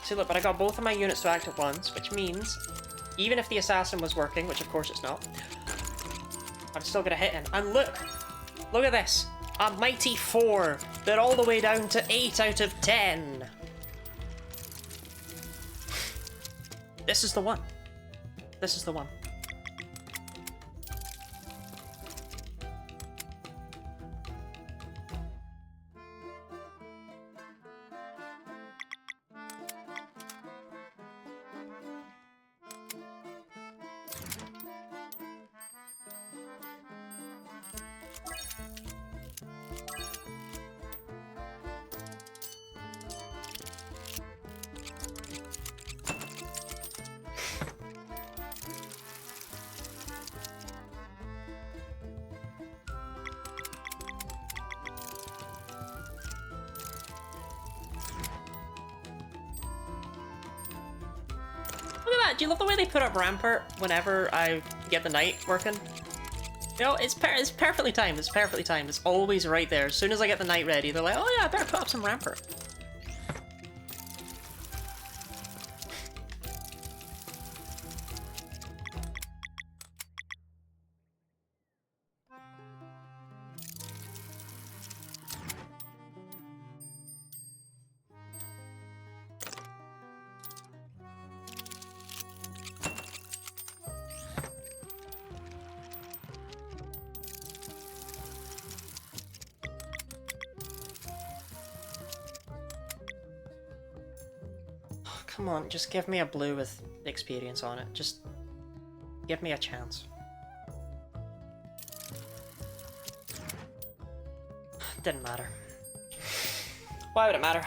See, look, but I got both of my units to act at once, which means, even if the assassin was working, which of course it's not, I'm still gonna hit him. And look! Look at this! A mighty 4! They're all the way down to 8 out of 10! This is the one. This is the one. Do you love the way they put up Rampart whenever I get the knight working? You know, it's perfectly timed. It's perfectly timed. It's always right there. As soon as I get the knight ready, they're like, oh yeah, I better put up some Rampart. Come on, just give me a blue with experience on it. Just give me a chance. Didn't matter. Why would it matter?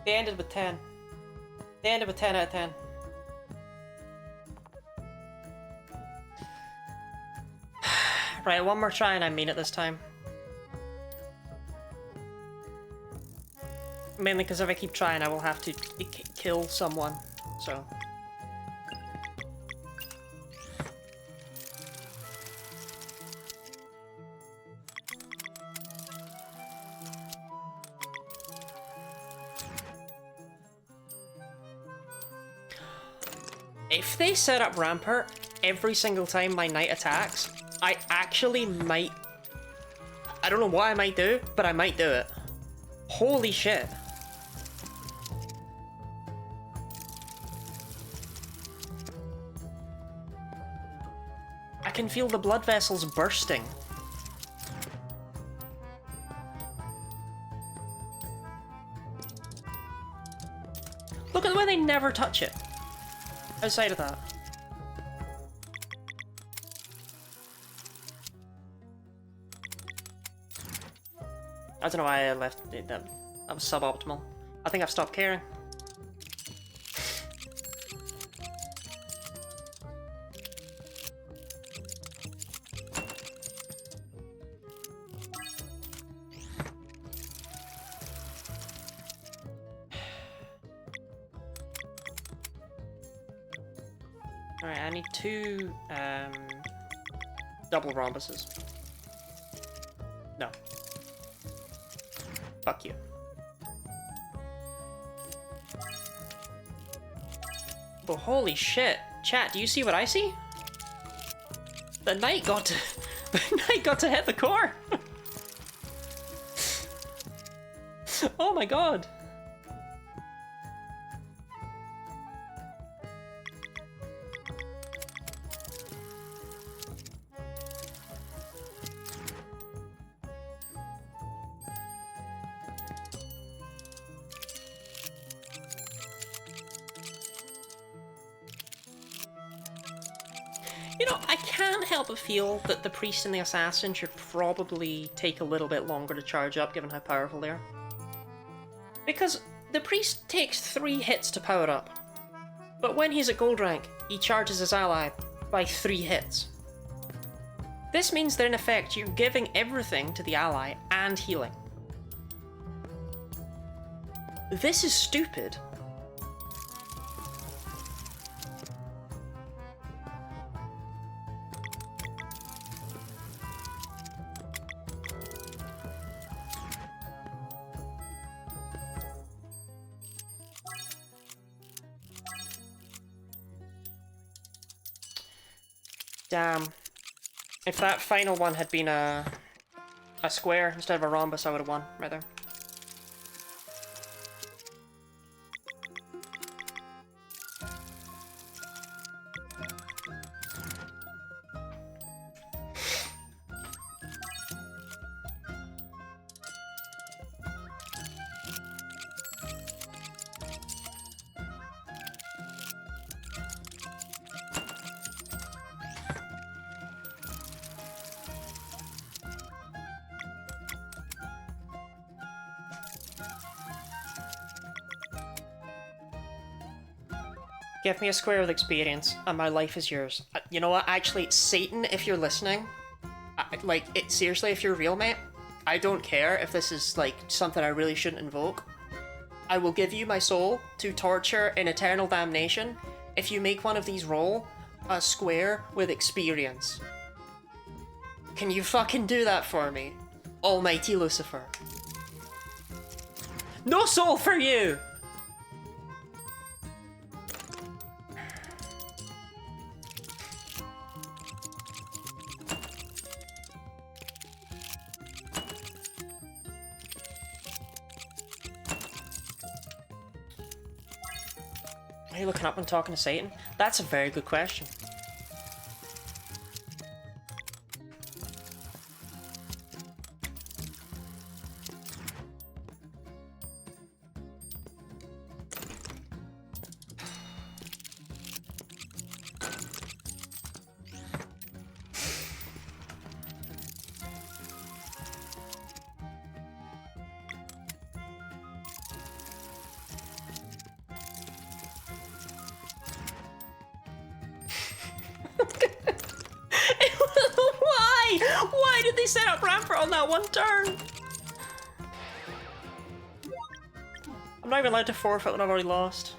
They ended with 10. They ended with 10 out of 10. Right, one more try and I mean it this time. Mainly because if I keep trying, I will have to kill someone, so... If they set up Rampart every single time my knight attacks, I actually might... I don't know what I might do, but I might do it. Holy shit. I can feel the blood vessels bursting. Look at the way they never touch it. Outside of that. I don't know why I left it. That was suboptimal. I think I've stopped caring. Alright, I need 2 double rhombuses. No. Fuck you. But holy shit. Chat, do you see what I see? The knight got to... the knight got to hit the core! Oh my god. You know, know, I can't help but feel that the priest and the assassin should probably take a little bit longer to charge up, given how powerful they are. Because the priest takes 3 hits to power up, but when he's at gold rank, he charges his ally by 3 hits. This means that in effect, you're giving everything to the ally and healing. This is stupid. Damn. If that final one had been a square instead of a rhombus, I would have won right there. Give me a square with experience, and my life is yours. You know what? Actually, Satan, if you're listening, seriously, if you're real, mate, I don't care if this is, like, something I really shouldn't invoke. I will give you my soul to torture in eternal damnation if you make one of these roll a square with experience. Can you fucking do that for me? Almighty Lucifer. No soul for you! Are you looking up when talking to Satan? That's a very good question. Why did they set up Rampart on that one turn? I'm not even allowed to forfeit when I've already lost.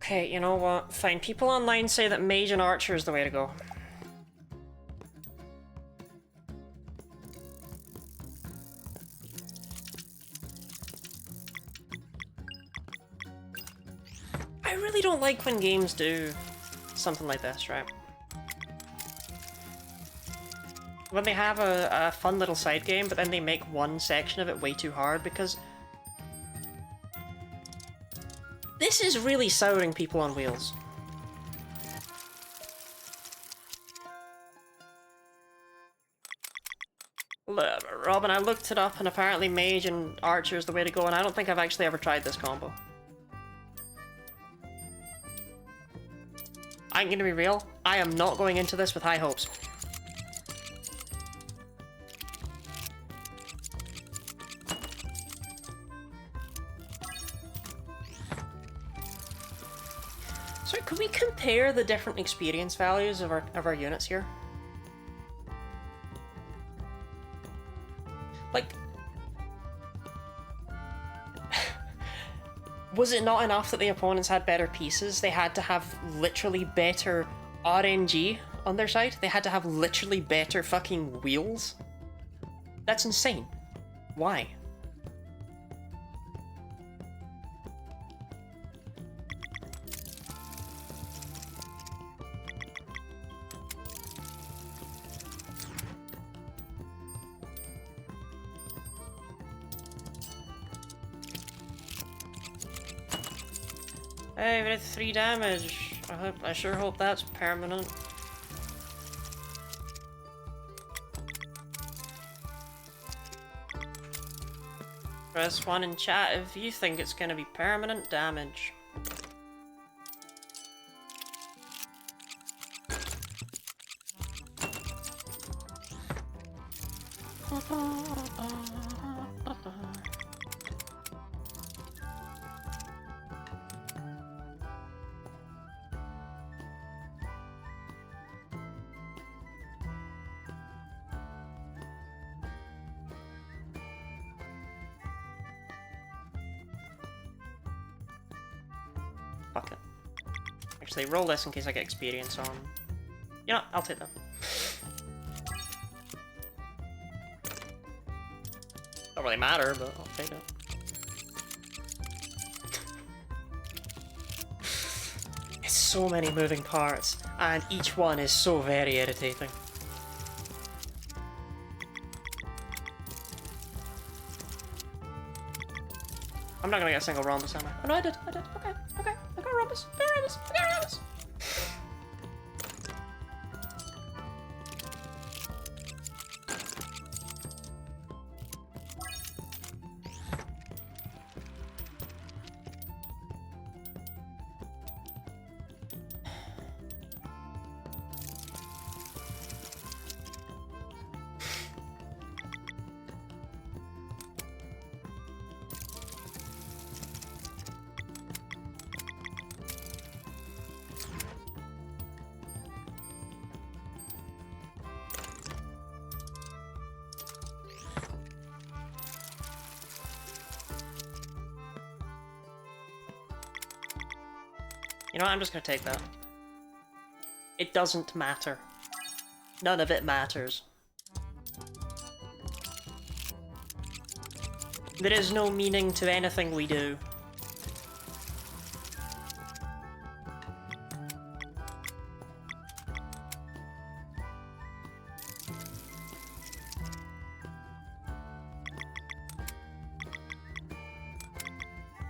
Okay, you know what? Fine. People online say that mage and archer is the way to go. I really don't like when games do something like this, right? When they have a fun little side game, but then they make one section of it way too hard, because this is really souring people on wheels. Robin, I looked it up and apparently mage and archer is the way to go, and I don't think I've actually ever tried this combo. I'm gonna be real, I am not going into this with high hopes. So could we compare the different experience values of our units here? Like, was it not enough that the opponents had better pieces? They had to have literally better RNG on their side? They had to have literally better fucking wheels? That's insane. Why? Hey, we did 3 damage. I sure hope that's permanent. Press 1 in chat if you think it's gonna be permanent damage. Fuck it. Actually, roll this in case I get experience on. You know what? I'll take that. Don't really matter, but I'll take it. It's so many moving parts, and each one is so very irritating. I'm not gonna get a single rhombus, am I? Oh no, I did. Okay, okay. I got a rhombus. I got a rhombus. I got a rhombus. You know what? I'm just gonna take that. It doesn't matter. None of it matters. There is no meaning to anything we do.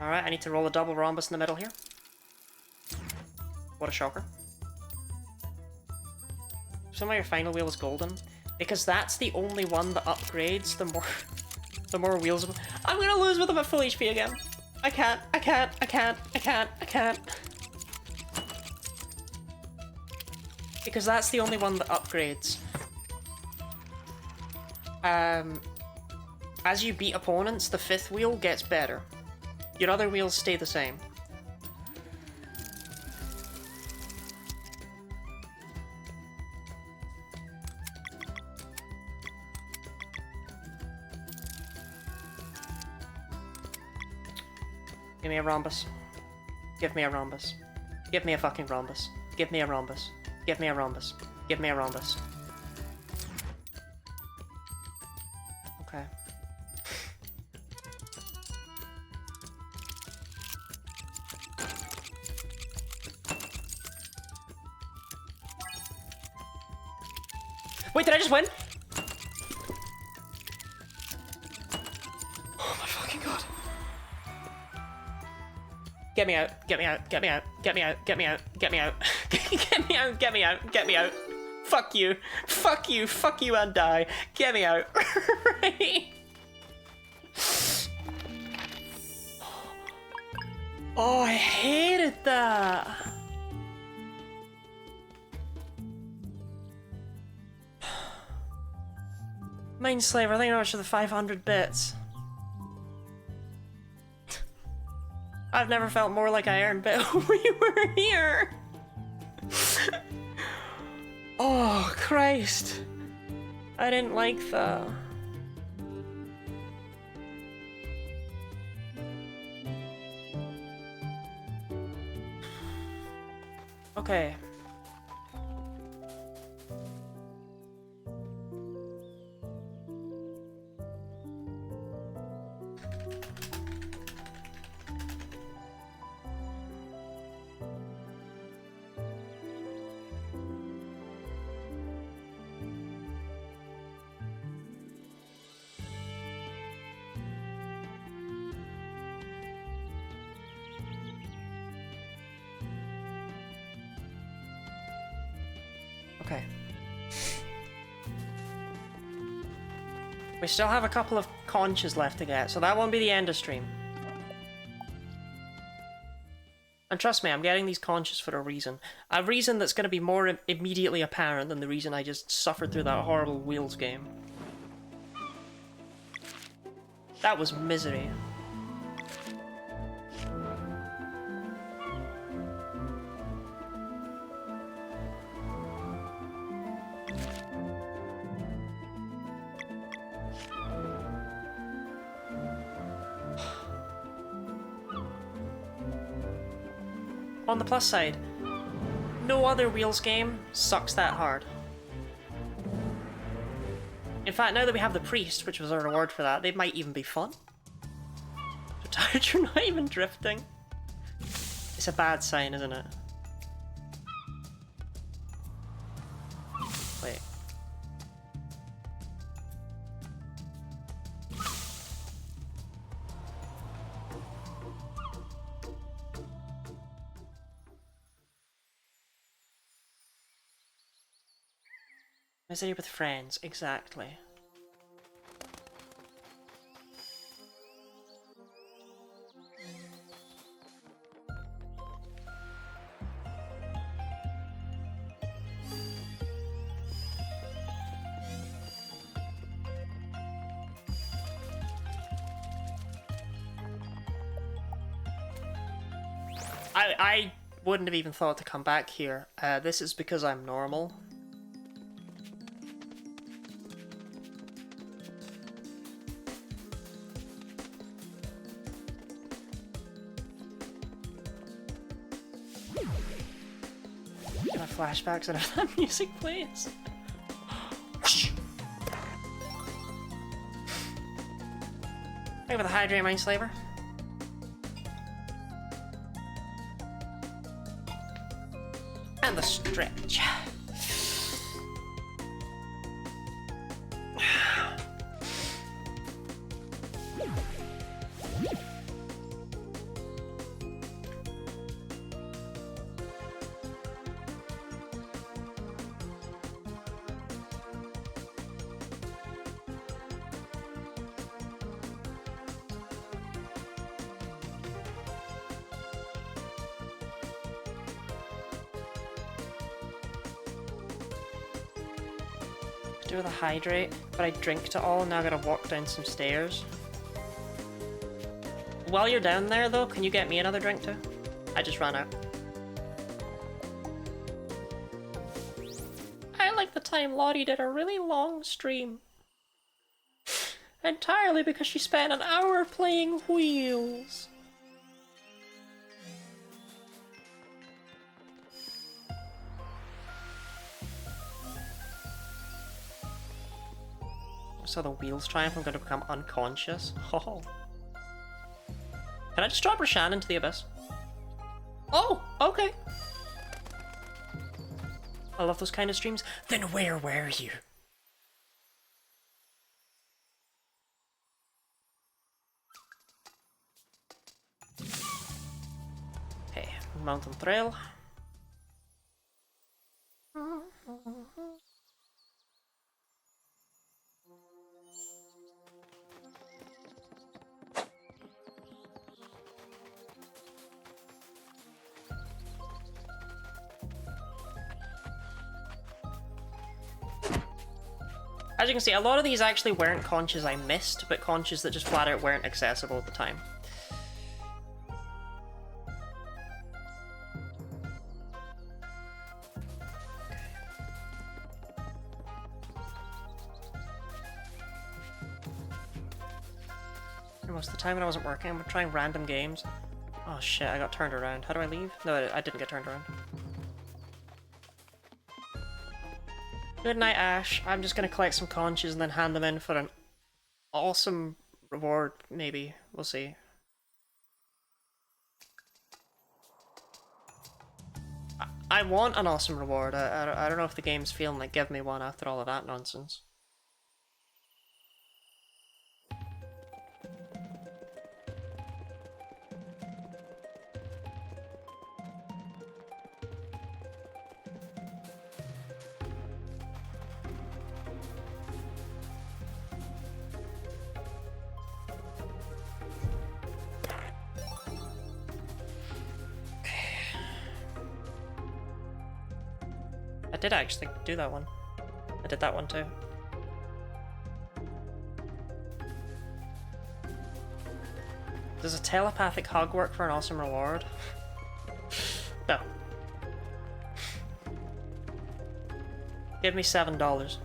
Alright, I need to roll a double rhombus in the middle here. What a shocker. Somehow your final wheel is golden. Because that's the only one that upgrades the more wheels. I'm gonna lose with them at full HP again. I can't. Because that's the only one that upgrades. As you beat opponents, the 5th wheel gets better. Your other wheels stay the same. Give me a rhombus. Give me a rhombus. Give me a fucking rhombus. Give me a rhombus. Give me a rhombus. Give me a rhombus. Okay. Wait, did I just win? Oh my fucking god. Get me out, get me out, get me out, get me out, get me out, get me out. Get me out, get me out, get me out. Fuck you, fuck you, fuck you and die. Get me out. Right? Oh, I hated that. Mindslaver, I think I was for the 500 bits. I've never felt more like I earned bit when we were here. Oh, Christ. I didn't like that. Okay. Okay. We still have a couple of conches left to get, so that won't be the end of stream. And trust me, I'm getting these conches for a reason. A reason that's going to be more immediately apparent than the reason I just suffered through that horrible Wheels game. That was misery. On the plus side, no other Wheels game sucks that hard. In fact, now that we have the Priest, which was a reward for that, they might even be fun. So tired you're not even drifting. It's a bad sign, isn't it? Wait. Misery with friends, exactly. I wouldn't have even thought to come back here. This is because I'm normal. Flashbacks and if that music plays. Hey, with a hydrate, Mind Slaver. And the stretch. Do with a hydrate, but I drink it all and now I gotta walk down some stairs. While you're down there though, can you get me another drink too? I just ran out. I like the time Lottie did a really long stream. Entirely because she spent an hour playing Wheels. So the Wheels triumph, I'm going to become unconscious. Oh. Can I just drop Roshan into the abyss? Oh, okay. I love those kind of streams. Then where were you? Okay, mountain trail. As you can see, a lot of these actually weren't conches I missed, but conches that just flat out weren't accessible at the time. Most of the time when I wasn't working, I'm trying random games. Oh shit, I got turned around. How do I leave? No, I didn't get turned around. Good night, Ash. I'm just gonna collect some conches and then hand them in for an awesome reward, maybe. We'll see. I want an awesome reward. I don't know if the game's feeling like give me one after all of that nonsense. I did actually do that one. I did that one too. Does a telepathic hug work for an awesome reward? No. Give me $7.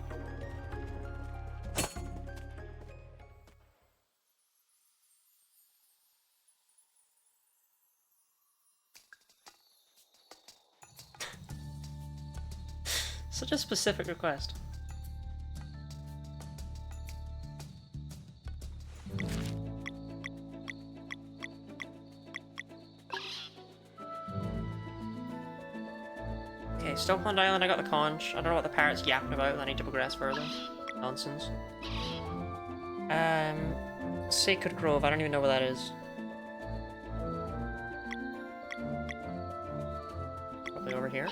Such a specific request. Okay, Stokeland Island, I got the conch. I don't know what the parrot's yapping about, I need to progress further. Nonsense. Sacred Grove, I don't even know where that is. Probably over here.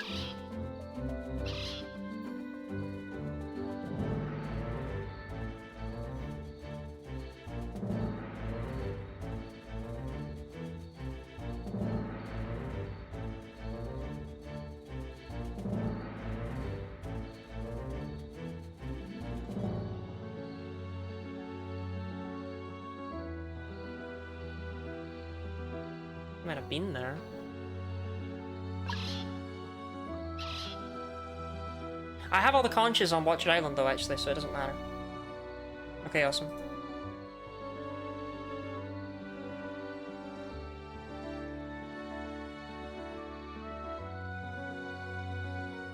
Might have been there. I have all the conches on Watcher Island though, actually, so it doesn't matter. Okay, awesome.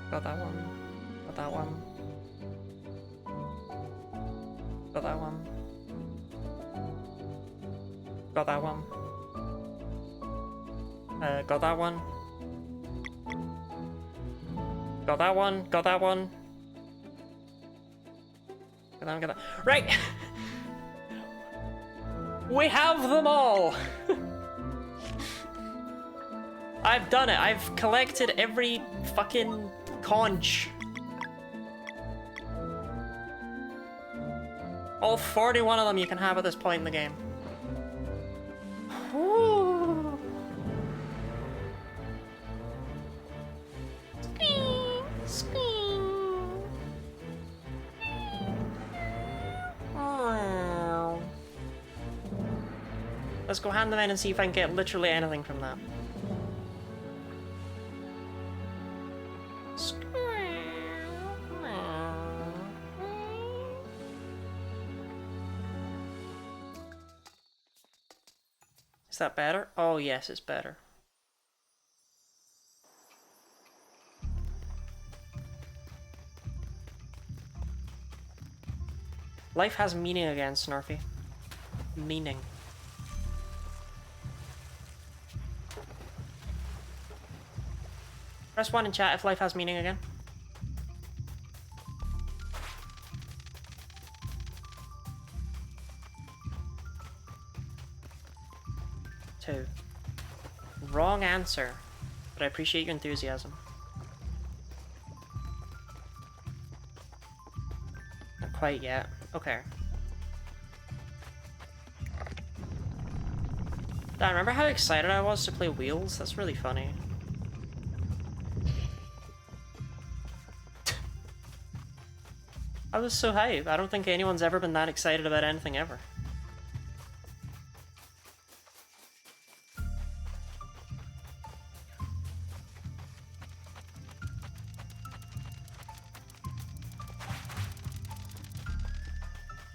Got that one. Got that one. Got that one. Got that one. Got that one. Got that one. Got that one. Got that one. Got that. Right! We have them all! I've done it. I've collected every fucking conch. All 41 of them you can have at this point in the game. Woo. Let's go hand them in and see if I can get literally anything from that. Is that better? Oh yes, it's better. Life has meaning again, Snarfy. Meaning. Press 1 in chat if life has meaning again. Two. Wrong answer, but I appreciate your enthusiasm. Not quite yet. Okay. I remember how excited I was to play Wheels? That's really funny. I was so hyped. I don't think anyone's ever been that excited about anything ever.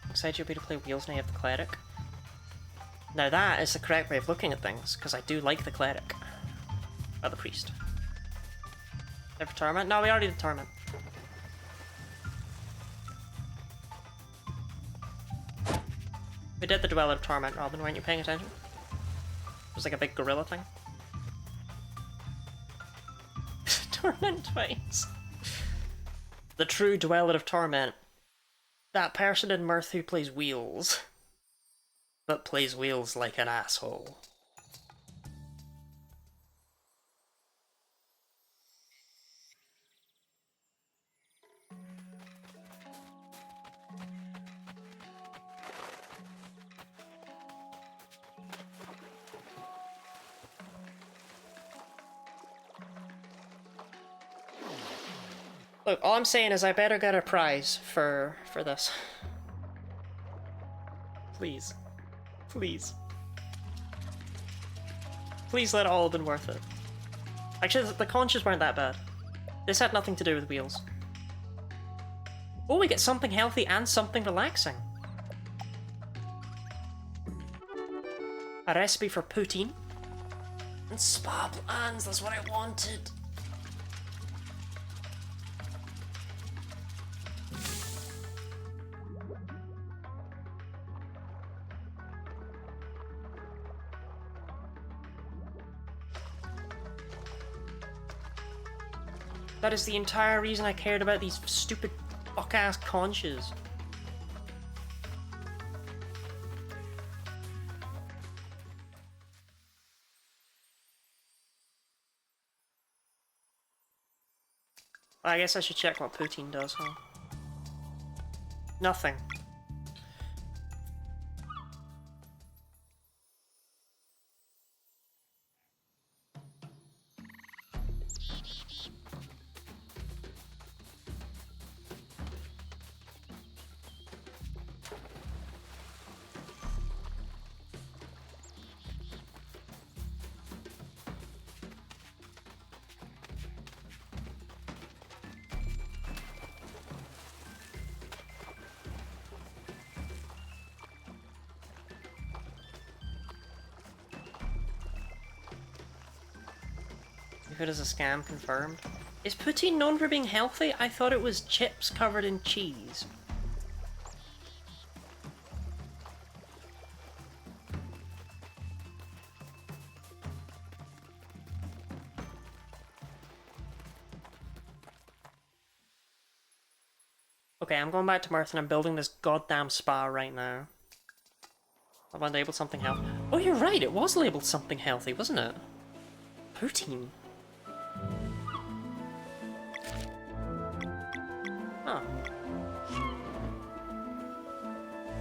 Excited you'll be to play Wheels now you have the Cleric. Now that is the correct way of looking at things, because I do like the Cleric. Or the Priest. Ever Torment? No, we already did Torment. We did the Dweller of Torment, Robin, weren't you paying attention? It was like a big gorilla thing. Torment twice. The true Dweller of Torment. That person in Mirth who plays Wheels. But plays Wheels like an asshole. Look, all I'm saying is I better get a prize for this. Please. Please. Please let it all have been worth it. Actually, the conches weren't that bad. This had nothing to do with wheels. Oh, we get something healthy and something relaxing. A recipe for poutine. And spa plans, that's what I wanted. That is the entire reason I cared about these stupid fuck-ass conches. I guess I should check what poutine does, huh? Nothing. If it is a scam, confirmed. Is poutine known for being healthy? I thought it was chips covered in cheese. Okay, I'm going back to Mirth and I'm building this goddamn spa right now. Have I labeled something healthy? Oh, you're right, it was labeled something healthy, wasn't it? Poutine. Huh.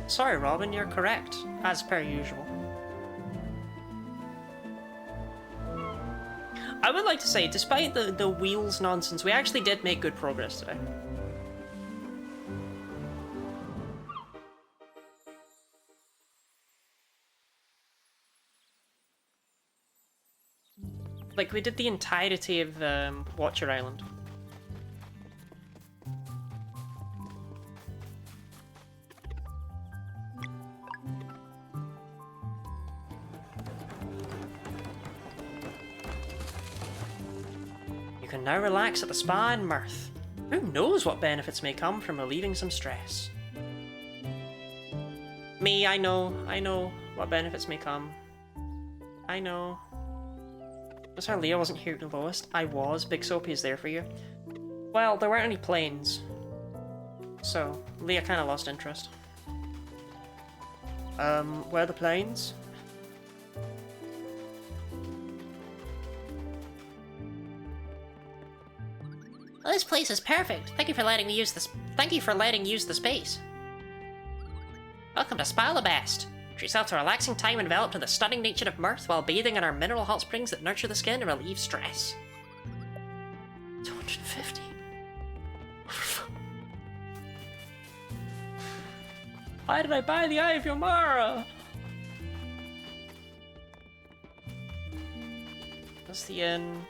Sorry, Robin, you're correct, as per usual. I would like to say, despite the wheels nonsense, we actually did make good progress today. Like, we did the entirety of Watcher Island. You can now relax at the spa in Mirth. Who knows what benefits may come from relieving some stress? Me, I know what benefits may come. I know. Sorry, Leah wasn't here at the lowest. I was. Big Soapy is there for you. Well, there weren't any planes. So, Leah kind of lost interest. Where are the planes? Well, this place is perfect. Thank you for letting me use this. Thank you for letting use the space. Welcome to Spa the Best. Treat yourself to a relaxing time and develop to the stunning nature of Mirth while bathing in our mineral hot springs that nurture the skin and relieve stress. 250. Why did I buy the Eye of Yomara? That's the inn.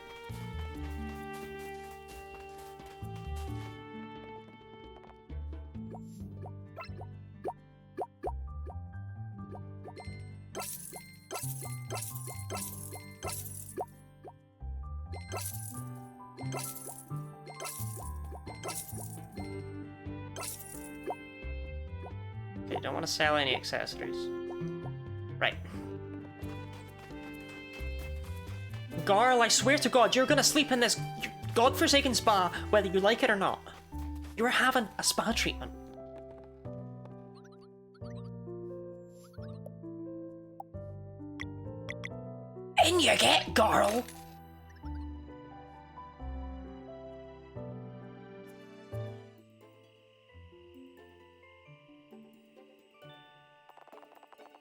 Okay, don't want to sell any accessories. Right. Garl, I swear to God, you're gonna sleep in this godforsaken spa, whether you like it or not. You are having a spa treatment. In you get, Garl!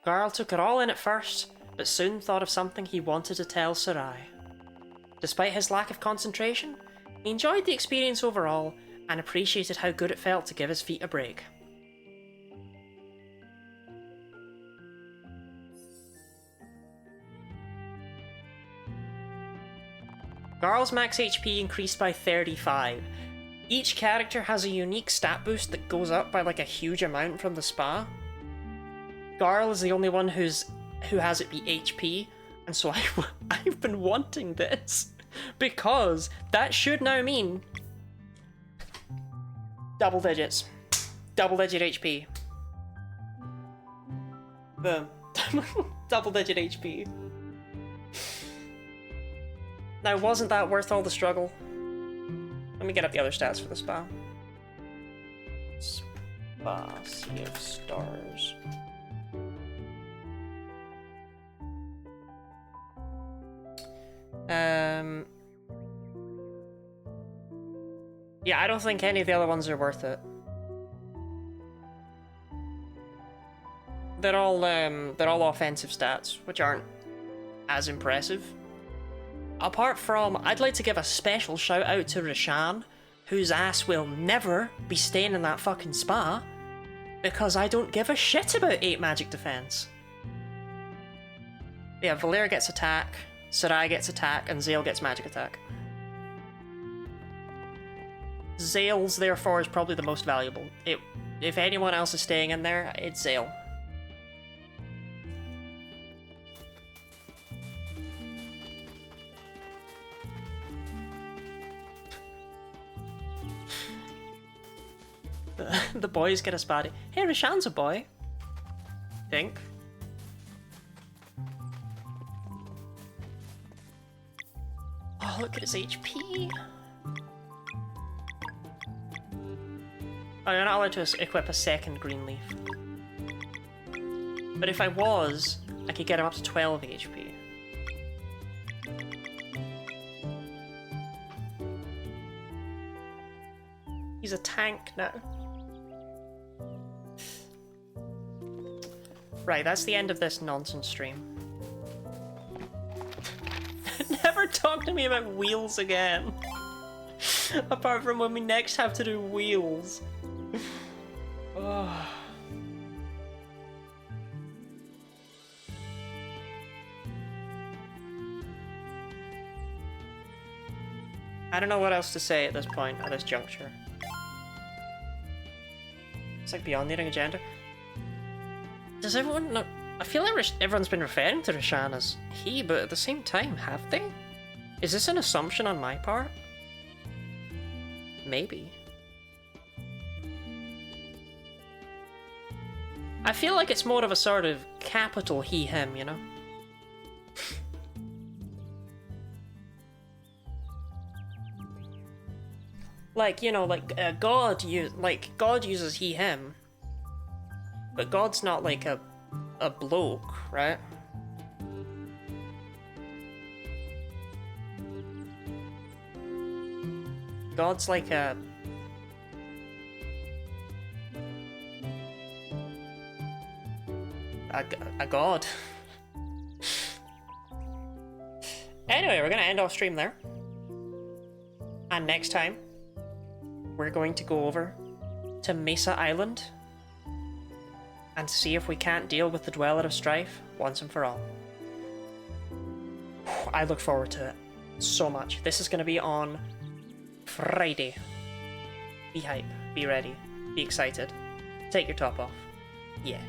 Garl took it all in at first, but soon thought of something he wanted to tell Sarai. Despite his lack of concentration, he enjoyed the experience overall and appreciated how good it felt to give his feet a break. Garl's max HP increased by 35. Each character has a unique stat boost that goes up by like a huge amount from the spa. Garl is the only one who has it be HP, and so I've been wanting this because that should now mean double digits, double-digit HP. Boom, double-digit HP. Now, wasn't that worth all the struggle? Let me get up the other stats for the spa. Spa, Sea of Stars. Yeah, I don't think any of the other ones are worth it. They're all offensive stats, which aren't as impressive. Apart from, I'd like to give a special shout out to Roshan, whose ass will never be staying in that fucking spa, because I don't give a shit about 8 magic defense. Yeah, Valera gets attack, Sarai gets attack, and Zale gets magic attack. Zale's, therefore, is probably the most valuable. If anyone else is staying in there, it's Zale. The boys get a spotty. Hey, Roshan's a boy. Think. Oh, look at his HP. Oh, you're not allowed to equip a second green leaf. But if I was, I could get him up to 12 HP. He's a tank now. Right, that's the end of this nonsense stream. Never talk to me about wheels again. Apart from when we next have to do wheels. Oh. I don't know what else to say at this point, at this juncture. It's like beyond needing a gender. Does everyone know? I feel like everyone's been referring to Roshan as he, but at the same time, have they? Is this an assumption on my part? Maybe. I feel like it's more of a sort of capital he, him, you know? Like, you know, like God uses he, him. But God's not like a bloke, right? God's like a god. Anyway, we're gonna end off stream there. And next time, we're going to go over to Mesa Island and see if we can't deal with the Dweller of Strife once and for all. I look forward to it so much. This is going to be on Friday. Be hype, be ready, be excited. Take your top off. Yeah.